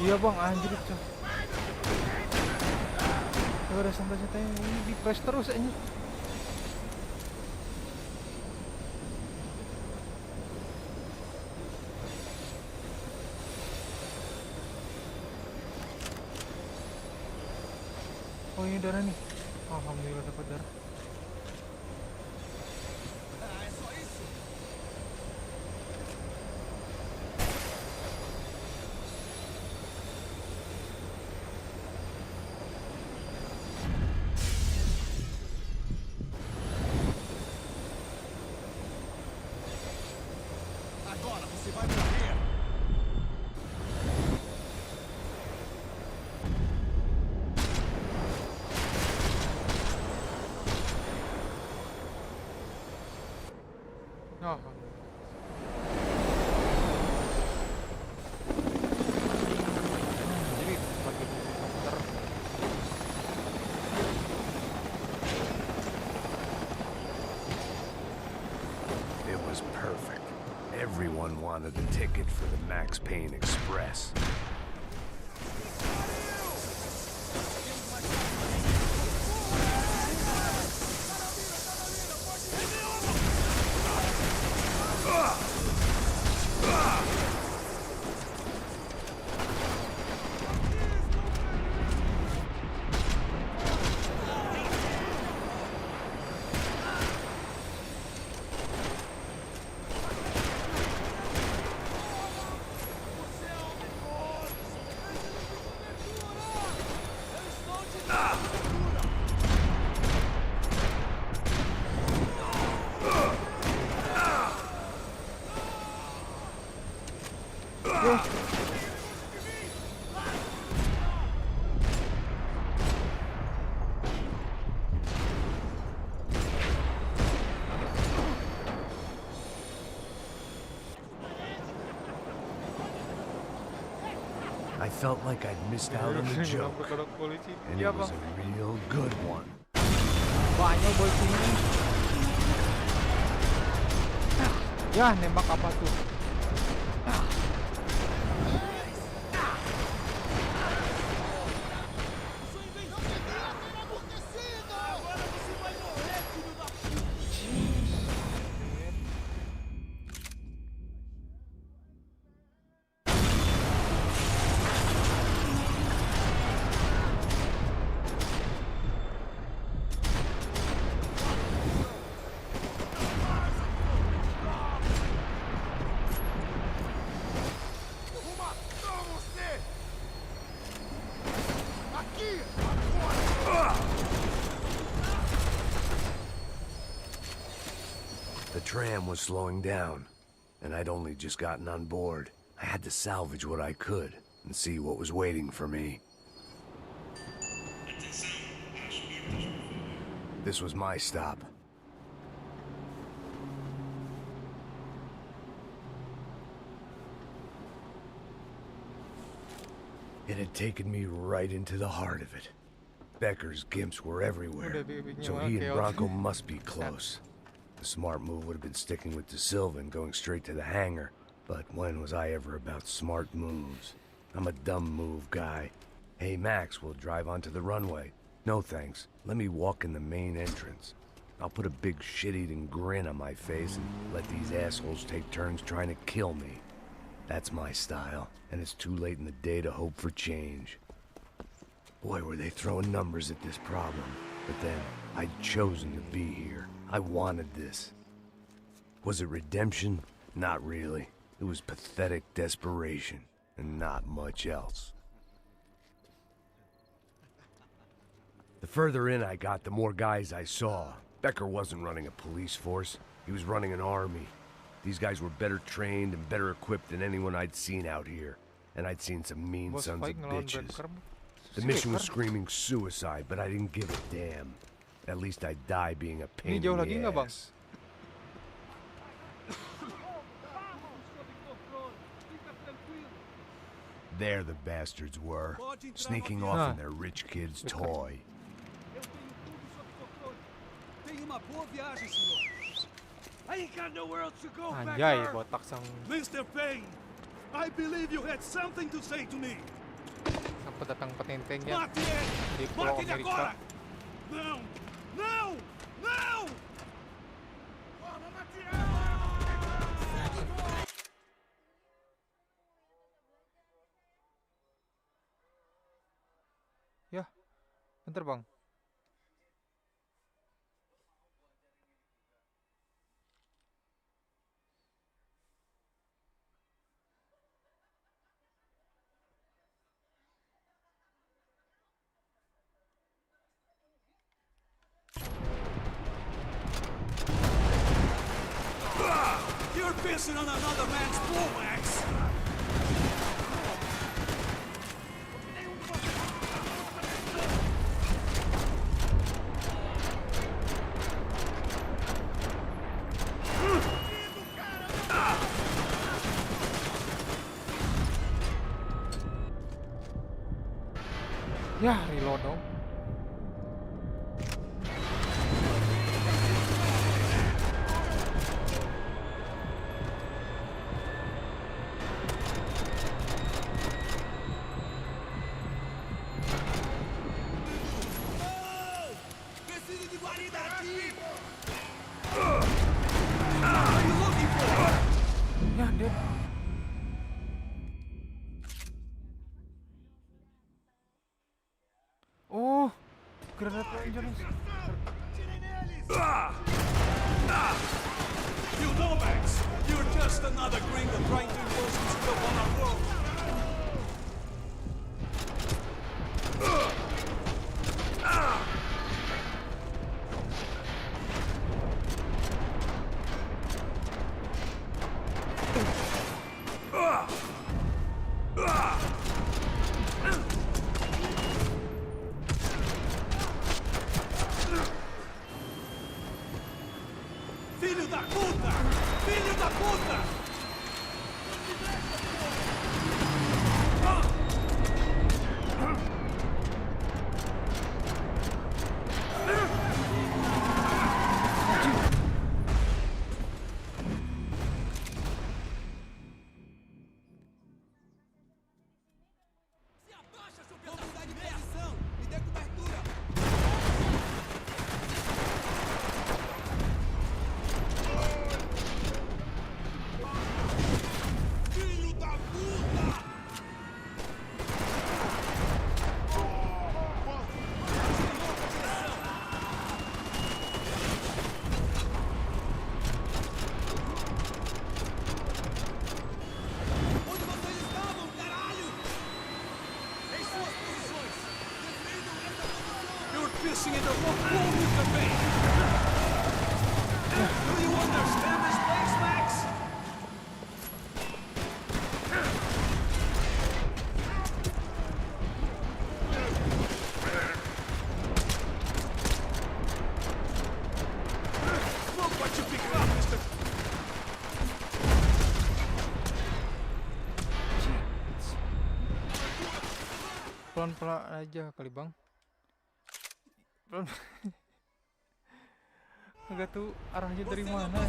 Iya bang, anjir itu. Ya udah santai-santai, ini di press terus aja. Oh ini darah nih. Alhamdulillah dapat darah. Oh. Jadi pakai komputer. It was perfect. Everyone wanted a ticket for the Max Payne Express. Yo. I felt like I'd missed out on a joke, and it was a real good one. Banyak bocil ini. Ya, nembak apa tuh? The tram was slowing down, and I'd only just gotten on board. I had to salvage what I could and see what was waiting for me. This was my stop. It had taken me right into the heart of it. Becker's gimps were everywhere, so he and Bronco must be close. The smart move would have been sticking with De Silva and going straight to the hangar, but when was I ever about smart moves? I'm a dumb move guy. Hey Max, we'll drive onto the runway. No thanks, let me walk in the main entrance. I'll put a big shit-eating grin on my face and let these assholes take turns trying to kill me. That's my style, and it's too late in the day to hope for change. Boy, were they throwing numbers at this problem. But then, I'd chosen to be here. I wanted this. Was it redemption? Not really. It was pathetic desperation, and not much else. The further in I got, the more guys I saw. Becker wasn't running a police force. He was running an army. These guys were better trained and better equipped than anyone I'd seen out here. And I'd seen some mean sons of bitches. The mission was screaming suicide, but I didn't give a damn. At least I'd die being a pain in the ass. There the bastards were, sneaking off in their rich kid's toy. I ain't got nowhere else to go, Anjay, botak sang... Mr. Payne, I believe you had something to say to me. Sang pedatang petenteng yan. Mati yan! Di Pulau Mati na Amerika. agora! Não! Não! Não! Ya, bentar bang. You're pissing on another man's bull, Max! Ya, reload dong. Ya, dead. Oh, granat Rangers. You know, Max, you're just another gringo trying to impose himself on our world. Do you understand this place, Max? Look what you picked up, Mr. Pelan-pelan aja kali bang. Pelan. Enggak tuh arahnya dari mana.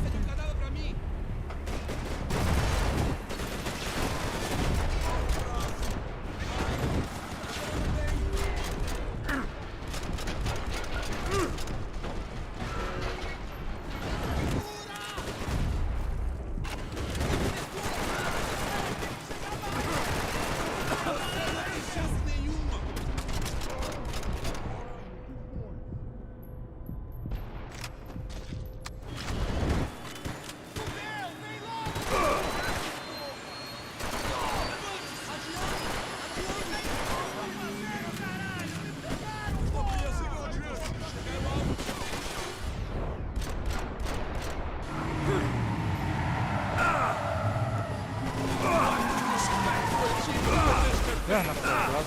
Ya, anak goblok.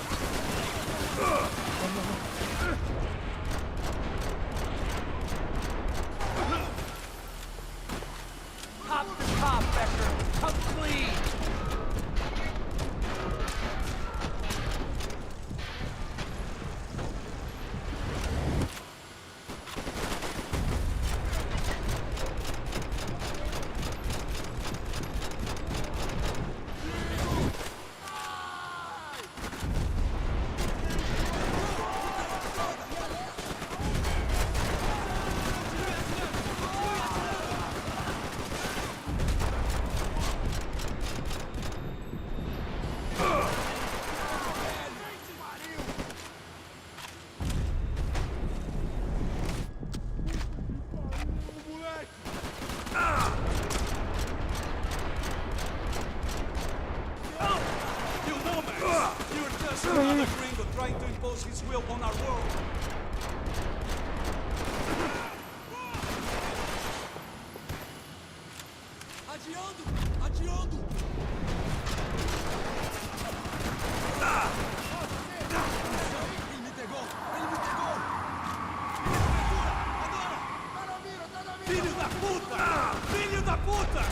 Top to top, Becker. Come clean. Another gringo trying to impose his will on our world. Adiando! Adiando! Ele me pegou! Ele me pegou! Agora! Filho da puta! Filho da puta!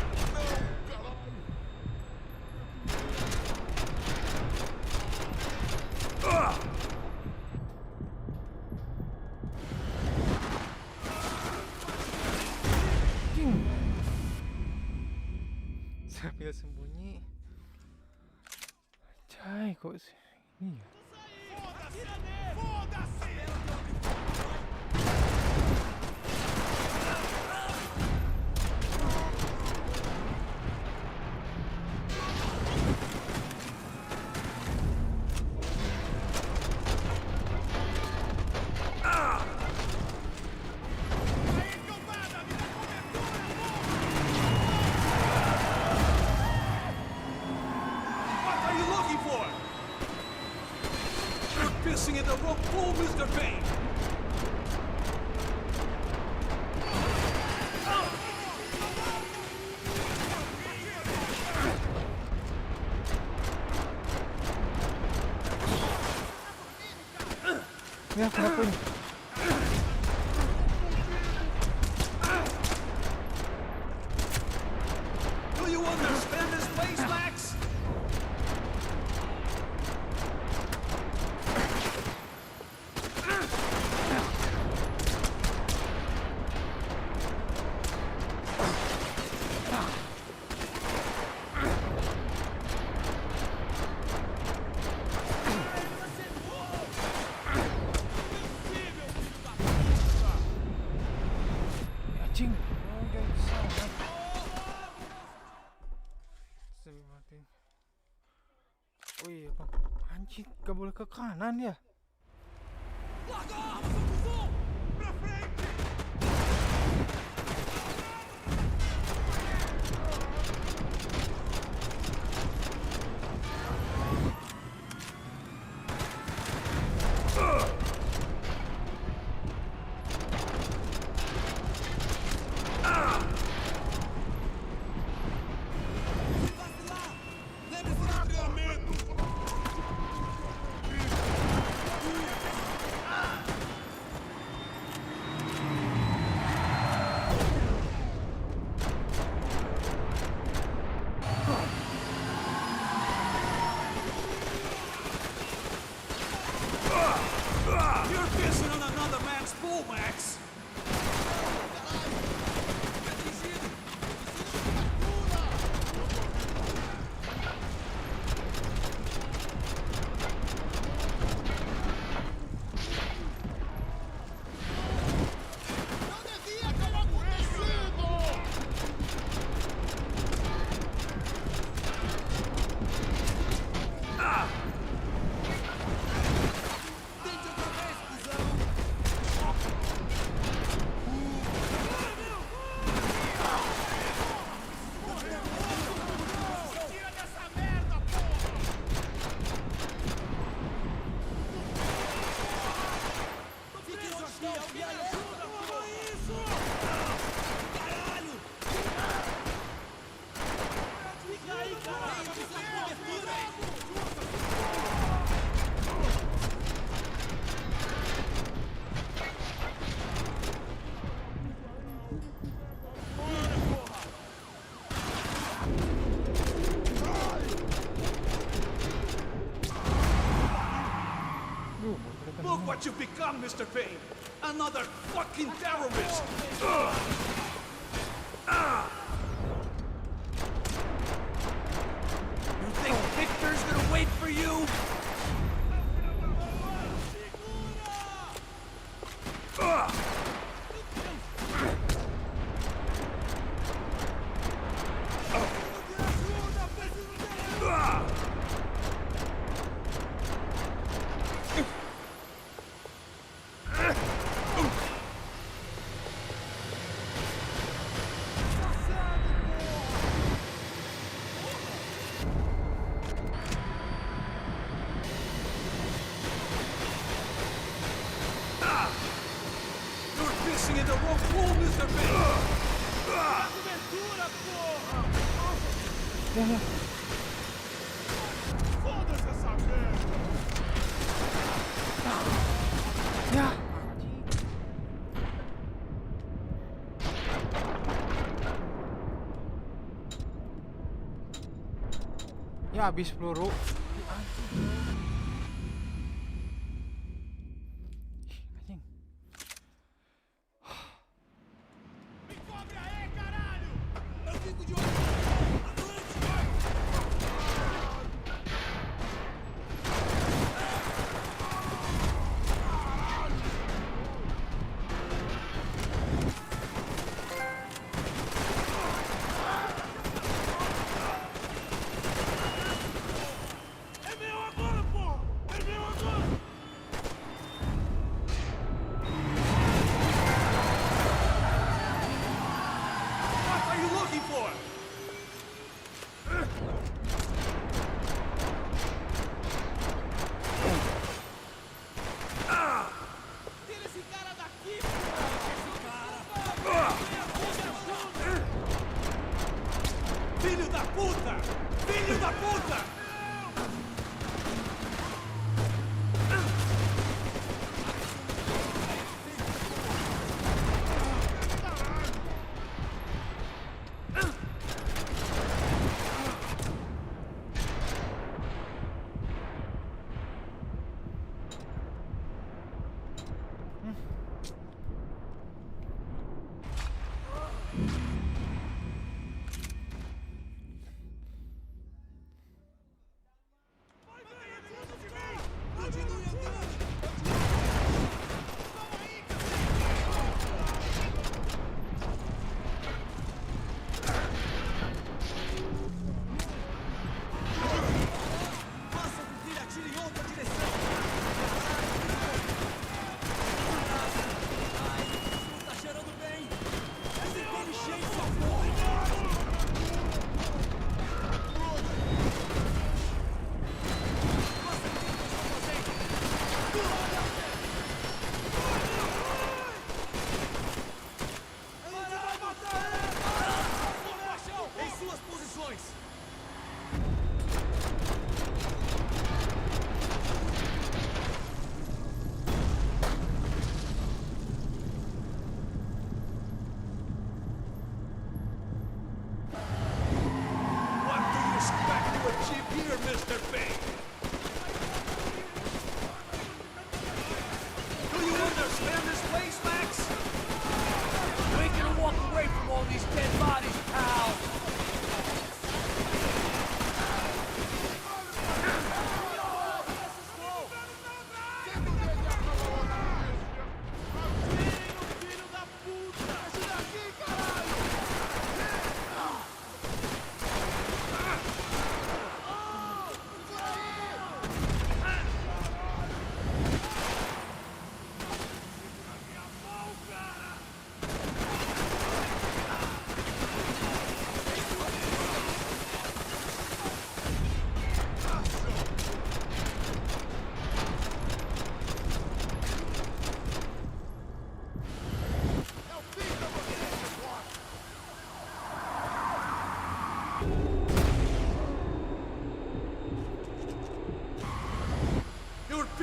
Sambil sembunyi. Cai kok ini ya. Pissing in the wrong pool, Mr. Payne! Ya, kenapa ini? Do you understand this place, Max? Anjing, udah bisa. Sambil matiin. Oh iya bang, anjing gak boleh ke kanan ya. Look what you've become, Mr. Payne! Another fucking terrorist! You think Victor's gonna wait for you? In the wrong pool, Mr. Payne! Foda-se essa merda! Ya habis peluru. Filho da puta! Filho da puta! Mr. Payne! Do you understand this place, Max? You ain't gonna walk away from all these dead bodies, pal!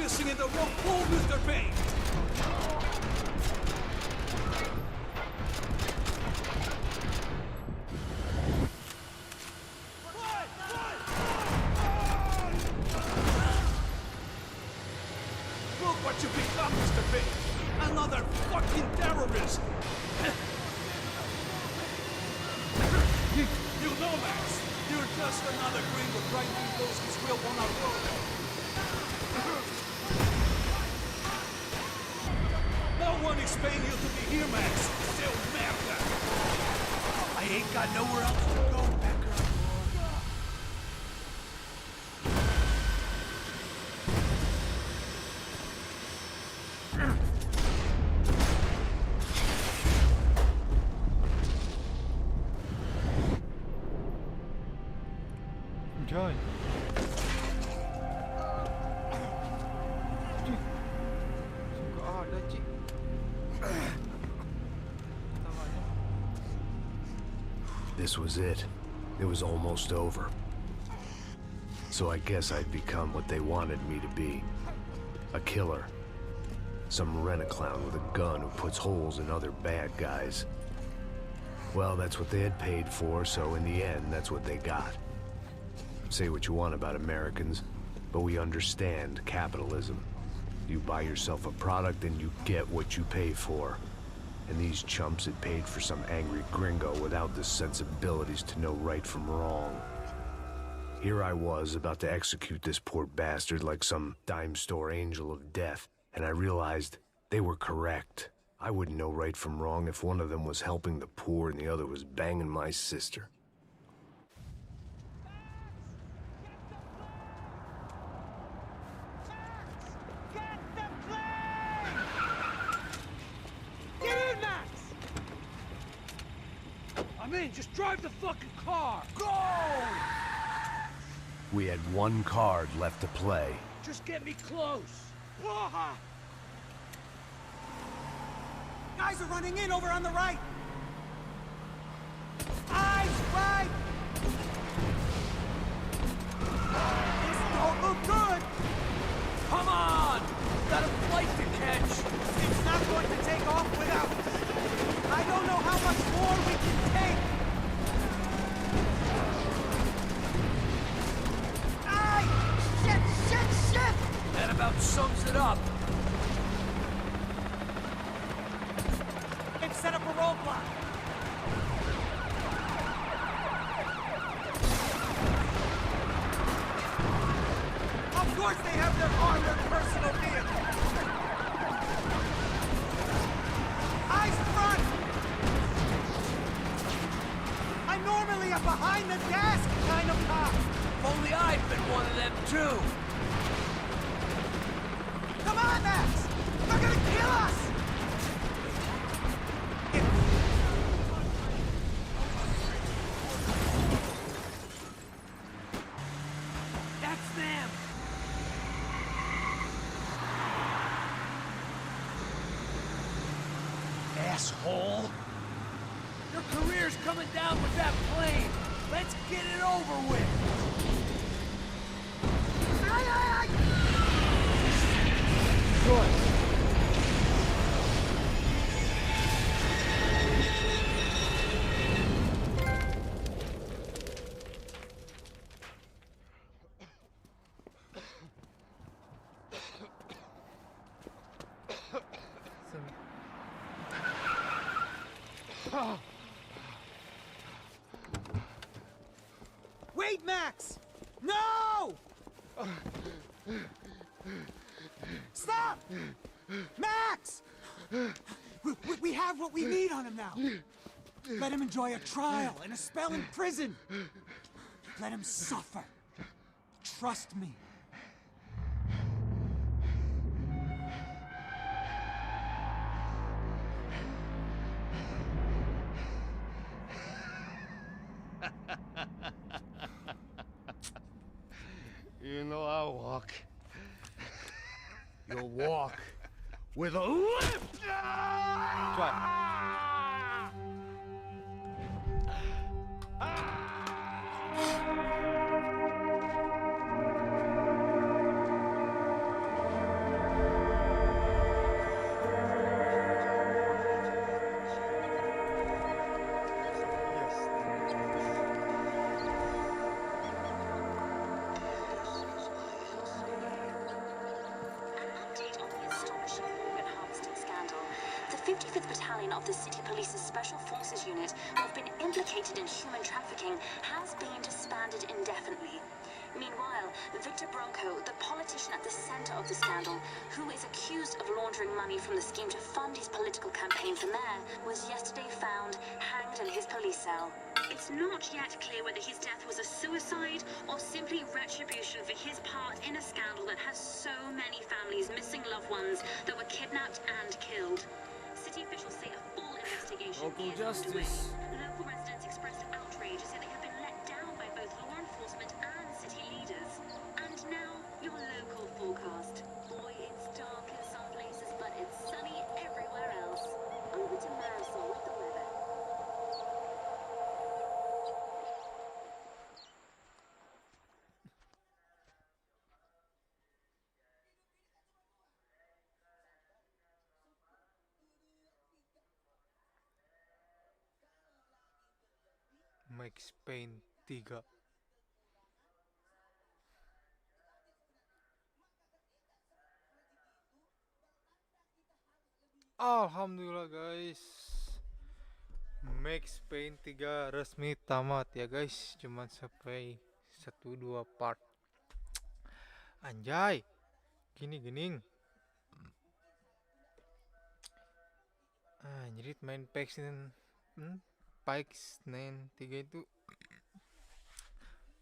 fishing in the wrong pool, Mr. Payne! Look what you become, Mr. Payne! Another fucking terrorist! You know, Max, you're just another gringo trying to impose his will on our world. No one is paying you to be here, Max. Seu merda! I ain't got nowhere else to go, Becker. Joy. Suka ada, Cik. This was it. It was almost over. So I guess I'd become what they wanted me to be. A killer. Some rent-a-clown with a gun who puts holes in other bad guys. Well, that's what they had paid for, so in the end, that's what they got. Say what you want about Americans, but we understand capitalism. You buy yourself a product and you get what you pay for. And these chumps had paid for some angry gringo without the sensibilities to know right from wrong. Here I was, about to execute this poor bastard like some dime store angel of death, and I realized they were correct. I wouldn't know right from wrong if one of them was helping the poor and the other was banging my sister. I'm in, just drive the fucking car! Go! We had one card left to play. Just get me close. Guys are running in over on the right. Eyes right! This don't look good! Come on! Got a flight to catch! It's not going to take off without us. I don't know how much more we can take! Aye! Shit! That about sums it up. They've set up a roadblock. Of course they have their armored personal vehicle! Eyes front! I'm normally a behind-the-desk kind of cop! If only I'd been one of them, too! Come on, Max! They're gonna kill us! That's them! Asshole! Your career's coming down with that plane! Let's get it over with! Good. Wait, Max! No! Stop! Max! We have what we need on him now. Let him enjoy a trial and a spell in prison. Let him suffer. Trust me. You know I'll walk. You'll walk with a limp! 55th Battalion of the City Police's Special Forces Unit, who have been implicated in human trafficking, has been disbanded indefinitely. Meanwhile, Victor Bronco, the politician at the center of the scandal, who is accused of laundering money from the scheme to fund his political campaign for mayor, was yesterday found hanged in his police cell. It's not yet clear whether his death was a suicide or simply retribution for his part in a scandal that has so many families missing loved ones that were kidnapped and killed. City officials say a full investigation Local is underway. justice. Local residents expressed outrage as they have been let down by both law enforcement and city leaders. And now, your local forecast. Boy, it's dark in some places, but it's sunny everywhere else. Over to Marisol with the weather. Max Payne 3. Alhamdulillah guys, Max Payne 3 resmi tamat ya guys. Cuman sampai 1-2 part. Anjay, gini gening. Anjrit main Pikes 3 itu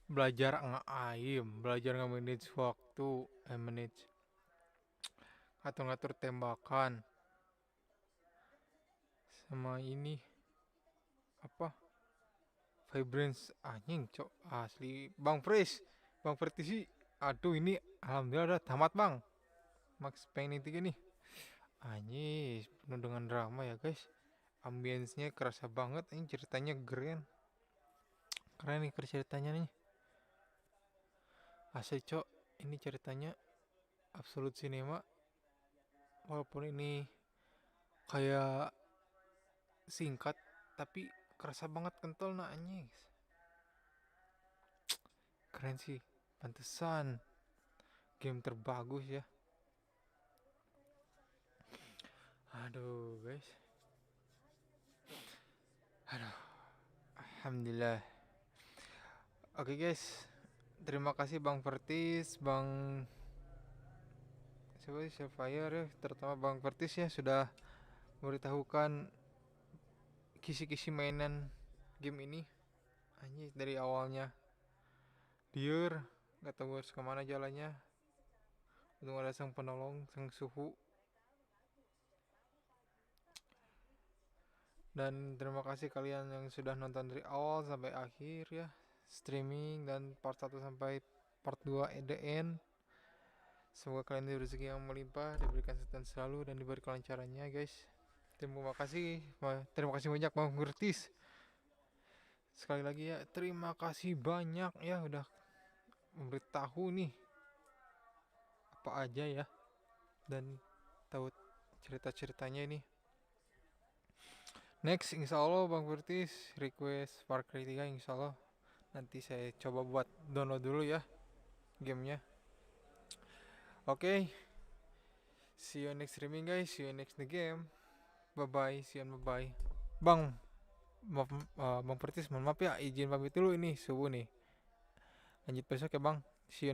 belajar nge-aim, belajar nge-manage waktu, manage ngatur-ngatur tembakan, sama ini apa, vibrance anjing cok asli. Bang Fresh, Bang Vertisi, aduh ini alhamdulillah udah tamat bang. Max Payne 3 nih anjing, penuh dengan drama ya guys. Ambience-nya kerasa banget, ini ceritanya keren nih ceritanya nih asli cok. Ini ceritanya absolut cinema, walaupun ini kayak singkat tapi kerasa banget kental nah anjing. Keren sih, pantesan game terbagus ya. Aduh guys, aduh, alhamdulillah. Oke guys, terima kasih Bang Vertis, Bang siapa sih, Fire ya, terutama Bang Vertis ya sudah memberitahukan kisi-kisi mainan game ini. Anjir dari awalnya liar, gak tahu harus kemana jalannya. Untung ada sang penolong, sang suhu. Dan terima kasih kalian yang sudah nonton dari awal sampai akhir ya, streaming dan part 1 sampai part 2 at the end. Semoga kalian diberi rezeki yang melimpah, diberikan kesehatan selalu dan diberi kelancarannya guys. Terima kasih banyak Bang Gurtis. Sekali lagi ya, terima kasih banyak ya udah memberitahu nih apa aja ya, dan tahu cerita-ceritanya ini. Next insya Allah Bang Gurtis request Far Cry 3, insya Allah nanti saya coba buat download dulu ya gamenya. Oke, see you next streaming guys, see you next the game. Bye bye, see you, bye bye. Bang, maaf, Bang Pertis, mohon maaf ya, izin pamit dulu ini subuh nih. Lanjut besok ya Bang. See you